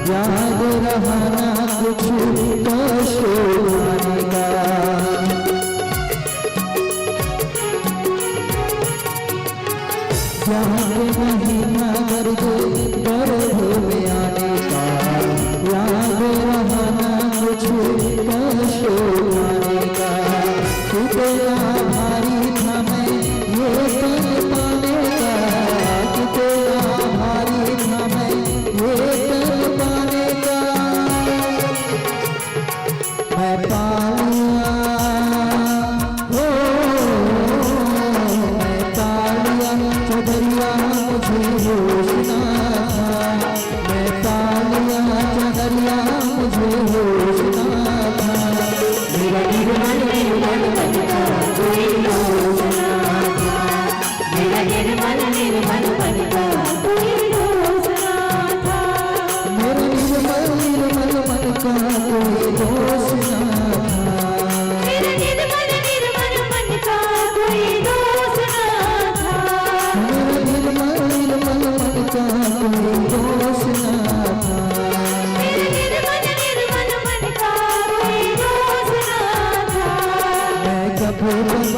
याद रहा ना कुछ कशो आने का। याद महीना दर्द गर्भ में आने का। याद रहा ना कुछ कशो आने का। कितना भारी था मैं ये तन पाने का। कितना भारी था मैं ये तन पाने का। निर्मल निर्मल मन का कोई दोष ना था। मेरे निर्मल निर्मल मन का कोई दोष ना था। मेरे निर्मल निर्मल मन का कोई दोष ना था। मेरे निर्मल निर्मल मन का कोई दोष ना था। मेरे निर्मल निर्मल मन का कोई दोष ना था। मैं कब बना हो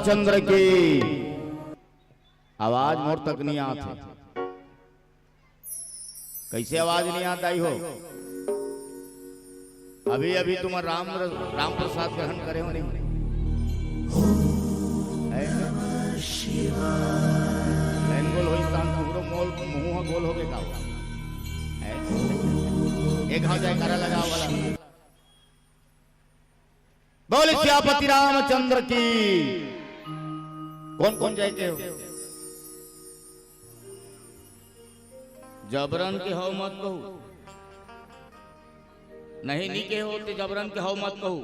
चंद्र की आवाज मोर तक नहीं आती। कैसे आवाज नहीं आता ही हो? अभी अभी तुम राम प्रसाद ग्रहण करे हो नहीं? गोल हो पूरा मोल मुंह गोल हो गया। एक हाथ जाए करा लगा वाला। बोले सियापति रामचंद्र की। कौन कौन जाए के हो? जबरन के हो मत कहो। नहीं नी के हो तो जबरन के हो मत कहो।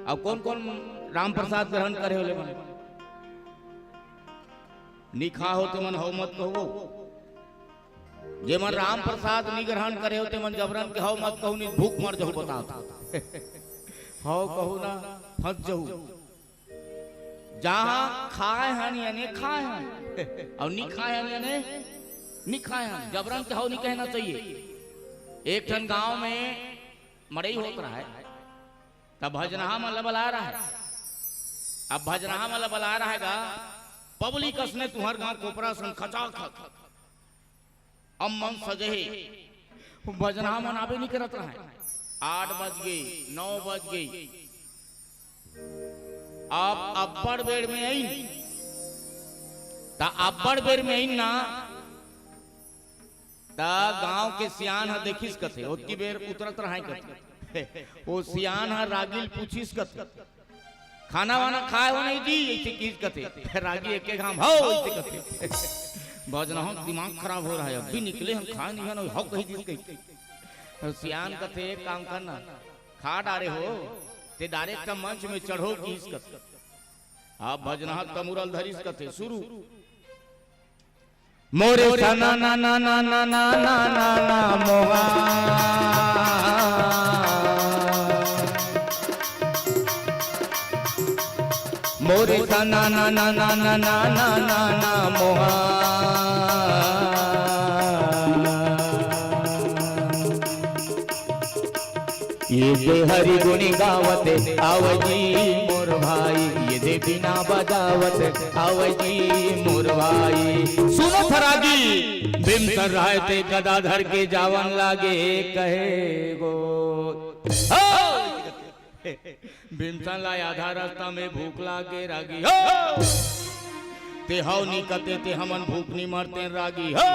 अब कौन कौन राम प्रसाद ग्रहण करे हो ले मन? निखा हो तो मन हो मत कहो। जे मन राम प्रसाद नी ग्रहण करे हो तो मन जबरन के हो मत कहो। नहीं भूख मर जाओ बता हो कहू ना फंस जाऊ। जहां खाए हैं यानी खाए हैं और नहीं खाए हैं यानी नहीं खाए हैं। जबरन के हो नहीं कहना चाहिए। एक ठन गांव में मड़ई होत रहा है, तब भजनहा मतलब बला रहा है। अब भजनहा मतलब बला रहेगा पब्लिक असने तुहर गांव कोपरा सन खचा खच अम्मन सजे भजनहा मनाबे नहीं करत रहा है। 8 बज गई 9 बज गई। अब अब्बड़ बेड़ में आई ता अब्बड़ बेड़ में आई ना ता गांव के सियान है देखिस कथे ओतकी बेर उतरत रहा कथे। वो सियान है रागिल पूछिस कथे खाना वाना खाए हो नहीं जी ऐसे किस कथे। रागी एक घाम हो ऐसे कथे। भजना हो दिमाग खराब हो रहा है। अभी निकले हम खाए नहीं है हो कहीं दिस कहीं। सियान कथे एक काम करना खा डारे हो ते डायरेक्ट मंच में चढ़ो किस कथे। आप भजना तमुरल धरिस कथे शुरू। मोरे सना ना ना ना ना ना ना ना ना मोहा मोरे सना ना ना ना ना ना ना ना ना मोहा ये दे हरि गुणी गावत आवजी मोर भाई। ये दे बिना बजावत आवजी मोर भाई। सुनो फरागी भीमसर राय ते गदाधर के जावन लागे कहे गो। भीमसन ला आधा रास्ता में भूख लागे रागी हो ते हाउ नी कते ते हमन भूख नहीं मरते रागी हो।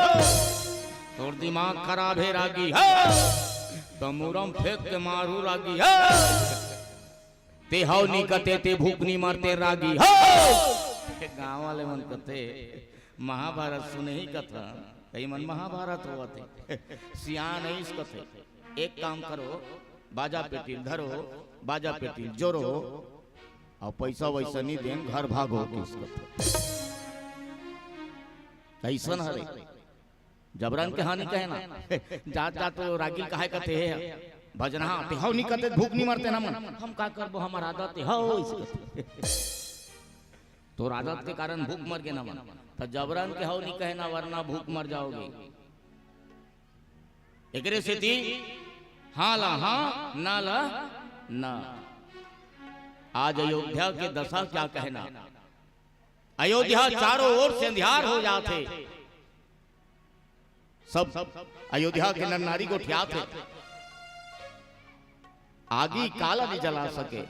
तोर दिमाग खराब है रागी हो तमुरम फेंक के मारू रागी हो। ते हाउ नी कते ते भूख नहीं मरते रागी हो। गाँव वाले मन कथे महाभारत सुने ही कथा कई मन महाभारत हुआ थे। सियान है इस कथे। एक काम करो बाजा पेटिल धरो बाजा पेटिल जोरो और पैसा वैसा नहीं देन घर भागो किस कथे। कैसन हरे जबरन के हानि कहना जात जात तो रागिल काहे कथे है भजनहा ते हाउ नहीं कते भूख नहीं मरते ना मन। हम का करबो हमार आदत है हो इस कथे। तो आदत के कारण भूख मर गए ना मन। तो जबरन के हाउ नहीं कहना वरना भूख मर जाओगे। एकरे से ती हाँ ला हाँ ना ला ना। आज अयोध्या के दशा क्या कहना। अयोध्या चारों ओर से अंधियार हो जाते, सब अयोध्या के नर नारी को ठियाते, आगी काला नहीं जला सके,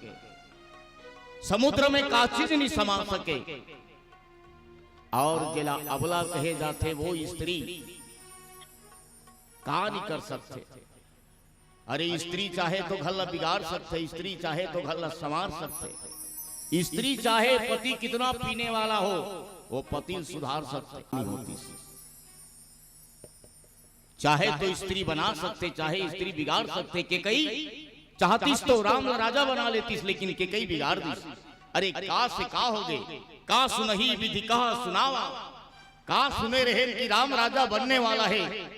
समुद्र में काचिज नहीं समा सके, और जिला अबला कहे जाते वो स्त्री का नहीं कर सकते। अरे स्त्री चाहे तो घर बिगाड़ सकते, स्त्री चाहे तो घर संवार सकते, स्त्री चाहे पति कितना पीने वाला हो वो पति सुधार सकते नहीं होती, चाहे तो स्त्री बना सकते, चाहे स्त्री बिगाड़ सकते। के कई चाहतीस तो राम राजा बना लेतीस, लेकिन के कई बिगाड़ दी। अरे का से का हो गए, का सुनही विधि कहा सुनावा, का सुने रहे कि राम राजा बनने वाला है,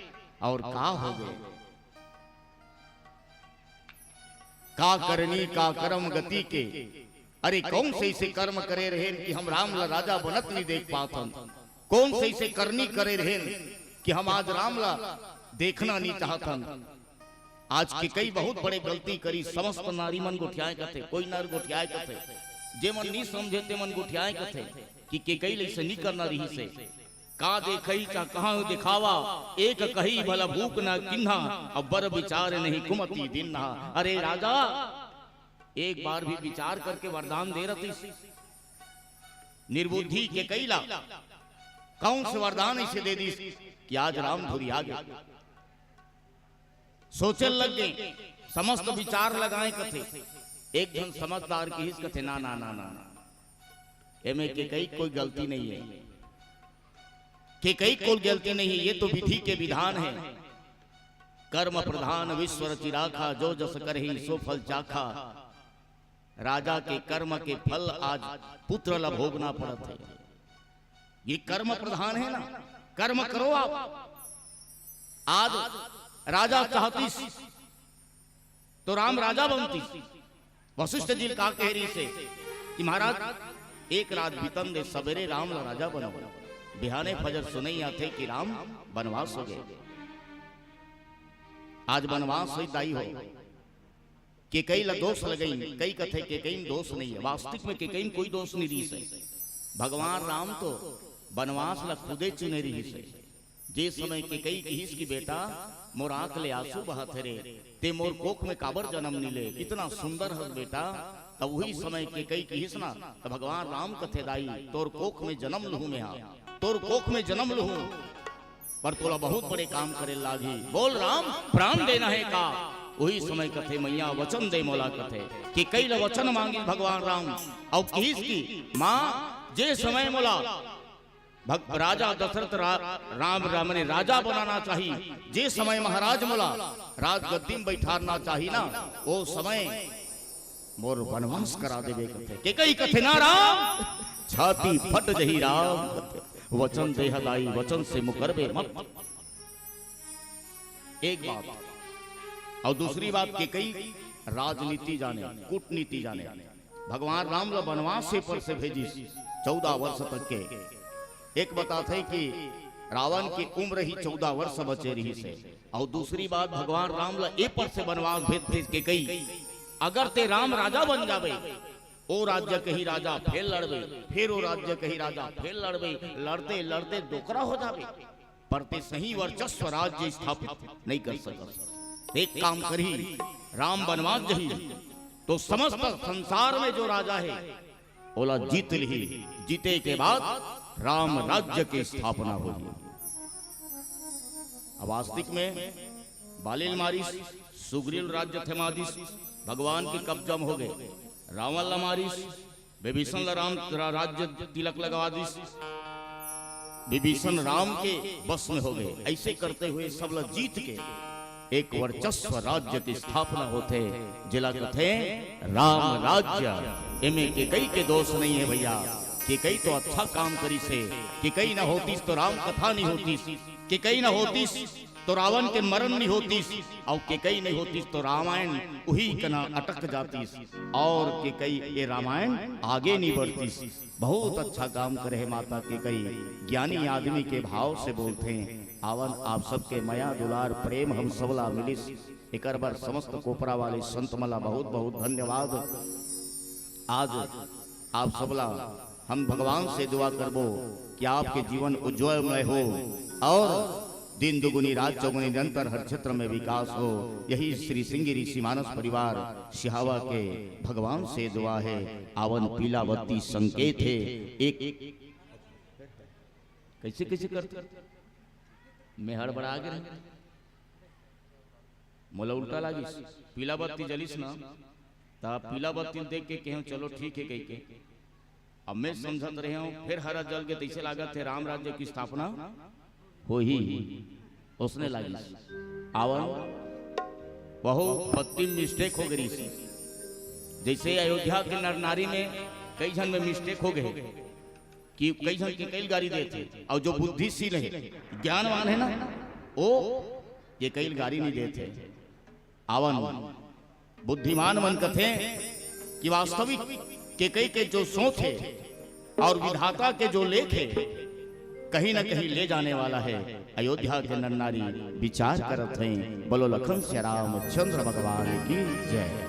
और का हो गए का करनी का कर्म गति के। अरे कौन से इसे कर्म करे रहे कि हम राम राजा बनत नहीं देख पातन, कौन से इसे करनी करे रहे कि हम आज राम ला देखना नहीं चाहतन। आज के कई बहुत बड़े गलती करी, समस्त नारी मन गुठियाए कथे, कोई नर गुठियाए कथे, जे मन नहीं समझे ते मन गुठियाए कथे कि कई ले से नहीं करना रही से का देखई का कहां दिखावा, एक कही भला भूख ना किन्हा, अब बर विचार नहीं कुमति दिन। अरे राजा एक बार भी विचार करके वरदान दे रही, निर्बुद्धि के कैला कौन से वरदान इसे दे दी कि आज राम धुरी आ गया। सोचल लग गए, समस्त विचार लगाए कथे, एक जन समझदार की हिस कथे ना ना ना ना एमे के कई कोई गलती नहीं है, कि कई कोई गलती नहीं है, ये तो विधि के विधान है। कर्म प्रधान विश्व रचि राखा, जो जस करहि सो फल चाखा। राजा के कर्म के फल आज पुत्र ला भोगना पड़त है, ये कर्म प्रधान है ना, कर्म करो आप। आज राजा चाहती तो राम राजा बनती। वशिष्ठ जी का कह रही से कि महाराज एक रात बीतन दे, सवेरे राम ला राजा बनो, बिहाने फजर सुनई आते कि राम बनवास हो गए। आज बनवास हुई दाई हो कि कई ला दोष लगई, कई कथे के कई दोष नहीं है, वास्तविक में के कई कोई दोष नहीं रही से। भगवान राम तो बनवास ला खुदे चुने रही से। जे समय के कई कहिस की बेटा मोर आंख ले आंसू बहत रे, ते मोर कोख में काबर जन्म नीले, कितना सुंदर है बेटा। तब वही समय के कई कहिस ना, तो भगवान राम कथे दाई तोर कोख में जन्म लहू में, तोर कोख में जन्म लहू, पर तोला बहुत बड़े काम करे लागी। बोल राम प्राण देना है का। वही समय कथे मैया वचन दे मोला कथे कि कई ला वचन मांगी भगवान राम, और कहिस की माँ जे समय मोला राजा दशरथ राम ने राजा बनाना चाहिए, जे समय महाराज मोला राजगद्दी में बैठाना चाहिए ना, वो समय मोर वनवास करा देवे कथे। के कई कथे ना राम छाती फट जही राम, वचन देहलाई वचन से मुकरबे मत। एक बात, और दूसरी बात के कई राजनीति जाने, कूटनीति जाने। भगवान राम ला वनवास से पर से भेजी 14 वर्ष तक के। एक बताते कि रावण की उम्र ही 14 वर्ष बचे रही से, और दूसरी बात भगवान राम ला ए पर से वनवास भेज के कई, अगर ते राम राजा बन जावे, ओ राज्य कही राजा फिर लड़बे, फिर ओ राज्य कही राजा फिर लड़बे, लड़ते लड़ते दोकरा हो जावे, पर ते सही वर्चस्व राज्य स्थापित नहीं कर सकता। एक काम करी, राम वनवास जही तो समस्त संसार में जो राजा है ओला जीत ली, जीते के बाद राम राज्य की स्थापना होगी। वास्तविक में बालिल मारिस, सुग्रीव राज्य थे मादिस, भगवान के कब्जा में हो गए। रावण ला मारिस, विभीषण ला राम राज्य तिलक लगवा दिस, विभीषण राम के बस में हो गए। ऐसे करते हुए सब ला जीत के एक वर्चस्व राज्य की स्थापना होते, जिला कथे राम राज्य। इनमें के कई के दोष नहीं है भैया, कि कई तो अच्छा काम करी से, कि कई न होती तो राम कथा नहीं होती, कि कई न होती तो रावण के मरण नहीं होती, और कि कई नहीं होती तो रामायण वही कना अटक जाती, और कि कई ये रामायण आगे नहीं बढ़ती। बहुत अच्छा काम करे है माता के कई ज्ञानी आदमी के भाव से बोलते हैं। आवन आप सबके मया दुलार प्रेम हम सबला मिलिस। एक बार समस्त कोपरा वाले संत मला बहुत बहुत धन्यवाद। आज आप सबला हम भगवान से दुआ करबो कि आपके जीवन उज्जवलमय हो और दिन दुगुनी रात चौगुनी निरंतर हर क्षेत्र में विकास हो। यही श्री सिंह ऋषि मानस परिवार सिहावा के भगवान से दुआ है। आवन पीलावती संकेत है। एक कैसे कैसे करते मैं हड़बड़ा गए मोला उल्टा लागिस पीला बत्ती जलिस ना ता पीला बत्ती देख के कहूं चलो ठीक है कह के अब मैं समझत रहे हूं फिर हरा जल के तैसे लागत है राम राज्य की स्थापना हो ही उसने लागिस आवन बहु बत्ती मिस्टेक हो गई सी। जैसे अयोध्या के नर नारी में कई जन में मिस्टेक हो गए कि कई जन की कई गाड़ी देते और जो बुद्धिशील है ज्ञानवान है ना वो ये कई गाड़ी नहीं देते। आवन बुद्धिमान मन कथे कि वास्तविक के कई के जो सोच है और विधाता के जो लेख है कहीं न कहीं ले जाने वाला है। अयोध्या के नर नारी विचार करत हैं। बोलो लखन श्री राम चंद्र भगवान की जय।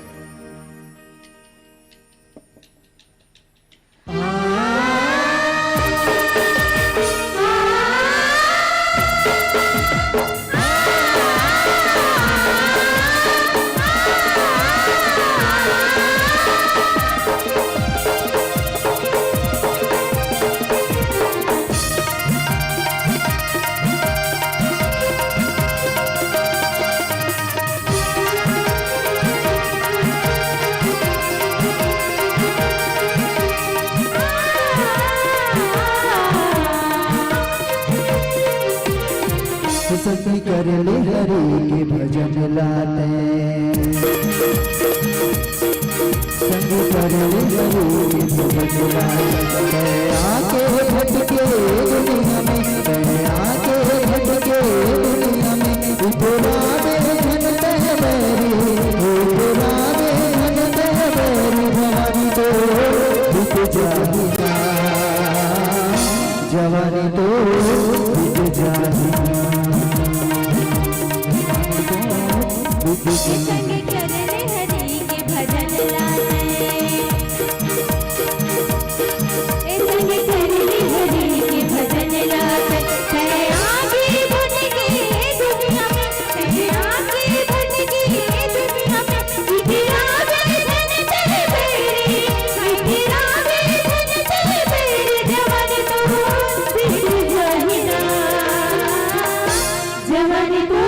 सखी कर ले हरि के भजन लाते संग कर ले हरि के भजन लाते आके भटके दुनिया में आके भटके दुनिया में पुराने धन तहबरी पुराने धन तहबरी भवानी तो बिक जाएगा जवानी तो बिक जाएगा। संग कर ले हरि के भजन लाते संग कर ले हरि के भजन लाते कहे आगे भटके दुनिया में कहे आगे भटके दुनिया में तेरा धन तेरे बेरे तेरा धन तेरे बेरे जवानी तो बिक जाहिना जवानी तो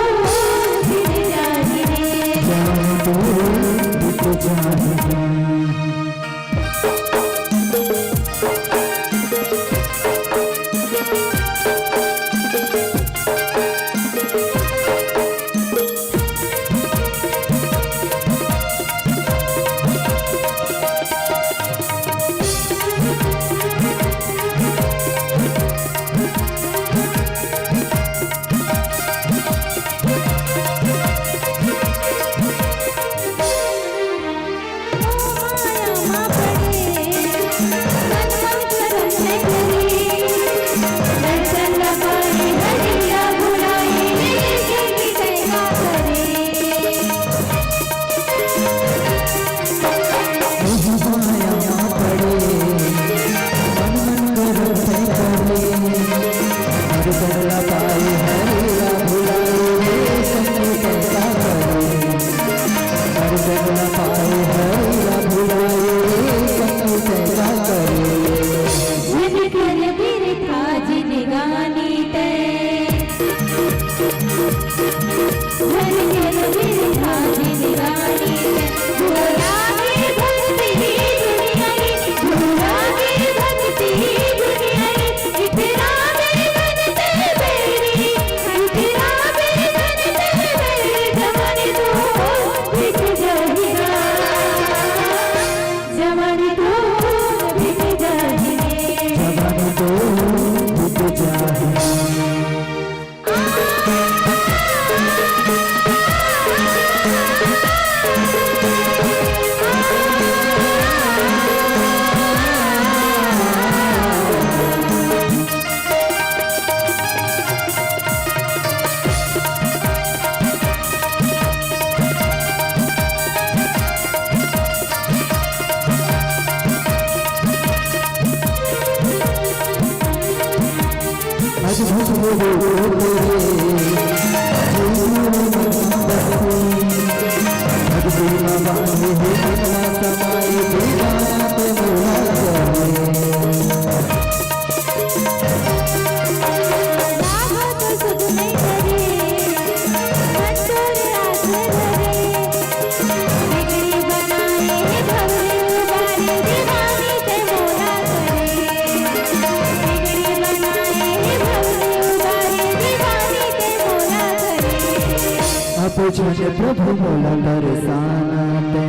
प्रभु मोला दर्शाना ते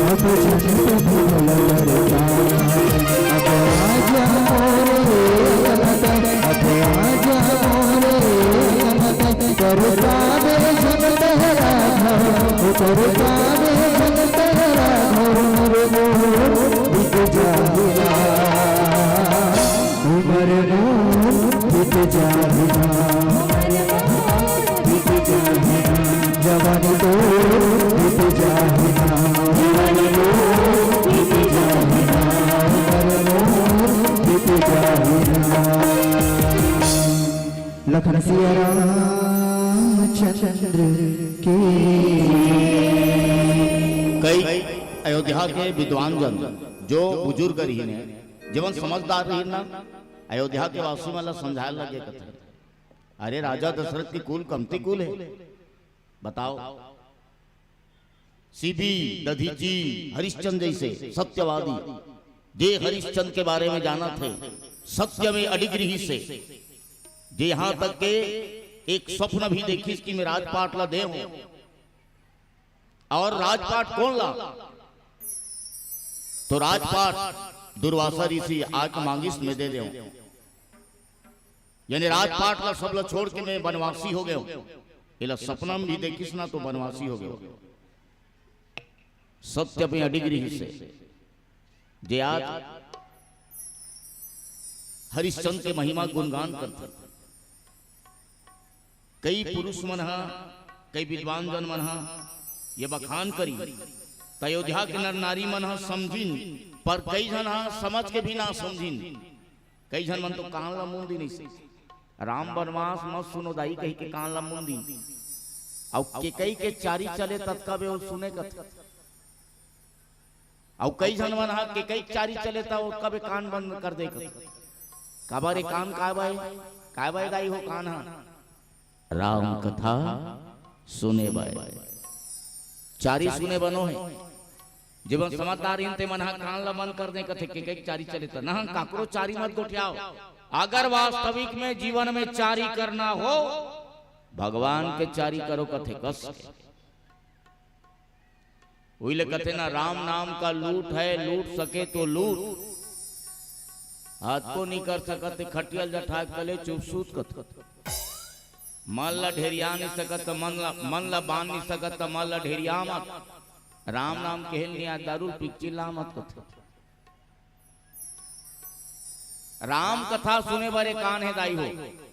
अब प्रभु मोला दर्शाना अब आजा मोरे मत अब आजा मोरे मत करता दे जग तेरा घर करता दे जग तेरा घर मोरे बीत जाएगा उम्र बीत जाएगा जवानी तो बीत जाएगा जवानी तो बीत जाएगा बीत जाएगा लखन सिया रामचंद्र के कई अयोध्या के विद्वान जन जो बुजुर्ग रही ने जीवन समझदार रही ना अयोध्या के वासी वाला समझाए लगे कथे अरे राजा दशरथ की कुल कमती कुल है बताओ सीबी दधीची हरिश्चंद्र जैसे सत्यवादी जे हरिश्चंद्र के बारे में जाना थे सत्य में अडिग रही से जे यहां तक के एक स्वप्न भी देखी कि मैं राजपाट ला दे हूं और राजपाट कौन ला तो राजपाट दुर्वासा ऋषि आज मांगिस में दे दे यानी राजपाट ला सब ला छोड़ के मैं वनवासी हो गया इला सपना में भी देखिस ना तो वनवासी हो गया सत्य में अडिग रही से जे आज हरिश्चंद्र के महिमा गुणगान करते कई पुरुष मन कई विद्वान जन मन ये बखान करी अयोध्या के नर नारी मन समझिन पर कई जन समझ के भी ना समझिन कई जन मन तो कान ला मुंदी नहीं से राम वनवास मत सुनो दाई कही के कान ला मुंदी और के कई के चारी चले तत्का बे सुने कथ और कई जन मन के कई चारी चले ता उसका बे कान बंद कर दे कथ काबारे कान काय बाय दाई हो कान राम कथा सुने बाय चारी सुने बनो है जीवन समझदार इनते मन कान ला बंद कर दे कथे के कई चारी चले ता ना काकरो चारी मत गोठियाओ अगर वास्तविक में जीवन में चारी करना हो भगवान के चारी करो कथे कस वही कथे ना राम नाम का लूट है लूट सके तो लूट हाथ को नहीं कर सकते खटियल जठा कले चुप सूत कथ मन ला ढेरिया नहीं सकत मन ला बांध नहीं सकत मन ला ढेरिया मत राम नाम कहल नहीं दारू पिचिल्ला मत कथ राम कथा सुने बरे कान है दाई हो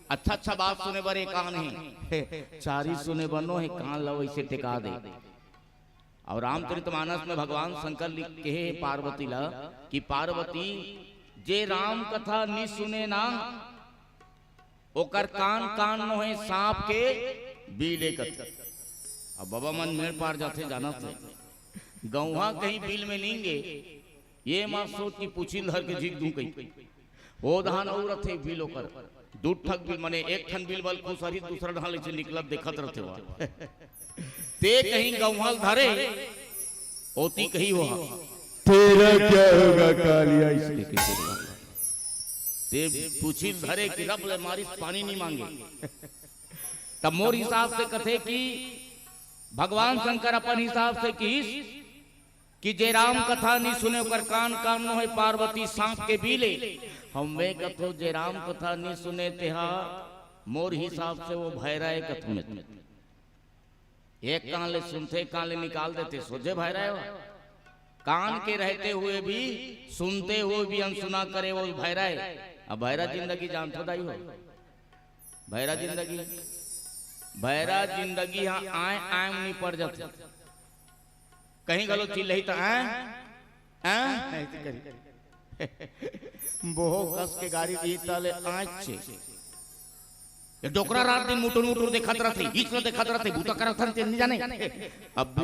अच्छा अच्छा बात सुने बरे कान है चारी सुने बनो है कान लो इसे टिका दे और रामचरितमानस में भगवान शंकर लिख के पार्वती ला कि पार्वती जे राम कथा नि सुने ना ओकर कान कान नो है सांप के बीले कथ अब बाबा मन मेड़ पार जाते जाना थे गौहा कहीं बिल में लेंगे ये मां सोच की पूछी धर के जीत दूं कहीं ओ धान और थे बिल ओकर दू ठक बिल माने एक ठन बिल बल को सरी दूसरा ढाल से निकलत देखत रहते हो ते कहीं गौहल धरे ओती कहीं हो तेरा क्या होगा कालिया इसके ते पूछी धरे कि रब ले मारी पानी नहीं मांगे तब मोर हिसाब से कथे कि भगवान शंकर अपन हिसाब से कि जे राम कथा नहीं सुने कर कान कान नो है पार्वती सांप के बीले हम वे कथो जे राम कथा नहीं सुने तेहा मोर हिसाब से वो भैराए कथो में एक कान ले सुनते कान ले निकाल देते सोझे भैराए कान के रहते हुए भी सुनते हुए भी अनसुना करे वो भैराए अब भैरा जिंदगी जानते दाई हो भैरा जिंदगी हाँ आए आए नहीं पड़ जाते कहीं गलो चिल्लही तो बोहो कस के गाड़ी दी तले आँच छे ये डोकरा रात दिन मुटुर मुटुर देखत रहते इसने देखत रहते बूता करत रहते नहीं जाने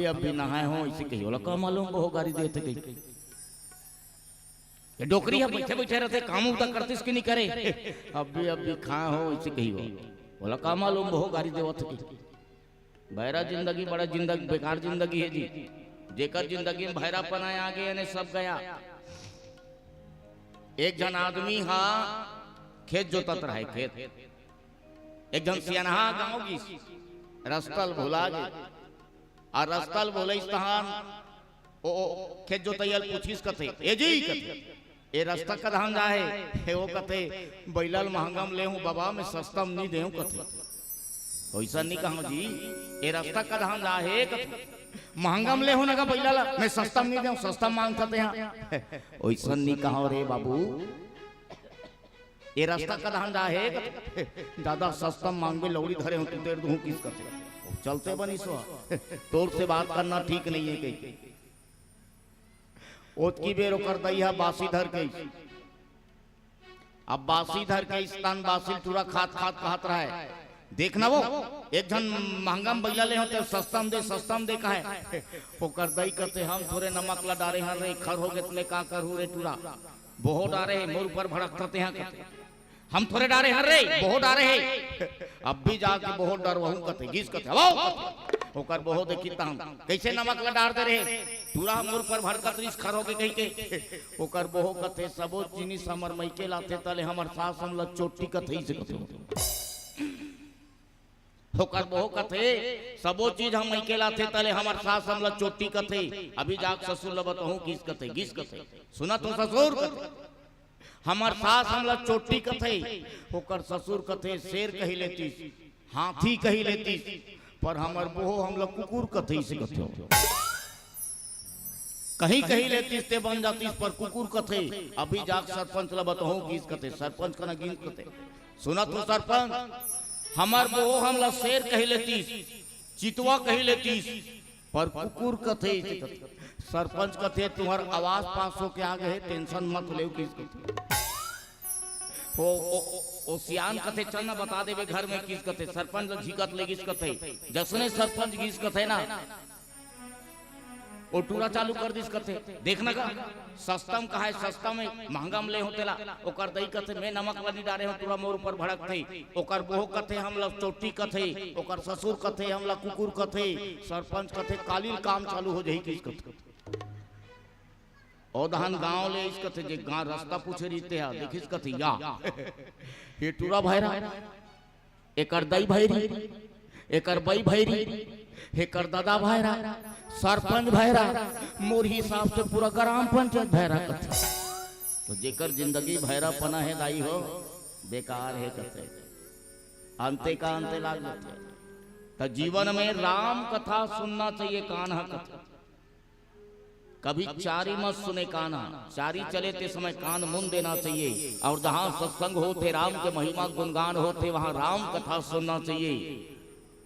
अभी नहाए हो इसे कहियो लका मालूम बोहो गाड़ी देते कहीं ये डोकरी है बैठे बैठे रहते काम उदा करते इसके नहीं करे अभी खाए हो इसे कहियो बोला का मालूम बोहो गाड़ी देवत की बहरा जिंदगी बड़ा जिंदगी बेकार जिंदगी है जी जेकर जिंदगी में भैरापन आया आगे ने सब गया। एक जन आदमी हा खेत जोतत रहे खेत एक जन सियानहा गांव की रस्तल भुला गए और रस्तल बोले तहान ओ खेत जोतैयल पूछिस कथे ए जी कथे ए रास्ता का धान जाए हे वो कथे बैलल महंगम ले हूं बाबा में सस्ता नहीं देहूं कथे वैसा नहीं कहूं जी ए रास्ता का धान जाए कथे महंगम ले हो ना का बैलल मैं सस्ता नहीं देहूं सस्ता मांग सकते हैं वैसा नहीं कहूं रे बाबू ये रास्ता का धान जाए दादा सस्ता मांगे लौड़ी धरे हूं तू देर दूं किस कथे चलते बनी सो तोर से बात करना ठीक नहीं है कहीं ओत की बेर ओकर दैया बासी धर के अब बासी धर के स्थान बासी पूरा खात खात कहत रहा है देखना वो एक जन महंगा बैला ले होते सस्ता में दे कहे ओकर दई करते हम थोड़े नमक ला डारे हर रे खर हो गए तले का करू रे टूरा बहुत डारे मोर ऊपर भड़क करते हैं कहते हम थोड़े डारे हर रे बहुत डारे है अब भी जाके बहुत डर वहू कहते घिस कहते वो ओकर बहुत देखिता हम कैसे नमक ला डार दे रहे पूरा मोर पर भड़कत रिस खर हो के कहि के ओकर बहुत कहते सबो जिनिस हमर मइके लाते तले हमर सास हम ला चोटी कहते से कहते ओकर बहु कथे सबो चीज हम मइके लाते तले हमर सास हम ला चोटी कथे अभी जाक ससुर ला बताऊं किस कथे सुना तो ससुर कथे हमर सास हम ला चोटी कथे ओकर ससुर कथे शेर कही लेती हाथी कही लेती पर हमर बहु हम ला कुकुर कथे से कथे कहीं कही लेती ते बन जाती पर कुकुर कथे अभी जाक सरपंच ला बताऊं किस कथे सरपंच का ना गिन कथे सुना तो सरपंच हमार बहु हमला शेर कही लेती चितवा कही लेती पर कुकुर कथे सरपंच कथे तुम्हार आवाज पास हो के आ गए टेंशन मत ले किस कथे ओ सियान कथे चल ना बता देवे घर में किस कथे सरपंच झिकत ले किस कथे जसने सरपंच किस कथे ना ओ टूरा चालू कर दिस कथे देखना का सस्तम का है सस्ता में महंगा में ले होतेला ओकर दई कथे मैं नमक वाली डारे हो टूरा मोर ऊपर भड़क थे ओकर बहु कथे हम लोग चोटी कथे ओकर ससुर कथे हम लोग कुकुर कथे सरपंच कथे कालील काम चालू हो जाई किस कथे ओदहन गांव ले इस कथे जे गांव रास्ता पूछे रीते है देखिस कथे या ये टूरा भैरा एकर दई भैरी एकर बई भैरी एकर दादा भैरा सरपंच भैरा मोर हिसाब से पूरा ग्राम पंचायत भैरा कथे तो जेकर जिंदगी भैरा पना है दाई हो बेकार है कथे अंते का अंते लाग जाते तो जीवन में राम कथा सुनना चाहिए कान्हा कथा कभी चारी मत सुने कान्हा चारी चले ते समय कान मुन देना चाहिए और जहाँ सत्संग होते राम के महिमा गुणगान होते वहाँ राम कथा सुनना चाहिए।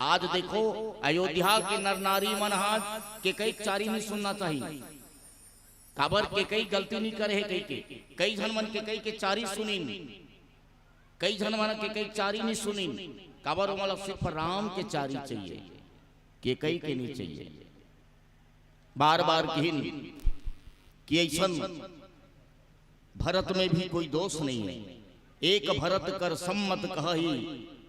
आज देखो अयोध्या के नर नारी मनहाज के कई चारी नहीं सुनना चाहिए काबर के कई गलती नहीं करे है कई जन मन के कई के चारी सुनी कई जन मन के कई चारी नहीं सुनी काबर मतलब सिर्फ राम के चारी चाहिए के कई के नहीं चाहिए बार बार कहिन कि ऐसा भरत में भी कोई दोष नहीं है एक भरत कर सम्मत कही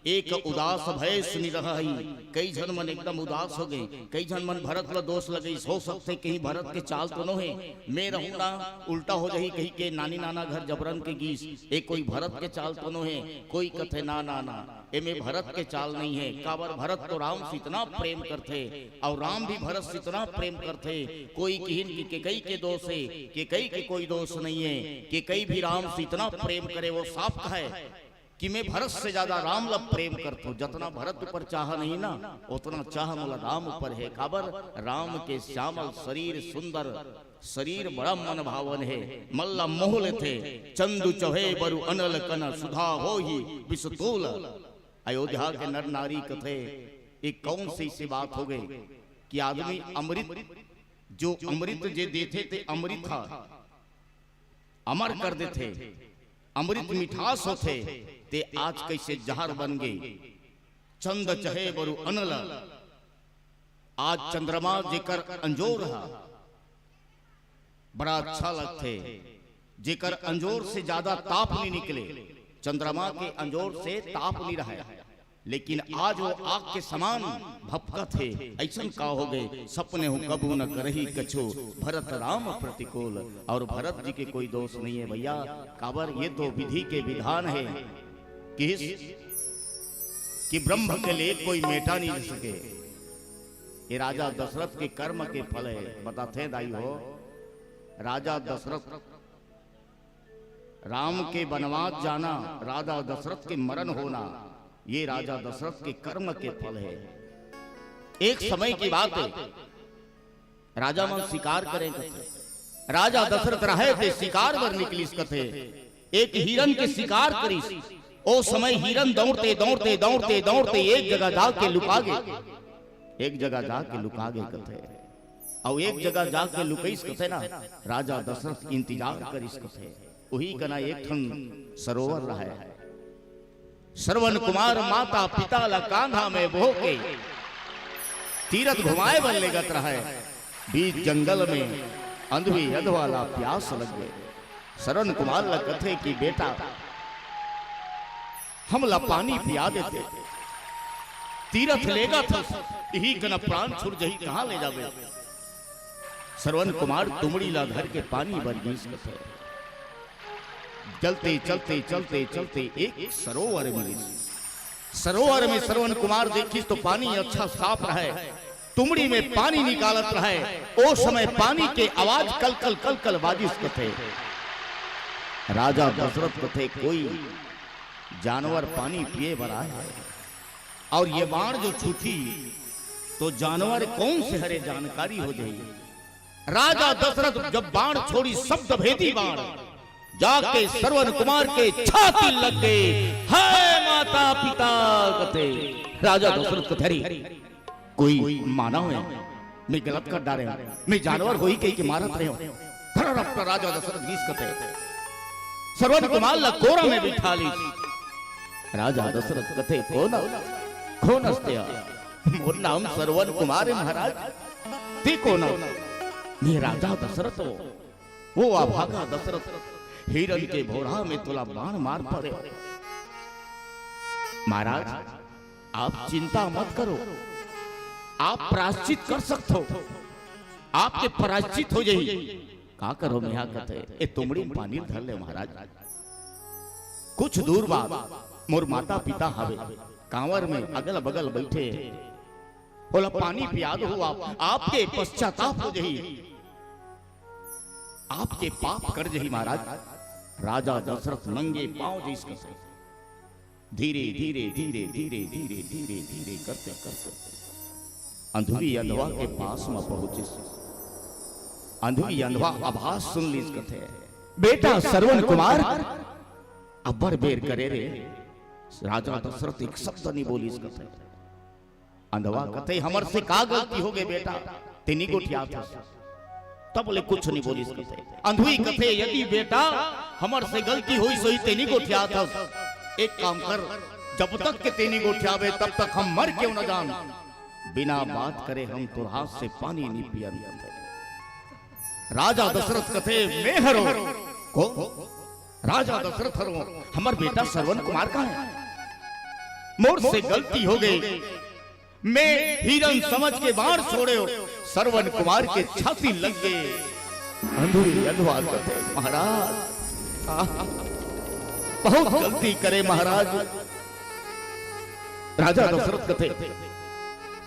एक उदास भय सुनी रही कई जन मन एकदम उदास हो गए कई जन मन भरत ला दोष लगे हो सकते कहीं भरत के चाल तो न है मैं रहूंगा उल्टा हो जाही कहीं के नानी नाना घर जबरन के गीस एक कोई भरत के चाल तो न है कोई कथे ना ना ना ए में भरत के चाल नहीं है काबर भरत तो राम से इतना प्रेम करते और राम भी भरत से इतना प्रेम करते कोई कहिन कि कई के दोष है कि कई के कोई दोष नहीं है कि कई भी राम से इतना प्रेम करे वो साफ है कि मैं भरत से ज्यादा राम ला प्रेम करता हूँ जितना भरत ऊपर चाह नहीं ना उतना चाह मोला राम ऊपर है काबर राम के श्यामल शरीर सुंदर शरीर बड़ा मन भावन है मल्ला मोहल थे चंदु चौहे बरु अनल कन सुधा हो ही विषतोल अयोध्या के नर नारी कथे एक कौन सी सी बात हो गई कि आदमी अमृत जो अमृत जे देते थे अमृत था अमर कर देते, अमृत मिठास होते, ते आज कैसे जहर बन गए। चंद चहे बरु अनल, आज चंद्रमा जेकर अंजोर रहा, बड़ा अच्छा लगते। जेकर अंजोर से ज्यादा ताप नहीं निकले, चंद्रमा के अंजोर से ताप नहीं रहा, लेकिन आज वो आग के समान भपकत है। ऐसा का हो गए, सपने हो कबू न करही कछो, भरत राम प्रतिकूल। और भरत जी के कोई दोष नहीं है भैया, काबर ये तो विधि के विधान है कि ब्रह्म के लिए कोई मेटा नहीं रह सके। ये राजा दशरथ के कर्म के फल है। बताते दाई हो, राजा दशरथ राम के वनवास जाना, राजा दशरथ के मरण होना, ये राजा दशरथ के कर्म के फल है। एक समय की बात है, राजा मन शिकार करें कथे, राजा दशरथ रहे थे शिकार पर निकलिस कथे, एक हिरन के शिकार करिस। ओ समय हिरन दौड़ते दौड़ते दौड़ते दौड़ते एक जगह जाके लुका गए, एक जगह जाके लुका गए कथे। और एक जगह जाके लुकइस कथे ना, राजा दशरथ इंतजार करिस कथे। वही कना एक ठन सरोवर रहा है। श्रवण कुमार माता पिता ला कांधा में बो के तीरथ घुमाए बन लेगत रहा है। बीच जंगल में अंधवी अधवाला प्यास लग गए। श्रवण कुमार ला कथे कि बेटा हम ला पानी पिया देते, तीरथ लेगा था यही कना प्राण छुड़ जही कहां ले जावे। श्रवण कुमार तुमड़ी ला धर के पानी बरगीस कथे। चलते चलते चलते चलते एक सरोवर मिली। सरोवर में श्रवण कुमार देखी तो पानी अच्छा साफ रहे, तुमड़ी में पानी निकालत रहे। ओ समय पानी के आवाज कल कल कल कल बाजिश कथे। राजा दशरथ कथे कोई जानवर पानी पिए बरा है, और ये बाण जो छूटी तो जानवर कौन से हरे जानकारी हो जाएगी। राजा दशरथ जब बाण छोड़ी, शब्द भेदी बाण जाके श्रवण कुमार के छाती लग गए। हाय माता पिता कथे। राजा दशरथ कथरी कोई माना है, मैं गलत कर डाले, मैं जानवर हो ही कहीं के मारत रहे हो। राजा दशरथ गीस कथे श्रवण कुमार ला कोरा में बिठा ली। राजा दशरथ कथे कौन हस्ते, मोर नाम श्रवण कुमार है महाराज। ते कौन? मैं राजा दशरथ हो। वो अभागा दशरथ हिरन के भोरा में तुला बाण मार पड़े। महाराज आप चिंता मत करो, आप प्रायश्चित कर सकते हो, आपके प्रायश्चित हो जाई। का करो मैं कहते ए तुमड़ी में पानी धर ले महाराज। कुछ दूर बाद मोर माता पिता हवे कांवर में अगल बगल बैठे, बोला पानी पिया दो आप, आपके पश्चाताप हो जाई, आपके पाप कर जही महाराज। राजा दशरथ नंगे पांव जिस धीरे धीरे धीरे धीरे धीरे धीरे धीरे करते करते अंधुवी अंधवा के पास में पहुंचे। अंधुवी अंधवा आवाज सुन ली कथे, बेटा श्रवण कुमार अब्बर बेर करे रे। राजा दशरथ एक शब्द नहीं बोली इस कथे। अंधवा कथे हमर से का गलती हो गई बेटा, तेनी गोठिया था। तब बोले कुछ नहीं बोली कथे। अंधुई कथे यदि बेटा हमर से गलती हुई सोई तेनी गोठिया था, एक काम कर, जब तक के तेनी गोठियावे तब तक हम मर क्यों न जान। बिना बात करे हम तो हाथ से पानी नहीं पियन। राजा दशरथ कथे मैं हरो को, राजा दशरथ हरो, हमर बेटा श्रवण कुमार का है, मोर से गलती हो गई, मैं हिरन समझ के बाढ़ छोड़े हो, श्रवण कुमार के छाती लग गए। अंधुरी अधवा कथे महाराज बहुत गलती करे महाराज। राजा दशरथ कथे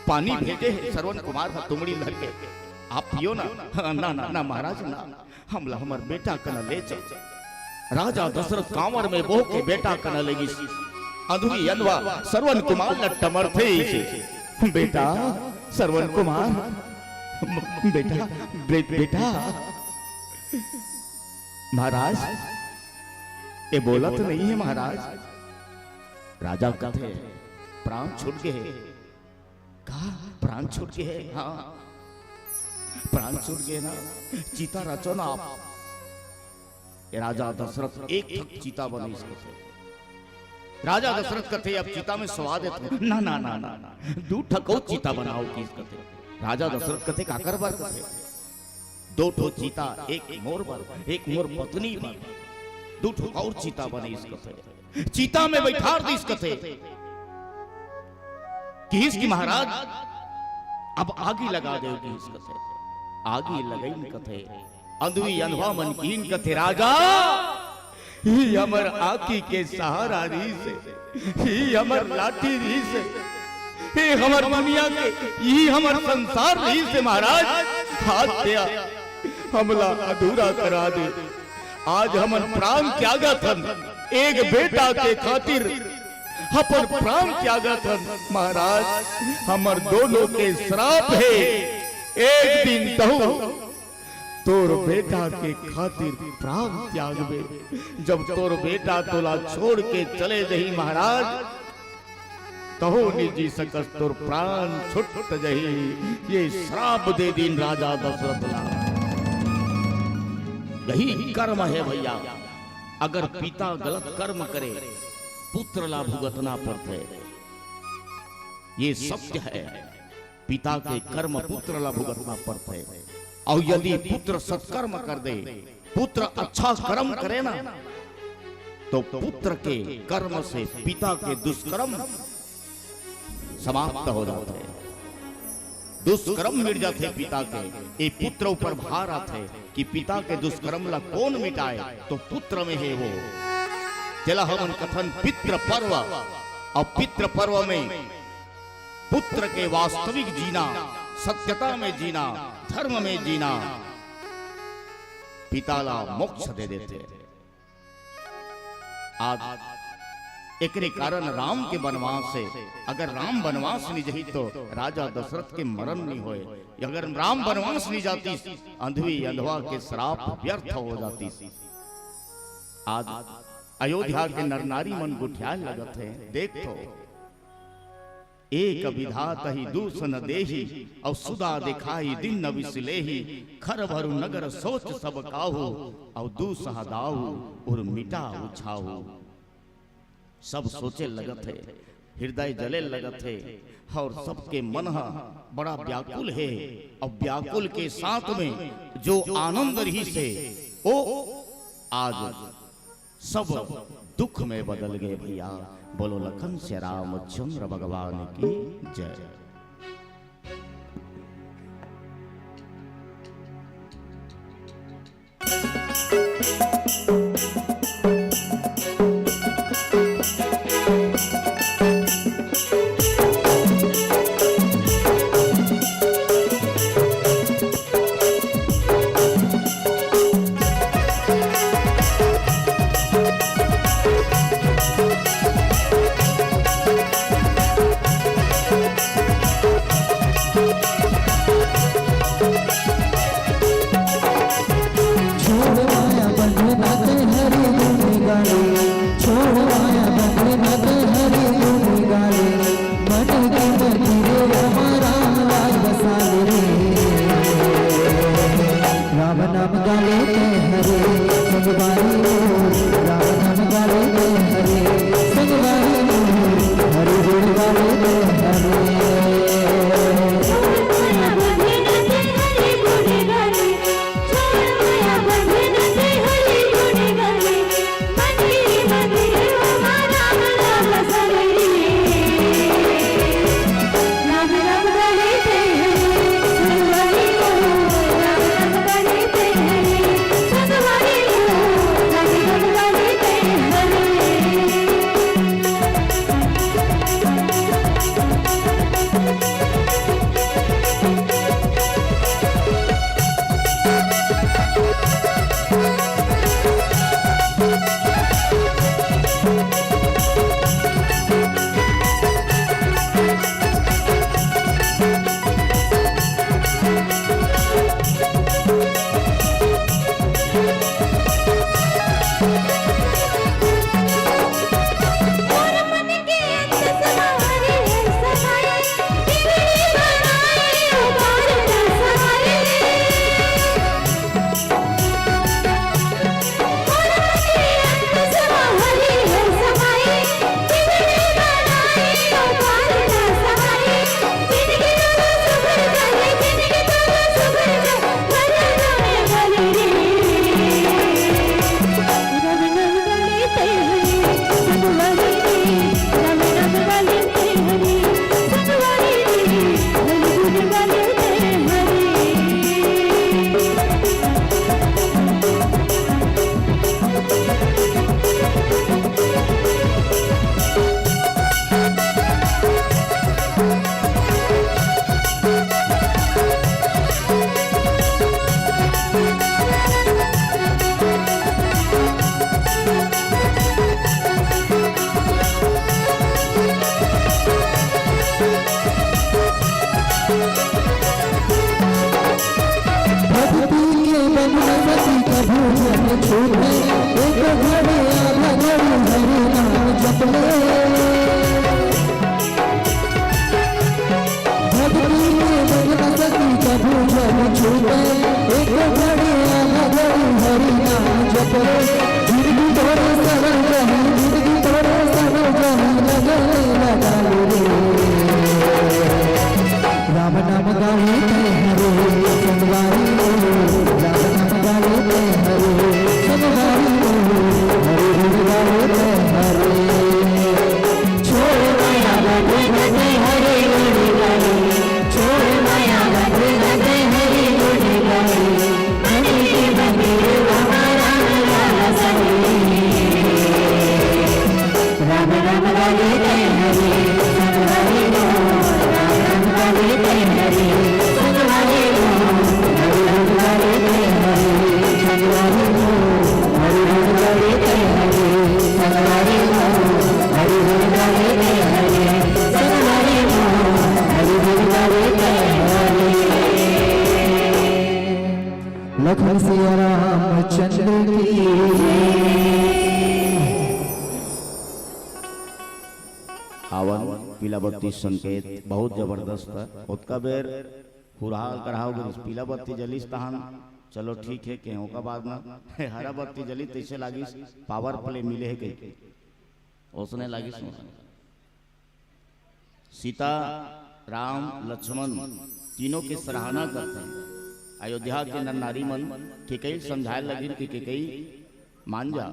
पानी भेजे है श्रवण कुमार का तुमड़ी लग के, आप पियो ना। ना ना ना महाराज ना, हमला हमार बेटा कना ले चल। राजा दशरथ कांवर में बो के बेटा कना लेगी। अंधुरी अधवा श्रवण कुमार न टमरथे से, बेटा श्रवण कुमार बेटा बेटा। महाराज ये बोला तो नहीं है महाराज। राजा कहते प्राण छूट गए। कहा प्राण छूट गए? हाँ प्राण छूट गए ना, चीता रचो ना आप। ये राजा दशरथ एक थक चीता बने इस कथे। राजा दशरथ कथे अब चीता में स्वाद है ना ना ना ना ना दू ठको चीता बनाओ की इस कथे। राजा दशरथ कथे काकर बार कथे दो ठो चीता एक मोर पर एक मोर पत्नी पर दो ठो और चीता बने इस कथे। चीता में बैठा दी इस कथे कि इसकी महाराज अब आगी लगा देगी इस कथे। आगी लगाई कथे अंधवी अनवा मन की कथे राजा ही हमर आकी के सहारा री से ही हमर लाठी री से ही हमर दुनिया के ही हमर संसार री से महाराज हाथ दिया हमला अधूरा करा दे। आज हमर प्राण त्यागा थन एक बेटा के खातिर अपन प्राण त्यागा थन महाराज हमर दोनों के श्राप है। एक दिन कहूं तोर बेटा के खातिर प्राण त्यागबे जब तोर बेटा तोला छोड़ के चले जही महाराज तहो निजी सकस तोर प्राण छुट जही। ये श्राप दे दिन राजा दशरथ ला। यही कर्म है भैया। अगर पिता गलत कर्म करे पुत्र ला भुगतना पड़ते। ये सत्य है पिता के कर्म पुत्र ला भुगतना पड़ते। और यदि पुत्र सत्कर्म कर दे पुत्र अच्छा कर्म करे ना तो पुत्र के कर्म से पिता के दुष्कर्म समाप्त हो जाते। दुष्कर्म मिट जाते पिता के। ये पुत्र ऊपर भार आते कि पिता के दुष्कर्म ला कौन मिटाए तो पुत्र में है वो। चला हम कथन पितृ पर्व और पितृ पर्व में पुत्र के वास्तविक जीना सत्यता में जीना धर्म में जीना पिताला मोक्ष दे देते। आज एक कारण राम के वनवास से अगर राम वनवास नहीं जाती तो राजा दशरथ के मरण नहीं होए। अगर राम वनवास नहीं जाती अंधवी अंधवा के श्राप व्यर्थ हो जाती। आज अयोध्या के नर नारी मन गुठियाल लगत है। देख तो एक विधात ही दूसन देही और सुदा दिखाई दिन न विसलेही खर भरु नगर सोच सब काहू और दूसहा दाऊ और मिटा उछाऊ। सब सोचे लगत है हृदय जले लगत है और सबके मन बड़ा व्याकुल है। और व्याकुल के साथ में जो आनंद रही से ओ आज सब दुख में बदल गए भैया। बोलो लखन से रामचंद्र भगवान की जय। Hare कभू जन छूटे एक घड़ी आधा घड़ी हरि नाम जप ले भक्ति में मग्न सती कभू जन छूटे एक घड़ी आधा घड़ी हरि नाम जप ले जिंदगी तोरे सरल रही जिंदगी तोरे सरल रही लगने लगा रे राम नाम गावे हरे संगवारी राम नाम गावे हरे संगवारी हरे गुण गावे हरे छोड़ माया लगे लगे हरे गुण गावे छोड़ माया लगे लगे हरे गुण गावे हरे के मंदिर हमारा लाला सरे राम नाम गावे हरे संगवारी लखन सिया रामचंद्र की हवन पीला बत्ती संकेत बहुत जबरदस्त है। उसका बेर हुराल कराओगे पीला बत्ती जलीस तहान चलो ठीक है केहू का बाद ना हरा बत्ती जली तैसे लागी पावर प्ले मिले है कहीं उसने लागी सीता राम लक्ष्मण तीनों की सराहना करते हैं। अयोध्या के नर नारी मन के कई समझाए लगी कि कई मान जा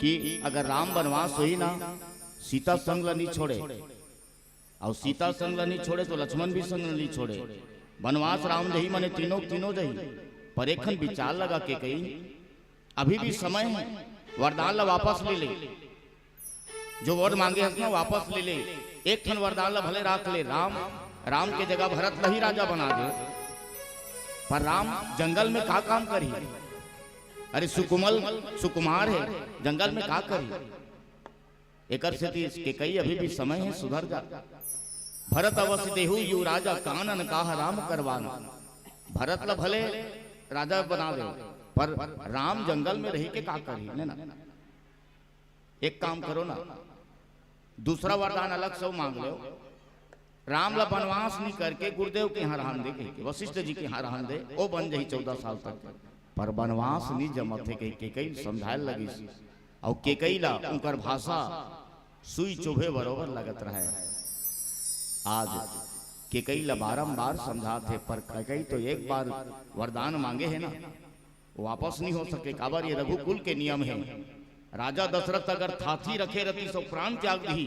कि अगर राम वनवास हुई ना सीता संग नहीं छोड़े और सीता संग नहीं छोड़े तो लक्ष्मण भी संग नहीं छोड़े वनवास राम दही मने तीनों तीनों दही पर एक विचार लगा के कही अभी भी समय है वरदान ला वापस ले ले जो वर मांगे हस ना वापस ले ले एक खन वरदान ला भले राख ले राम के जगह भरत ला ही राजा बना दे पर राम जंगल में का काम करी अरे सुकुमार है जंगल में का करी एक के कई अभी भी समय है सुधर जा भरत अवश्य देहु यु राजा कानन काह राम करवान भरत ला भले राजा बना दे पर राम जंगल में रही के का करी ना एक काम करो ना दूसरा वरदान अलग से मांग लो राम ला वनवास नहीं करके गुरुदेव के यहाँ रहन दे वशिष्ठ जी के यहाँ रहन दे वो बन जाही 14 साल तक पर वनवास नहीं जमत है के कई समझाए लगी और के कई ला उनकर भाषा सुई चुभे बरोबर लगत रहे आज के कई ला बारंबार समझाते पर कई तो एक बार वरदान मांगे है ना वापस नहीं हो सके काबर ये रघुकुल के नियम है राजा दशरथ अगर थाथी रखे रहती सो प्राण त्याग दी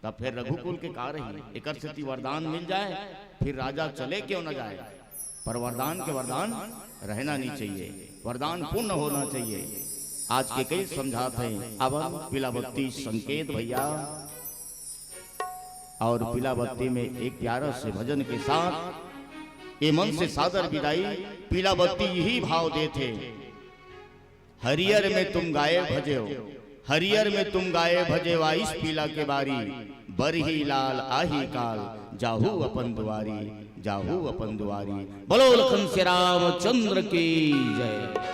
तब फिर रघुकुल के का रही एक स्थिति वरदान मिल जाए फिर राजा चले क्यों न जाए पर वरदान के वरदान रहना नहीं चाहिए वरदान पूर्ण होना चाहिए आज के कई समझाते हैं अब पीलाबत्ती संकेत भैया और पीलाबत्ती में एक प्यारा से भजन के साथ ये मन से सादर विदाई पीलाबत्ती यही भाव देते हरियर में तुम गाये भजे हरियर में तुम गाये भजे वाइस पीला के बारी बरही लाल आही काल जाहू अपन दुआरी बोलो लखन श्री रामचंद्र की जय।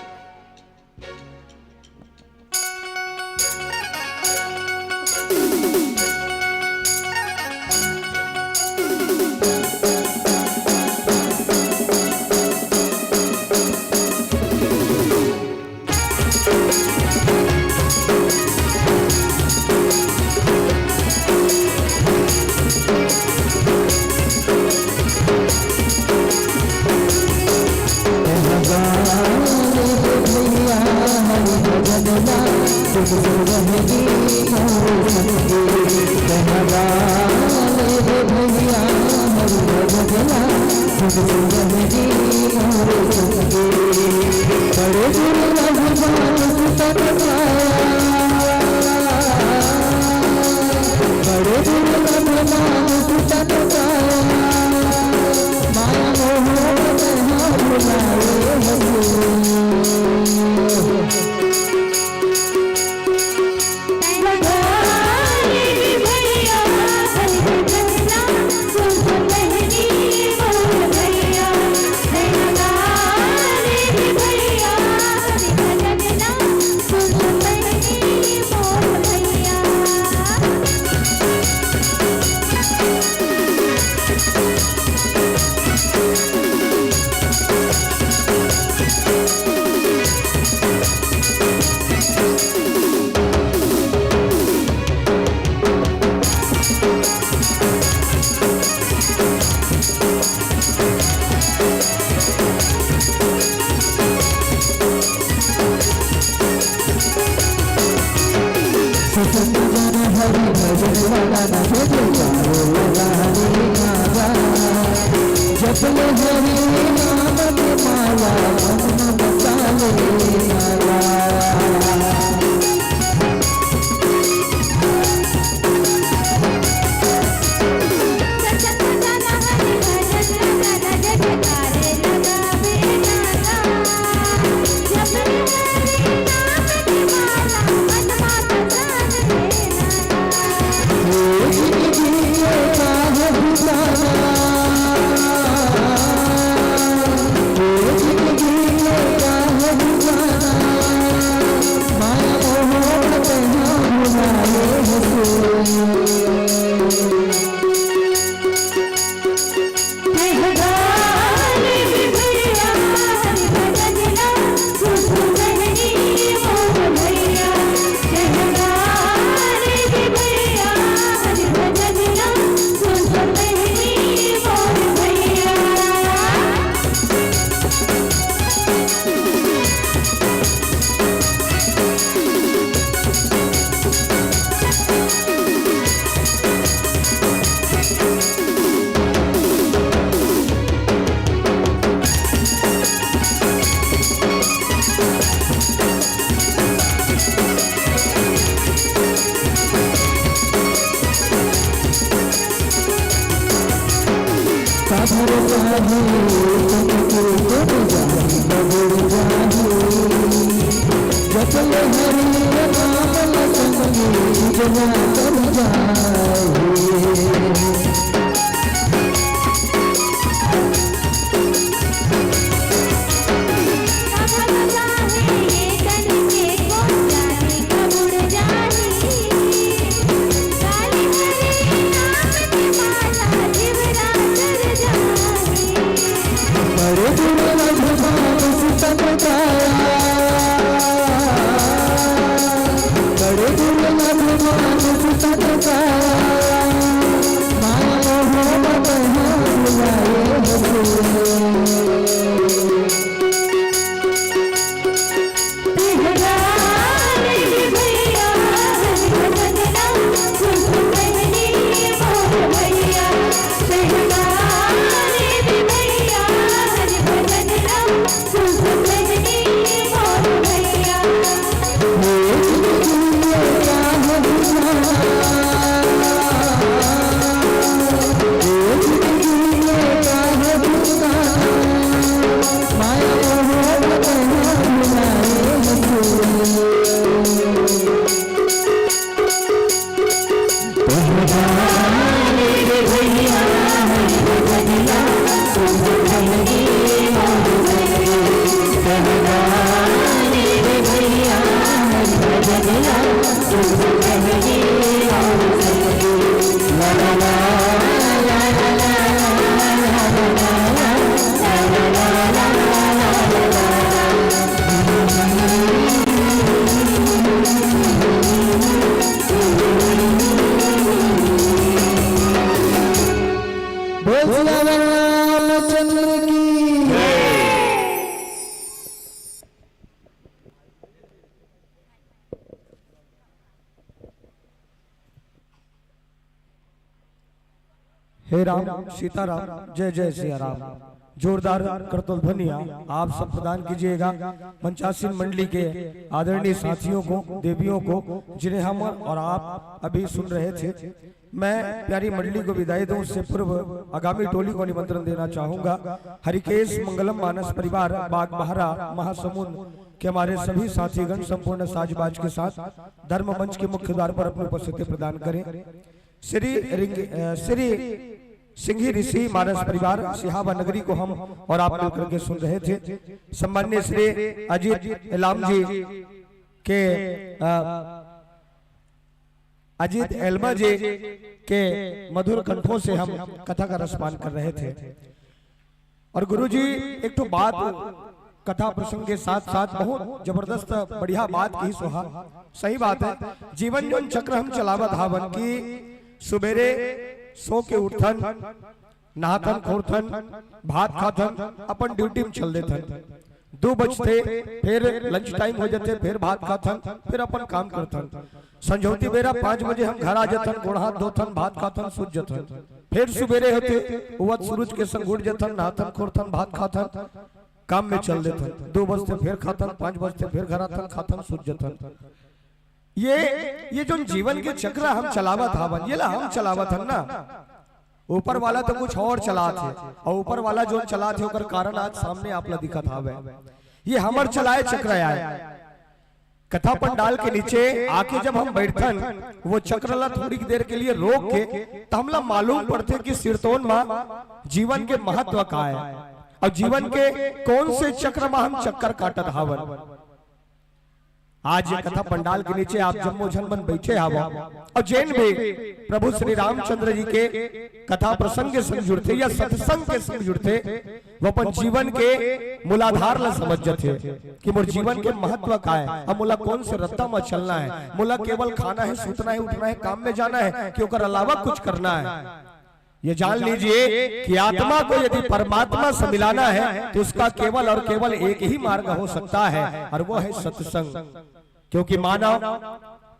भैया जाही जपल हरि नाम संगी जना कर जाही हे राम सीताराम जय जय सिया राम। जोरदार करतल ध्वनिया आप सब प्रदान कीजिएगा मंचासीन मंडली के आदरणीय साथियों को, देवियों को, जिन्हें हम और आप अभी सुन रहे थे। मैं प्यारी मंडली को विदाई दूं उससे पूर्व आगामी टोली को निमंत्रण देना चाहूंगा। हरिकेश मंगलम मानस परिवार बाग बहरा महासमुंद के हमारे सभी साथीगण संपूर्ण साजबाज के साथ धर्म मंच के मुख्य द्वार पर अपनी उपस्थिति प्रदान करें। श्री सिंघी ऋषि मानस परिवार सिहावा नगरी को हम और आप मिलकर के सुन रहे थे। सम्मान्य श्री अजीत एलाम जी के अजीत एल्मा जी के मधुर कंठों से हम कथा का रसपान कर रहे थे। और गुरुजी एक तो बात कथा प्रसंग के साथ साथ बहुत जबरदस्त बढ़िया बात की सुहा। सही बात है, जीवन जोन चक्र हम चलावत हावन की सुबेरे सो के उठन, नहाथन खोरथन, भात खाथन, अपन ड्यूटी में चल देथन। 2 बजते फिर लंच टाइम हो जाते, फिर भात खाथन, फिर अपन काम करथन। संझौती बेरा 5 बजे हम घर आ जाथन, गोड़ हाथ धोथन, भात खाथन, सूत जाथन। फिर सुबेरे होते उवत सूरज के संग उठ जाथन, नहाथन खोरथन, भात खाथन, काम में चल देथन। 2 बजते फिर खाथन, 5 बजते फिर घर आथन, खाथन, सूत जाथन। ये जो जीवन के चक्र हम चलावत हावन, ये ला हम चलावत हन ना। ऊपर वाला तो कुछ और चला थे, और ऊपर वाला जो चला थे ओकर कारण आज सामने आप ला दिखत हावे। ये हमर चलाए चक्र आए। कथा पंडाल के नीचे आके जब हम बैठन, वो चक्र ला थोड़ी देर के लिए रोक के तो हमला मालूम पड़ते कि सिरतोन मां जीवन के महत्व का है, और जीवन के कौन से चक्र में हम चक्कर काटत हावन। आज ये कथा पंडाल के नीचे आप जम्मो झनमन बैठे हावा, और जैन भी प्रभु श्री रामचंद्र जी के कथा प्रसंग के संग जुड़ते या सत्संग के संग जुड़ते, वो अपन जीवन के मूलाधार ला समझ जाते कि मोर जीवन के महत्व का है। अब मोला कौन से रत्ता में चलना है, मोला केवल खाना है, सूतना है, उठना है, काम में जाना है कि ओकर अलावा कुछ करना है। ये जान लीजिए कि आत्मा को यदि परमात्मा से मिलाना है तो उसका केवल और केवल एक ही मार्ग हो सकता है, और वो है सत्संग। क्योंकि मानव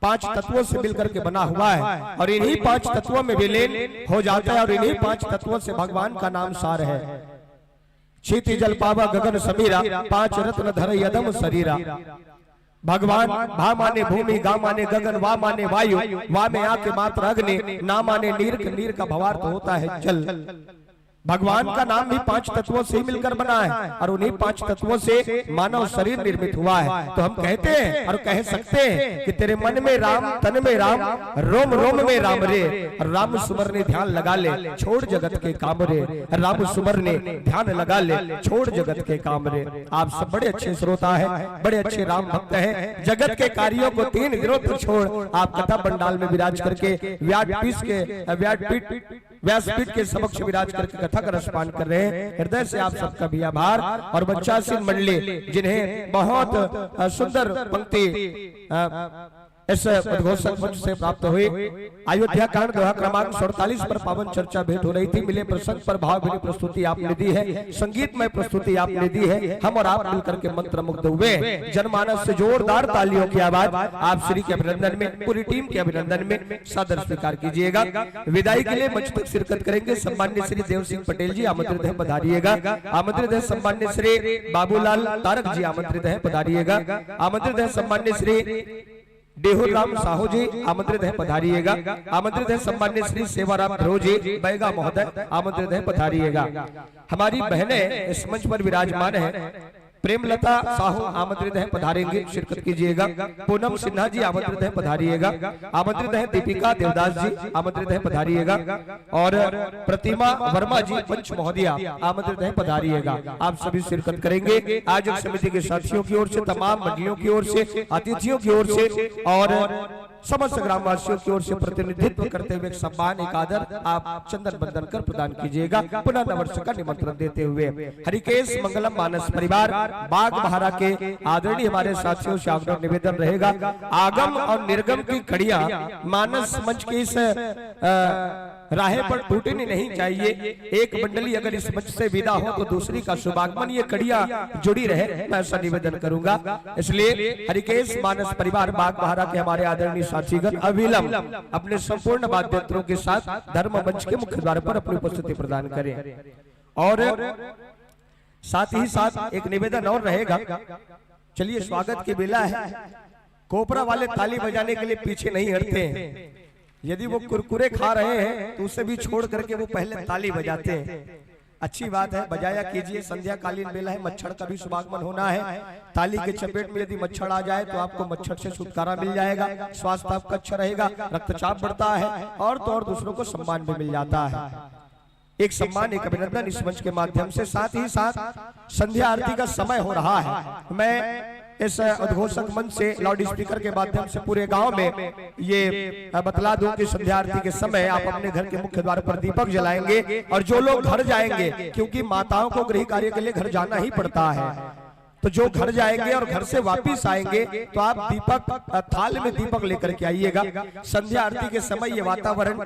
5 तत्वों से मिलकर के बना हुआ है, और इन्हीं 5 तत्वों में विलीन हो जाता है, और इन्हीं 5 तत्वों से भगवान का नाम सार है। क्षिति जल पावा गगन समीरा, 5 रत्न धर यदम शरीरा। भगवान भा माने भूमि, गा माने गगन, वा माने वायु, वा में आके मात्र अग्नि, ना माने नीर, नीर का भवार्थ होता है जल। भगवान का नाम भी 5 तत्वों से ही मिलकर बना है और उन्हीं 5 तत्वों से मानव शरीर निर्मित हुआ है। तो हम कहते हैं और कह सकते हैं कि तेरे मन में राम, तन में राम, रोम रोम में राम रे, राम सुमरने ध्यान लगा ले, छोड़ जगत के काम रे, राम सुमरने ध्यान लगा ले, छोड़ जगत के काम रे। आप सब बड़े अच्छे श्रोता है, बड़े अच्छे राम भक्त हैं। जगत के कार्यों को 3 दिनों तक छोड़ आप कथा पंडाल में विराज करके व्यासपीठ के समक्ष विराज करके कथा का रसपान कर रहे हैं। हृदय से आप सबका भी आभार। और बच्चासीन मंडली जिन्हें बहुत सुंदर पंक्ति इस उद्घोषक मंच से प्राप्त हुई। अयोध्या कांड दोहा क्रमांक 47 पर पावन चर्चा भेंट हो रही थी। मिले प्रसंग पर भावभीनी प्रस्तुति आपने दी है, संगीतमय प्रस्तुति आपने दी है। हम और आप मिलकर के मंत्र मुग्ध हुए। जनमानस से जोरदार तालियों की आवाज आप श्री के अभिनंदन में, पूरी टीम के अभिनंदन में सादर स्वीकार कीजिएगा। विदाई के लिए मंच तक शिरकत करेंगे सम्मान्य श्री देव सिंह पटेल जी, आमंत्रित है, पधारिएगा। आमंत्रित है सम्मान्य श्री बाबूलाल तारक जी, आमंत्रित है, पधारिएगा। आमंत्रित है सम्मान्य श्री देहुर राम साहू जी, आमंत्रित है, पधारिएगा। आमंत्रित है सम्मान्य श्री सेवाराम ध्रुव जी बैगा महोदय, आमंत्रित है, पधारिएगा। हमारी बहनें इस मंच पर विराजमान है। प्रेमलता साहू आमंत्रित है, पधारेंगे, शिरकत कीजिएगा। पूनम सिन्हा जी आमंत्रित है, पधारिएगा। आमंत्रित है दीपिका देवदास जी, आमंत्रित है, पधारिएगा। और प्रतिमा वर्मा जी पंच महोदया आमंत्रित है, पधारिएगा। आप सभी शिरकत करेंगे। आयोजक समिति के साथियों की ओर से, तमाम मंडलियों की ओर से, अतिथियों की ओर से और समस्त ग्रामवासियों की ओर से प्रतिनिधित्व करते हुए सम्मान, एक आदर आप चंदन बंदन कर प्रदान कीजिएगा। पुनः नववर्ष का निमंत्रण देते हुए हरिकेश मंगलम मानस परिवार बाग बहारा के आदरणीय हमारे साथियों से आग्रह निवेदन रहेगा, आगम और निर्गम की कड़ियां मानस मंच की इस राहें पर टूटनी नहीं चाहिए। एक मंडली अगर इस मंच से विदा हो तो दूसरी का शुभागमन, ये कड़ियां जुड़ी रहे, मैं ऐसा निवेदन करूंगा। इसलिए हरिकेश मानस परिवार बाग बहारा के हमारे आदरणीय साथीगण अविलंब अपने संपूर्ण वाद्यंत्रों के साथ धर्म मंच के मुख्य द्वार पर अपनी उपस्थिति प्रदान करें। और साथ ही साथ एक निवेदन और रहेगा। चलिए, स्वागत की बेला है। कोपरा वाले ताली बजाने के लिए पीछे नहीं हटते हैं। यदि वो कुरकुरे खा रहे हैं तो उसे भी छोड़ करके वो पहले ताली बजाते हैं। अच्छी बात है, बजाया कीजिए। संध्या कालीन बेला है, मच्छर का भी शुभागमन होना है। ताली के चपेट में यदि मच्छर आ जाए तो आपको मच्छर से छुटकारा मिल जाएगा, स्वास्थ्य आपका अच्छा रहेगा, रक्तचाप बढ़ता है और तो और दूसरों को सम्मान भी मिल जाता है। एक सम्मान, एक अभिनंदन इस मंच के माध्यम से। साथ ही साथ संध्या आरती का समय हो रहा है। मैं इस उद्घोषक मंच से लाउड स्पीकर के माध्यम से पूरे गांव में ये बतला दूं कि संध्या आरती के समय आप अपने घर के मुख्य द्वार पर दीपक जलाएंगे। और जो लोग घर जाएंगे, क्योंकि माताओं को गृह कार्य के लिए घर जाना ही पड़ता है, तो जो घर जाएंगे और घर से वापिस आएंगे तो आप दीपक थाल में दीपक लेकर के आइएगा। संध्या आरती के समय ये वातावरण,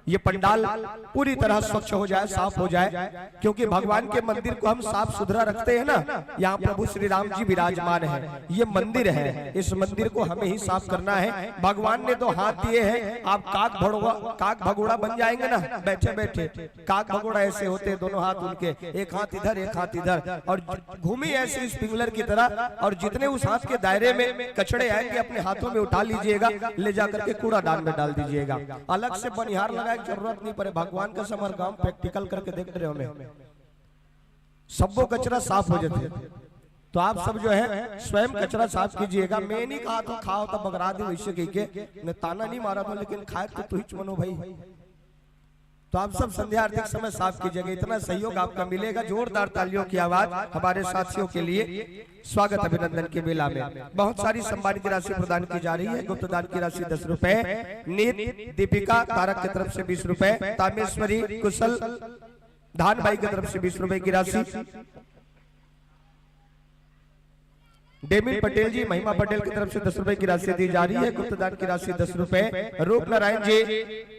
ये पंडाल पूरी तरह स्वच्छ हो जाए, साफ हो जाए, क्योंकि भगवान के मंदिर को हम साफ सुथरा रखते हैं ना। यहाँ प्रभु श्री राम जी विराजमान है, ये मंदिर है, इस मंदिर को हमें ही साफ करना है। भगवान ने तो हाथ दिए हैं, आप काक भगोड़ा बन जाएंगे ना बैठे बैठे। काक भगोड़ा ऐसे होते हैं, दोनों हाथ उनके, एक हाथ इधर एक हाथ इधर, और घूमी ऐसे स्प्रिंगलर की तरह। और जितने उस हाथ के दायरे में कचड़े आएंगे अपने हाथों में उठा लीजिएगा, ले जाकर के कूड़ादान में डाल दीजिएगा। अलग से बनिहार लगाए जरूरत नहीं पड़े। भगवान का समर गांव प्रैक्टिकल करके देख रहे हो, हमें सबको कचरा साफ हो जाते। तो आप सब जो है स्वयं कचरा साफ कीजिएगा। मैं नहीं कहा तो खाओ तो बगरा दे, वैसे कह के ताना नहीं मारा था, लेकिन खाए तो तू ही मनो भाई। तो आप सब संध्या आरती के समय साफ कीजिएगा। इतना सहयोग आपका मिलेगा। जोरदार तालियों की आवाज हमारे साथियों के लिए स्वागत अभिनंदन के मेला में। बहुत सारी सम्मानित राशि प्रदान की जा रही है। गुप्त दान की राशि 10 रुपए, नीत दीपिका तारक की तरफ से 20 रुपए, तामेश्वरी कुशल धान भाई की तरफ से 20 रुपए की राशि, डेमिन पटेल जी महिमा पटेल की तरफ से 10 रुपए की राशि दी जा रही है। गुप्तदान की राशि 10 रुपए, रूप नारायण जी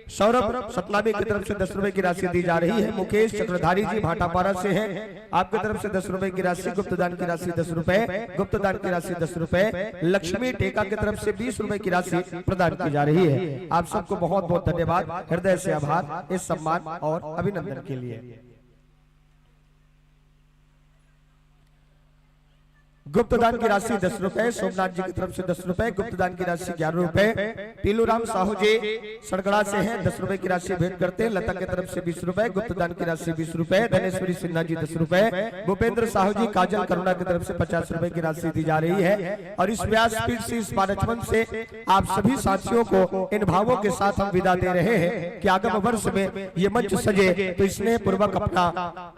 सौरभ सतनामी की तरफ से 10 रुपए की राशि दी जा रही है। मुकेश चक्रधारी जी भाटापारा से हैं, आपकी तरफ से 10 रुपए की राशि। गुप्तदान की राशि 10 रुपए, गुप्तदान की राशि 10 रुपए। लक्ष्मी टेका की तरफ से 20 रुपए की राशि प्रदान की जा रही है। आप सबको बहुत बहुत धन्यवाद, हृदय से आभार इस सम्मान और अभिनंदन के लिए। गुप्त दान की राशि 10 रुपए, सोमनाथ जी की तरफ से 10 रुपए, गुप्त दान की राशि 11 रुपए, पीलूराम साहू जी सड़गड़ा से हैं 10 रुपए की राशि भेंट करते हैं, लता की तरफ से 20 रुपए, गुप्त दान की राशि 20 रुपए, धनेश्वरी सिन्हा जी 10 रुपए, भूपेंद्र साहू जी काजल करुणा की तरफ से 50 रुपए की राशि दी जा रही है। और इस व्यासपीठ से, इस पारचमन से आप सभी साथियों को इन भावों के साथ हम विदा दे रहे हैं कि आगामी वर्ष में ये मंच सजे तो स्नेह पूर्वक अपना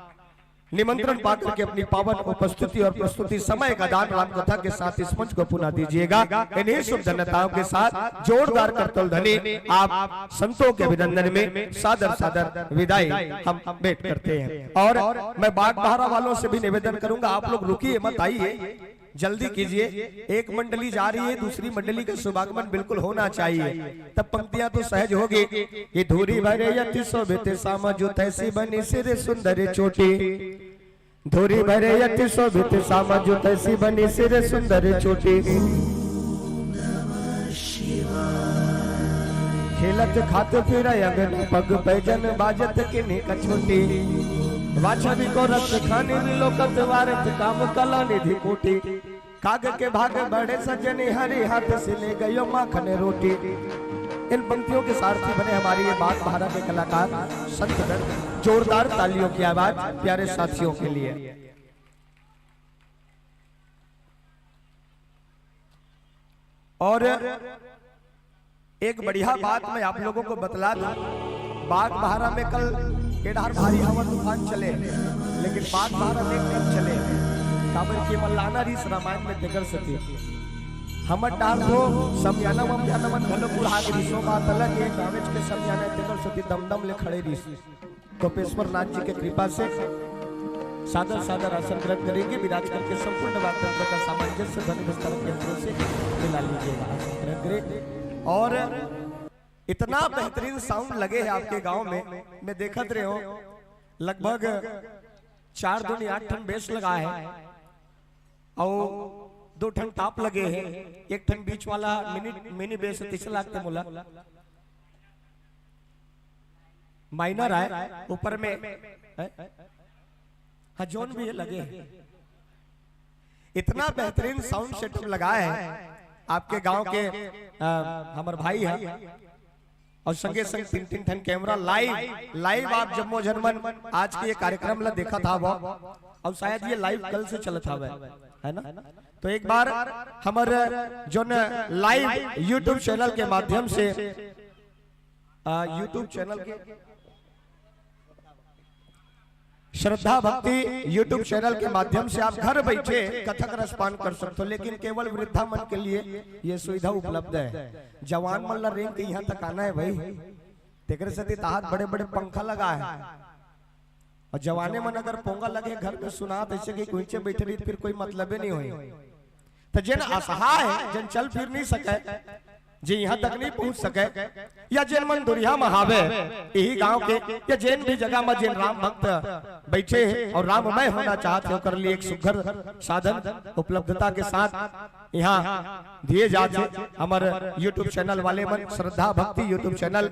निमंत्रण पाकर के अपनी पावन उपस्थिति और प्रस्तुति समय का दान राम कथा के साथ इस मंच को पुनः दीजिएगा। इन्हीं शुभ धन्यताओं के साथ जोरदार करतल ध्वनि आप संतों के अभिनंदन में सादर सादर विदाई हम भेंट करते हैं। और मैं बाग बहारा वालों से भी निवेदन करूंगा, आप लोग रुकिए मत, आइए जल्दी कीजिए। एक मंडली जा रही है, दूसरी मंडली का शुभागमन बिल्कुल होना चाहिए, तब पंक्तियां तो सहज होगी। ये धूरी भरे यति शोभित सामा जो तैसी बनी सिर सुंदर चोटी, धूरी भरे यति शोभित सामा जो तैसी बनी सिर सुंदर चोटी, खेलत खाते फिर अगन पग पैजन बाजत किन्हीं कछोटी, वाछवी को रस खाने लोकत वारत काम कला निधि कोटी, काग के भाग बड़े सजनी हरी हाथ से ले गयो माखन रोटी। इन पंक्तियों के सारथी बने हमारी ये बाग बहारा के कलाकार संत दत्त। जोरदार तालियों की आवाज प्यारे साथियों के लिए। और एक बढ़िया बात मैं आप लोगों को बतला दूं, बाग बहारा में कल केदार भारी हवा तूफान चले, लेकिन बाग बहारा में कब चले काबर के मल्लाना रीस रामायण में देकर सके हमर डाल को समयाना ममयाना मन घलो पुरहा के रीसो बात अलग है, कागज के समयाना देकर सती दमदम ले खड़े रीस। गोपेश्वर नाथ जी के कृपा से सादर सादर आसन ग्रहण करेंगे, विराज करके संपूर्ण वाक्यंत्र का सामंजस्य ध्वनि विस्तार केंद्रों से मिला लीजिएगा, आसन ग्रहण करें। और इतना बेहतरीन साउंड लगे है आपके गांव में, मैं देखत रहे हो लगभग 4 दूनी 8 टन बेस लगा है और 2 टन टॉप लगे हैं, 1 टन बीच वाला मिनी बेस 30 लाख के मुला माइनर है, ऊपर में जोन भी लगे हैं। इतना बेहतरीन साउंड सेटअप लगाया है आपके गांव के हमारे भाई है, और संगे संग 3-3 टन कैमरा लाइव आप जम्मू जनमन आज के ये कार्यक्रम ला देखा था वो, और शायद ये लाइव कल से चला था है ना। तो एक बार हमारे जो लाइव यूट्यूब चैनल के माध्यम से यूट्यूब चैनल के श्रद्धा भक्ति यूट्यूब चैनल के माध्यम से आप घर बैठे कथक रसपान कर सकते हो, लेकिन केवल वृद्धा मन के लिए ये सुविधा उपलब्ध है। जवान मन ला रेंग के यहाँ तक आना है भाई, तेरे से ताहत बड़े बड़े पंखा लगा है, और जवाने मन अगर पोंगा लगे घर में सुना ऐसे कि नीचे बैठे रही फिर कोई मतलब नहीं हुई। तो जिन असहाय है, जिन चल फिर नहीं सके, जी यहाँ तक नहीं पहुंच सके, या जिन मन दुरिया महावे यही गांव के या जिन भी जगह में जिन राम भक्त बैठे हैं और राममय होना चाहते हो, कर लिए एक सुघर साधन उपलब्धता के साथ यहाँ दिए जाते हमारे यूट्यूब चैनल वाले मन श्रद्धा भक्ति यूट्यूब चैनल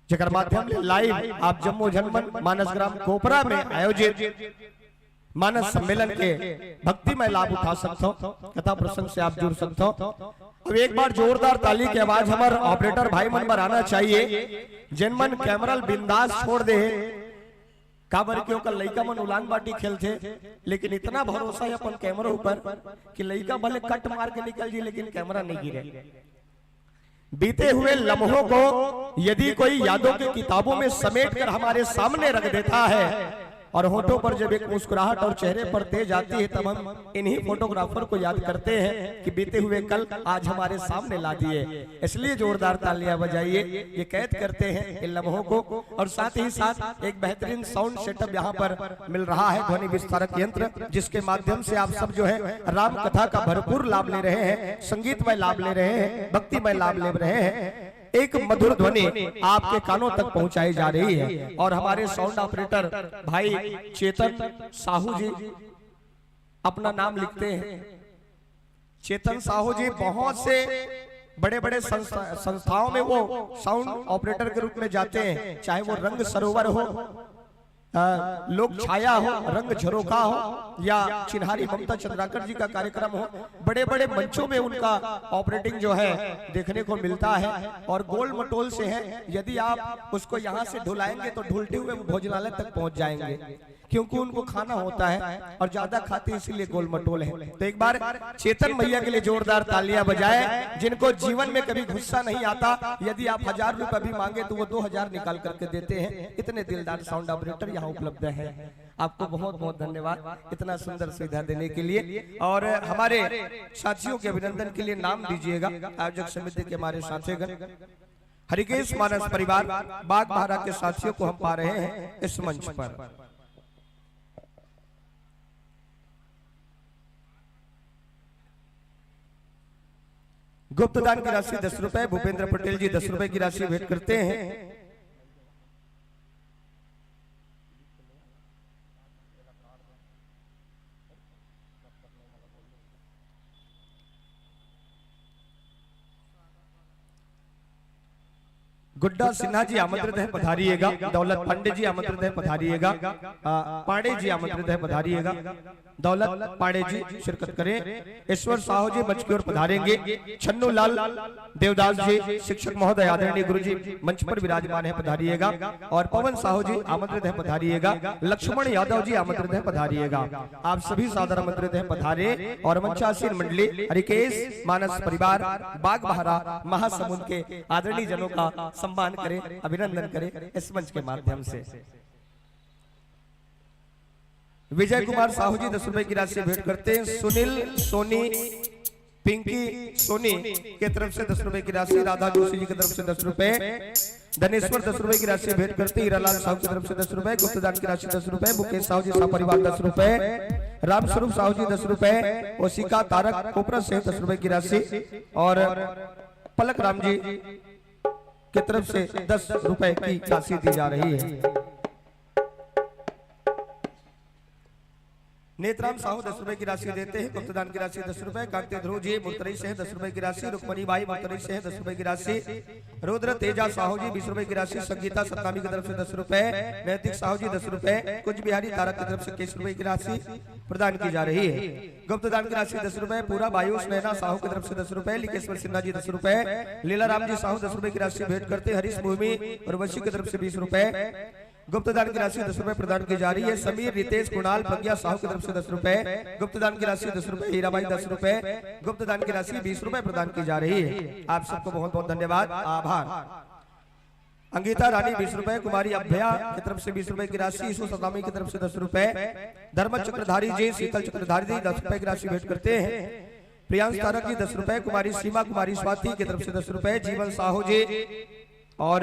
जकर माध्यम से लाइव आप जम्मू जनमन मानस ग्राम कोपरा में आयोजित मानस सम्मेलन के भक्तिमय लाभ उठा सकते हो, कथा प्रसंग से आप जुड़ सकते हो। अब एक बार जोरदार ताली की आवाज हमारे ऑपरेटर भाई मन पर आना चाहिए, जिन मन कैमरा बिंदास छोड़ दे काबर क्यों का लइका मन उलान बाटी खेलते, लेकिन इतना भरोसा है अपन कैमरा ऊपर कि लइका भले कट मार के निकल जी लेकिन कैमरा नहीं गिरे। बीते हुए लम्हों को यदि कोई यादों की किताबों में समेट कर हमारे सामने रख देता है और होठों पर जब एक मुस्कुराहट और चेहरे पर तेज आती है, तब हम इन्हीं फोटोग्राफर को याद करते हैं कि बीते हुए कल आज हमारे सामने ला दिए। इसलिए जोरदार तालियां बजाइए, ये कैद करते हैं इन लम्हों को। और साथ ही साथ एक बेहतरीन साउंड सेटअप यहाँ पर मिल रहा है, ध्वनि विस्तारक यंत्र, जिसके माध्यम से आप सब जो है राम कथा का भरपूर लाभ ले रहे हैं, संगीतमय लाभ ले रहे हैं, भक्तिमय लाभ ले रहे हैं। एक मधुर ध्वनि आपके कानों तक पहुंचाई जा रही है। और हमारे साउंड ऑपरेटर भाई चेतन साहू जी अपना नाम लिखते हैं। चेतन साहू जी बहुत से बड़े बड़े संस्थाओं में वो साउंड ऑपरेटर के रूप में जाते हैं, चाहे वो रंग सरोवर हो लोक छाया हो, रंग झरोखा हो या चिन्हारी ममता चंद्राकर जी का कार्यक्रम हो, बड़े बड़े मंचों में उनका ऑपरेटिंग जो है देखने को मिलता है। और गोल मटोल से है, यदि आप उसको यहाँ से ढुलाएंगे तो ढुलते हुए भोजनालय तक पहुंच जाएंगे, क्योंकि उनको खाना होता है और ज्यादा खाते इसीलिए गोल मटोल है। तो एक बार चेतन भैया के लिए जोरदार तालियां बजाएं, जिनको जीवन में कभी गुस्सा नहीं आता। यदि आप 1000 रुपए भी मांगे तो वो 2000 निकाल करके देते हैं। इतने दिलदार साउंड ऑपरेटर यहाँ उपलब्ध है। आपको बहुत बहुत धन्यवाद इतना सुंदर सुविधा देने के लिए। और हमारे साथियों के अभिनंदन के लिए नाम दीजिएगा। आयोजक समिति के हमारे साथीगण हरिकेश मानस परिवार बाग बहारा के साथियों को हम पा रहे हैं इस मंच पर। गुप्त दान की राशि 10 रुपए, भूपेंद्र पटेल जी 10 रुपए की राशि भेंट करते हैं। गुड्डा सिन्हा जी आमंत्रित है, पधारिएगा। दौलत पांडे जी आमंत्रित है, पधारिएगा। पांडे जी आमंत्रित है, पधारिएगा। दौलत पांडे जी शिरकत करें। ईश्वर साहू जी मंच की ओर पधारेंगे। छन्नू लाल देवदास जी शिक्षक महोदय आदरणीय गुरु जी मंच पर विराजमान है, पधारिएगा। और पवन साहू जी आमंत्रित है, पधारिएगा। लक्ष्मण यादव जी आमंत्रित है, पधारिएगा। आप सभी सादर आमंत्रित है, पधारे। और मंचासीन मंडली हरिकेश मानस परिवार बाग बहारा महासमुंद के आदरणीय जनों का सम्मान करें, अभिनंदन करें इस मंच के माध्यम से। विजय कुमार साहू जी 10 रुपए की राशि भेंट करते हैं। सुनील सोनी पिंकी सोनी के तरफ से 10 रुपए की राशि। राधा जोशी जी की तरफ से 10 रुपए। धनेश्वर 10 रुपए की राशि भेंट करते। हीरालाल साहू की तरफ से 10 रुपए। गुप्तदान की राशि 10 रुपए। मुकेश साहू जी परिवार 10 रुपए। रामस्वरूप साहू जी 10 रुपए। ओशिका तारक कोपरा से 10 रुपए की राशि। और पलक राम जी की तरफ से 10 रुपए की राशि दी जा रही है। नेत्राम साहू 10 रुपए की राशि देते हैं। गुप्तदान की राशि 10 रुपए। कांति ध्रुव जी मुर्तरी से 10 रुपए की राशि। रुक्मणी बाई मुर्तरी से 10 रुपए की राशि। रुद्र तेजा साहू जी 20 रुपए की राशि। संगीता सत्तामी की तरफ से 10 रुपए। नैतिक साहू जी 10 रुपए। कुछ बिहारी तारक की तरफ से 21 रुपए की राशि प्रदान की जा रही है। गुप्तदान की राशि 10 रुपए। पूरा बायुष नैना साहू की तरफ से 10 रुपए। लिकेश्वर सिन्हा जी 10 रुपए। लीला राम जी साहू 10 रुपए की राशि भेंट करते। हरीश भूमि और वशी की तरफ से 20 रुपए। गुप्तदान की राशि 10 रुपए प्रदान की जा रही है। समीर रितेश कुणाल प्रज्ञा साहू की तरफ से 10 रुपए। गुप्तदान की राशि 10 रुपए। हीराबाई 10 रुपए। गुप्तदान की राशि 20 रुपए प्रदान की जा रही है। आप सबको बहुत बहुत धन्यवाद, आभार। अंकिता रानी 20 रुपए। कुमारी अभ्या की तरफ से 20 रुपए की राशि। ईशु सदामी की तरफ से 10 रुपए। धर्म चक्रधारी जी शीतल चक्रधारी जी 10 रुपए की राशि भेंट करते हैं। प्रियांश तारक जी 10 रुपए। कुमारी सीमा कुमारी स्वाति की तरफ से 10 रुपए। जीवन साहू जी और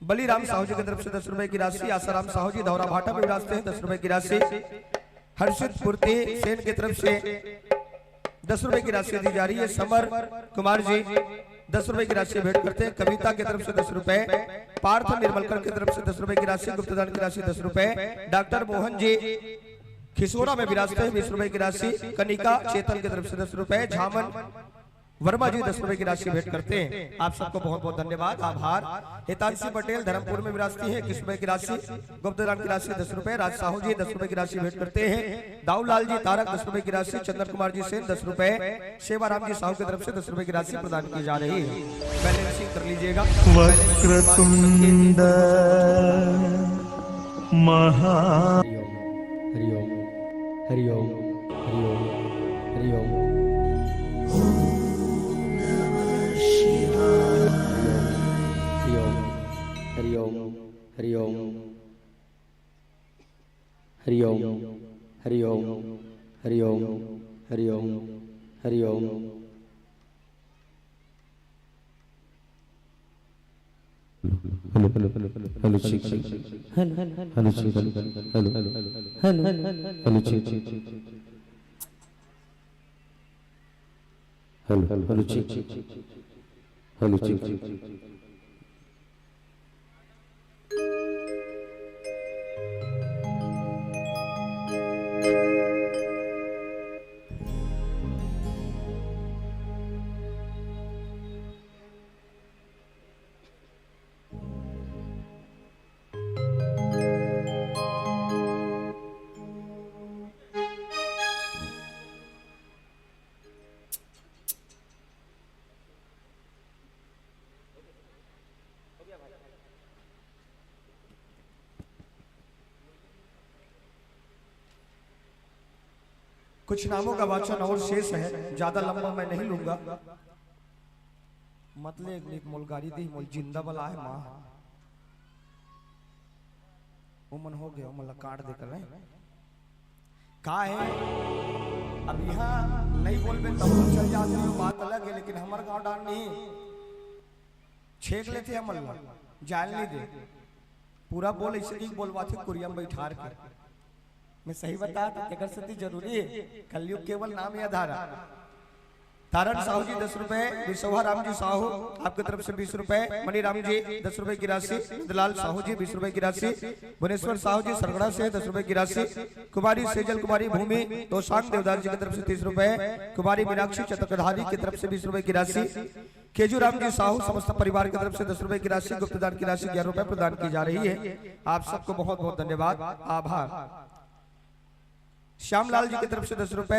बलीराम साहू जी की तरफ से 10 रुपए की राशि। आसाराम साहू जी धौरा भाटा में विराजते हैं 10 रुपए की राशि। हर्षित पूर्ति सेन की तरफ से 10 रुपए की राशि दी जा रही है। समर कुमार जी 10 रुपए की राशि भेंट करते हैं। कविता की तरफ से 10 रुपए। पार्थ निर्मलकर की तरफ से 10 रुपए की राशि। गुप्तदान की राशि 10 रुपए। डॉक्टर मोहन जी खिसोरा में विराजते हैं 20 रुपए की राशि। कनिका चेतन की तरफ से 10 रुपए। झामन वर्मा जी 10 रुपए की राशि भेंट करते हैं। आप सबको बहुत बहुत धन्यवाद, आभार। हितांशी पटेल धर्मपुर में विराजती है 21 रुपए की राशि। गुप्तदान की राशि 10 रुपए। राज साहू जी 10 रुपए की राशि भेंट करते हैं। दाऊलाल जी तारक 10 रुपए की राशि। चंद्र कुमार जी सेन 10 रुपए। सेवाराम जी साहू की तरफ से 10 रुपए की राशि प्रदान की जा रही है। बैलेंसिंग कर लीजिएगा। वक्रतुंड महा हरिओम हरिओम हरिओम हरिओम हरिओम हरिओम हरिओम हरिओम हरिओम हरिओम हरिओम hello hello hello check hello hello check hello hello check hello hello check hello check कुछ नामों का वाचन और शेष है, ज्यादा लंबा मैं नहीं लूंगा। मतलब एक मोल गाड़ी दी मोल जिंदा वाला है माँ उमन हो गया मतलब काट दे कर का है। अब यहाँ नहीं बोलबे तब तो चल जाते हो, बात अलग है, लेकिन हमारे गांव डाल नहीं छेक लेते हम जाल नहीं दे पूरा बोल ऐसे नहीं बोलवाते कुरियम बैठार के। मैं सही बता तो एकर सती जरूरी है, कलयुग केवल नाम या धारा। तारण साहू जी 10 रुपए, विशोभा राम जी साहू आपकी तरफ से 20 रुपए, मणिराम जी 10 रुपए की राशि, दलाल साहू जी 20 रुपए की राशि, भुवनेश्वर साहू जी सरगड़ा से 10 रुपए की राशि, कुमारी सेजल कुमारी भूमि तोशांग देवदार जी की तरफ से 30 रुपए, कुमारी मीनाक्षी चतुर्धारी की तरफ से 20 रुपए की राशि, केजूराम जी साहू समस्त परिवार की तरफ से 10 रुपए की राशि, गुप्तदान की राशि 11 रुपए प्रदान की जा रही है। आप सबको बहुत बहुत धन्यवाद, आभार। श्यामलाल जी की तरफ से 10 रुपए,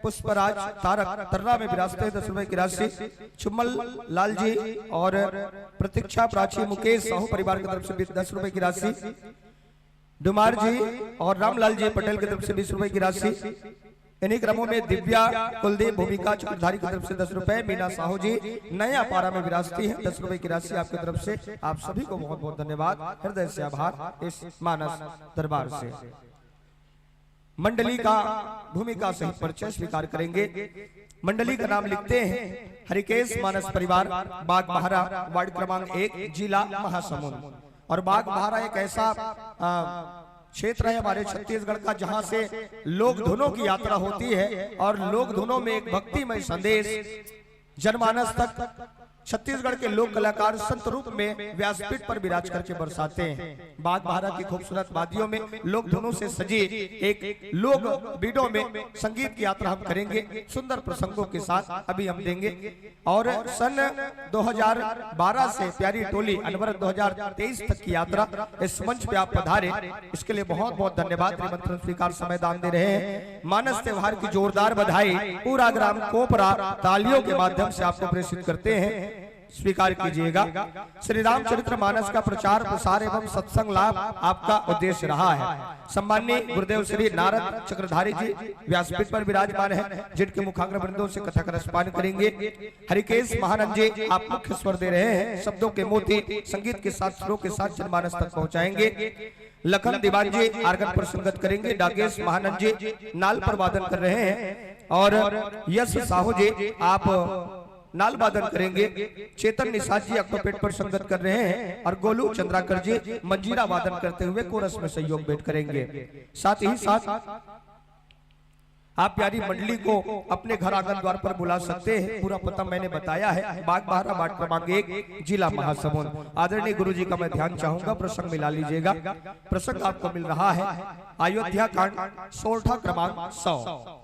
पुष्पराज तारक तर्रा में विरासते 10 रुपए की राशि, चुम्मल लाल जी और प्रतीक्षा प्राची मुकेश साहू परिवार की तरफ से 10 रुपए की राशि, डुमार जी और रामलाल जी पटेल की तरफ से 20 रुपए की राशि। इन्हीं क्रमों में दिव्या कुलदीप भूमिका चक्रधारी की तरफ से 10 रुपए, मीना साहू जी नया पारा में विरासती है 10 रुपए की राशि आपकी तरफ से। आप सभी को बहुत बहुत धन्यवाद, हृदय से आभार इस मानस दरबार से। मंडली का भूमिका सहित परिचय स्वीकार करेंगे। मंडली का नाम लिखते हैं हरिकेश मानस परिवार, बाग बहारा, वार्ड क्रमांक 1, जिला महासमुंद। और बाग बहारा एक ऐसा क्षेत्र है हमारे छत्तीसगढ़ का जहां से लोक धुनों की यात्रा होती है और लोक धुनों में एक भक्तिमय संदेश जनमानस तक छत्तीसगढ़ के लोक कलाकार संत रूप में व्यासपीठ पर विराज करके बरसाते हैं। बाग बहारा की खूबसूरत वादियों में लोक धुनों से सजी एक लोक बीडों में संगीत की यात्रा हम करेंगे सुंदर प्रसंगों के साथ अभी हम देंगे। और सन 2012 से प्यारी टोली अनवरत 2023 तक की यात्रा इस मंच पे आप पधारे, इसके लिए बहुत बहुत धन्यवाद। निमंत्रण स्वीकार समय दान दे रहे हैं। मानस त्योहार की जोरदार बधाई पूरा ग्राम कोपरा तालियों के माध्यम से आपको प्रेषित करते हैं, स्वीकार कीजिएगा। श्री रामचरित्र मानस का प्रचार प्रसार एवं सत्संग लाभ आपका उद्देश्य रहा है। सम्माननीय गुरुदेव श्री नारद चक्रधारी जी व्यासपीठ पर विराजमान है, जिनके मुखाग्र वृंदों से कथा का रसपान करेंगे। हरिकेश महानंद जी आप मुख्य स्वर दे रहे हैं, शब्दों के मोती संगीत के साथ सुरों के साथ जनमानस तक पहुंचाएंगे। लखन दीवान जी आर्गन पर संगत करेंगे। डागेश महानंद जी नाल पर वादन कर रहे हैं और यश साहू जी आप नाल वादन करेंगे। चेतन निषाद जी अक्टोपेट पर संगत कर रहे हैं और गोलू चंद्राकर जी मंजीरा वादन करते हुए कोरस में सहयोग भेंट करेंगे। साथ ही साथ आप प्यारी मंडली को अपने घर आंगन द्वार पर बुला सकते हैं। पूरा पता मैंने बताया है। बाग बहारा वार्ड क्रमांक 1 जिला महासमुंद। आदरणीय गुरु जी का मैं ध्यान चाहूंगा, प्रसंग मिला लीजिएगा। प्रसंग आपको मिल रहा है अयोध्या कांड सोरठा क्रमांक 100।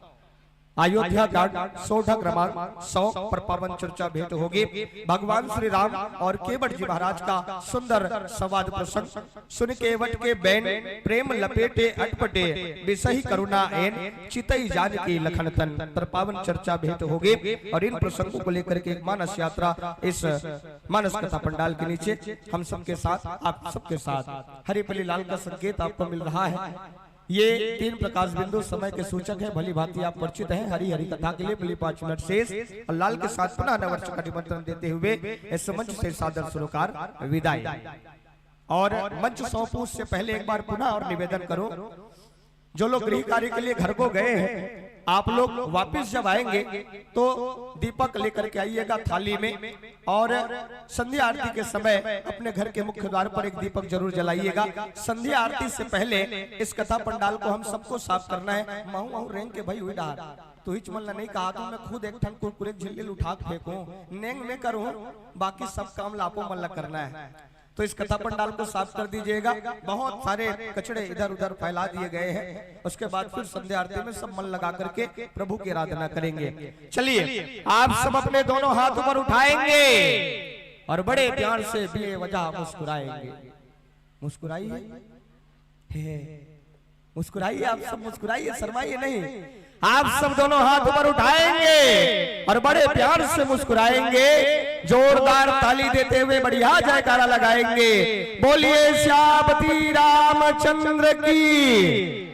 अयोध्या कांड सोरठा क्रमांक 100 पर पावन चर्चा भेंट होगी। भगवान श्री राम और केवट जी महाराज का सुंदर संवाद प्रसंग सुन केवट के बैन प्रेम लपेटे अटपटे विसही करुणा एन चितई जान की लखन तन पर पावन चर्चा भेंट होगी। और इन प्रसंगों को लेकर के एक मानस यात्रा इस मानस कथा पंडाल के नीचे हम सबके साथ आप सबके साथ हरिपली लाल का संकेत आपको मिल रहा है। ये 3 प्रकाश बिंदु समय के सूचक है, भली भांति आप परिचित हैं। हरी हरी कथा के लिए भली 5 मिनट शेष और लाल के साथ पुनः नवर्ष का निमंत्रण देते हुए इस मंच से सादर सरोकार विदाई। और मंच सौंपू से पहले एक बार पुनः और निवेदन करो, जो लोग गृह कार्य के लिए घर को गए हैं, आप लोग वापस जब आएंगे तो दीपक लेकर के आइएगा थाली में। और संध्या आरती के समय अपने घर के मुख्य द्वार पर एक दीपक जरूर जलाइएगा। संध्या आरती से पहले इस कथा पंडाल को हम सबको साफ करना है। महू रेंग के भाई हुई डार तो ही चमल नहीं कहा तो मैं खुद एक ठन कुरकुरे झिल्ली उठा फेंकूं, नेंग में करूं, बाकी सब काम लापो मल्ला करना है। तो इस कथा पंडाल को साफ कर दीजिएगा। बहुत सारे कचड़े इधर उधर फैला दिए गए हैं। उसके बाद फिर संध्या आरती में सब मन लगा करके प्रभु की आराधना करेंगे। चलिए आप सब अपने दोनों हाथ ऊपर उठाएंगे और बड़े प्यार से बेवजह मुस्कुराएंगे। मुस्कुराइए, मुस्कुराइए, आप सब मुस्कुराइए, शर्माइए नहीं। आप सब दोनों हाथ ऊपर उठाएंगे और बड़े प्यार से मुस्कुराएंगे। जोरदार ताली देते हुए बढ़िया जयकारा लगाएंगे। बोलिए श्यामती रामचंद्र की।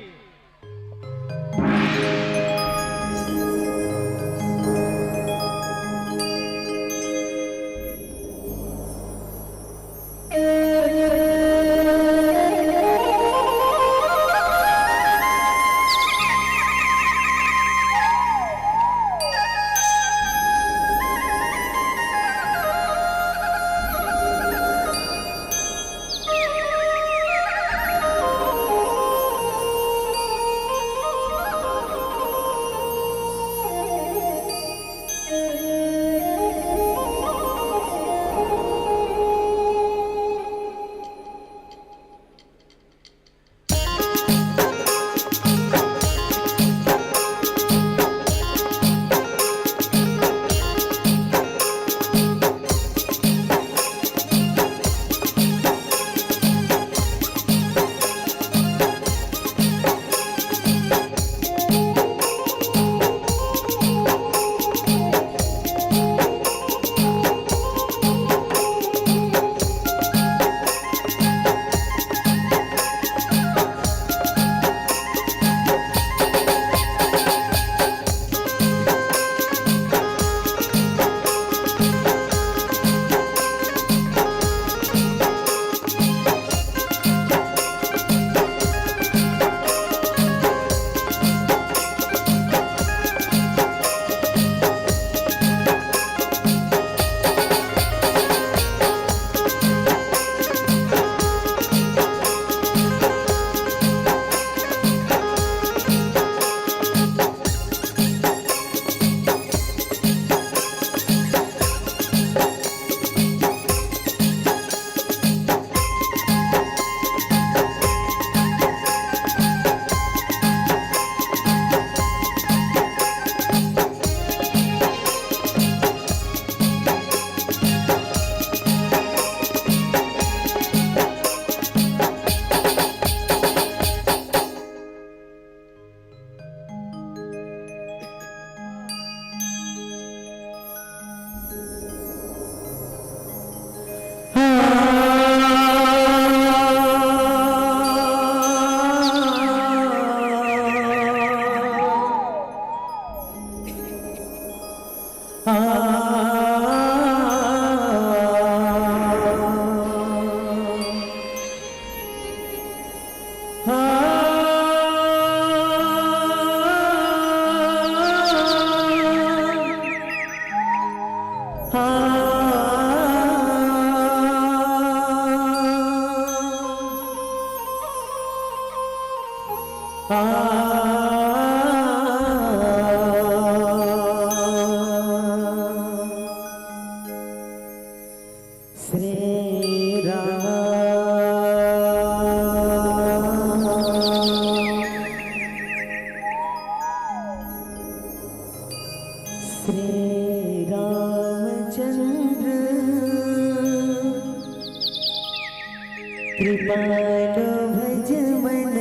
कृपालो भज मन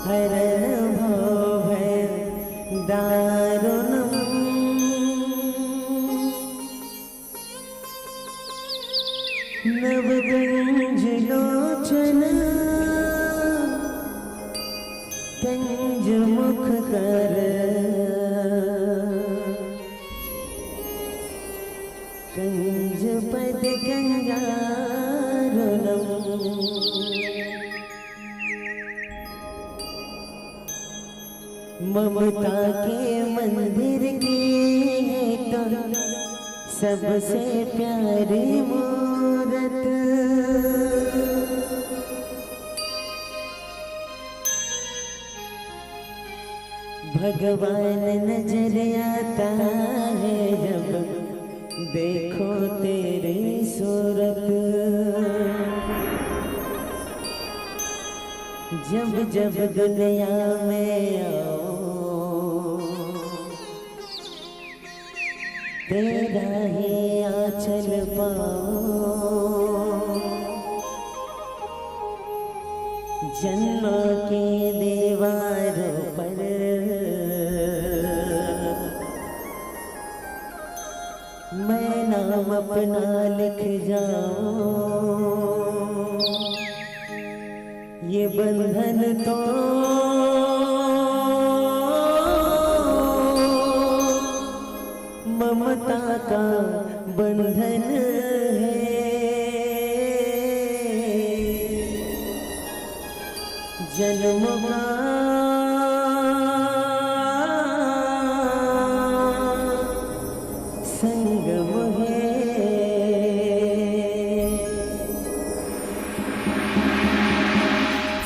हरण भव भय दारुणम नवगंज लोचन कंज मुख कर कंज पद गंगारुणम ममता के मंदिर की है तो सबसे प्यारी मूरत भगवान नजर आता है जब देखो तेरी सूरत जब जब दुनिया में आओ तेरा ही आंचल पाओ जन्नों की दीवारों पर मैं नाम अपना लिख जाऊं ये बंधन तो ममता का बंधन है जन्म का संगम है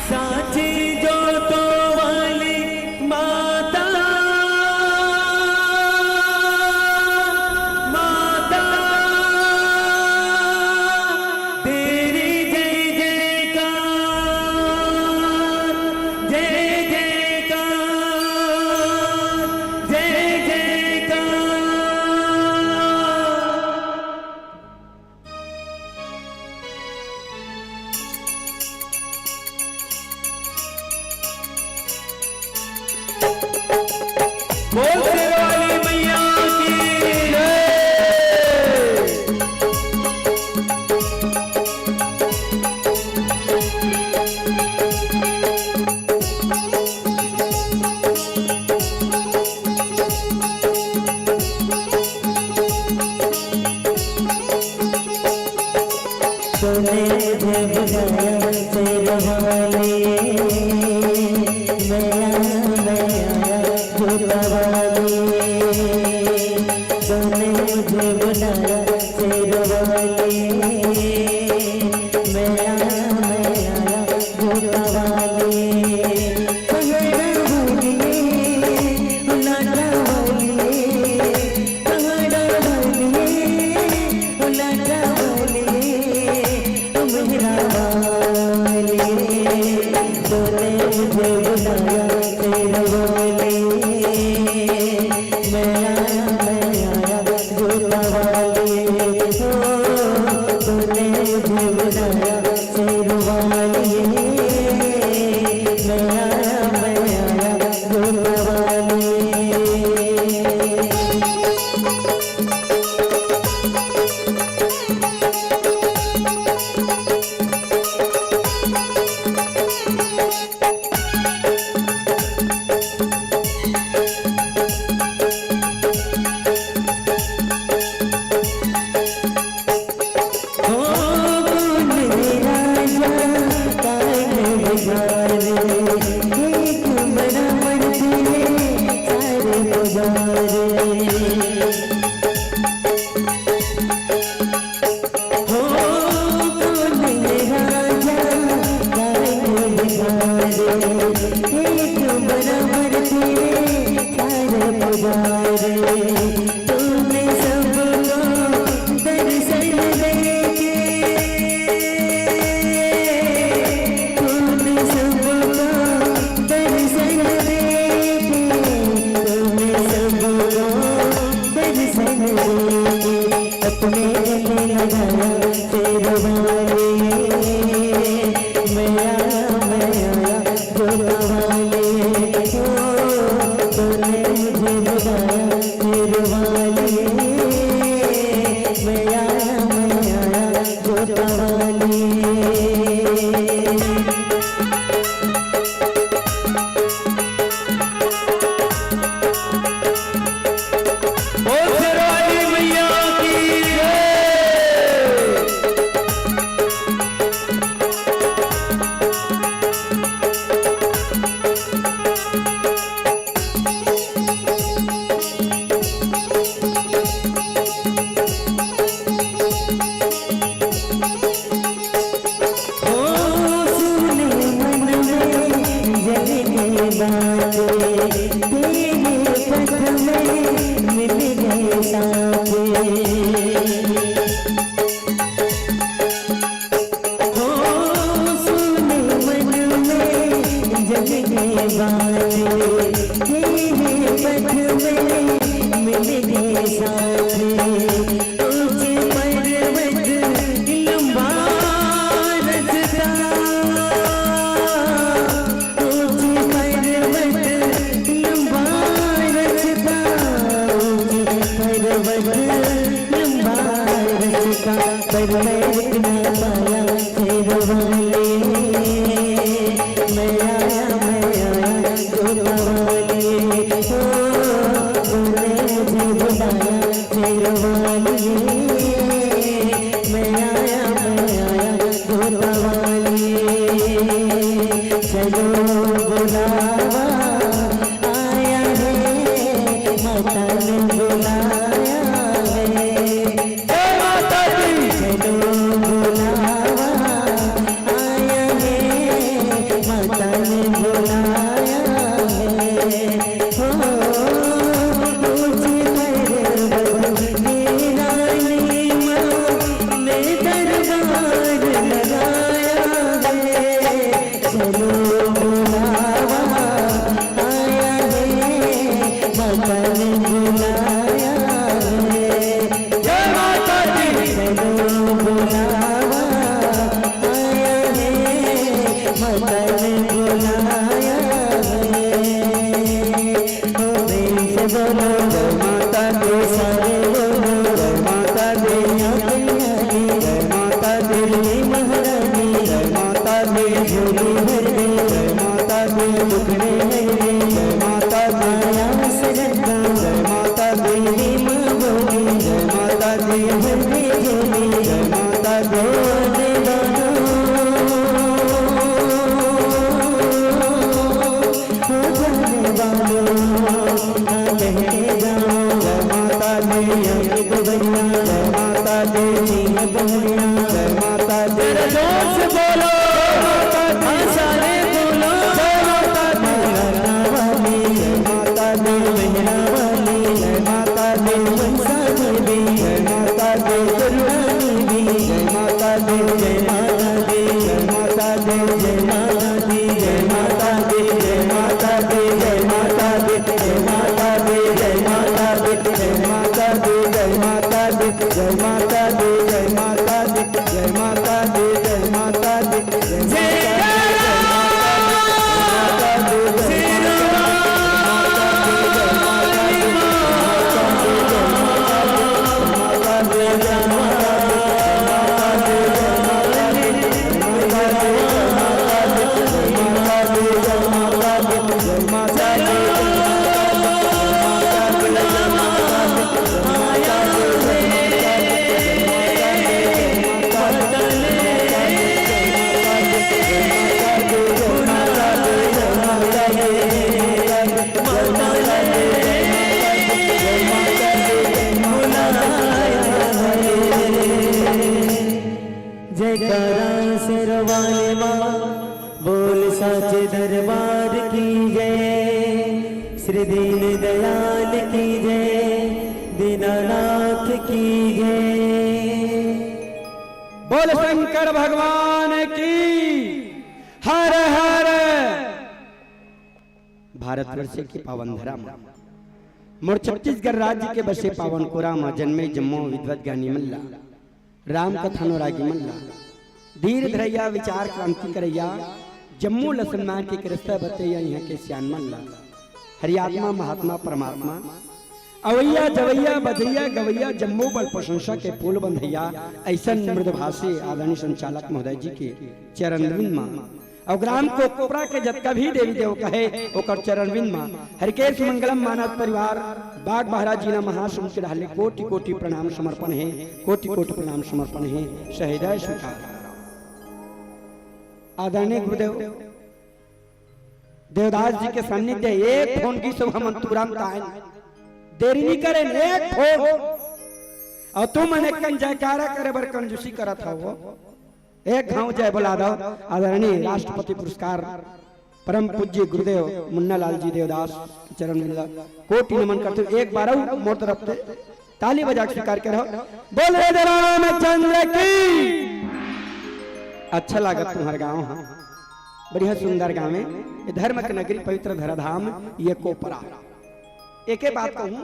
साची जोतों वाली माता माता तेरी जय जयकार जय जयकार जय जयकार बोल शेरवाली मैया की जय। तूने मुझे बुलाया शेरवाली मैया मैया शेरवाली तूने मुझे बुलाया शेरवाली मैया मैया शेरवाली पगड़ा बोलिए उलाटा बोलिए पगड़ा बोलिए उलाटा बोलिए मेरा वाली तूने मुझे बुलाया शेरवाली मैं आया जोता वाली तूने जय श्री दीन दयाल की जय, दीनानाथ की जय। बोल शंकर भगवान की हर हर। भारतवर्ष की पावन धरा मोर छत्तीसगढ़ राज्य के बसे पावन कोरा में जन्मे जम्मो विद्वत ज्ञानी मल्ला, राम कथानो रागी मल्ला, धीर धरैया विचार क्रांति करैया, जम्मू लसनमान के कृष्ण बतैया यहाँ के श्यान मल्ला, हरियात्मा महात्मा परमात्मा, अवैया जवैया बधैया गवैया, जम्मू बल प्रशंसा के पुल बंधैया, ऐसा मृदभाषी आदरणीय संचालक महोदय जी के चरणविंद मां, और ग्राम को कोपरा के जतका भी देवी देव कहे ओकर चरणविंद मां, हरिकेश मंगलम मानव परिवार बाग बहरा जीना महासमुद्र के ढाले कोटि कोटि प्रणाम समर्पण है, कोटि कोटि प्रणाम समर्पण है, सहृदय स्वीकार। आदरणीय गुरुदेव देवदास जी के सानिध्य एक फोन की शुभ हम तुरंत आए, देरी नहीं करें, एक फोन और तुम मैंने कन जयकारा करे बर कंजूसी करा था वो एक घाव जय बोला दो। आदरणीय राष्ट्रपति पुरस्कार परम पूज्य गुरुदेव मुन्ना लाल जी देवदास चरण मिला कोटि नमन करते एक बार मोर तरफ से ताली बजा स्वीकार करो। बोल रे रामचंद्र की। अच्छा लगा तुम्हारा गांव, हाँ बढ़िया सुंदर गांव है, ये धर्म की नगरी पवित्र धराधाम ये कोपरा। एक बात कहूं,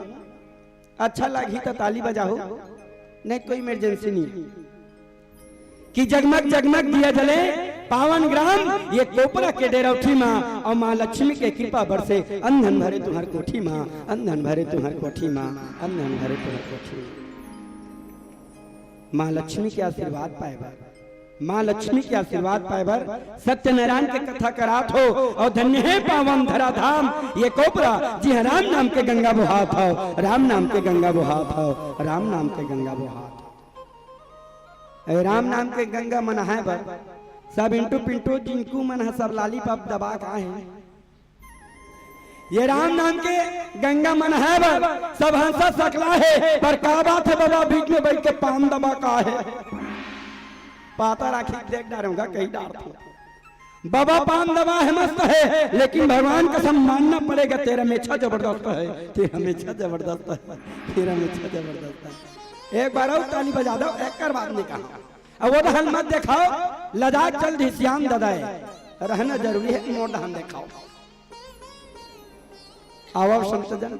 अच्छा लगी तो ताली बजाओ, नहीं कोई इमरजेंसी नहीं कि जगमग जगमग दिया जले पावन ग्राम ये कोपरा के डेरौठी माँ, और माँ लक्ष्मी के कृपा बरसे अंधन भरे तुम्हार कोठी माँ, अंधन भरे तुम्हार कोठी माँ, अंधन भरे तुम्हार कोठी। माँ लक्ष्मी के आशीर्वाद पाए बर, माँ लक्ष्मी के आशीर्वाद पाए बर सत्यनारायण के कथा करात हो, और धन्य है पावन धराधाम ये कोपरा। जी हाँ, राम नाम के गंगा बहात हो, राम नाम के गंगा बहात हो, राम नाम के गंगा बहात। राम नाम के गंगा मन है बर सब इंटू पिंटू जिनको मन है सब लाली पाप दबा का है। ये राम नाम के गंगा मन है बर सब हंसा सकला है, पर का बात है बाबा बीच में बैठ के पान दबा का है। पाता राखी देख डारूंगा कहीं डार था बाबा पान दबा है मस्त है, लेकिन भगवान कसम मानना पड़ेगा तेरा मेछा जबरदस्त है, तेरा मेछा जबरदस्त है, तेरा मेछा जबरदस्त है। एक बार और ताली बजा दो, एक कर बात नहीं कहा, अब वो दहन मत दिखाओ, लदाख चल धिश्याम ददाए, रहना जरूरी है, मोर दहन दिखाओ। आओ संतजन,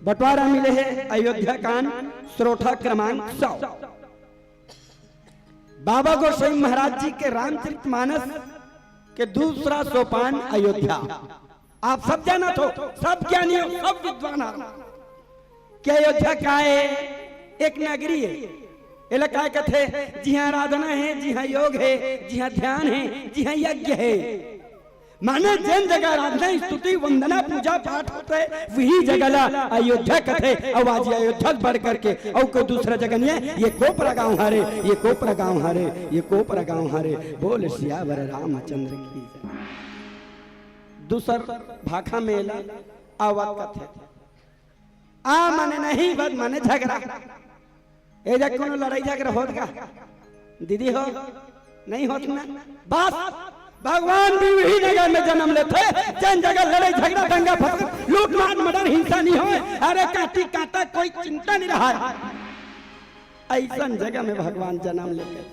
बंटवारा मिले है अयोध्या कांड श्रोता क्रमांक 100। बाबा गोसाई महाराज जी के रामचरितमानस के दूसरा सोपान अयोध्या। आप सब जानत हो, सब ज्ञानी हो, सब विद्वान हो कि अयोध्या का है एक नगरी है, इलाका कथे जी हाँ आराधना है, जी हाँ योग है, जी हाँ ध्यान है, जी हाँ यज्ञ है। माने जैन जगह आराधना स्तुति वंदना पूजा पाठ होते है, वही जगह अयोध्या कथे। और आज अयोध्या बढ़ करके और कोई दूसरा जगह नहीं है। ये कोपरा गांव हरे, ये कोपरा गांव हरे, ये कोपरा गांव हरे। बोल सियावर रामचंद्र की जय। दूसर भाखा मेला आवत कथे आ माने नहीं बद माने झगड़ा, ए जग कोनो लड़ाई झगड़ा होत का दीदी हो नहीं होत ना। बस भगवान भी वही जगह में जन्म लेते, जन जगह लड़ाई झगड़ा दंगा फसाद लूट मार मर्डर हिंसा नहीं हो, अरे काटी काटा कोई चिंता नहीं रहा। ऐसा जगह में भगवान जन्म लेते,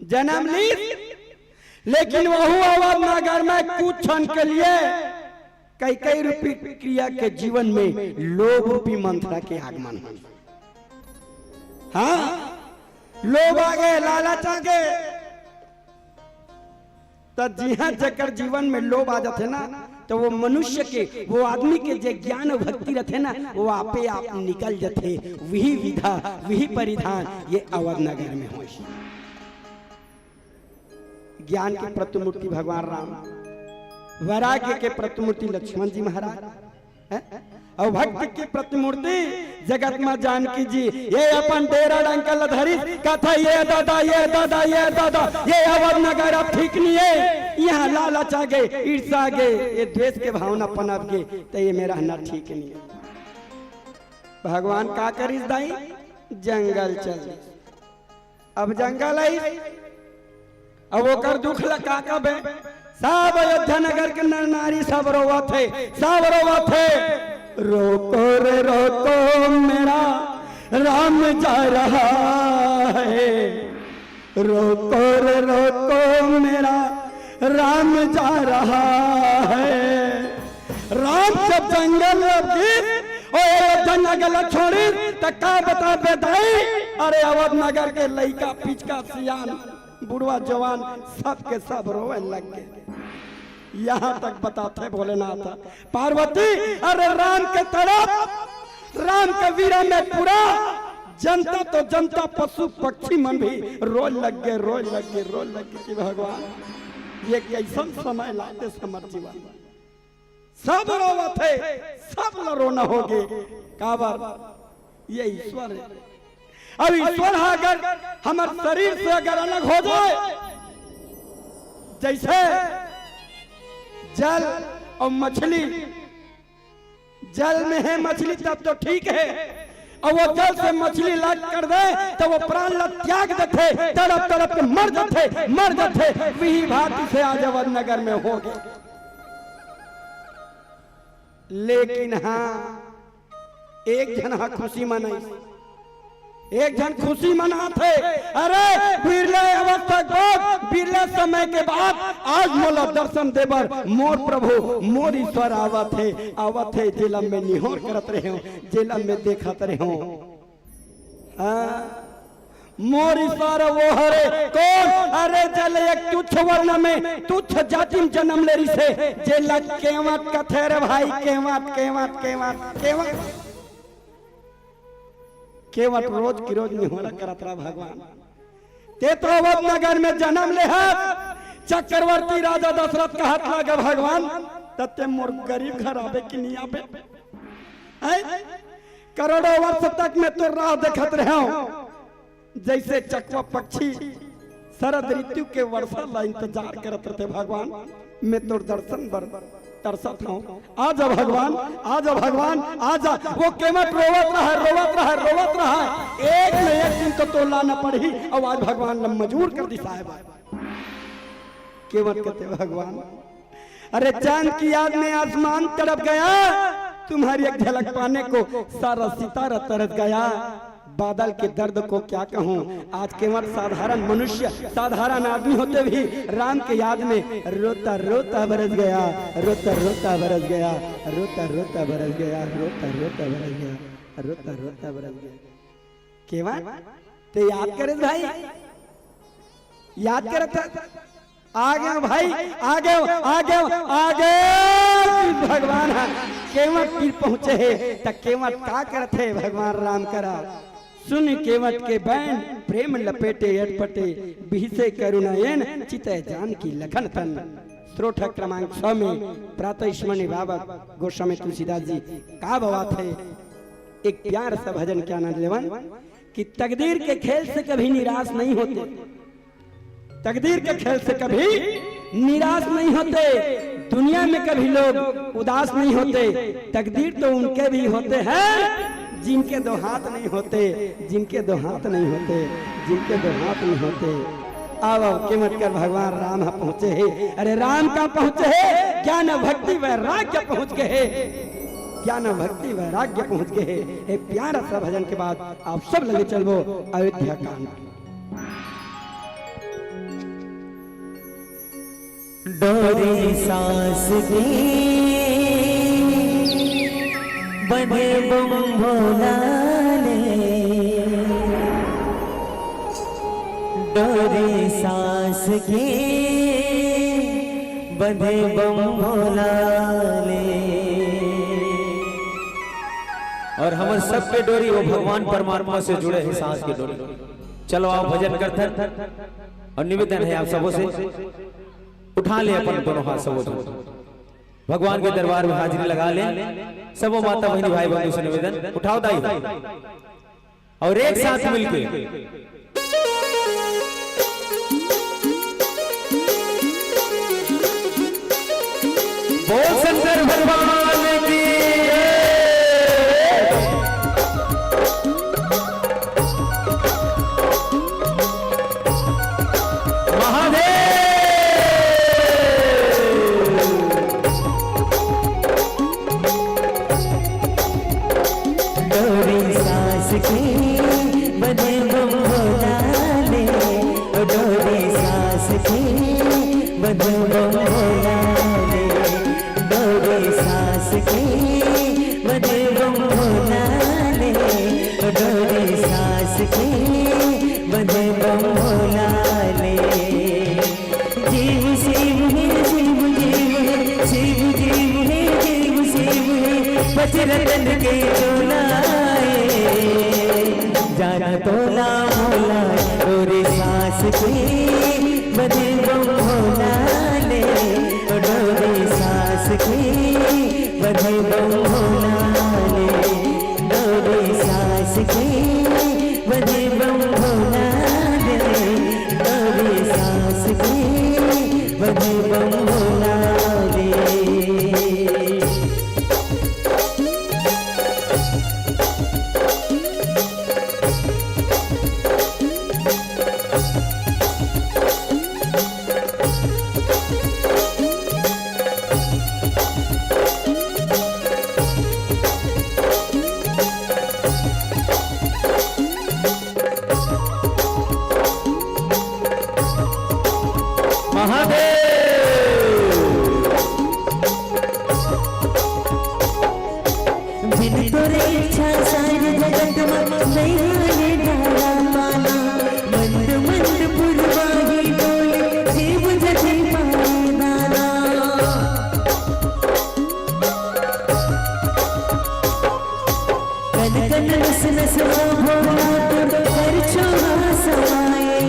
जन्म ली, लेकिन वह आवाज नगर में कुछ क्षण के लिए कई कई रूपी क्रिया के जीवन में लोभ रूपी मंत्रा के आगमन हो। हाँ, लोभ आ गए, लालच आ गए, तो जी हाँ जकर जीवन में लोभ आ जाते ना, तो वो मनुष्य के, वो आदमी के जो ज्ञान और भक्ति रहते ना, वो आपे आप निकल जाते। वही विधा, वही परिधान ये अवध नगर में हो। ज्ञान की प्रतिमूर्ति भगवान राम, वैराग्य के प्रतिमूर्ति लक्ष्मण जी महाराज, और भक्ति की प्रतिमूर्ति जगत मां जानकी जी। ये अपन डेरा डंकल धरी कथा, ये दादा ये दादा ये दादा, ये अवध नगर अब ठीक नहीं है, यहाँ लालच आ गए, ईर्षा आ गए, ये द्वेष के भावना पनप गए, तो ये मेरा रहना ठीक नहीं है। भगवान का करिस दाई, जंगल चल, अब जंगल आई, अब ओकर दुख लगा कब सब अयोध्या नगर के नर नारी सब रोवत थे, सब रोवत थे। रोको रे रोको मेरा राम जा रहा है, रोको रे रोको मेरा राम जा रहा है। राम जब जंगल नगर छोड़ी तो का बता बेदाई। अरे अवध नगर के लड़का पिचका सियान बुढ़वा जवान सब के सब रोए लग गए। यहाँ तक बताते भोलेनाथ पार्वती अरे राम के तरफ राम के वीरा में पूरा जनता तो जनता पशु पक्षी मन भी रोए लग गए, रोए लग गए, रोए लग गए कि भगवान ये कैसा समय लाते समर जीवन। सब रोवा थे, सब रोना होगे काबर ये ईश्वर है। अब ईश्वर अगर हमारे शरीर से अगर अलग हो जाए, जैसे जल और मछली, जल में है मछली तब तो ठीक है, और वो जल से मछली लाग कर दे तो वो प्राण ला त्याग देते, तड़प तड़प के मर जाते। वही भांति से आज अवध नगर में हो गए। लेकिन हाँ एक जन हाँ खुशी मनाई, एक जन खुशी मनाते। अरे बिरले अवस्था को बिरले समय के बाद आज मोला दर्शन देवर मोर प्रभु मोर ईश्वर आवत है जेलम में निहोर करत रहे हो, जेलम में देखत रहे हो। मोर ईश्वर वो हरे कौन? अरे जल एक तुच्छ वर्ण में तुच्छ जाति में जन्म ले रही से जेल केवट कथे रे भाई, केवट केवट केवट केवट केवट रोज की रोज निहोरा करत रहा भगवान। ते तो अवध नगर में जन्म ले चक्रवर्ती राजा दशरथ का हाथ लगा भगवान, तत्ते मोर गरीब घर आवे कि नहीं आवे। करोड़ों वर्ष तक में तो राह देखत रहे हो, जैसे चकवा पक्षी शरद ऋतु के वर्षा ला इंतजार करते थे भगवान। मैं तो दर्शन बर तरसत हूँ, आजा भगवान, आजा भगवान, आजा। वो केवट रोवत रहा, एक न एक दिन तो लाना पड़ी। और आज भगवान ने मजबूर कर दी साहब। केवट कहते भगवान अरे चांद की याद में आसमान तड़प गया, तुम्हारी एक झलक पाने को सारा सितारा तरस गया। बादल के दर्द को क्या कहूँ, आज केवल साधारण मनुष्य साधारण आदमी होते भी राम के याद में रोता रोता बरस गया, रोता रोता बरस गया, रोता रोता बरस गया, रोता रोता बरस गया, रोता रोता बरस गया। केवल तो याद करे भाई, याद करे आगे भाई, आगे आगे आगे भगवान केवट पीर पहुंचे है तो केवट का करते भगवान राम करा। सुन केवट के बैन प्रेम लपेटे अटपटे, बिहसे करुणायन चितय जान की लखन तन। स्रोत क्रमांक 6 में प्रातः स्मरण बाबा गोस्वामी तुलसीदास जी का बात है। एक प्यार सा भजन क्या नाम लेवन कि तकदीर के खेल से कभी निराश नहीं होते, तकदीर के खेल से कभी निराश नहीं होते। दुनिया में कभी लोग उदास नहीं होते, तकदीर तो उनके भी होते हैं जिनके दो हाथ नहीं होते, जिनके दो हाथ नहीं होते, जिनके दो हाथ नहीं होते। अब केवट कर भगवान राम पहुंचे है। अरे राम का पहुंचे है, ज्ञान भक्ति वैराग्य पहुंच गए है, ज्ञान भक्ति वैराग्य पहुंच गए है। एक प्यारा सा भजन के बाद आप सब लगे चलो अयोध्या कांड। डोरी सांस की बने बम भोला ले, डोरी सांस की बंधे बम भोला ले। और हमारे सबके डोरी वो भगवान परमात्मा से जुड़े हैं, सांस की डोरी। चलो आप भजन करते और निवेदन है आप सबों से उठा ले अपन दोनों हाथ सबों, भगवान के दरबार में हाजिरी लगा ले। सबों माता बहनी भाई बंधु से निवेदन उठाओ दाई और एक साथ मिलके बोल शंकर भगवान की महादेव। डोरी सांस की बजे बम भोला ले, डोरी सांस की बजे बम भोला ले, डोरी सांस की बजे बम भोला ले, डोरी सांस की बजे बम भोला ले। जीव शिव है शिव जीव है शिव जीव है जीव शिव है पचरतन के तोलाए, जाना तोला मोला डोरी सांस की बजे बम भोला ले, डोरी सांस की बजे बम भोला ले, डोरी सांस की बजे बम भोला ले, डोरी सांस की बजे बम भोला ले। बिन तोरे इच्छा सारे जगत नहीं हाने डाला पाना, मंद मंद पुरवाही डोले जीव जति पाए दाना। कन कन नस नस भोला तो हर छोहा समाए,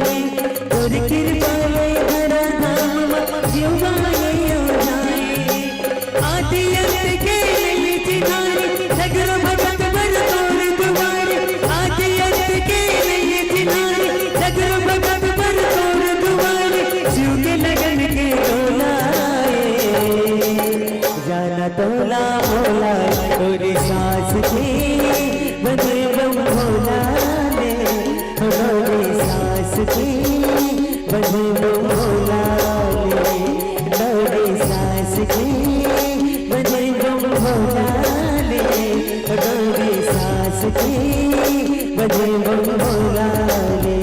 और कृपा ले धरा धाम जीवाए जाए। आदि अंत के लिए जिनारे सगरो भगत बर तोर दुआरे, आदि अंत के लिए जिनारे सगरो भगत बर तोर दुआरे। शिव के लगन के डोलाए, जाना तोला मोला डोरी सांस की बजे बम भोला ले, डोरी सांस की बजे बम भोला ले, डोरी सांस की बजे बम भोला ले, डोरी सांस की बजे बम भोला ले।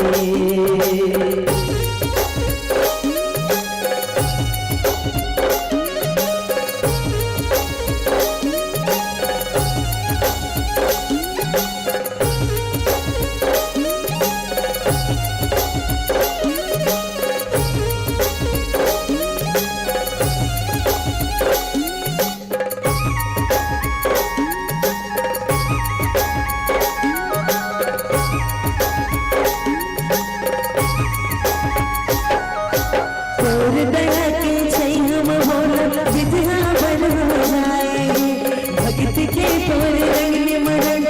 तोर दया के छै हम होला विद्या बन हो जाएगी, भक्त के तोर रंग में मरण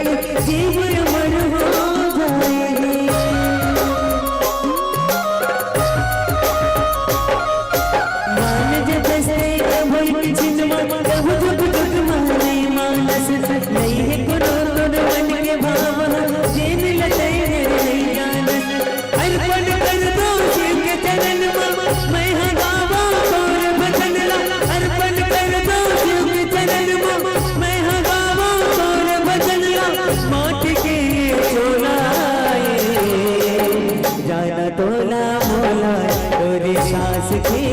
जीव अमर हो जाएगी। मान जब से कभी चिन्ह कब जब जग माने मानस नहीं है करो तोर मन के भाव जेन लटे नहीं जानस। अर्पण कर दो शिव के चरण मैं गावा तोर भजन ला, अर्पण कर दो शिव के चरण मैं गावा तोर भजन ला। माट के चोलाए, जाना तोला मोला डोरी सांस की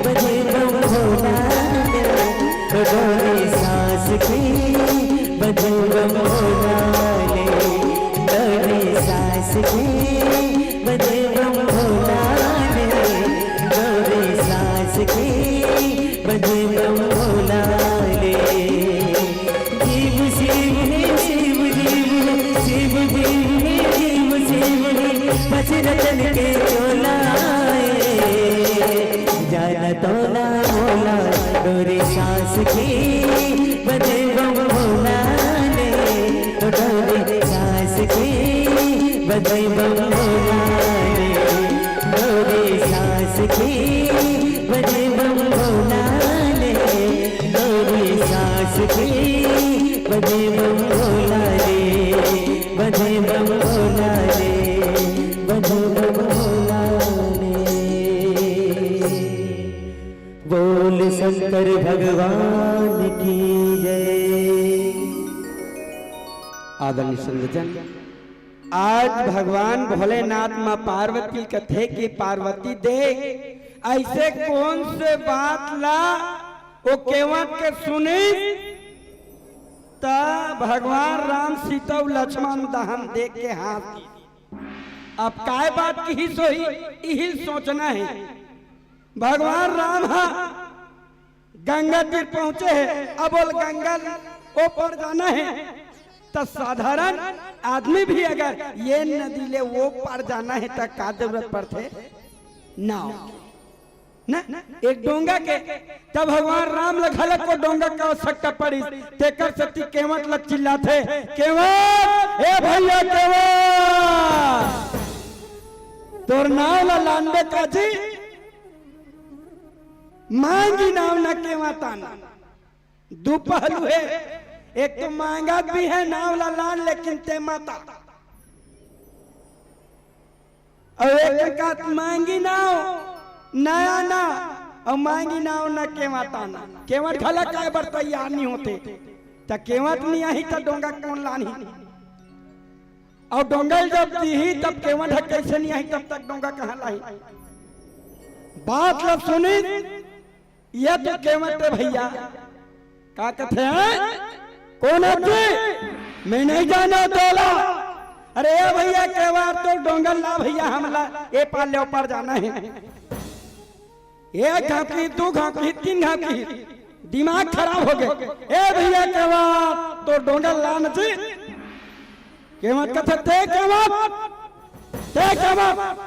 बजे बम भोला ले, डोरी सांस की बजे बम भोला ले, डोरी सांस की बजे बम भोला ले, डोरी सांस की बजे बम भोला ले। जीव शिव है शिव जीव है शिव जीव है जीव शिव है पचरतन के चोलाए, जाना तोला मोला डोरी सांस की बजे बम भोला ले, डोरी सांस की बजे बम भोला ले, डोरी सांस की बजे बम भोला ले, डोरी सांस की बजे बम भोला ले, बजे बम भोला ले, बजे बम भोला ले। बोल शंकर भगवान की जय। आदरणीय संगजन, आज भगवान भोलेनाथ माँ पार्वती कथे की पार्वती देख ऐसे कौन से बात ला वो केवट के सुनी ता भगवान राम सीता और लक्ष्मण दहन देख के हाथ की। अब काय बात की ही सोई यही सोचना है। भगवान राम गंगा तीर पहुंचे हैं, अब बोल गंगा ऊपर जाना है तो साधारण आदमी भी अगर ये नदी ले वो पार जाना है तो का जरूरत पड़ते नाव ना एक डोंगा के। तब भगवान राम लगल को डोंगा का आवश्यकता पड़ी। तेकर सती केवट लग चिल्लाते केवट ए भैया केवट तोर नाव ला लांडे का जी मांगी नाव न केवट आना। दो पहलू है, एक तो मांगा भी है नाव ला लान लेकिन ते माता, और एक का मांगी नाव नया ना और मांगी नाव न केवट आना। केवट खला काय बर तैयार नहीं होते तो केवट नहीं आई तो डोंगा कौन लानी, और डोंगा जब दी तब केवट कैसे नहीं आई तब तक डोंगा कहाँ लाई। बात लब सुनी ये तो केवट है भैया का कहते हैं कौन है मैं नहीं जाना तोला। अरे भैया केवट तो डोंगा ला भैया हमला ए पार ले ऊपर जाना है। एक घाटी दो घाटी तीन घाटी दिमाग खराब हो गए। ए भैया केवट तो डोंगा लान चाहिए। केवट कहते ते केवट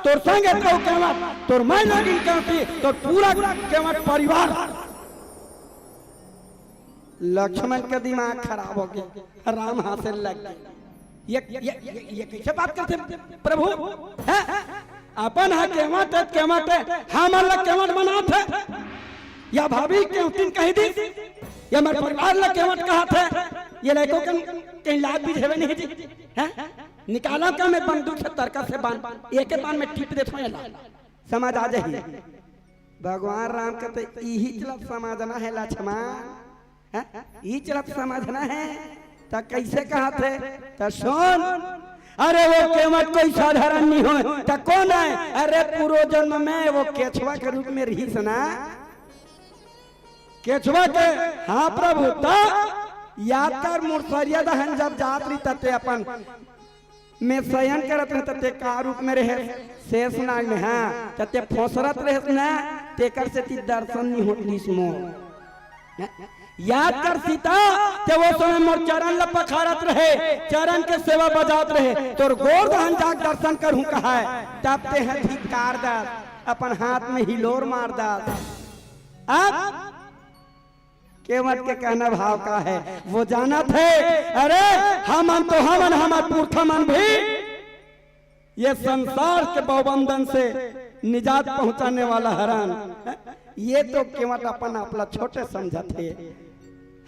तोर संगे तो केवट तोर मैं लगिन कहती तो पूरा केवट परिवार। लक्ष्मण का दिमाग खराब हो गया, राम हासिल लग गए। ये कैसे बात करते प्रभु है? अपन है केवट हम अलग केवट बना थे या भाभी क्यों तीन कही दी या मेरे परिवार लग केवट कहा थे। ये लड़कों कहीं लाद भी झेवे नहीं जी है? निकाला का मैं बंदूक से तरका से बांध एक के बांध में टिप देता हूँ समझ आ जाए। भगवान राम कहते यही चलत समझना है लक्ष्मण, यही चलत समझना है तो कैसे कहा थे तो सुन। अरे वो केवट कोई साधारण नहीं हो तो कौन है? अरे पूर्व जन्म में वो केचुआ के रूप में रही सना केचुआ के। हाँ प्रभु तो याद कर मुर्सरिया दहन जब जात रही तते अपन में शयन करत रहे तते का रूप में रहे शेषनाग में। हाँ तते फोसरत रहे ना तेकर से ती दर्शन नहीं होती इसमो। याद कर सीता ते वो समय मोर चरण ल पखारत रहे, चरण के सेवा बजात रहे तोर गोर दहन जाग दर्शन करूं कहा है। तब ते हैं धिक्कार दास अपन हाथ में हिलोर मार दास। अब केवट के कहना भाव का है वो जाना थे। अरे हमन तो हमन हमार पुरखा मन भी ये संसार के बहुबंधन से निजात पहुंचाने वाला हरान। ये तो केवट अपन अपना छोटे समझा थे।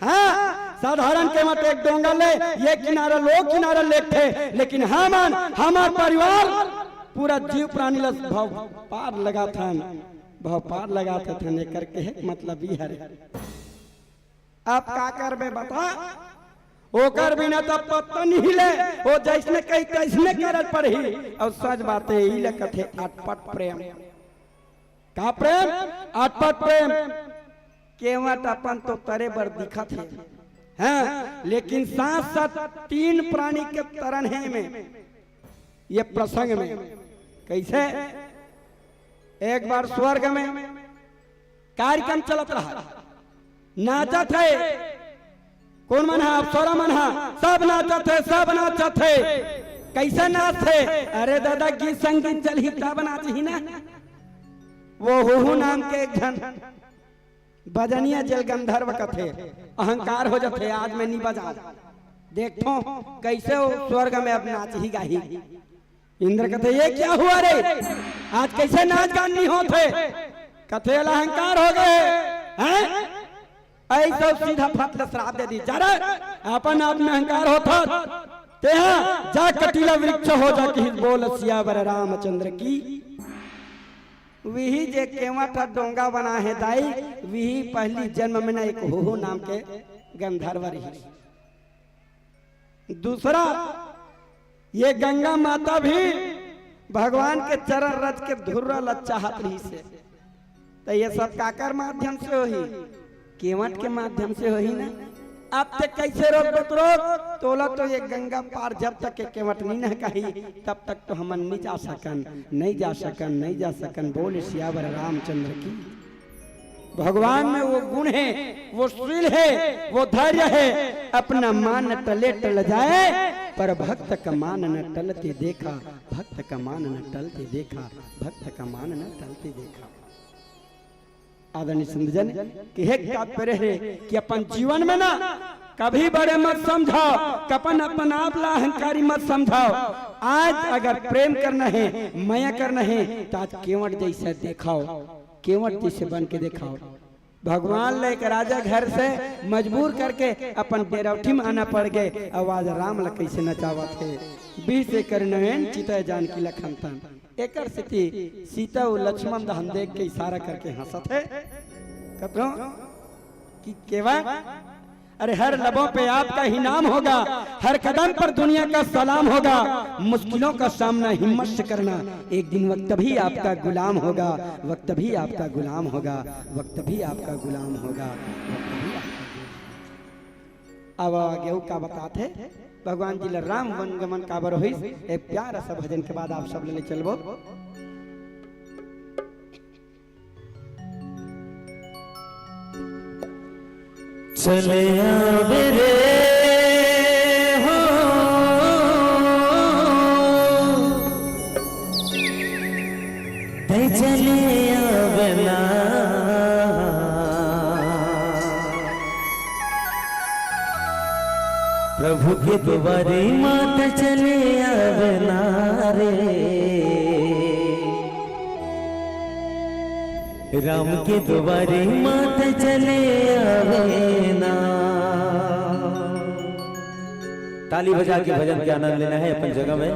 हाँ साधारण केवट एक डोंगा ले ये किनारा लोग किनारा लेते लेकिन हमन हमार परिवार पूरा जीव प्राणी लस भाव पार लगा था भाव पार लगा था करके मतलब ही है। आप का कर बे बता ओकर बिना तब पत्ता नहीं ले वो जैसने कही तैसने करत पड़ी। और सच बात है ई कथे अटपट प्रेम का प्रेम अटपट प्रेम। केवट अपन तो तरे बर दिखत है हाँ, लेकिन साथ साथ तीन प्राणी के तरन है में ये प्रसंग में कैसे। एक बार स्वर्ग में कार्यक्रम चलत रहा नाचत है कौन मन है अप्सरा मन है सब नाचत है सब नाचत है। कैसे नाच थे? अरे दादा गीत संगीत चल ही तब नाच ही ना। वो हुहू नाम के एक जन भजनिया जल गंधर्व कथे अहंकार हो जाते आज मैं नहीं बजा देखो कैसे हो स्वर्ग में अब नाच ही गाही। इंद्र कथे ये क्या हुआ रे आज कैसे नाच गान नहीं होते? कथे अहंकार हो गए हैं ऐसा सीधा फटल श्राप दे दी जा अपन आप में अहंकार होता ते जा कटीला वृक्ष हो जा कि बोल सियावर रामचंद्र की। वही जे केवट डोंगा बना है दाई वही पहली जन्म में एक हो नाम के गंधर्व रही। दूसरा ये गंगा माता भी भगवान के चरण रच के धुर्रा लच्चाहत रही से, तो ये सब काकर माध्यम से होही, केवट के माध्यम से होही ना। अब तक कैसे रोक तोला तो ये गंगा पार जब तक के केवट नहीं न कही तब तक तो हम नहीं जा सकन। बोल सियावर रामचंद्र की। भगवान में वो गुण है, वो शील है, वो धैर्य है। अपना मान न टले टल जाए, पर भक्त का मान न टलते देखा, भक्त का मान न टलते देखा, भक्त का मान न टलते देखा। आदरणीय संतजन कि हे तात्पर्य है कि अपन जीवन में ना कभी बड़े मत समझाओ, कपन अपन आप ला अहंकारी मत समझाओ। आज अगर प्रेम करना है, माया करना है, तो आज केवट जैसे दिखाओ, केवट जैसे बन के दिखाओ। भगवान ले एक राजा घर से मजबूर करके अपन डेरौठी में आना पड़ गए। आवाज राम ला कैसे नचावत है, 20 एकड़ नयन चिता जानकी लखन तन। एकर स्थिति सीता और लक्ष्मण दहन देख के इशारा करके हंसत है कतो कि केवा, अरे हर लबों पे आपका ही नाम होगा, हर कदम पर दुनिया का सलाम होगा। मुश्किलों का सामना हिम्मत से करना, एक दिन वक्त भी आपका गुलाम होगा, वक्त भी आपका गुलाम होगा, वक्त भी आपका गुलाम होगा, वक्त भी आपका। अब आगे का बताते भगवान जी राम वन गमन काबर होई। एक प्यारा सा भजन के बाद आप सब ले चलबो। चले आवे रे हो दे चले आवे ना, प्रभु के द्वारे मात चले आवे ना रे, राम के द्वारे मात चले आवे ना। ताली बजा के भजन के आनंद लेना है अपन जगह में।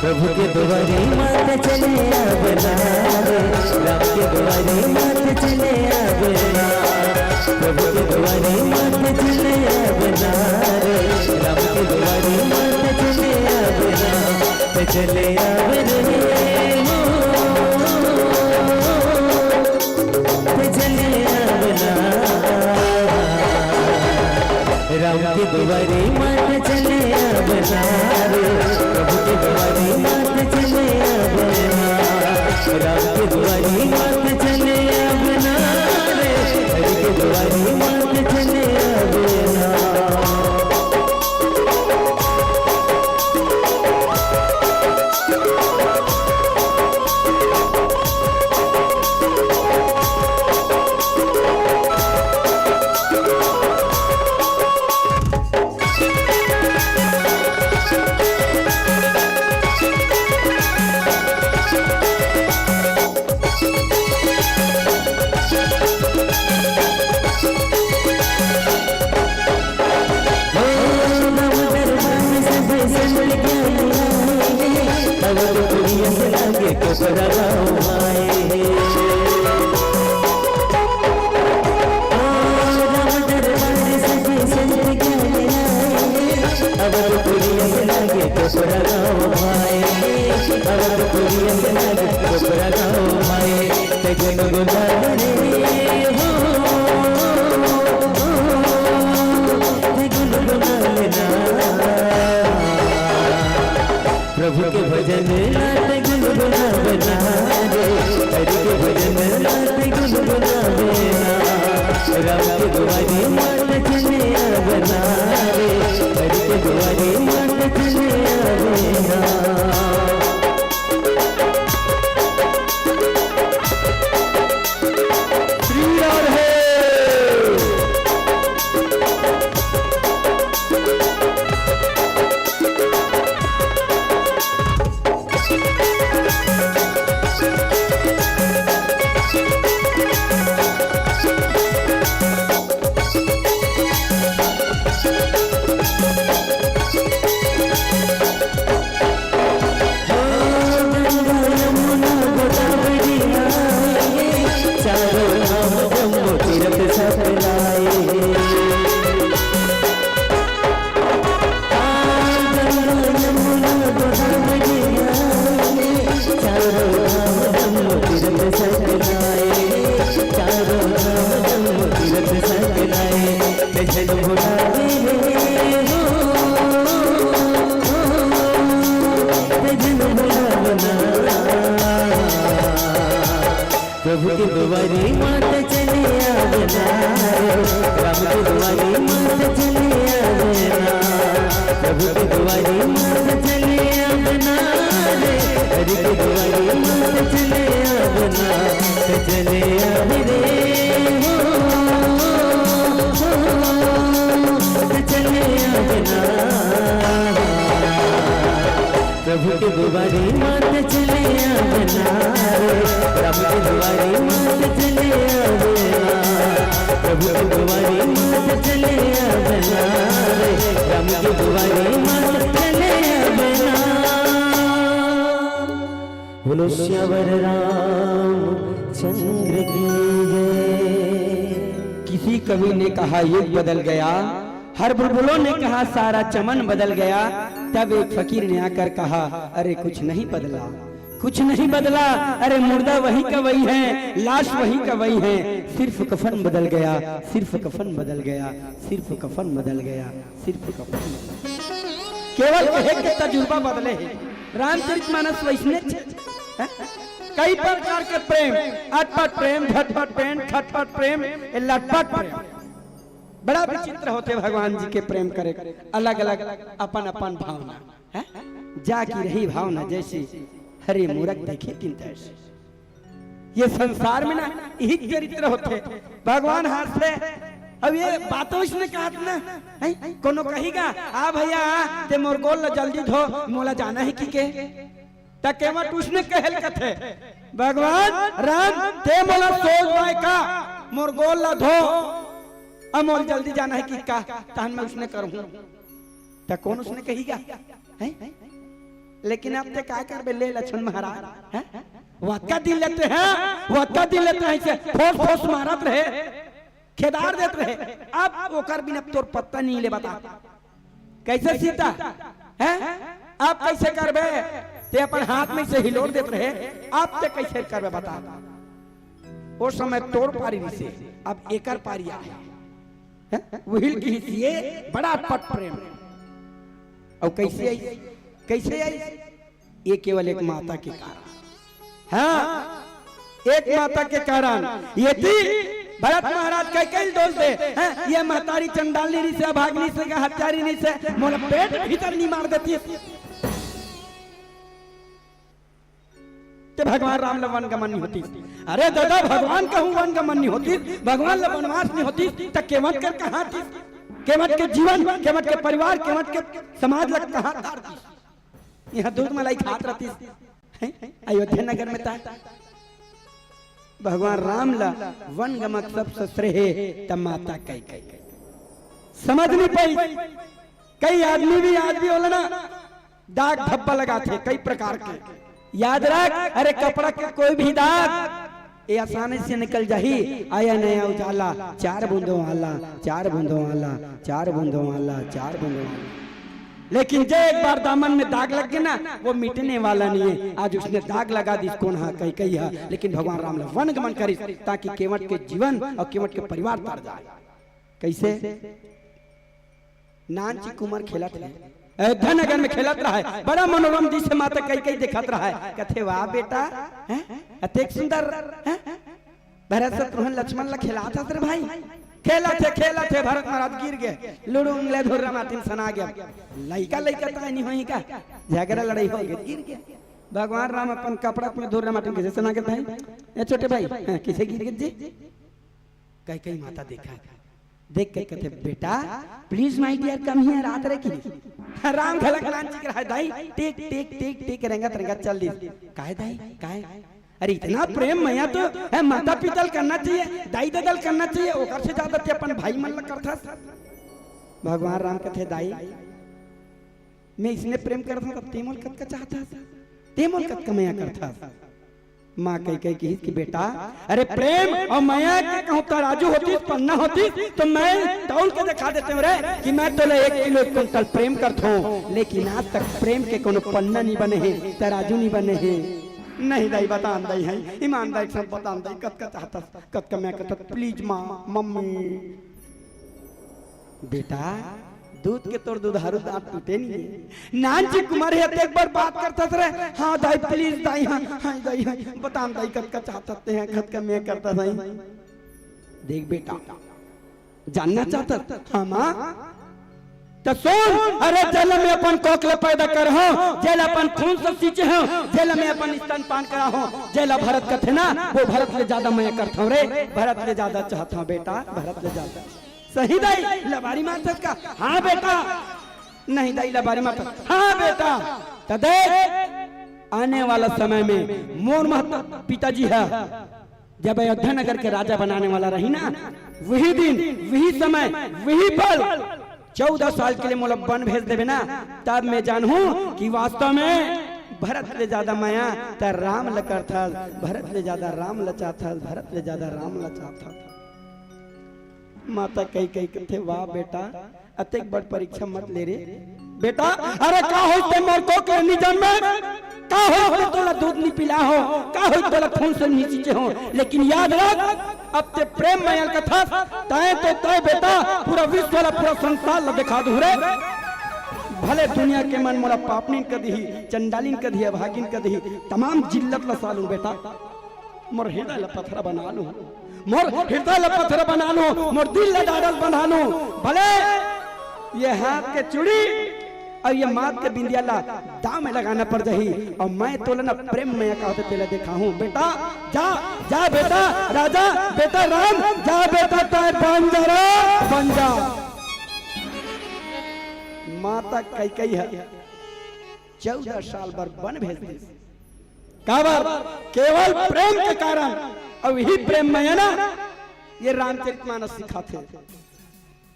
प्रभु के द्वारे मात चले आवेना रे, राम के द्वारे मात चले आवेना, प्रभु के द्वारे मात चले आवेना रे, राम के द्वारे मात चले आवेना, ते चले आवे रे हो, ते चले आवेना, राम के द्वारे मात चले आवेना रे, प्रभु के द्वारे मात चले आवेना, राम के द्वारे मात चले आवेना रे, हरि के द्वारे मात चले आवेना। प्रभु के भजन नाते गुनगुनावना रे, हरि के भजन नाते गुनगुनावना, राम के द्वारे मात चले आवेना रे, हरि के द्वारे मात चले आवेना। प्रभु की दुआरी मात चले आवना राम की दुआरी मात चले आवना प्रभु की दुआरी मात चले आवना हरि की दुआरी मात चले आवना चले आवे रे चले आवना प्रभु की दुआरी मात चले आवना राम की दुआरी मात चले आवना प्रभु की दुआरी मात चले आवना राम की दुआरी मात चले आवना बोलो श्यावर राम चंद्र की जय। किसी कवि ने कहा युग बदल गया, हर बुलबुलों ने कहा सारा चमन बदल गया। तब एक फकीर ने आकर कहा अरे कुछ नहीं बदला, कुछ नहीं बदला, अरे मुर्दा वही का वही है, लाश वही का वही है, सिर्फ कफन बदल गया, सिर्फ कफन बदल गया, सिर्फ कफन बदल गया, सिर्फ कफन। केवल कहे के तजुर्बा बदले है। रामचरितमानस वैष्णव कई प्रकार के प्रेम, अटपट प्रेम, झटपट प्रेम, खटपट प्रेम, लटपट प्रेम, बड़ा विचित्र होते भगवान जी के प्रेम करे, अलग अलग अपन अपन भावना है। जाकी रही भावना जैसी हरे मूरख देखे तीन तैसे। ये संसार में ना यही चरित्र होते भगवान हाथ से। अब ये बातों इसने कहा ना कोनो कहेगा आ भैया ते मोर गोल जल्दी धो मोला जाना है की के तकेवा उसने कहल कथे भगवान राम ते मोला सोच भाई का मोर गोल ला धो अब मोर जल्दी जाना है कि का तहन मैं उसने करूं त कौन उसने कहीगा है? लेकिन आप ते का कर ले लक्ष्मण महाराज हैं वक्का दिल लेते हैं, वक्का दिल लेते हैं से फोस फोस मारत रहे, खेदार देते रहे। अब ओकर बिना तोर पत्ता नहीं ले बता कैसे सीता हैं? आप कैसे करबे? ते अपन हाथ में से हिलोर देते रहे, आप ते कैसे करबे बता? उस समय तोड़ पारी से अब एकर पारी आया वही की ये बड़ा अटपट प्रेम। और कैसे आई? कैसे आई? ये केवल एक माता के कारण, हाँ एक माता के कारण। ये थी भरत महाराज कई दोष दे हैं? ये महतारी चंडाली से भागनी से हत्यारी नहीं से मोला पेट भीतर नहीं मार देती तो भगवान राम ला वन गमन नहीं होती। अरे दादा भगवान कहूं वन गमन नहीं होती, भगवान ला वनवास नहीं होती तो केवट कर कहां थी? केवट के जीवन, केवट के परिवार, केवट के समाज लग कहां तार थी? यहाँ दूध मलाई खात रहती अयोध्या नगर में था। भगवान राम ला वन गमक सब ससुरे है तब माता कई कई समझ नहीं पाई। कई आदमी भी आज भी बोला ना दाग धब्बा लगाते कई प्रकार के, याद रख। अरे कपड़ा के कोई भी दाग ये आसानी से निकल जाही। आया नया उजाला चार बूंदों वाला, चार बूंदों वाला, चार बूंदों वाला, चार बूंदों वाला, लेकिन जो एक बार दामन में दाग लग गया ना वो मिटने वाला नहीं है। आज उसने दाग लगा दी कौन हा कई कई हा, लेकिन भगवान राम वन गमन करी ताकि केवट के जीवन और केवट के परिवार तर जाए। कैसे? नानची कुमार खेलत रहे अयोध्या नगर में, खेलत रहा है बड़ा मनोरम जिसे माता कई कई दिखत रहा है। कथे वाह बेटा अतेक सुंदर भरत शत्रुघ्न लक्ष्मण ला खिलाता थे भाई, खेला थे भरत महाराज गिर गए, लुड़ू उंगले धुर्रा मातिन सना गया, लइका लइका तो नहीं होई का झगड़ा लड़ाई हो गया गिर गया। भगवान राम अपन कपड़ा में धुर्रा मातिन कैसे सना गया भाई? ए छोटे भाई किसे गिर गए जी? कई माता देखा, देख के कहते बेटा please my dear come here रात रे की राम घलक लांची कर दाई टेक टेक टेक टेक रेंगा तरंगा चल दी काहे दाई काहे? अरे इतना प्रेम मैया तो है, माता पिता करना चाहिए, दाई ददल करना चाहिए, ओकर से ज्यादा ते अपन भाई मन करता। भगवान राम कहते दाई मैं इसने प्रेम करता तब तेमोल कत का चाहता, तेमोल कत का मैया करता। माँ कही कि बेटा अरे प्रेम और माया के कहूँ तराजू होती पन्ना होती तो मैं तौल के दिखा देते हूँ रे कि मैं तो 1 किलो 1 कुंटल प्रेम करता हूँ, लेकिन आज तक प्रेम के कोनो पन्ना नहीं बने हैं, तराजू नहीं बने हैं। नहीं दाई बता दाई है ईमानदारी से बता दाई कत का चाहता कत का मैं कहता प्लीज माँ मम्मी बेटा दूध के तोड़ दुधारू दांत टूटे नहीं। नान जी कुमार है एक बार बात करता रहे, हाँ दाई प्लीज दाई, हाँ दाई बताम दाई कद का चाहते हैं खत का मैं करता दाई। देख बेटा जानना चाहता, हाँ माँ तो सुन, अरे जेल में अपन कोकले पैदा कर हो, जेल अपन खून से सींचे हो, जेल में अपन स्तनपान करा हो, जेल भरत का थे ना, वो भरत ले ज्यादा मैं करता हूँ रे, भरत ले ज्यादा चाहता हूँ बेटा, भरत ले ज्यादा। सही दाई लबारी माता का, हाँ बेटा, नहीं दाई लबारी माता, हाँ बेटा। तो देख आने वाला समय में मोर महता पिताजी है जब अयोध्या नगर के राजा बनाने वाला रही ना, वही दिन वही समय वही पल 14 साल के लिए मोला वन भेज देवे ना, तब मैं जानूं कि वास्तव में भरत ले ज्यादा माया त राम लकर था, भरत ले ज्यादा राम लचा था, भरत ले ज्यादा राम लचा था। माता कही कही कथे वाह बेटा अतेक बड़ परीक्षा मत ले रे बेटा। अरे का होते मोर को के निजन में का हो तोला दूध नहीं पिला हो, का हो तोला खून से नहीं सींचे हो, लेकिन याद रख अब ते प्रेम मयल कथा तय तो तय बेटा पूरा विश्व वाला पूरा संसार ला दिखा दूं रे। भले दुनिया के मन मोला पापनीन कदी चंडालीन कदी भागिन कदी तमाम जिल्लत ला सालू बेटा, मोर हृदय ला पत्थर बना लूं, मोर हृदय ला पत्थर बना लूं, मोर दिल ला डाडल बना लूं। भले ये हाथ के चूड़ी और ये माथ के बिंदिया ला दाम में लगाना पड़ जाही, और मैं तो ना प्रेम में का होते तेला देखा हूँ बेटा। जा जा बेटा राजा बेटा राम, जा बेटा तार बन जा रे बन जा। माता कई कई है 14 साल बार वन भेज दी काबर केवल प्रेम के कारण, और यही प्रेम में है ना ये रामचरितमानस सिखाते।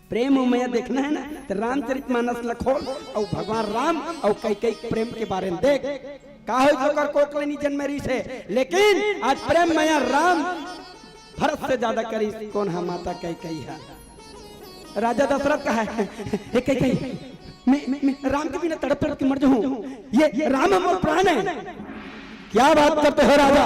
प्रेम में देखना है ना तो रामचरितमानस खोल और भगवान राम और कई कई प्रेम के बारे में देख का हो कोकले नहीं जन्म री से, लेकिन आज प्रेम में राम भरत से ज्यादा करी कौन है, माता कई कई है। राजा दशरथ का है कई कई मैं राम के बिना तड़प तड़प के मर जाऊं, ये राम हमारा प्राण है। क्या बात करते हो राजा,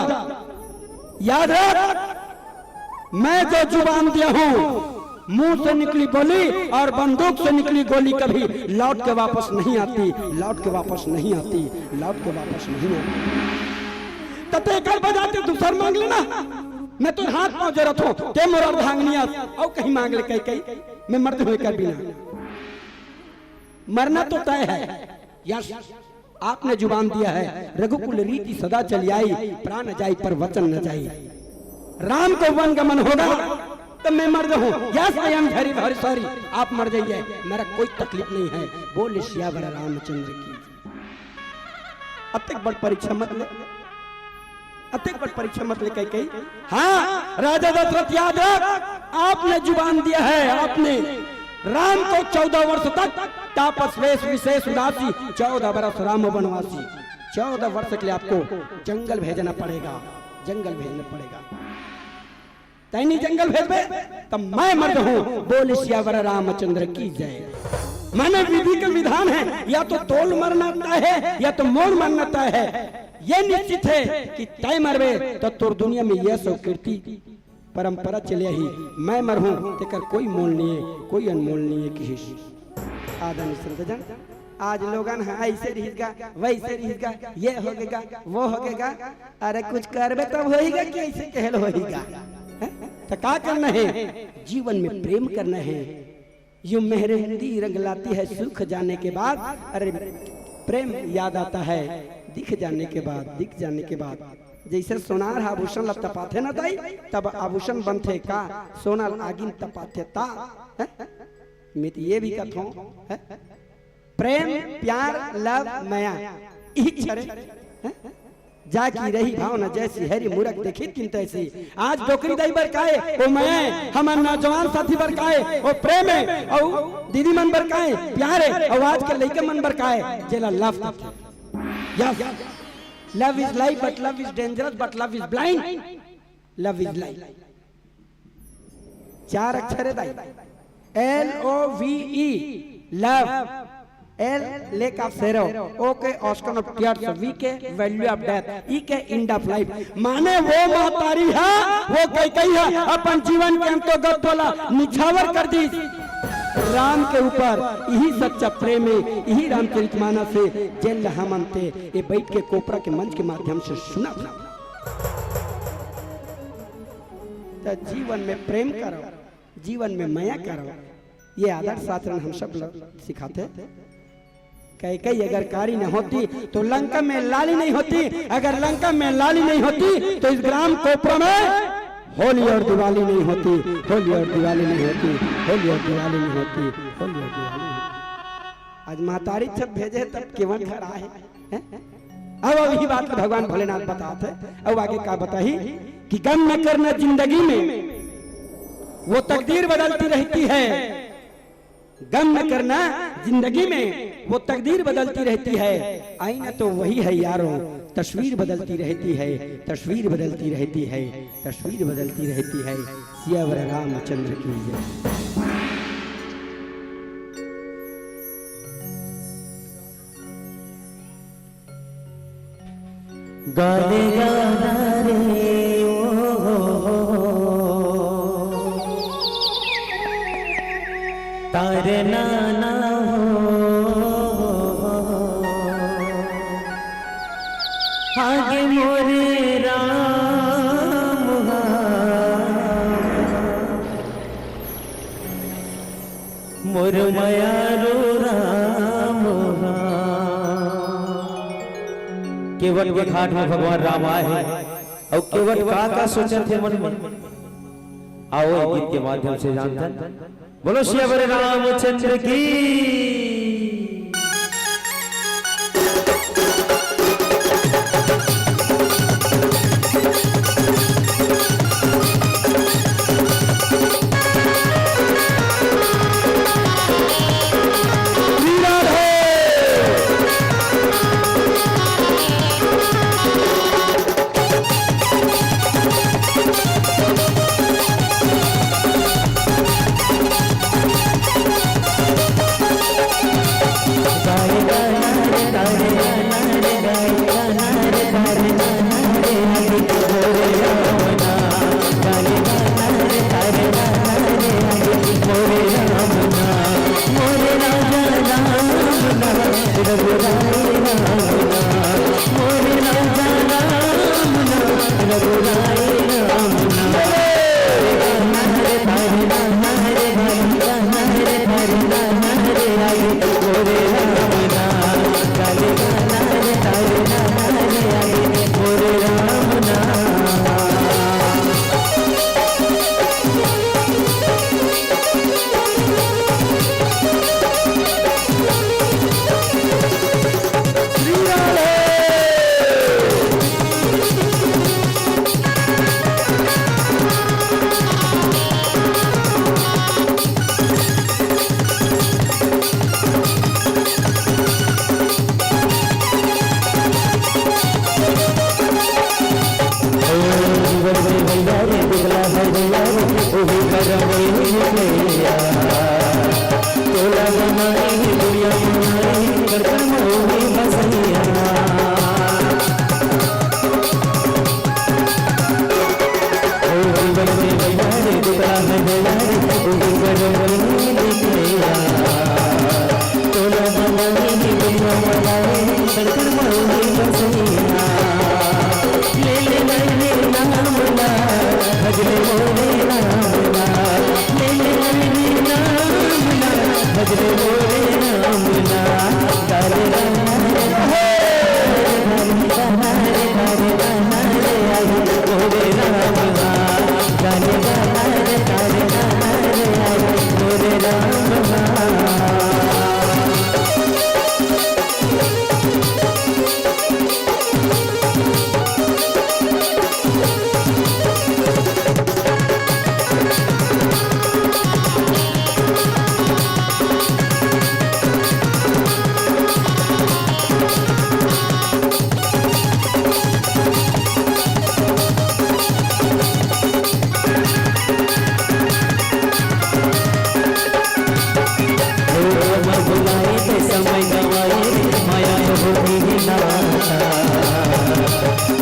याद रख मैं जो जुबान दिया हूं मुंह से निकली बोली और बंदूक से निकली गोली कभी लौट के वापस नहीं आती, लौट के वापस नहीं आती, लौट के वापस नहीं आती। तते कर बजाते दूसर मांग लेना, मैं तो हाथ पांव जरूरत हूं ते मोर अर्धांगनिया और कहीं मांग ले कहीं कहीं मैं मरते हुए कर बिना। मरना तो तय है, यस आपने जुबान दिया है, रघुकुल रीति सदा चली आई, प्राण जाई पर वचन न जाई। राम को वन गमन होगा तो मैं मर जाऊं, yes I am very very sorry, आप मर जाइए, मेरा कोई तकलीफ नहीं है। बोले सियावर रामचंद्र की। अब तक बड़ परीक्षा मत ले, अब तक बड़ परीक्षा मत ले कहीं। हाँ राजा दशरथ याद रख आपने जुबान दिया है, आपने राम को 14 वर्ष तक तापस वेश विशेष उदासी, 14 वर्ष राम वनवासी, 14 वर्ष के लिए आपको जंगल भेजना पड़ेगा, जंगल भेजना पड़ेगा। तैनी जंगल भेज दे तब मैं मर हूं। बोले सियावर रामचंद्र की जय। माने विधि का विधान है, या तो तोल मरना तय है या तो मोर मरना तय है। ये निश्चित है कि तय मरवे तो तोर दुनिया में यश और कीर्ति परंपरा चले ही, मैं मर हूं तेकर कोई मोल नहीं है, कोई अनमोल नहीं है किसी। आदम श्रद्धाजन आज लोगन है ऐसे रहीगा वैसे रहीगा, ये होगेगा वो होगेगा, अरे कुछ करबे तब होएगा कि ऐसे कहल होएगा। तो क्या करना है, जीवन में प्रेम करना है। यूं मेहंदी रंग लाती है सुख जाने के बाद, अरे प्रेम याद आता है दिख जाने के बाद, दिख जाने के बाद। जैसे सोनार आभूषण ला तपाथे ना दाई तब आभूषण बनते का, सोनार आगिन तपाथे ता। मैं तो ये भी कहता हूँ प्रेम प्यार लव माया यही छरे जाकी रही भावना जैसी हरी मूरख देखी किन तैसी। आज डोकरी दाई बरकाए ओ मैं, हमारे नौजवान साथी बरकाए ओ प्रेम है, और दीदी मन बरकाए प्यार है, और आज के लड़के मन बरकाए जेला love. Yes love is life but love is dangerous but love is blind, love is life. 4 अक्षर है दाई, LOVE love, L lake of sorrow, O के ocean of tears, V के value of death, E के end of life। माने वो महतारी है, वो कई है अपन जीवन के अंतर्गत बोला निछावर कर दी। राम के ऊपर यही सच्चा प्रेम है, यही रामचरितमानस से जेल रहा मनते ये बैठ के कोपरा के मंच के माध्यम से सुना था। तो जीवन में प्रेम करो, जीवन में माया करो, ये आदर्श आचरण हम सब लोग सिखाते। कई अगर कारी न होती तो लंका में लाली नहीं होती, अगर लंका में लाली नहीं होती तो इस ग्राम कोपरा में होली और दिवाली नहीं होती, होली और दिवाली नहीं होती, होली और दिवाली नहीं होती, होली और दिवाली नहीं होती। आज महतारी जब भेजे तब केवल खड़ा है। अब यही बात भगवान भोलेनाथ बताते। अब आगे क्या बताही कि गम न करना जिंदगी में वो तकदीर बदलती रहती है, गम न करना जिंदगी में वो तकदीर बदलती रहती है। आईना तो वही है यारों, तस्वीर बदलती रहती है, तस्वीर बदलती रहती है, तस्वीर बदलती रहती है। सियावर रामचंद्र की जय। गाने गाना रे तारे नाना आगे मोरे राम मोर मायारो राम। केवट के घाट में भगवान राम आए हैं और केवट का सोचे थे मन में। आओ गीत के माध्यम से जानते। बोलो सियावर रामचंद्र की।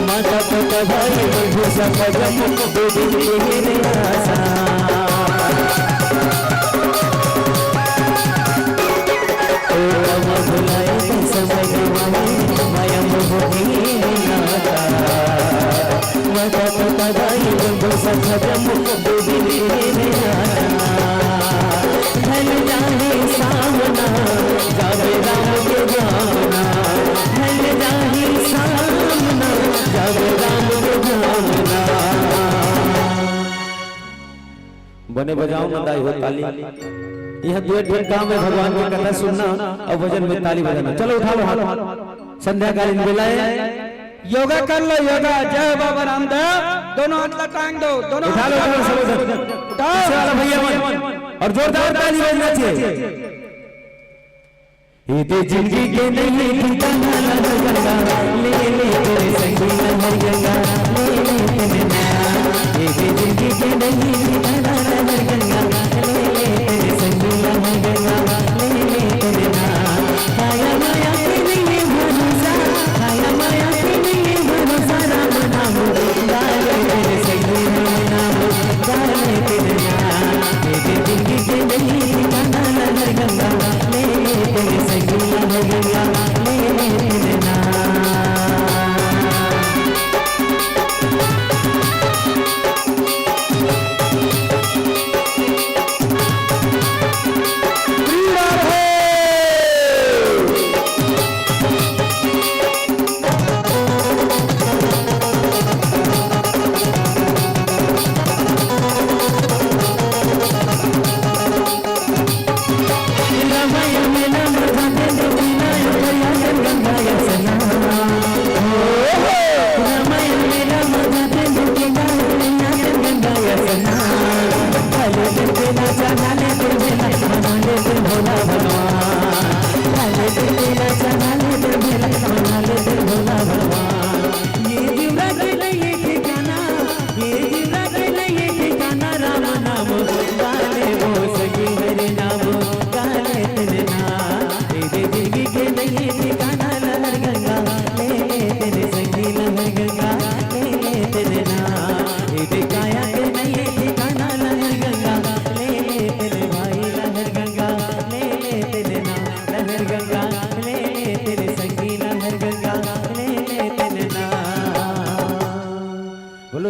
माता कदाई बंदो सजम गोविंद रे आना ढल जाए सामना जावे राम के जाना ढल जाए सामना जावे राम के जाना। बने बजाओ मंदाई हो ताली। यह दुएट में काम है भगवान की कथा सुनना और भजन में ताली बजाना। चलो उठा लो हाथ। संध्याकालीन बेलाए योगा कर लो योगा। जय बाबा रामदेव। दोनों हाथ लटांग दो। दोनों उठा लो उठाओ भैया मन और जोरदार ताली बजना चाहिए। ये जिंदगी के नहीं ठिकाना लहर गंगा ले ले तेरे संगी लहर गंगा ले ले तेरे नाम। ये जिंदगी के नहीं ठिकाना लहर गंगा ले ले तेरे संगी लहर गंगा ले ले तेरे नाम। खाया माया के नहीं भरोसा खाया माया के नहीं भरोसा राम नाम गाले तेरे संगी राम नाम गाले तेरे नाम। ये जिंदगी के नहीं ठिकाना लहर गंगा ले ले तेरे संगी लहर गंगा ले ले तेरे नाम।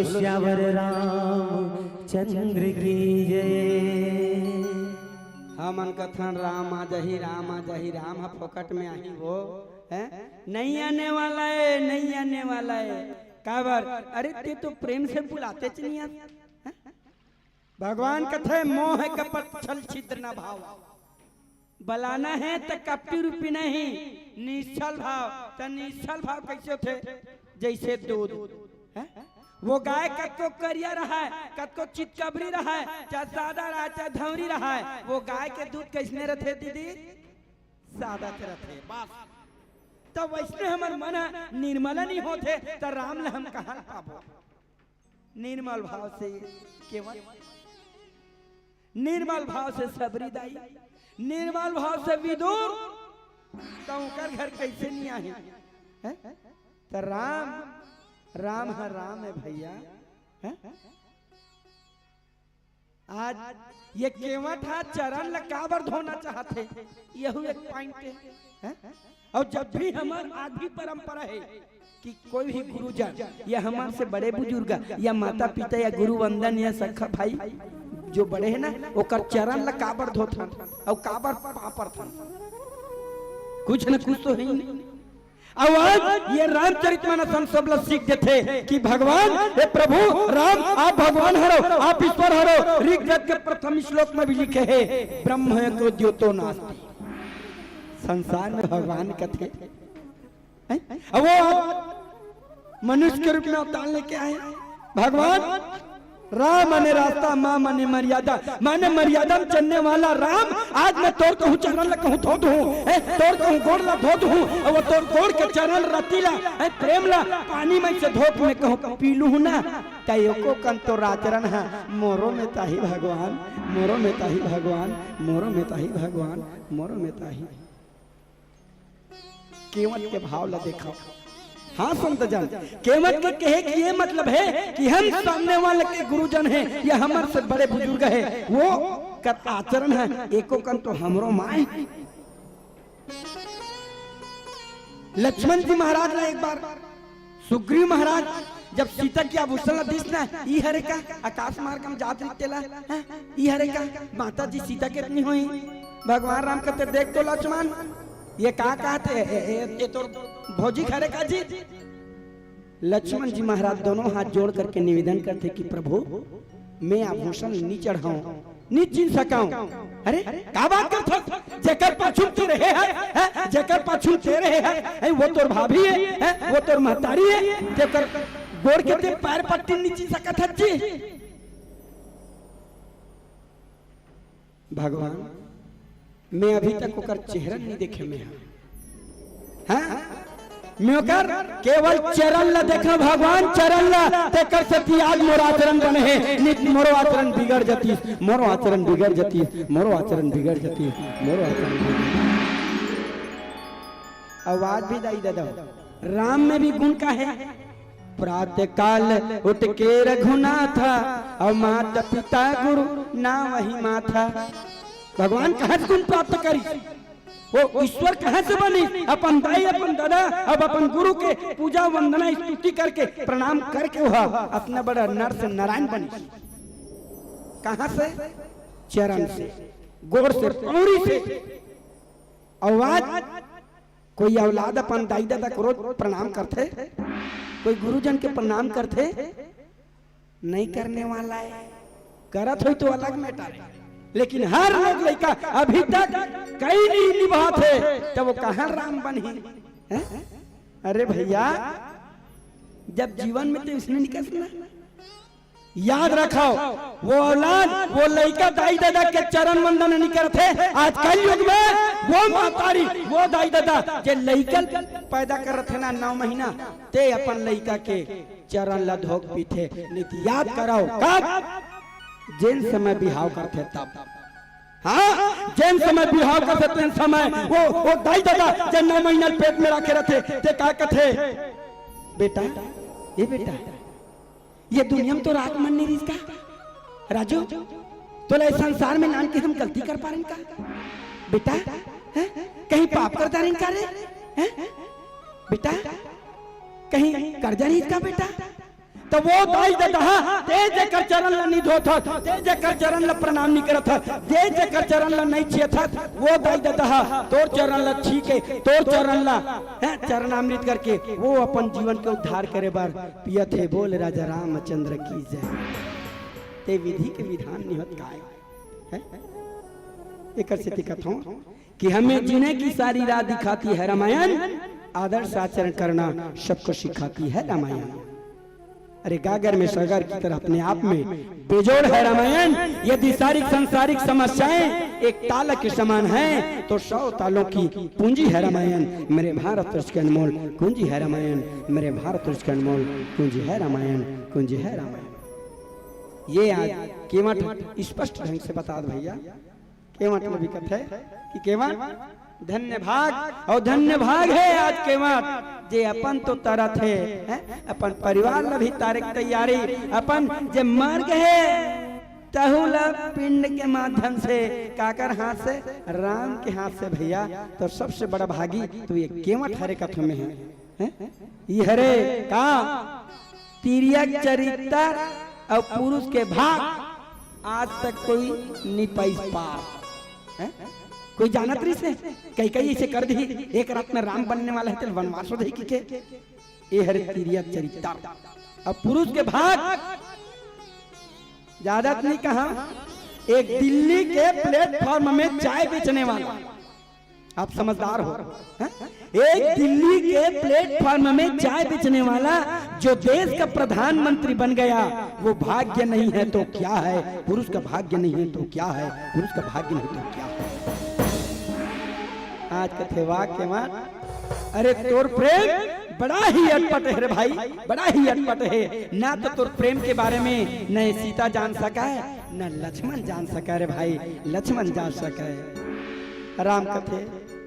श्यावर रामचंद्र की जय। हमन कथन राम आ जही राम आ जही राम है फोकट में आई वो है नहीं आने वाला है नहीं आने वाला है। काबर अरे ते तो प्रेम से बुलाते चलिए। भगवान कथे मोह है कपट छल छिद्र न भाव। बलाना है तो कपटी रूपी नहीं निश्चल भाव। तो निश्चल भाव कैसे होते जैसे दूध है? वो गाय कत्को करिया रहा है कत्को चितकबरी रहा है चाहे सादा रहा चाहे धौरी रहा है। वो गाय के दूध कैसने रहते दीदी सादा के रहते बस। तो वैसने हमार मन निर्मल नहीं होते तो राम ल हम कहाँ पाबो। निर्मल भाव से केवल निर्मल भाव से सबरी दाई निर्मल भाव से विदुर तो उनकर घर कैसे नहीं आई है? तो राम राम है राम है भैया है? आज ये केवट हाथ चरण लकाबर धोना चाहते यही एक पॉइंट है? और जब भी हमार आदि परंपरा है कि कोई भी गुरुजन या हमारे से बड़े बुजुर्ग या माता पिता या गुरु वंदन या सखा भाई जो बड़े हैं ना वो कर चरण लकाबर धोथन और काबर पापर थन कुछ न कुछ तो है ही नहीं। आज ये रामचरितमानस हम सब लोग सीख देते कि भगवान हे प्रभु राम आप भगवान हरो आप ईश्वर हरो। ऋग्वेद के प्रथम श्लोक में भी लिखे है ब्रह्म को ज्योतो नास्ति। संसार में भगवान कथे वो मनुष्य के रूप में अवतार लेके आए। भगवान राम माने रास्ता माँ माने मर्यादा माने मर्यादा में चलने वाला राम। आज मैं तोड़ कहूँ चरण ला कहूँ धो दूँ तोड़ कहूँ गोड़ ला धो दूँ और वो तोड़ गोड़ के चरण रतीला प्रेम ला पानी में से धोप में कहूँ पी लूँ ना तयो को कन तो राचरण है मोरो में ताही भगवान मोरो में ताही भगवान मोरो में ताही भगवान मोरो में ताही। केवट के भाव ला देखा। हाँ संत जन केवट के कहे कि ये मतलब है कि हम सामने वाले के गुरुजन हैं या हमारे से बड़े बुजुर्ग है वो कर आचरण है एको कन तो हमरो माए। लक्ष्मण जी महाराज ने एक बार सुग्रीव महाराज जब सीता की आभूषण दिस ना ई हरे का आकाश मार्ग में जात रितेला ई हरे का माता जी सीता कितनी हुई भगवान राम कहते देख तो लक्ष्मण ये का कहते ये तो भौजी खरे का जी। लक्ष्मण जी महाराज दोनों हाथ जोड़ करके निवेदन करते कि प्रभु मैं आभूषण नहीं चढ़ाऊं नहीं चिन सकाऊं। अरे का बात करते जेकर पाछू तेरे है जेकर पाछू तेरे है वो तोर भाभी है वो तोर महतारी है जेकर गोड़ के ते पैर पट्टी नहीं चिन सकत है जी। भगवान मैं अभी तक ओकर चेहरा नहीं देखे में हाँ मैं ओकर केवल चरण ला देखा भगवान चरण ला तेकर सती आज मोर आचरण बने है नित मोरो आचरण बिगड़ जती मोरो आचरण बिगड़ जती मोरो आचरण बिगड़ जती मोरो आचरण आवाज भी दाई दादा राम में भी गुण का है प्रातः काल उठ के रघुनाथ और माता पिता गुरु ना वही माथा। भगवान कहाँ से गुण प्राप्त करी वो ईश्वर कहाँ से बनी अपन दाई अपन दादा अब अपन गुरु के पूजा वंदना स्तुति करके प्रणाम करके वह अपना बड़ा नर से नारायण बनी। कहाँ से चरण से गोर से पौड़ी से। आवाज कोई औलाद अपन दाई दादा को रोज प्रणाम करते कोई गुरुजन के प्रणाम करते नहीं करने वाला है करत हो तो अलग मैटर लेकिन हर लोग लड़का अभी तक कई नहीं निभाते तब वो कहाँ राम बनी। अरे भैया जब जीवन में तो इसने निकलना याद रखो वो औलाद वो लड़का दाई दादा के चरण वंदन नहीं करते। आज कल युग में वो मातारी वो दाई दादा जे लड़का पैदा कर रहे ना 9 महीना ते अपन लड़का के चरण ला धोक पीते नहीं याद कराओ कब जिन समय बिहाव करते तब हाँ जिन समय बिहाव करते तेन समय वो दाई दादा जे 9 महीना पेट में रखे रहते ते का कथे बेटा ये बेटा ये दुनिया में तो रात मन नहीं रिश्ता राजू तो ले संसार में नान के हम गलती कर पा रहे का बेटा है? कहीं पाप करता रहे का रे बेटा कहीं कर्जा नहीं इसका बेटा तो वो दाई दादा तेज कर चरण ला नहीं धोता तेज कर चरण ला प्रणाम नहीं करता तेज कर चरण ला नहीं छिया था वो दाई दादा तोर चरण ला ठीक है तोर चरण ला चरणामृत करके वो अपन जीवन के उद्धार करे बार पिया थे बोल राजा रामचंद्र की जय। ते विधि के विधान निहत काय है एक से दिक्कत हो कि हमें जीने की सारी राह दिखाती है रामायण आदर्श आचरण करना सबको सिखाती है रामायण। अरे गागर में सागर की तरह अपने आप में बेजोड़ है रामायण। यदि सारी सांसारिक समस्याएं एक ताल के समान हैं तो 100 तालों की पूंजी है रामायण। मेरे भारत वर्ष के अनमोल कुंजी है रामायण मेरे भारत वर्ष के अनमोल कुंजी है रामायण कुंजी है रामायण। ये आज केवट स्पष्ट ढंग से बता दो भैया केवट में भी कथ है कि केवट धन्य भाग और धन्य भाग है आज केवट जे अपन तो तरह थे अपन परिवार ला भी तारे तैयारी अपन जे मर गए तहुला पिंड के माध्यम से काकर हाथ से राम के हाथ से भैया तो सबसे बड़ा भागी तो ये केवट हरे कथ में है ये हरे का तिर्यक चरित्र और पुरुष के भाग आज तक कोई नहीं पाई पार कोई जानत रही से कई कई ऐसे कर दी एक रात में राम बनने वाला है तो वनवास हो जाएगी के ये हरे तिर्यक चरित्र अब पुरुष के भाग ज्यादा नहीं कहा एक दिल्ली के प्लेटफॉर्म में चाय बेचने वाला आप समझदार हो एक दिल्ली के प्लेटफॉर्म में चाय बेचने वाला जो देश का प्रधानमंत्री बन गया वो भाग्य नहीं है तो क्या है पुरुष का भाग्य नहीं है तो क्या है पुरुष का भाग्य नहीं तो क्या है। आज कथे वाक्य मान अरे तोर प्रेम बड़ा ही अटपट है रे भाई बड़ा ही अटपट है ना तो तोर प्रेम के बारे में न सीता जान सका है न लक्ष्मण जान सका रे भाई लक्ष्मण जान सका है। राम कथे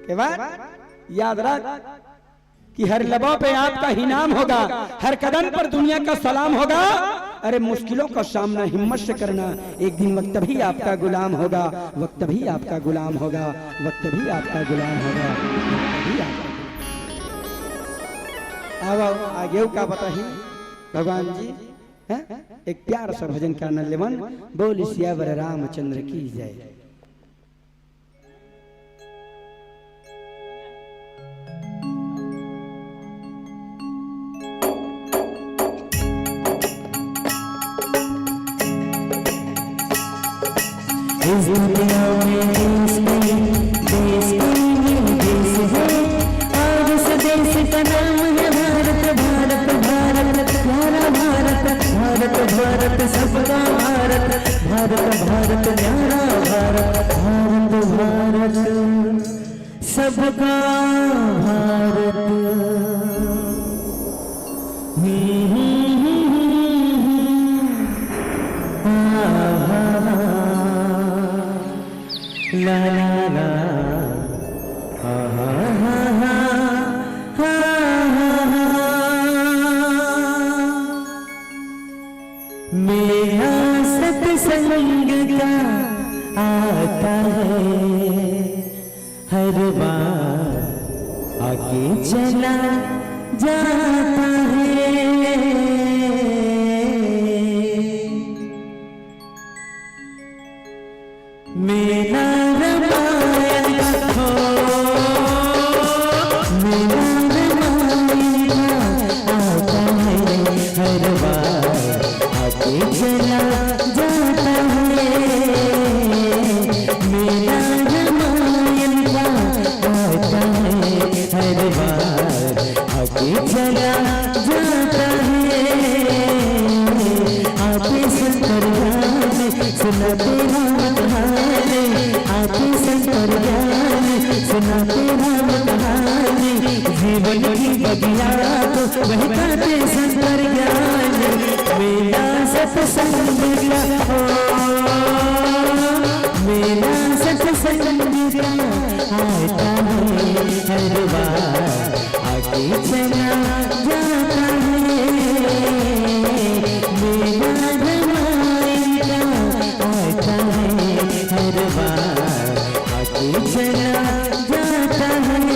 के बाद याद रख कि हर लबों पे आपका ही नाम होगा हर कदम पर दुनिया का सलाम होगा। अरे मुश्किलों का सामना हिम्मत से करना एक दिन वक्त भी आपका गुलाम होगा वक्त भी आपका गुलाम होगा वक्त भी आपका गुलाम होगा वक्त भी आपका। अब आगे का बताही भगवान जी हैं? एक प्यार सा भजन का आनंद लेवन। बोल सियावर रामचंद्र की जय। इस दुनिया में देश है और उस देश का नाम है भारत। भारत भारत प्यारा भारत, भारत भारत सबका भारत, भारत भारत प्यारा भारत, भारत भारत सबका भारत। ला ला ला हा हा हा हा हा। मेरा सत्संग क्या आता है हर बार आगे चला जाता है। मेरा रामायण का मेरा रामायण आता है हर बार आगे चला जाता है। मेरा रामायण आता है हर बार आगे चला जाता है। आते शंकर ज्ञान सुनाते राम कहानी, आते शंकर ज्ञान सुनाते राम कहानी। जीवन की बगिया को बहकाते शंकर ज्ञान। मेरा सत्संग क्या मेरा सत्संग क्या आता है हर बार आगे चला जाता है। मेरा रामायण आता है हर बार आगे चला जाता है।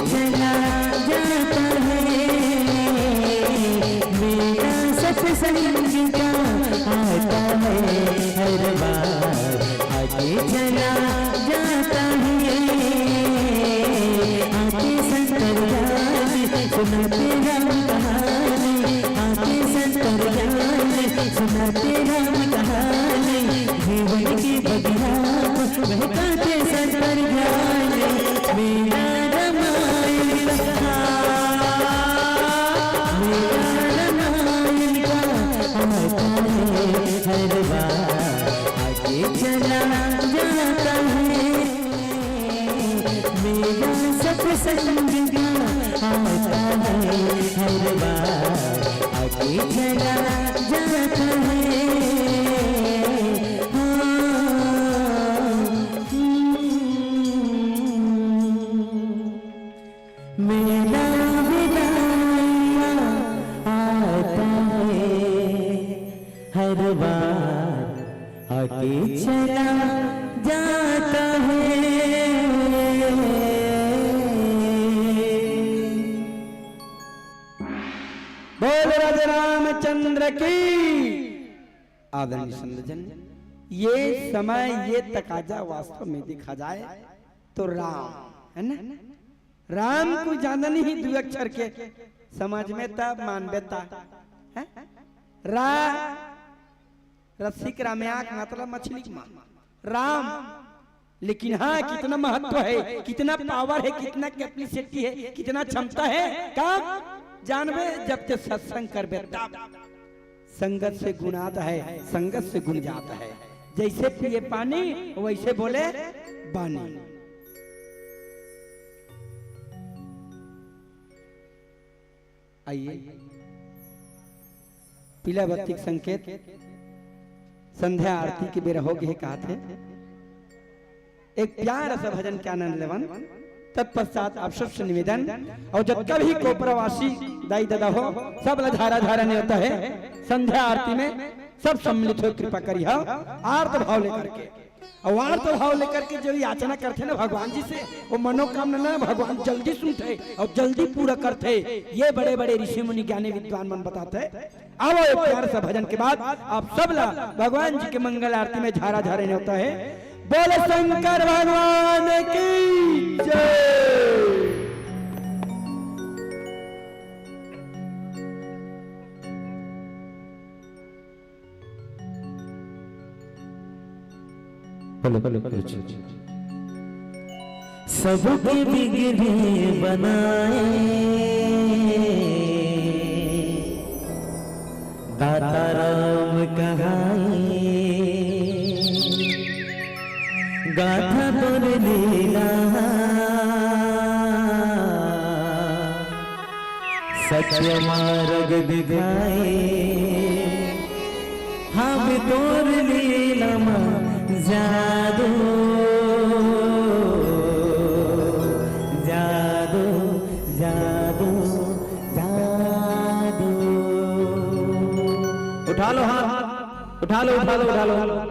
चला जाता है। मेरा सत्संग का आता है हर बार आगे चला जाता है आके शंकर ज्ञान सुनाते राम कहानी आके शंकर ज्ञान सुनाते राम कहानी जीवन की बगिया बहकाते शंकर ज्ञान मेरा रामायण कहा हर बार आगे चला जाता है मेरा सत्संग का आता है हर बार आगे चला जाता है मेरा विदाया आता है हर बार आगे चला जाता है। बोल राजा रामचंद्र की। आदरणीय संतजन, ये समय ये तकाजा वास्तव में देखा जाए तो राम है ना, राम को ज्यादा नहीं दो अक्षर के समझ में तब मानवेता है। रा रस्सी के रामयाक मतलब मछली की मान राम, लेकिन हाँ कितना महत्व है, कितना पावर है, कितना कैपेसिटी है, कितना क्षमता है। कब जानवे जब ते सत्संग करबे तब। संगत से गुण आता है, संगत से गुण जाता है। जैसे पिए पानी वैसे बोले बानी। आइए पीला बत्ती के संकेत संध्या आरती के बेरा हो गए कहा थे। एक प्यार सा भजन के आनंद लेवन। तत्पश्चात आप सबसे निवेदन, और जब कभी को प्रवासी दाई दादा हो सब धारा धारा नहीं होता है। संध्या आरती में सब सम्मिलित हो कृपा करिए आर्त भाव लेकर के। और आर्त भाव लेकर के जो याचना करते ना भगवान जी से, वो मनोकामना ना भगवान जल्दी सुनते और जल्दी पूरा करते। ये बड़े बड़े ऋषि मुनि ज्ञानी विद्वान मन बताते। अब एक प्यार सा भजन के बाद आप सब ला भगवान जी के मंगल आरती में झारा झारे नहीं होता है। बोले शंकर भगवान की जय। सबके बिगड़े बनाए दाता राम कहाए, गाथा तोर लीला सत्य मार्ग दिखाए। हम तोर लीला जादू जादू जादू जादू। उठा लो हाथ, उठा लो उठा लो उठा लो।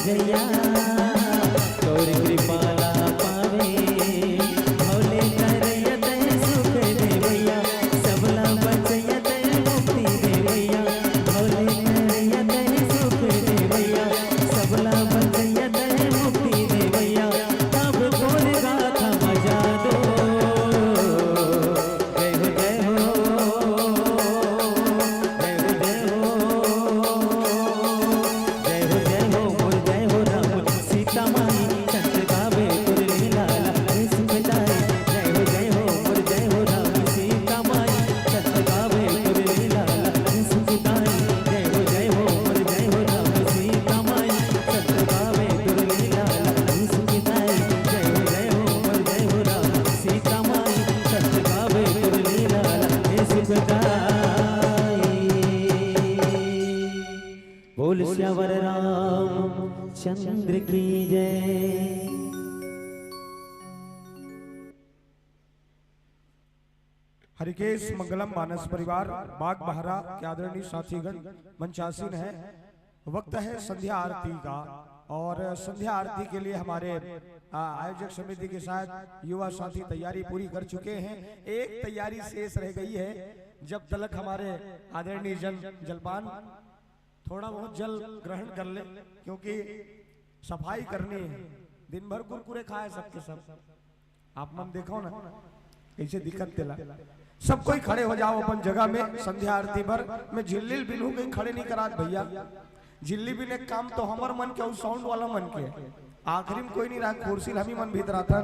बजैया तोर कृपाला पावे भोले करैया तै सुख देवैया सबला बजैया तै मुक्ति देवैया भोले करैया तै सुख देवैया सबला बजैया तै मुक्ति देवैया अब बोल गाथा बजा दो जय हो जय हो जय हो जय हो जय हो जय हो मोर जय हो राम सीता माई चंद गावे तुर लीलाला इस बजाए जय हो मोर जय हो राम सीता माई चंद गावे तुर लीलाला इस बजाए जय हो मोर जय हो राम सीता माई चंद गावे तुर लीलाला इस बजाए जय हो मोर जय हो राम सीता माई चंद गावे तुर लीलाला इस बजाए बोल श्यावर राम चंद्र की जय। हरिकेश मंगलम मानस परिवार बाग बहरा के आदरणीय साथीगण मंचासीन है। वक्त है संध्या आरती का और संध्या आरती के लिए हमारे आयोजक समिति के साथ युवा साथी तैयारी पूरी कर चुके हैं। एक तैयारी शेष रह गई है, जब तलक हमारे आदरणीय जलपान थोड़ा बहुत जल ग्रहण कर ले, क्योंकि सफाई करनी है। दिन भर कुरकुरे खाए सबके सब, आप मन देखो ना कैसे दिक्कत दिला। सब कोई खड़े हो जाओ अपन जगह में संध्या आरती पर। मैं झिल्ली बिनू कहीं खड़े नहीं करा भैया, झिल्ली बिन एक काम तो हमार मन के और साउंड वाला मन के आखिरी में कोई नहीं रहा, कुर्सी हम ही मन भीतर आता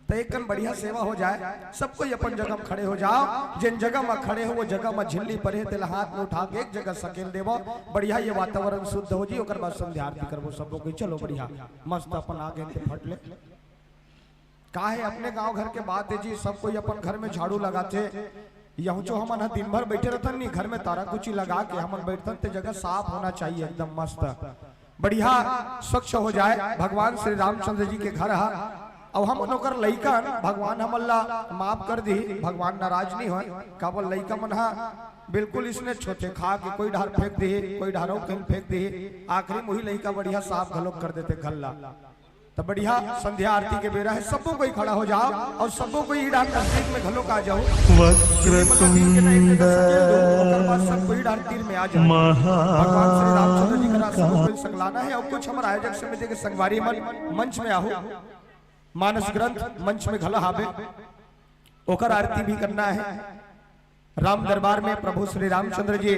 तो एक कन बढ़िया सेवा हो जाए। सब कोई अपन जगह में खड़े हो जाओ, जिन जगह में खड़े हो वो जगह में झिल्ली परे तेल हाथ में उठा के एक जगह सकेल देवो, बढ़िया ये वातावरण शुद्ध हो जी। ओकर बाद संध्या आरती करबो सब लोग। चलो बढ़िया मस्त अपन आगे फट ले का है अपने गांव घर के बात है जी। सब कोई अपन घर में झाड़ू लगाते, यहूं जो हमन दिन भर बैठे रहतन नहीं, घर में तारा कुची लगा के हमन बैठतन ते जगह साफ होना चाहिए, एकदम मस्त बढ़िया स्वच्छ हो जाए। भगवान श्री रामचंद्र जी के घर है अब हम ओकर लइका भगवान हमला माफ कर दी, भगवान नाराज नहीं हो। काबल लइका मन हा बिल्कुल इसने छोटे खा के कोई ढार फेंक दे, कोई ढारों कहीं फेंक दे, आखिरी में वही लइका बढ़िया साफ घलोक कर देते गल्ला। तो बढ़िया संध्या आरती के बेरा है, सबको कोई खड़ा हो जाओ और सबको कोई डाल तस्वीर में घलोक आ जाओ। वक्रतुंड सब कोई डाल तीर में आ जाओ। भगवान श्री रामचंद्र जी का सबको कोई संगलाना है। और कुछ हमारे आयोजक समिति के संगवारी मंच में आओ, मानस ग्रंथ मंच में घला हावे, ओकर आरती भी करना है। राम दरबार में प्रभु श्री रामचंद्र जी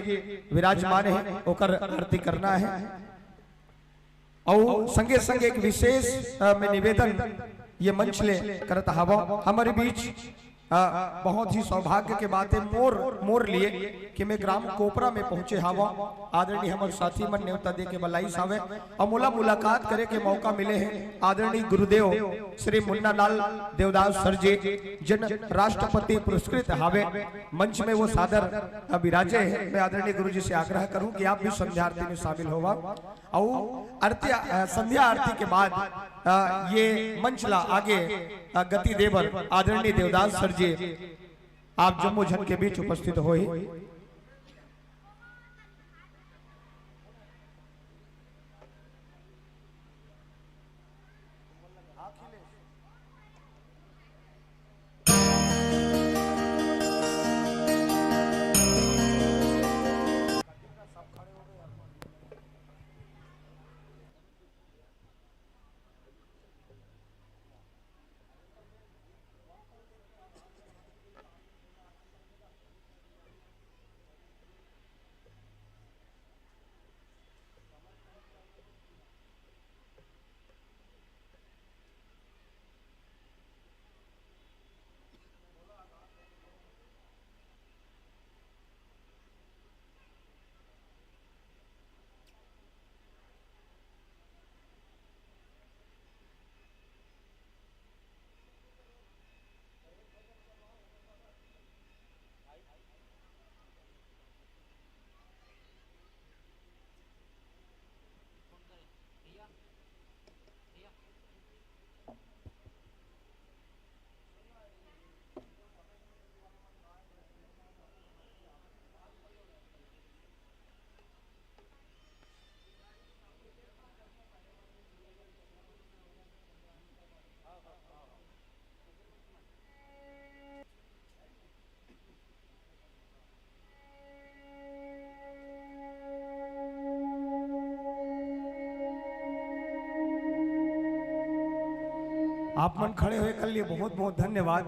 विराजमान है, ओकर आरती करना है। और संगे संगे एक विशेष में निवेदन ये मंच ले करता हवा हमारे बीच बहुत ही सौभाग्य के बात है मोर लिए कि मैं ग्राम कोपरा में पहुंचे हवा। आदरणीय हमारे साथी मन न्योता दे के बलाई सावे और मुलाकात करे के मौका मिले हैं। आदरणीय गुरुदेव श्री मुन्ना लाल देवदास सर जी जिन राष्ट्रपति पुरस्कृत हावे, मंच में वो सादर विराजे हैं। मैं आदरणीय गुरु जी से आग्रह करूं कि आप भी संध्या आरती में शामिल होगा। और आरती संध्या आरती के बाद ये मंचला आगे गति देवर आदरणीय देवदास सर जी आप जम्मू जन के बीच उपस्थित हो। आप मन खड़े हुए कर लिए बहुत बहुत धन्यवाद।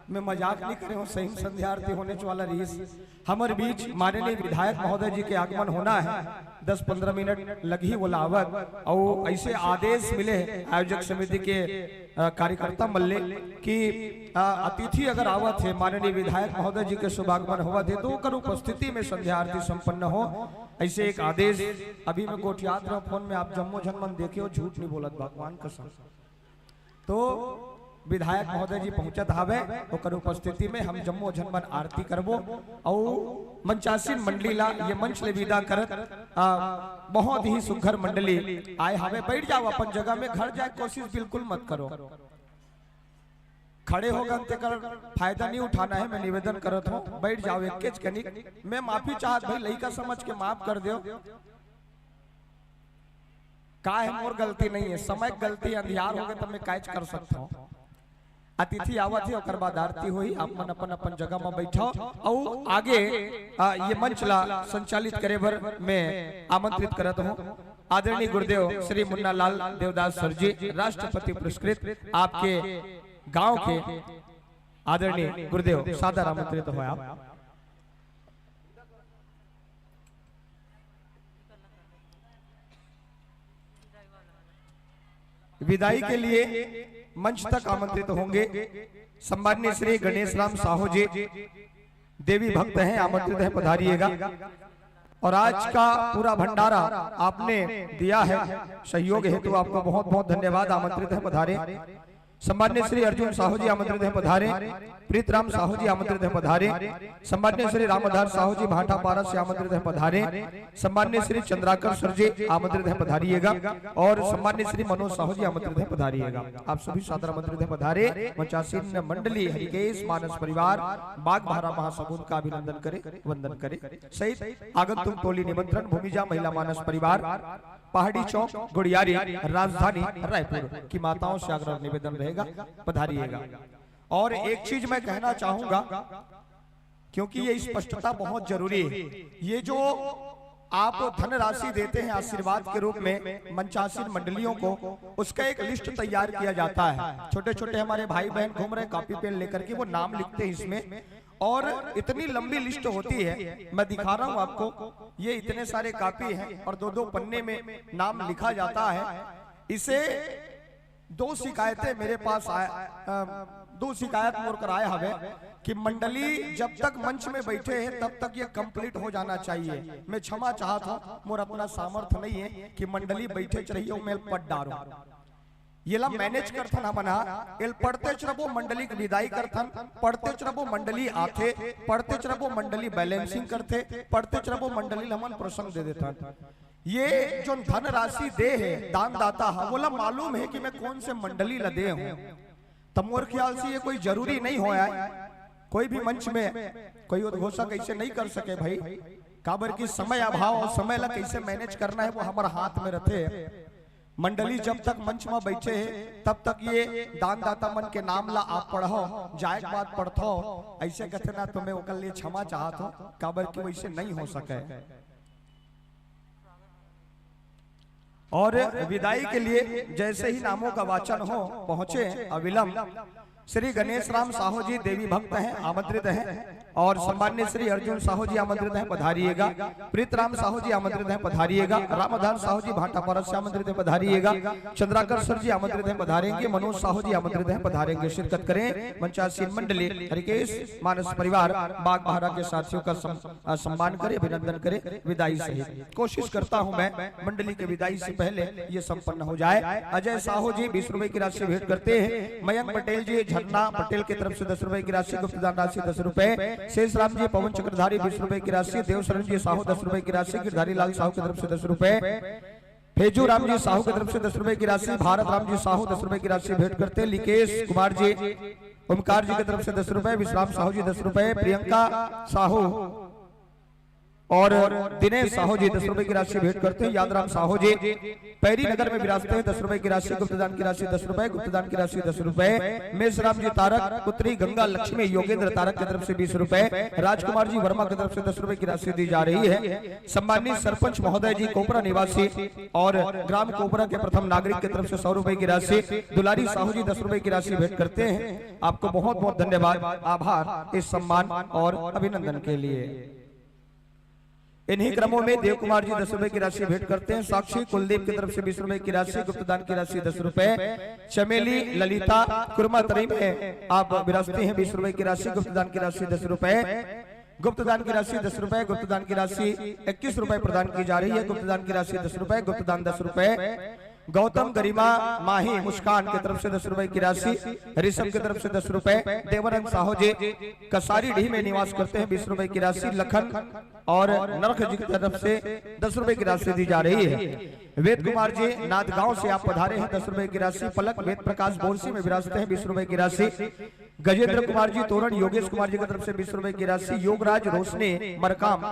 मैं मजाक नहीं करे हूँ, सही संध्या आरती होने वाला रीस हमारे बीच माननीय विधायक महोदय जी के आगमन होना है। 10-15 मिनट लगी वो लावत और ऐसे आदेश मिले आयोजक समिति के कार्यकर्ता मल्ले कि अतिथि अगर आवत है माननीय विधायक महोदय जी के शुभागमन हुआ थे तो कर उपस्थिति में संध्या आरती संपन्न हो, ऐसे एक आदेश। अभी मैं गोटियात रहा फोन में, आप जम्मो झनमन देखे हो, झूठ नहीं बोलत भगवान कसम। तो विधायक महोदय जी पहुंचत हावे, ओकर उपस्थिति में हम जम्मो झनमन आरती करबो और मंचासीन मंडली ला ये मंच ले विदा करत बहुत ही सुघर मंडली आए हावे। बैठ जाओ अपन जगह में, घर जाए कोशिश बिल्कुल मत करो, खड़े होकर तेकर फायदा नहीं उठाना है। मैं निवेदन करत हूँ, बैठ जाओ एक केच कनिक। मैं माफी चाहत भाई, लइका समझ के माफ कर दो, का है मोर गलती नहीं है, समय गलती अंधियार हो गए तो मैं कैच कर सकता हूँ। अतिथि आवत है, ओकर बाद आरती हुई, आप मन अपन अपन जगह में बैठो और आगे ये मंच ला संचालित करे बर मैं आमंत्रित करत हूँ आदरणीय गुरुदेव श्री मुन्ना लाल देवदास सर जी, राष्ट्रपति पुरस्कृत आपके गांव के आदरणीय गुरुदेव सादर आमंत्रित हो आप। विदाई के लिए मंच तक आमंत्रित होंगे सम्माननीय श्री गणेश राम साहू जी, देवी भक्त हैं, आमंत्रित हैं, पधारिएगा। और आज का पूरा भंडारा आपने दिया है, सहयोग हेतु आपको बहुत बहुत धन्यवाद, आमंत्रित है, पधारे। सम्माननीय श्री अर्जुन साहू जी आमंत्रित हैं, पधारे। प्रीत राम साहू जी आमंत्रित हैं, पधारे। सम्माननीय श्री रामधार साहू जी भाटा पारस से आमंत्रित हैं, पधारे। सम्माननीय श्री चंद्राकर सर जी आमंत्रित हैं, पधारिएगा। और सम्माननीय श्री मनोज साहू जी आमंत्रित हैं, पधारिएगा। आप सभी सादर आमंत्रित हैं, पधारे। मंचासीन मंडली हरिकेश मानस परिवार बाग बहारा महासमुद का अभिनंदन करे, वंदन करे सहित आगंतुक टोली निमंत्रण भूमिजा महिला मानस परिवार पहाड़ी चौक गुड़ियारी राजधानी रायपुर की माताओं से आग्रह निवेदन रहेगा, पधारिएगा। और एक चीज मैं कहना चाहूंगा, क्योंकि ये स्पष्टता बहुत जरूरी है, ये जो आप धनराशि देते हैं आशीर्वाद के रूप में मंचासीन मंडलियों को, उसका एक लिस्ट तैयार किया जाता है। छोटे छोटे हमारे भाई बहन घूम रहे कॉपी पेन लेकर के, वो नाम लिखते हैं इसमें, और इतनी लंबी लिस्ट होती है। मैं दिखा रहा हूं आपको, ये इतने सारे कॉपी हैं और 2-2 पन्ने में नाम लिखा जाता है। इसे 2 शिकायतें मेरे पास आए, 2 शिकायत मोर कर आए हवे कि मंडली जब तक मंच में बैठे हैं तब तक ये कंप्लीट हो जाना चाहिए। मैं क्षमा चाहता हूँ, मोर अपना सामर्थ्य नहीं है कि मंडली बैठे रहिए मैं पढ़ डारूं, ये ला मैनेज करथन हमना एल पढ़ते चरबो मंडली की विदाई करथन, पढ़ते चरबो मंडली आथे, पढ़ते चरबो मंडली बैलेंसिंग करते, पढ़ते चरबो मंडली हमन प्रसंग दे देथन। ये जो धन राशि दे है दान दाता है, बोला मालूम है कि मैं कौन से मंडली ला दे हूं, तमोर ख्याल से ये कोई जरूरी नहीं होया। कोई भी मंच में कोई उद्घोषक ऐसे नहीं कर सके भाई, काबर की समय अभाव और समय ला कैसे मैनेज करना है वो हमारे हाथ में रहते। मंडली जब तक मंच में बैठे हैं तब तक ये दान दाता मन के नाम ला आप पढ़ो, जायक बात पढ़ो, ऐसे कहते ना तो मैं ओकर लिए क्षमा चाहत हूं, काबर की वैसे नहीं हो सके। और विदाई के लिए जैसे ही नामों का वाचन हो पहुंचे अविलंब श्री गणेश राम साहू जी, देवी भक्त हैं, आमंत्रित हैं। और सम्मान्य श्री अर्जुन साहू जी आमंत्रित हैं, पधारिएगा। प्रीत राम साहू जी आमंत्रित हैं, पधारिएगा। रामधार साहू जी भाटा परस से आमंत्रित हैं, पधारिएगा। चंद्राकर सर जी आमंत्रित हैं, पधारेंगे। मनोज साहू जी आमंत्रित हैं, पधारेंगे। शिरकत करें मंचासीन मंडली हरिकेश मानस परिवार बाग बहारा के साथियों का सम्मान करे, अभिनंदन करे, विदाई सहित। कोशिश करता हूं मैं मंडली के विदाई से पहले ये संपन्न हो जाए। अजय साहू जी 20 रुपए की राशि भेंट करते हैं। मयंक पटेल जी झरना पटेल की तरफ से 10 रुपए की राशि, गुप्तदान राशि 10 रुपए। शेष राम जी पवन चक्रधारी 20 रुपए की राशि। देवशरण जी साहू 10 रुपए की राशि। गिरधारी लाल साहू की तरफ से 10 रुपए। फेजू राम जी साहू की तरफ से 10 रुपए की राशि। भारत राम जी साहू 10 रुपए की राशि भेंट करते। लिकेश कुमार जी ओमकार जी की तरफ से 10 रुपए। विश्राम साहू जी 10 रुपए। प्रियंका साहू और दिनेश साहू जी 10 रुपए की राशि भेंट करते हैं। यादराम साहू जी पैरी नगर में विराजते हैं 10 रुपए की राशि, गुप्तदान की राशि 10 रुपए, गुप्तदान की राशि 10 रुपए। मेषराम जी तारक, पुत्री गंगा लक्ष्मी योगेंद्र तारक की तरफ से 20 रुपए, राजकुमार जी वर्मा की तरफ से 10 रुपए की राशि दी जा रही है। सम्मानित सरपंच महोदय जी कोपरा निवासी और ग्राम कोपरा के प्रथम नागरिक की तरफ से 100 रुपए की राशि, दुलारी साहू जी 10 रुपए की राशि भेंट करते हैं। आपको बहुत बहुत धन्यवाद, आभार इस सम्मान और अभिनंदन के लिए। इन्हीं क्रमों में देव कुमार जी 10 रुपए की राशि भेंट करते हैं। साक्षी कुलदीप की तरफ से 20 रुपए की राशि, गुप्तदान की राशि 10 रुपए। चमेली ललिता कुर्मा तरी में आप विराजते हैं 20 रुपए की राशि, गुप्तदान की राशि 10 रुपए, गुप्तदान की राशि 10 रुपए, गुप्तदान की राशि 21 रुपए प्रदान की जा रही है, गुप्तदान की राशि 10 रुपए, गुप्तदान 10 रुपए। गौतम गरिमा माही मुस्कान की तरफ से 10 रुपए की राशि, ऋषभ की तरफ से 10 रुपए, देवानंद साहू जी कसारी ढी में निवास करते हैं 20 रुपए की राशि, लखन और नरख जी की तरफ से 10 रुपए की राशि दी जा रही है। वेद कुमार जी नाथगांव से आप पधारे हैं 10 रुपए की राशि, पलक वेद प्रकाश बोरसी में विराजते हैं 20 रुपए की राशि, गजेंद्र कुमार जी तोरण योगेश कुमार जी की तरफ से 20 रुपए की राशि, योगराज रोशनी मरकाम,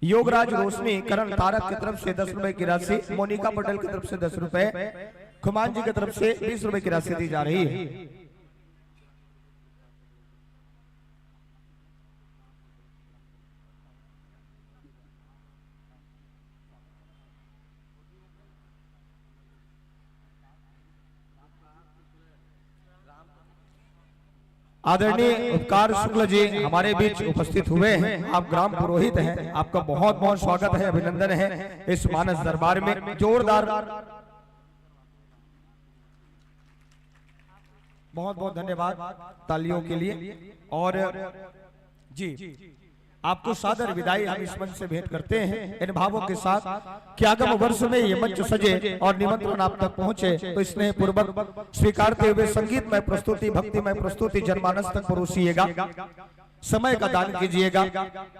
योगराज रोशनी करण तारक की तरफ से 10 रुपए की राशि, मोनिका पटेल की तरफ से 10 रुपए, खुमान जी की तरफ से 20 रुपए की राशि दी जा रही है। आदरणीय उपकार शुक्ल जी हमारे बीच उपस्थित हुए हैं। आप ग्राम पुरोहित हैं, आपका बहुत बहुत स्वागत है, अभिनंदन है इस मानस दरबार में। जोरदार बहुत बहुत धन्यवाद तालियों के लिए। और जी आपको सादर विदाई हम इस मंच से भेंट करते हैं इन भावों के साथ कि आगामी वर्ष में ये मंच सजे और निमंत्रण आप तक पहुंचे तो स्नेह पूर्वक स्वीकारते हुए संगीतमय प्रस्तुति, भक्तिमय प्रस्तुति जनमानस तक परोसिएगा, समय का दान कीजिएगा।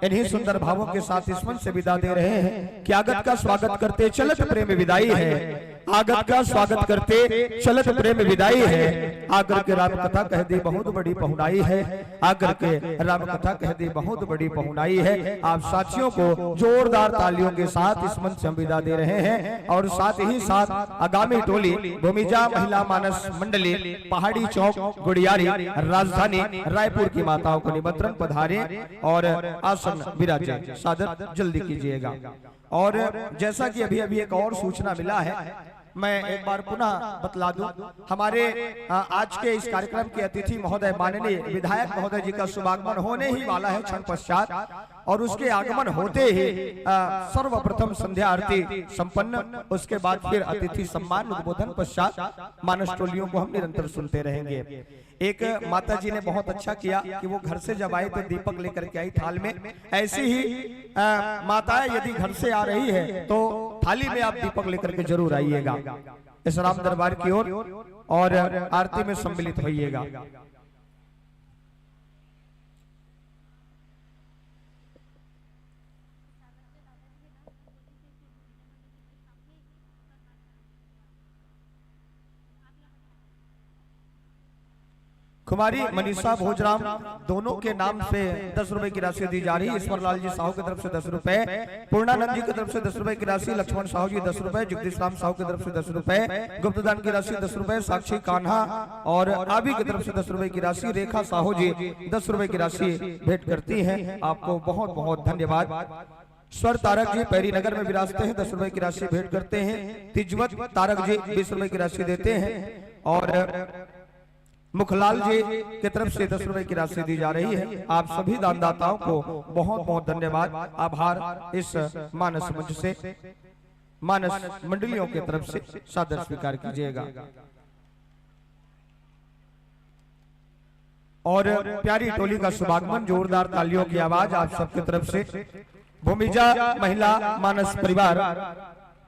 इन्हीं सुंदर भावों के साथ इस मंच से विदा दे रहे हैं कि आगत का स्वागत करते चलत प्रेम विदाई है, आगत का स्वागत करते चलत प्रेम विदाई है, आकर के राम कथा कह दी बहुत बड़ी पहुनाई है, आकर के राम कथा कह दी बहुत बड़ी पहुनाई है। आप साथियों को जोरदार तालियों के साथ इस मंच से हम विदा दे रहे हैं। और साथ ही साथ आगामी टोली भूमिजा महिला मानस मंडली पहाड़ी चौक गुड़ियारी राजधानी रायपुर की माताओं को निमंत्रण पधारे और आसन विराजे, सादर जल्दी कीजिएगा। और जैसा कि अभी अभी एक और सूचना मिला है, मैं एक बार पुनः बतला दूं, हमारे आज के इस कार्यक्रम के अतिथि महोदय माननीय विधायक महोदय जी का शुभागमन होने ही वाला है क्षण पश्चात। और उसके आगमन होते ही सर्वप्रथम संध्या आरती संपन्न, उसके बाद फिर अतिथि सम्मान उद्बोधन पश्चात मानस टोलियों को हम निरंतर सुनते रहेंगे। एक माता जी ने बहुत अच्छा किया कि वो घर से जब आए तो दीपक लेकर के आई थाल में। ऐसी ही माताएं यदि घर से आ रही है तो थाली में आप दीपक लेकर के जरूर आइएगा इस राम दरबार की ओर और आरती में सम्मिलित होइएगा। कुमारी मनीषा भोजराम दोनों के नाम से 10 रुपए की राशि दी जा रही है। ईश्वरलाल जी साहू की तरफ से 10 रुपए, पूर्णानंद जी की तरफ से 10 रुपए की राशि, लक्ष्मण साहू जी 10 रुपए, जगदीश राम साहू की तरफ से 10 रुपए, गुप्तदान की राशि 10 रुपए, साक्षी कान्हा और आबी की तरफ से 10 रुपए की राशि, रेखा साहू जी 10 रुपए की राशि भेंट करती है। आपको बहुत बहुत धन्यवाद। स्वर तारक जी पैरी नगर में विराजते हैं, 10 रुपए की राशि भेंट करते हैं। तिजवत तारक जी 20 रुपए की राशि देते हैं और मुखलाल जी की तरफ से 10 रुपए की राशि दी जा रही है। आप सभी दानदाताओं को बहुत बहुत धन्यवाद, आभार इस मानस मंच से, मानस मंडलियों की तरफ से सादर स्वीकार कीजिएगा। और प्यारी टोली का शुभागमन जोरदार तालियों की आवाज आप सबकी तरफ से। भूमिजा महिला मानस परिवार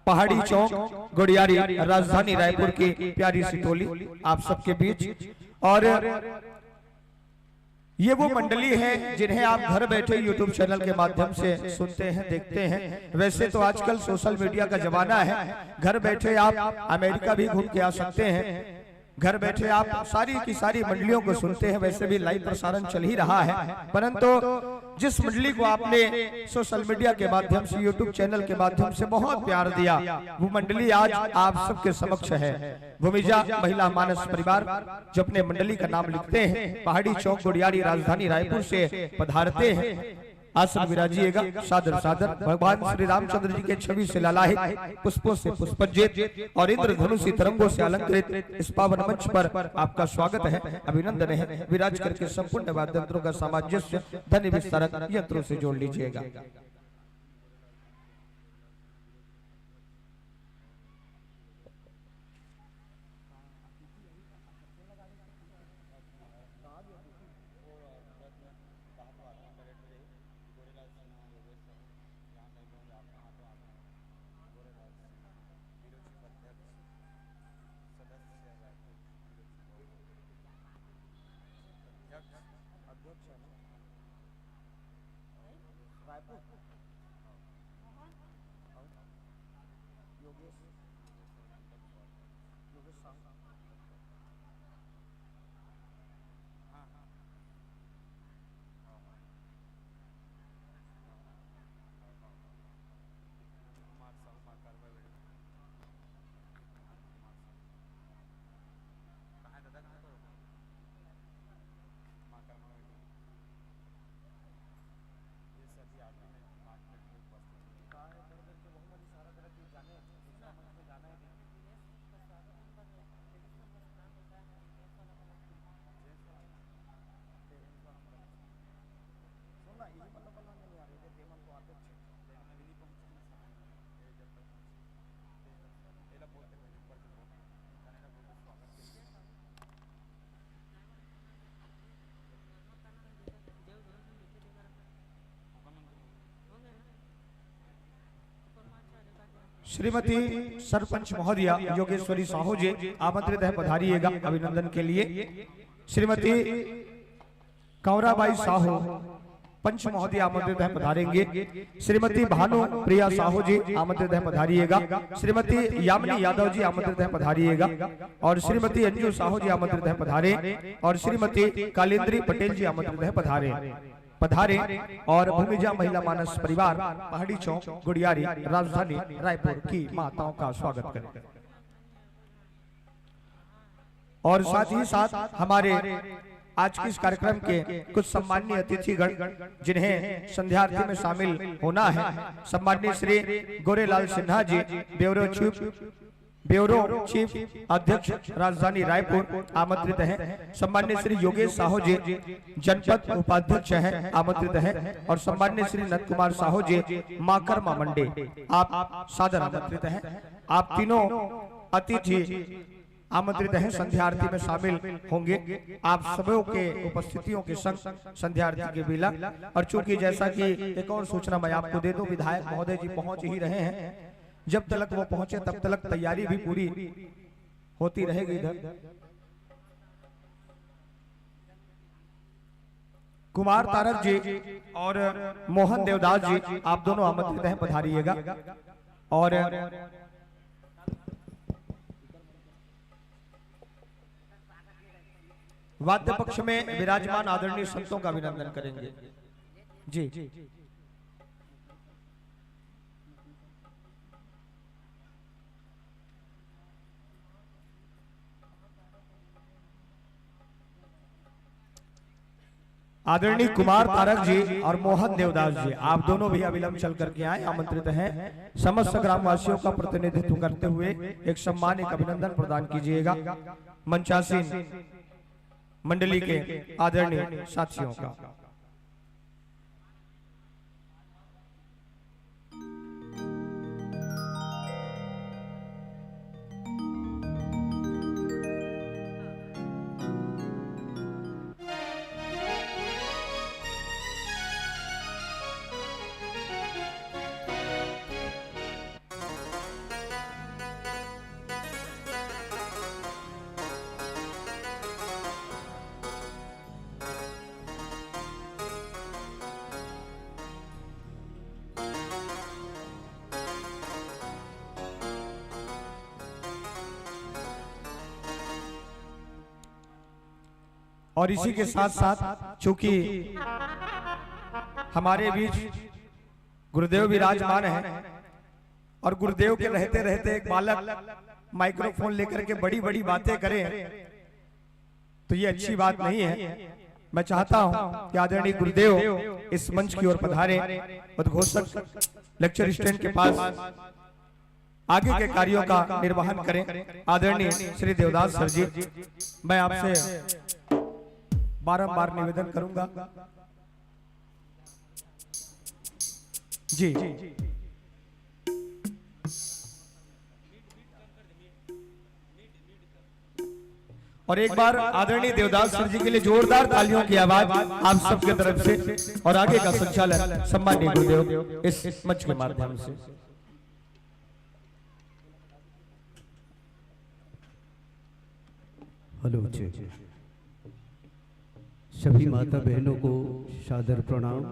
पहाड़ी चौक गुड़ियारी राजधानी रायपुर की प्यारी सी टोली आप सबके बीच। और ये वो मंडली है जिन्हें आप घर बैठे यूट्यूब चैनल के माध्यम से सुनते हैं, देखते हैं। वैसे तो आजकल सोशल मीडिया का जमाना है, घर बैठे आप अमेरिका भी घूम के आ सकते हैं, घर बैठे आप सारी की सारी मंडलियों को सुनते हैं। वैसे भी लाइव प्रसारण चल ही रहा है, परंतु जिस मंडली को आपने सोशल मीडिया के माध्यम से, यूट्यूब चैनल के माध्यम से बहुत प्यार दिया, वो मंडली आज आप सबके समक्ष है। भूमिजा महिला मानस परिवार जो अपने मंडली का नाम लिखते हैं, पहाड़ी चौक गुड़ियारी राजधानी रायपुर से पधारते हैं। आसन विराजिएगा। सादर सादर भगवान श्री रामचंद्र जी के छवि से ललाहित पुष्पों से पुष्पज्जित और इंद्रधनुषी तरंगों से अलंकृत इस पावन मंच पर आपका स्वागत है, अभिनंदन है। विराज करके संपूर्ण वाद्य यंत्रों का सामंजस्य ध्वनि विस्तारक यंत्रों से जोड़ लीजिएगा। श्रीमती सरपंच महोदया योगेश्वरी साहू जी आमंत्रित है, पधारिएगा अभिनंदन के लिए। श्रीमती कौराबाई साहू पंच महोदय आमंत्रित है, पधारेंगे। श्रीमती भानु प्रिया साहू जी आमंत्रित है, पधारिएगा। श्रीमती यामिनी यादव जी आमंत्रित है, पधारिएगा। और श्रीमती अंजू साहू जी आमंत्रित है, पधारे। और श्रीमती कालिंद्री पटेल जी आमंत्रित है, पधारे। और भूमिजा महिला मानस परिवार पहाड़ी चौक गुड़ियारी राजधानी रायपुर की माताओं का स्वागत करें। और साथ ही साथ हमारे आज के इस कार्यक्रम के कुछ सम्माननीय अतिथिगण जिन्हें संध्या आरती में शामिल होना है, सम्माननीय श्री गोरेलाल सिन्हा जी ब्यूरो चीफ अध्यक्ष राजधानी रायपुर आमंत्रित हैं। सम्माननीय श्री योगेश साहू जी जनपद उपाध्यक्ष हैं, आमंत्रित हैं। और सम्माननीय श्री नंद कुमार साहू जी माकरमा मंडी आप सादर आमंत्रित हैं। आप तीनों अतिथि आमंत्रित हैं, संध्या आरती में शामिल होंगे। आप सबों के उपस्थितियों के संग संध्या आरती के बेला। और चूंकि जैसा कि एक और सूचना मैं आपको दे दूं, विधायक महोदय जी पहुंच ही रहे हैं। जब तक वो पहुंचे तब तक तैयारी भी पूरी होती रहेगी। इधर कुमार तारक जी और मोहन देवदास जी आप दोनों आमंत्रित हैं, पधारिएगा। और वाद्य पक्ष में विराजमान आदरणीय संतों का अभिनंदन करेंगे जी। आदरणीय कुमार तारक जी और मोहन देवदास जी आप दोनों भी अविलंब चल करके आए, आमंत्रित हैं। समस्त ग्रामवासियों का प्रतिनिधित्व करते हुए एक सम्मान, एक अभिनंदन प्रदान कीजिएगा मंचासीन मंडली के आदरणीय साथियों का। और इसी के साथ साथ चूंकि हमारे बीच गुरुदेव विराजमान है और गुरुदेव के रहते रहते एक बालक माइक्रोफोन लेकर के बड़ी बड़ी बातें करे तो ये अच्छी बात नहीं है। मैं चाहता हूं कि आदरणीय गुरुदेव इस मंच की ओर पधारे, उद्घोषक लेक्चर स्टैंड के पास आगे के कार्यों का निर्वहन करें। आदरणीय श्री देवदास सर जी, मैं आपसे बारंबार निवेदन करूंगा जी। और एक बार आदरणीय देवदास सर जी के लिए जोरदार तालियों की आवाज आप सबके तरफ से। और आगे का संचालन सम्माननीय गुरुदेव इस मंच के माध्यम से। हेलो जी, सभी माता बहनों को सादर प्रणाम।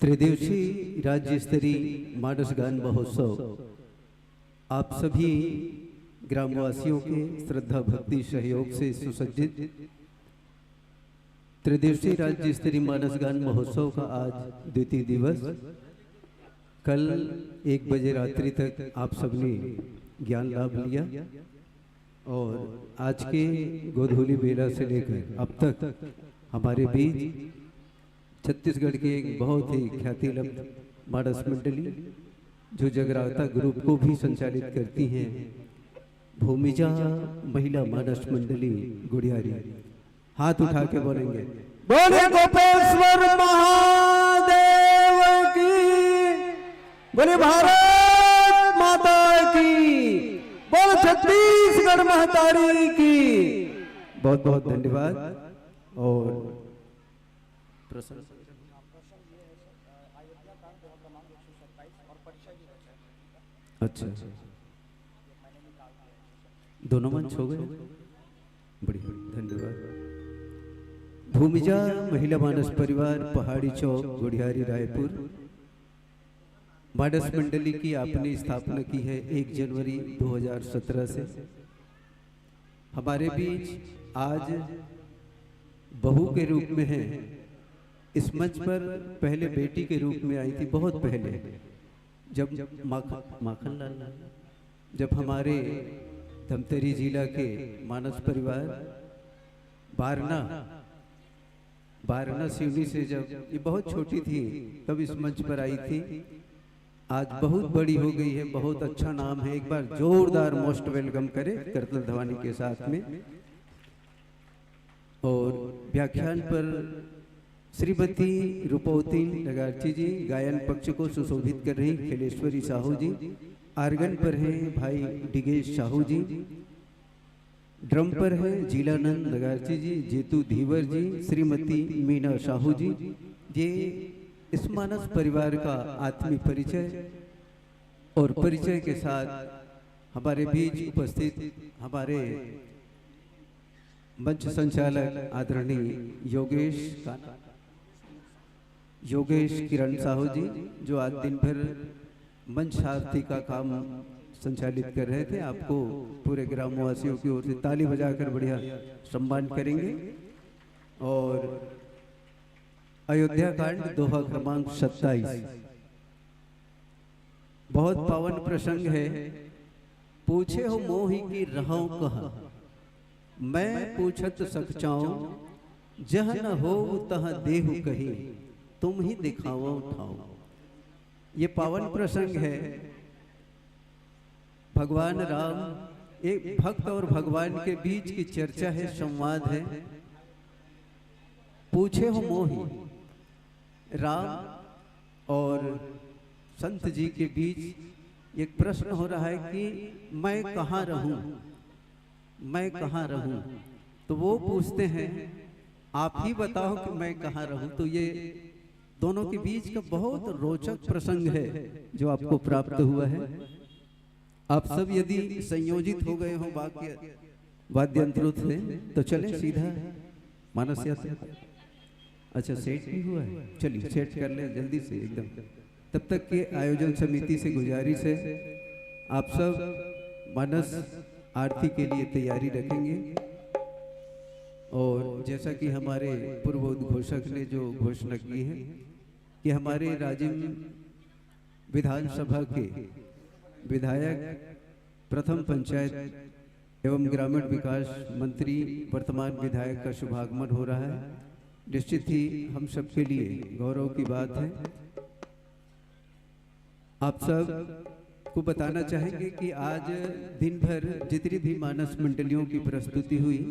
त्रिदिवसीय राज्य स्तरीय मानस गान महोत्सव आप सभी ग्रामवासियों के श्रद्धा भक्ति सहयोग से सुसज्जित त्रिदिवसीय राज्य स्तरीय मानस गान महोत्सव का आज द्वितीय दिवस। कल 1 बजे रात्रि तक आप सबने ज्ञान लाभ लिया और आज के गोधूली बेला से लेकर अब तक हमारे बीच छत्तीसगढ़ की एक बहुत ही ख्याति लब्ध मानस मंडली जो जगराता ग्रुप को भी संचालित करती हैं, भूमिजा महिला मानस मंडली गुड़ियारी, हाथ उठा के बोलेंगे बोले गोपेश्वर महादेव की, बोले भारत माता की, बोल छत्तीसगढ़ महतारी की। बहुत बहुत धन्यवाद। और अच्छा, दोनों मंच हो गए, बढ़िया, धन्यवाद। भूमिजा महिला मानस परिवार पहाड़ी चौक गुड़ियारी रायपुर मानस मंडली की आपने स्थापना की है 1 जनवरी 2017 से। हमारे बीच आज बहू के रूप में है, इस मंच पर पहले बेटी के रूप में आई थी बहुत पहले, जब माखन लाल जब हमारे धमतरी जिला के मानस परिवार बारना सिवनी से जब ये बहुत छोटी थी तब इस मंच पर आई थी। आज बहुत बड़ी हो गई है, बहुत अच्छा नाम है। एक बार जोरदार मोस्ट वेलकम करें करतल धवानी के साथ में। और व्याख्यान पर श्रीमती रूपवती नगारची जी गायन पक्ष को सुशोभित कर रही खिलेश्वरी साहू जी, आर्गन पर है भाई डिगेश साहू जी, ड्रम पर है जीलानंद नगारची जी, जेतू धीवर जी, श्रीमती मीना साहू जी। ये इस मानस परिवार का आत्मीय परिचय और परिचय के साथ हमारे बीच उपस्थित हमारे मंच संचालक आदरणीय योगेश किरण साहू जी, जो आज दिन भर मंच सारथी का काम संचालित कर रहे थे, आपको पूरे ग्रामवासियों की ओर से ताली बजाकर बढ़िया सम्मान करेंगे। और अयोध्या कांड दोहा क्रमांक 27 बहुत पावन प्रसंग है। पूछे हो मोहि की रहूं कहा, मैं पूछत सकचाऊं, जह न हो तह देहु कही, तुम ही दिखाओ ठाओ। ये पावन प्रसंग है। भगवान राम, एक भक्त और भगवान के बीच की चर्चा है, संवाद है। पूछे हो मोहि, राम और संत जी के बीच एक प्रश्न हो रहा है कि मैं कहाँ रहूं, मैं कहाँ रहूं। तो वो पूछते हैं आप ही बताओ कि मैं कहाँ रहूं। तो ये दोनों के बीच का बहुत रोचक प्रसंग है जो आपको प्राप्त हुआ है। आप सब यदि संयोजित हो गए हो वाद्यंत्रों से तो चलें सीधा मानस यात्रा। अच्छा, सेट भी हुआ है, चलिए सेट कर ले जल्दी से एकदम। तब तक के आयोजन समिति से गुजारिश है आप सब मानस आरती के लिए तैयारी रखेंगे। और जैसा कि हमारे पूर्व उद्घोषक ने जो घोषणा की है कि हमारे राजिम विधानसभा के विधायक, प्रथम पंचायत एवं ग्रामीण विकास मंत्री, वर्तमान विधायक का शुभागमन हो रहा है। निश्चित ही हम सबके लिए गौरव की बात है। आप सब को बताना चाहेंगे कि आज दिन भर जितनी भी मानस मंडलियों की प्रस्तुति हुई,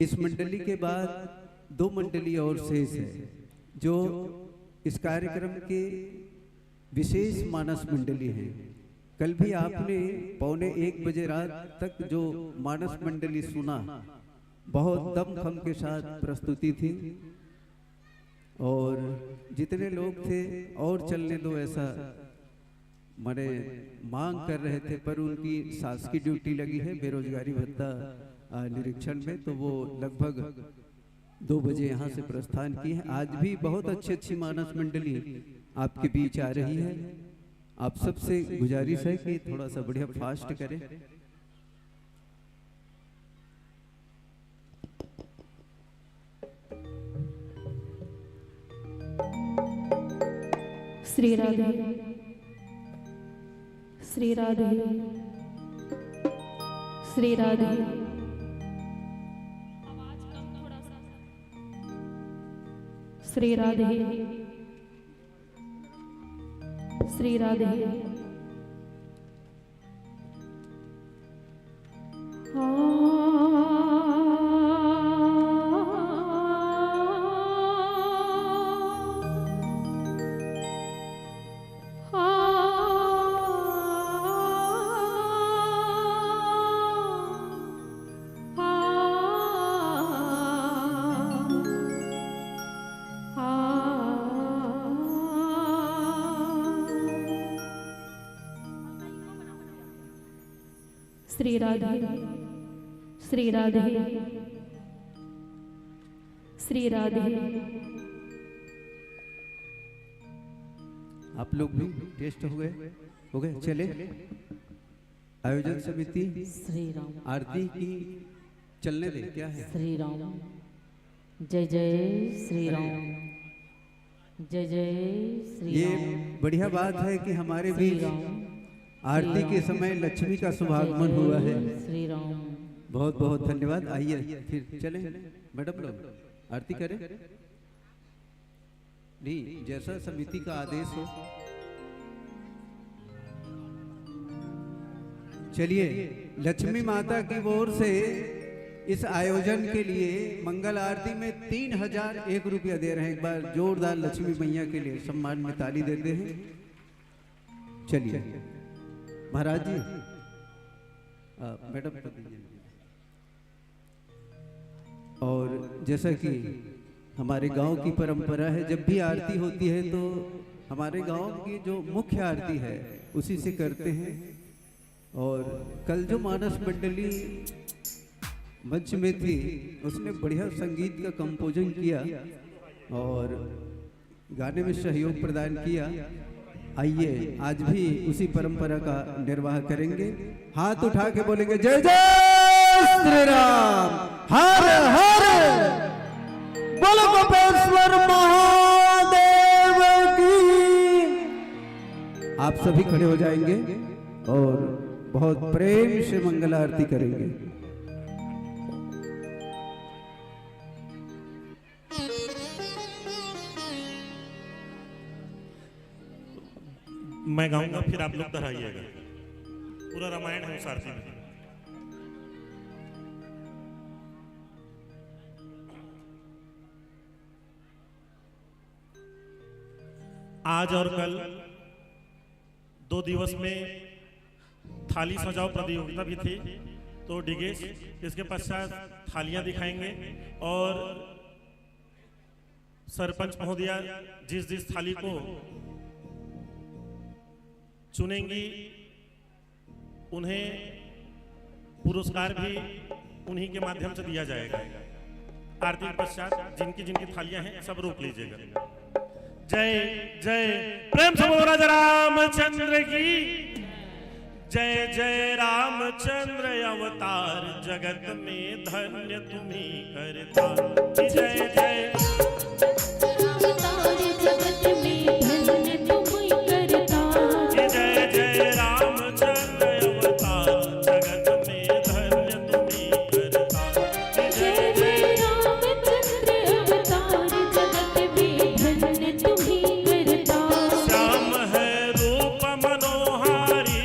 इस मंडली के बाद 2 मंडली और शेष है जो इस कार्यक्रम के विशेष मानस मंडली है। कल भी आपने 12:45 बजे रात तक जो मानस मंडली सुना, बहुत दमखम के साथ प्रस्तुति थी और जितने लोग थे और चलने दो ऐसा माने मांग कर रहे थे, पर उनकी शासकीय ड्यूटी लगी है बेरोजगारी भत्ता निरीक्षण में, तो वो लगभग 2 बजे यहाँ से प्रस्थान किए हैं। आज भी बहुत अच्छी मानस मंडली आपके बीच आ रही है। आप सबसे गुजारिश है कि थोड़ा सा बढ़िया फास्ट करें। श्री राधे, श्री राधे, श्री राधे। श्री राधे, श्री राधे। श्री राधे, श्री राधे, श्री राधे। आप लोग भी टेस्ट हो गए चले। आयोजन समिति श्री राम, आरती की चलने दे, क्या है? श्री राम, जय जय श्री राम, जय जय श्री ये राम। बढ़िया बात है कि हमारे बीच आरती के समय लक्ष्मी का शुभागमन हुआ है। श्री राम, बहुत बहुत धन्यवाद। आइए फिर चलें मैडम लोग, आरती करें। नहीं, जैसा समिति का आदेश हो। चलिए, लक्ष्मी माता की ओर से इस आयोजन के लिए मंगल आरती में 3001 रुपया दे रहे हैं। एक बार जोरदार लक्ष्मी मैया के लिए सम्मान में ताली देते हैं। चलिए महाराज जी, मैडम को दीजिए। और जैसा कि हमारे गांव की परंपरा है, जब भी आरती होती है तो हमारे गांव की जो मुख्य आरती है उसी से करते हैं। और कल जो मानस मंडली मंच में थी, उसने बढ़िया संगीत का कंपोजन किया और गाने में सहयोग प्रदान किया। आइए आज भी उसी परंपरा का निर्वाह करेंगे। हाथ उठा के बोलेंगे जय जय श्री राम, हर हर बोलो गोपेश्वर महादेव की। आप सभी खड़े हो जाएंगे और बहुत प्रेम से मंगल आरती करेंगे। मैं गाऊंगा, फिर आप लोग दोहराइएगा। पूरा रामायण है उस आरती में। आज और कल 2 दिवस में थाली सजाओ प्रतियोगिता भी थी, तो डिगेश इसके पश्चात थालियां दिखाएंगे और सरपंच महोदया जिस थाली को चुनेंगी उन्हें पुरस्कार भी उन्हीं के माध्यम से दिया जाएगा। आरती के पश्चात जिनकी थालियां हैं सब रोक लीजिएगा। जय जय, प्रेम से बोलो राजा रामचंद्र की जय जय रामचंद्र अवतार जगत में धन्य तुम्ही करता। जय जय अवतार जगत में धन्य तुम्ही करता। जय जय रामचंद्र अवतार जगत में धन्य तुम्ही करता। जय जय रामचंद्र अवतार जगत में धन्य तुम्ही करता। श्याम है रूप मनोहारी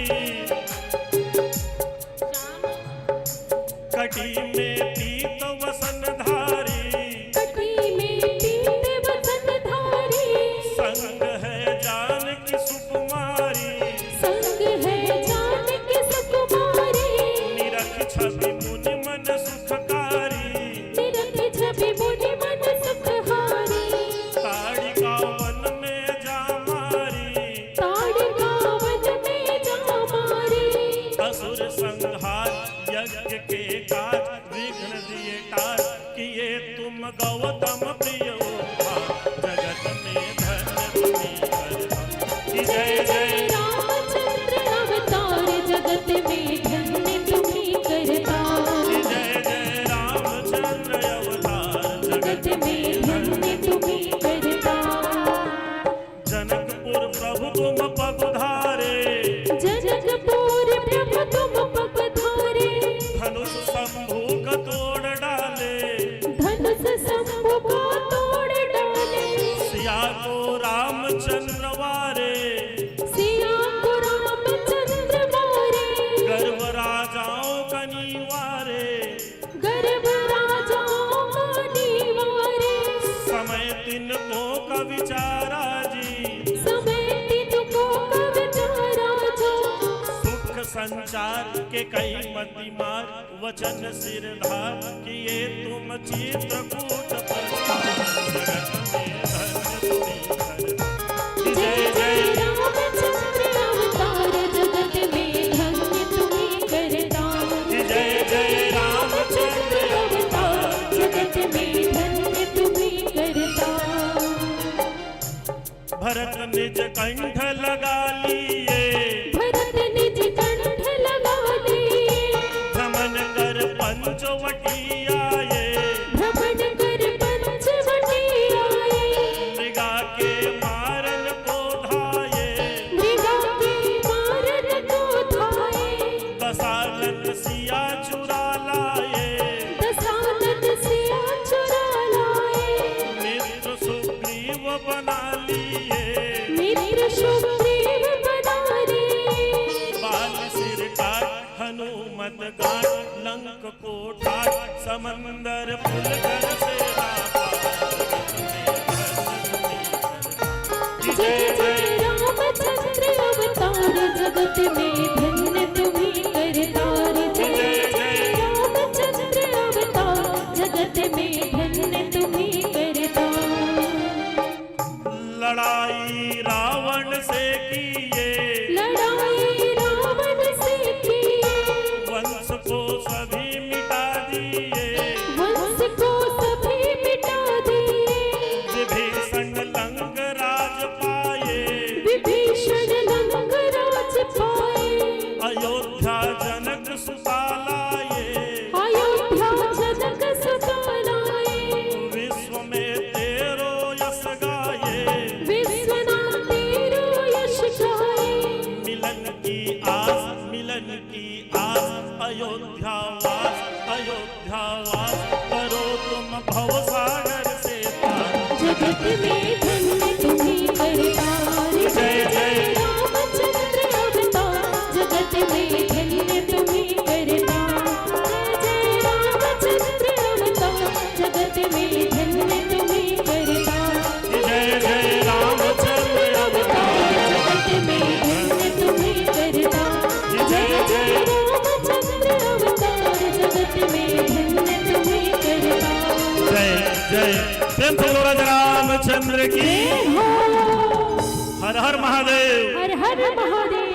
कटी में पीत वसनधारी। कटी में पीत वसनधारी। संग है जानकी सुकुमारी। संग है जानकी सुकुमारी। निरख छवि मुनि मन सुखकारी। निरख छवि मुनि मन सुखहारी। ताड़िका वन में जा मारी। ताड़िका वन में जा मारी। असुर संहार यज्ञ के काज विघ्न दिए टार। किए तुम गौतम प्रिय जगत में धन्य तुम्ही करता। जय जय रामचंद्र अवतार जगत में धन्य तुम्ही करता। जय जय रामचंद्र अवतार जगत में धन्य तुम्ही करता। जनकपुर प्रभु तुम पगुधारे। जनकपुर प्रभु तुम पगधारे। धनुष शंभु का तोड़ डाले। धनुष शंभु का तोड़ डाले। सिया को रामचंद्र वारे। सिया को रामचंद्र मारे। गर्व राजाओं का निवारे। गर्भ राजाओं का निवारे। समय तिनको का विचारा जी। समय तिनको का विचारा जो। सुख संचार के कई मतिमार वचन सिरधार। किए तुम चित्रकूट प्रस्तार जगत में धन्य तुम्ही करता। जय जय रामचंद्र अवतार जगत में धन्य तुम्ही करता। जय जय रामचंद्र अवतार जगत में धन्य तुम्ही करता। भरत निज कंठ लगा लिए। भरत निज कंठ लगा लिए। भ्रमण कर पंचवटी आए। भ्रमण कर पंचवटी आए। मृगा के मारन को धाये। मृगा के मारन को धाये। दशानन सिया चुरा लाए। दशानन सिया चुरा लाए। मित्र सुग्रीव बना लिए। मित्र सुग्रीव बना लिए। बाल सिर काट हनुमत गाट लंक को ठाट समंदर पुल कर सेना जय जय रामचंद्र अवतार जगत में धन्य तुम्ही करता। जय जय रामचंद्र अवतार जगत में धन्य तुम्ही करता। लड़ाई रावण से किए। लड़ाई रावण से किए। वंश को सभी मिटा दिए। वंश को सभी मिटा दिए। विभीषण लंक राज पाए। विभीषण लंक राज पाए। अयोध्या जनक सुता लाए। अयोध्या जनक सुता लाए। विश्व में तेरो यश गाए। विश्वनाथ तेरो यश गाए। मिलन की आस अयोध्या वास करो तुम भवसागर से पार। जगत में धन्य तुम्ही करता। जय जय रामचंद्र अवतार जगत में धन्य तुम्ही करता। जय जय रामचंद्र अवतार जगत में धन्य तुम्ही करता। जय जय रामचंद्र अवतार जगत में धन्य तुम्ही करता। जय जय रामचंद्र अवतार जगत में धन्य तुम्ही करता। जय जय प्रेम से बोलो राजा रामचंद्र की। हर हर महादेव। हर हर महादेव।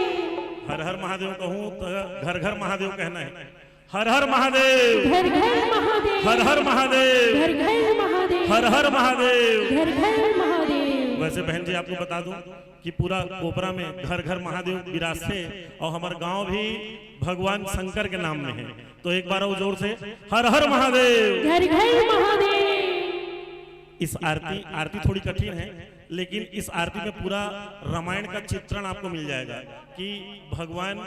हर हर महादेव कहूँ तो घर घर महादेव कहना है। हर हर महादेव। घर घर महादेव। हर हर महादेव। घर घर महादेव। हर हर महादेव। घर घर महादेव। वैसे बहन जी आपको बता दूं कि पूरा कोपरा में घर घर महादेव विराज थे और हमारे गांव भी भगवान शंकर के नाम में है। तो एक बार और जोर से हर हर महादेव, घर घर महादेव। इस आरती थोड़ी कठिन है, लेकिन इस आरती में पूरा रामायण का चित्रण आपको मिल जाएगा कि भगवान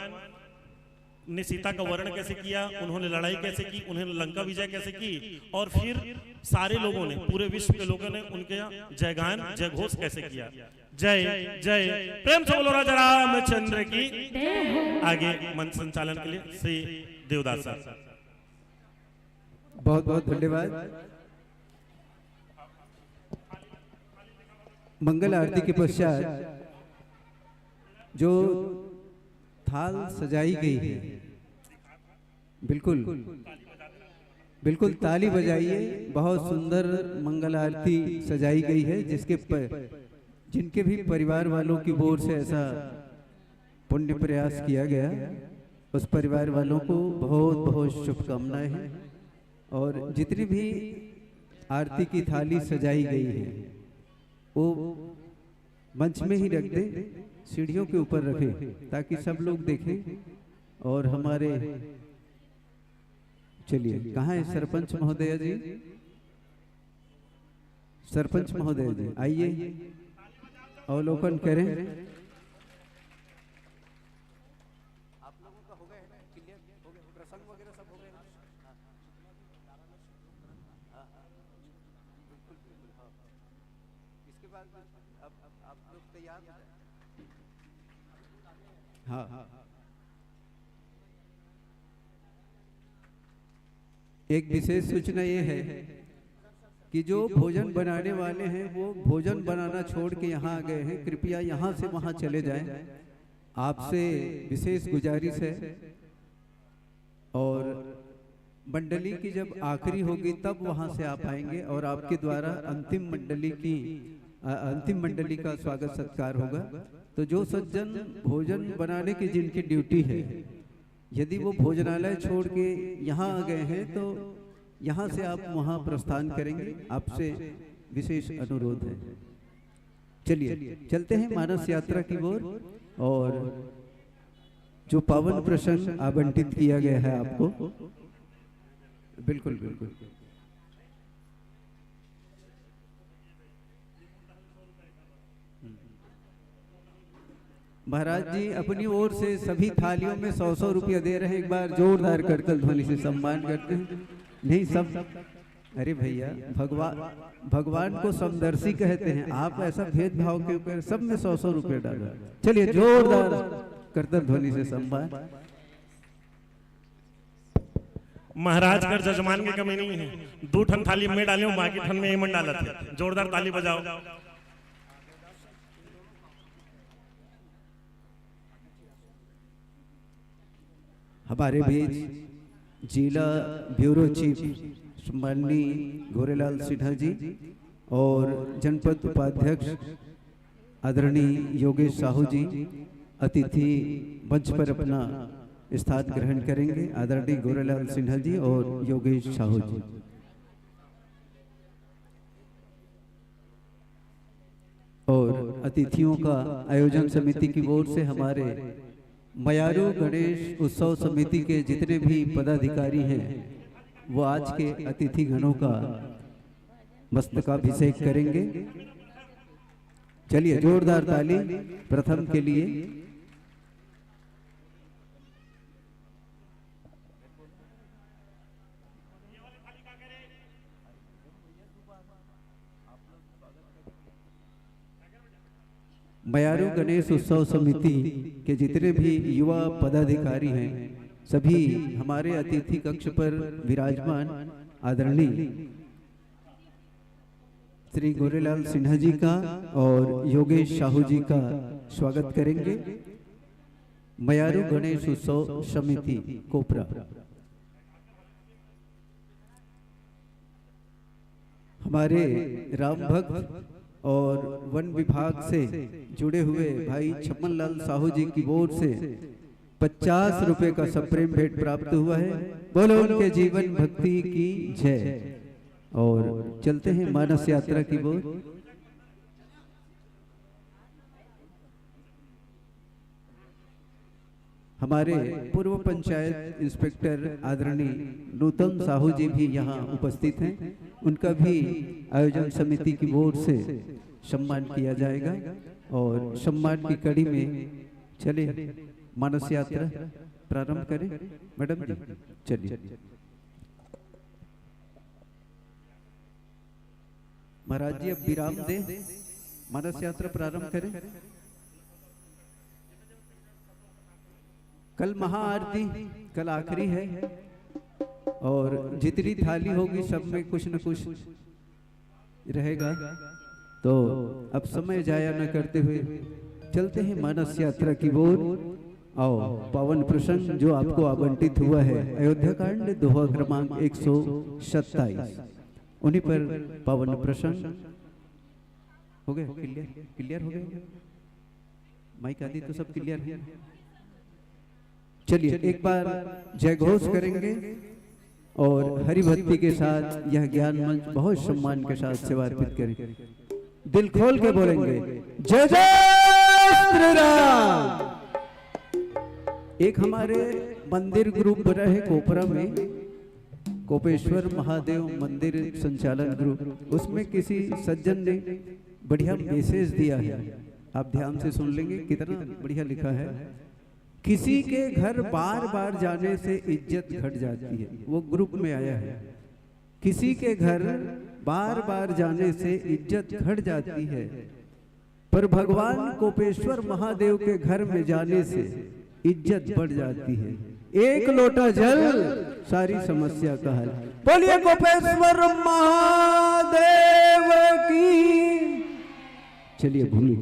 ने सीता का वर्ण कैसे किया, उन्होंने लड़ाई कैसे की, उन्होंने लंका विजय कैसे की, और फिर सारे लोगों ने, पूरे विश्व के लोगों ने उनके जयगान जय घोष कैसे किया। जय जय, प्रेम से बोलो राजा रामचंद्र की। आगे मंच संचालन के लिए श्री देवदास सर। बहुत बहुत धन्यवाद। मंगल आरती के पश्चात जो थाल सजाई गई है, बिल्कुल बिल्कुल ताली बजाइए। बहुत सुंदर मंगल आरती सजाई गई है, जिनके भी परिवार वालों की ओर से ऐसा पुण्य प्रयास किया गया, उस परिवार वालों को बहुत बहुत शुभकामनाएं हैं। और जितनी भी आरती की थाली सजाई गई है वो मंच में ही रख दे, सीढ़ियों के ऊपर रखें ताकि सब लोग देखें। और हमारे, चलिए कहाँ है सरपंच महोदय जी? सरपंच महोदय जी आइए, अवलोकन करें। आप लोगों का हो गया है ना, क्लियर हो गया, प्रसंग वगैरह सब हो गया ना? बिल्कुल बिल्कुल, हाँ। इसके बाद अब आप लोग तैयार हो जाए। हाँ, एक विशेष सूचना ये है कि जो भोजन बनाने वाले हैं वो भोजन बनाना छोड़ के यहाँ आ गए हैं, कृपया यहाँ से वहाँ चले जाएं। आपसे विशेष गुजारिश है। और मंडली की जब आखिरी होगी तब वहाँ से आप आएंगे और आपके द्वारा अंतिम मंडली का स्वागत सत्कार होगा। तो जो सज्जन भोजन बनाने की जिनकी ड्यूटी है, यदि वो भोजनालय छोड़ के यहाँ आ गए हैं तो यहाँ से आप वहाँ प्रस्थान करेंगे, आपसे विशेष अनुरोध है। चलिए चलते हैं मानस यात्रा की ओर। और जो पावन प्रसंग आवंटित किया गया है आपको, बिल्कुल बिल्कुल, महाराज जी अपनी ओर से सभी थालियों में 100-100 रुपया दे रहे हैं। एक बार जोरदार करतल ध्वनि से सम्मान करते हैं। नहीं सब, अरे भैया भगवान को समदर्शी कहते हैं, आप ऐसा भेदभाव क्यों कर, सब में 100-100 रुपया डालो। चलिए जोरदार करतल ध्वनि से सम्मान। महाराज कर जजमान की कमी नहीं है, 2 ठन थाली में डालियो, बाकी ठन में मन डाला थे। जोरदार ताली बजाओ। हमारे बीच जिला ब्यूरो चीफ माननीय गोरेलाल सिन्हा जी और जनपद उपाध्यक्ष आदरणीय योगेश साहू जी अतिथि मंच पर अपना स्थान ग्रहण करेंगे। आदरणीय गोरेलाल सिन्हा जी और योगेश साहू जी। और अतिथियों का आयोजन समिति की ओर से हमारे मयारू गणेश उत्सव समिति के जितने भी पदाधिकारी हैं वो आज के अतिथि गणों का मस्तकाभिषेक करेंगे। चलिए जोरदार ताली प्रथम के लिए। मयारू गणेश उत्सव समिति के जितने भी युवा पदाधिकारी हैं सभी हमारे अतिथि कक्ष पर विराजमान आदरणीय श्री गोरेलाल सिन्हा जी का और योगेश साहू जी का स्वागत करेंगे। मयारू गणेश उत्सव समिति कोपरा। हमारे राम भक्त और वन विभाग से जुड़े हुए भाई छप्पन लाल साहू जी की ओर से 50 रुपए का सप्रेम भेंट प्राप्त हुआ है। बोलो उनके जीवन भक्ति की जय। और चलते हैं मानस यात्रा की ओर। हमारे पूर्व पंचायत इंस्पेक्टर आदरणीय नूतन साहू जी भी यहाँ उपस्थित हैं। उनका भी आयोजन समिति की ओर से सम्मान किया जाएगा और सम्मान की कड़ी में चले मानस यात्रा प्रारंभ करें। मैडम जी चलिए। महाराज जी अब विराम दें, मानस यात्रा प्रारंभ करें। कल महाआरती, कल आखिरी है और जितनी थाली होगी सब में कुछ न कुछ रहेगा। तो अब समय जाया न करते हुए चलते हैं मानस यात्रा की ओर। आओ पावन प्रसंग जो आपको आवंटित हुआ है अयोध्या कांड दोहा क्रमांक 127, उन्हीं पर पावन प्रसंग हो गए। क्लियर हो गए? माइक आदि तो सब क्लियर है। चलिए एक बार जय घोष करेंगे और हरि भक्ति के साथ यह ज्ञान मंच बहुत सम्मान के साथ सेवा अर्पित करेंगे। दिल खोल के बोलेंगे जय जय श्री राम। एक हमारे मंदिर ग्रुप बना है कोपरा में, कोपेश्वर महादेव मंदिर संचालन ग्रुप। उसमें किसी सज्जन ने बढ़िया मैसेज दिया है, आप ध्यान से सुन लेंगे कितना बढ़िया लिखा है। किसी के घर बार बार जाने से इज्जत घट जाती है, वो ग्रुप में आया है। किसी के घर बार बार जाने से इज्जत घट जाती है, पर भगवान कोपेश्वर महादेव के घर में जाने से इज्जत बढ़ जाती है। एक लोटा जल सारी समस्या का हल। बोलिए कोपेश्वर महादेव की। चलिए भूमि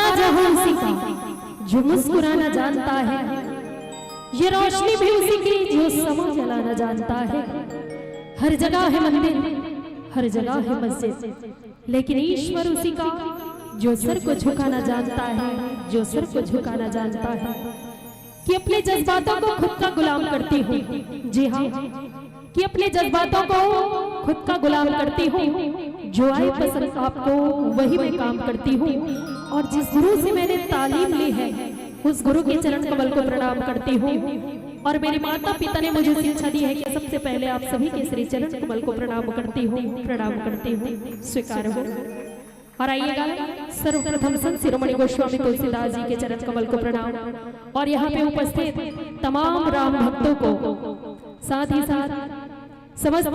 सारा जहां उसी का जो मुस्कुराना जानता है, ये रोशनी भी उसी की जो समा जलाना जानता है। हर जगह है मंदिर, हर जगह है मस्जिद, लेकिन ईश्वर उसी का जो सर को झुकाना जानता है, जो सर को झुकाना जानता है। कि अपने जज्बातों को खुद का गुलाम करती हूँ, जी हाँ, कि अपने जज्बातों को खुद का गुलाम करती हूँ। जो आए पसंद आपको वही मैं काम करती हूँ। और जिस गुरु से मैंने तालीम ली है, उस गुरु के चरण कमल को प्रणाम करती हूँ। और मेरे माता पिता ने मुझे शिक्षा दी है कि सबसे पहले आप सभी के श्री चरण कमल को प्रणाम करती हूँ, प्रणाम करती हूँ, स्वीकार हो। और आइएगा सर्वप्रथम संत शिरोमणि गोस्वामी तुलसीदास जी के चरण कमल को प्रणाम। और यहाँ पे उपस्थित तमाम राम भक्तों को, साथ ही साथ समस्त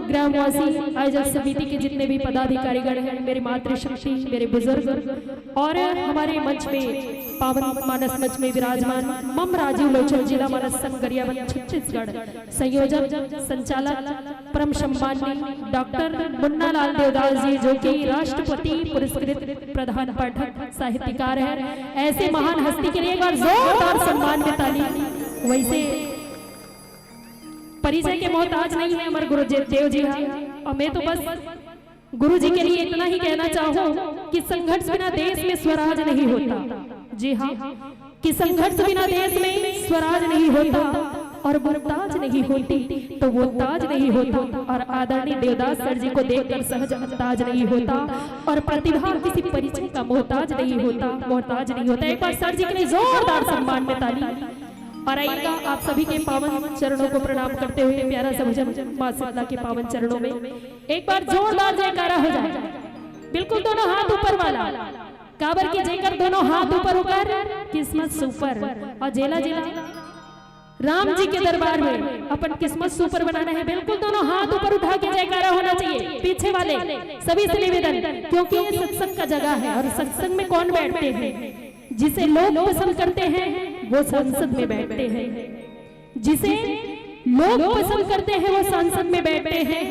ग्रामवासी, आयोजक समिति के जितने भी पदाधिकारीगण हैं, मेरी मातृशक्ति, मेरे बुजुर्ग और हमारे मंच में पावन मानस मंच में विराजमान मम राजीव लोचन जिला मानस संघ गरियाबंद छत्तीसगढ़ संयोजक संचालक परम सम्माननीय डॉक्टर मुन्ना लाल देवदास जी, जो कि राष्ट्रपति पुरस्कृत प्रधान पाठक साहित्यकार हैं। ऐसे महान हस्ती के लिए एक बार जोरदार सम्मान में ताली। वैसे परिचय के मोहताज नहीं है हमारे गुरु देव जी हैं, और मैं तो बस गुरु जी के लिए इतना ही कहना चाहूँ कि संघर्ष बिना देश में स्वराज नहीं होता। जी हाँ, कि संघर्ष बिना देश में स्वराज नहीं होता, और मुमताज नहीं होती तो वो ताज नहीं होता, और आदरणीय देवदास सर जी को देखकर सहज अंदाज नहीं होता, और प्रतिभा किसी परिचय का मोहताज नहीं होता, मोहताज नहीं होता। एक बार सर जी के लिए जोरदार सम्मान में ताली। और आइएगा आप सभी के पावन चरणों को प्रणाम करते हुए प्यारा सा भजन मां शीतला के पावन चरणों में एक बार जोरदार जयकारा हो जाए। बिल्कुल दोनों हाथ ऊपर वाला, काबर की जयकर दोनों हाथ ऊपर ऊपर, किस्मत सुपर। और जेला जेला राम जी के दरबार में अपन किस्मत सुपर बनाना है। बिल्कुल दोनों हाथ ऊपर उठा के जयकारा होना चाहिए। पीछे वाले सभी से निवेदन, क्योंकि ये सत्संग का जगह है, और सत्संग में कौन बैठते हैं? जिसे लोग पसंद करते हैं वो संसद में बैठते हैं, जिसे लोग पसंद करते हैं वो संसद में बैठते हैं,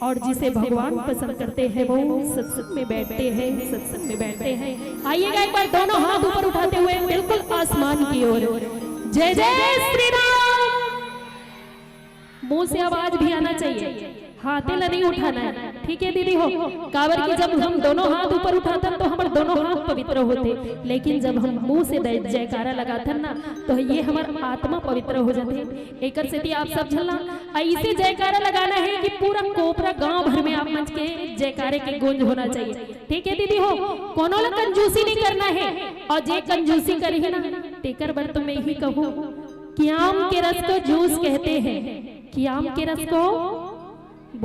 और जिसे भगवान पसंद करते हैं वो सत्संग में बैठते हैं, सत्संग में बैठते हैं। आइएगा एक बार दोनों हाथ ऊपर उठाते हुए बिल्कुल आसमान की ओर, जय जय श्री राम। मुंह से आवाज भी आना चाहिए, हाथे नहीं उठाना है, ठीक है दीदी हो। काबर की जब हम दोनों हाथ ऊपर उठाते तो हमारे दोनों हाथ पवित्र होते, लेकिन जब हम मुंह से जयकारा लगाते ना तो ये हमारा आत्मा पवित्र हो जाते। एक से आप सब झलना ऐसे जयकारा लगाना है कि पूरा कोपरा गांव भर में आप मंच के जयकारे के गूंज होना चाहिए, ठीक है दीदी हो। कोनो ला कंजूसी नहीं करना है, और जे कंजूसी करी है ना टेकर बर तो मैं ही कहूँ कि आम के रस को जूस कहते हैं, कि आम के रस को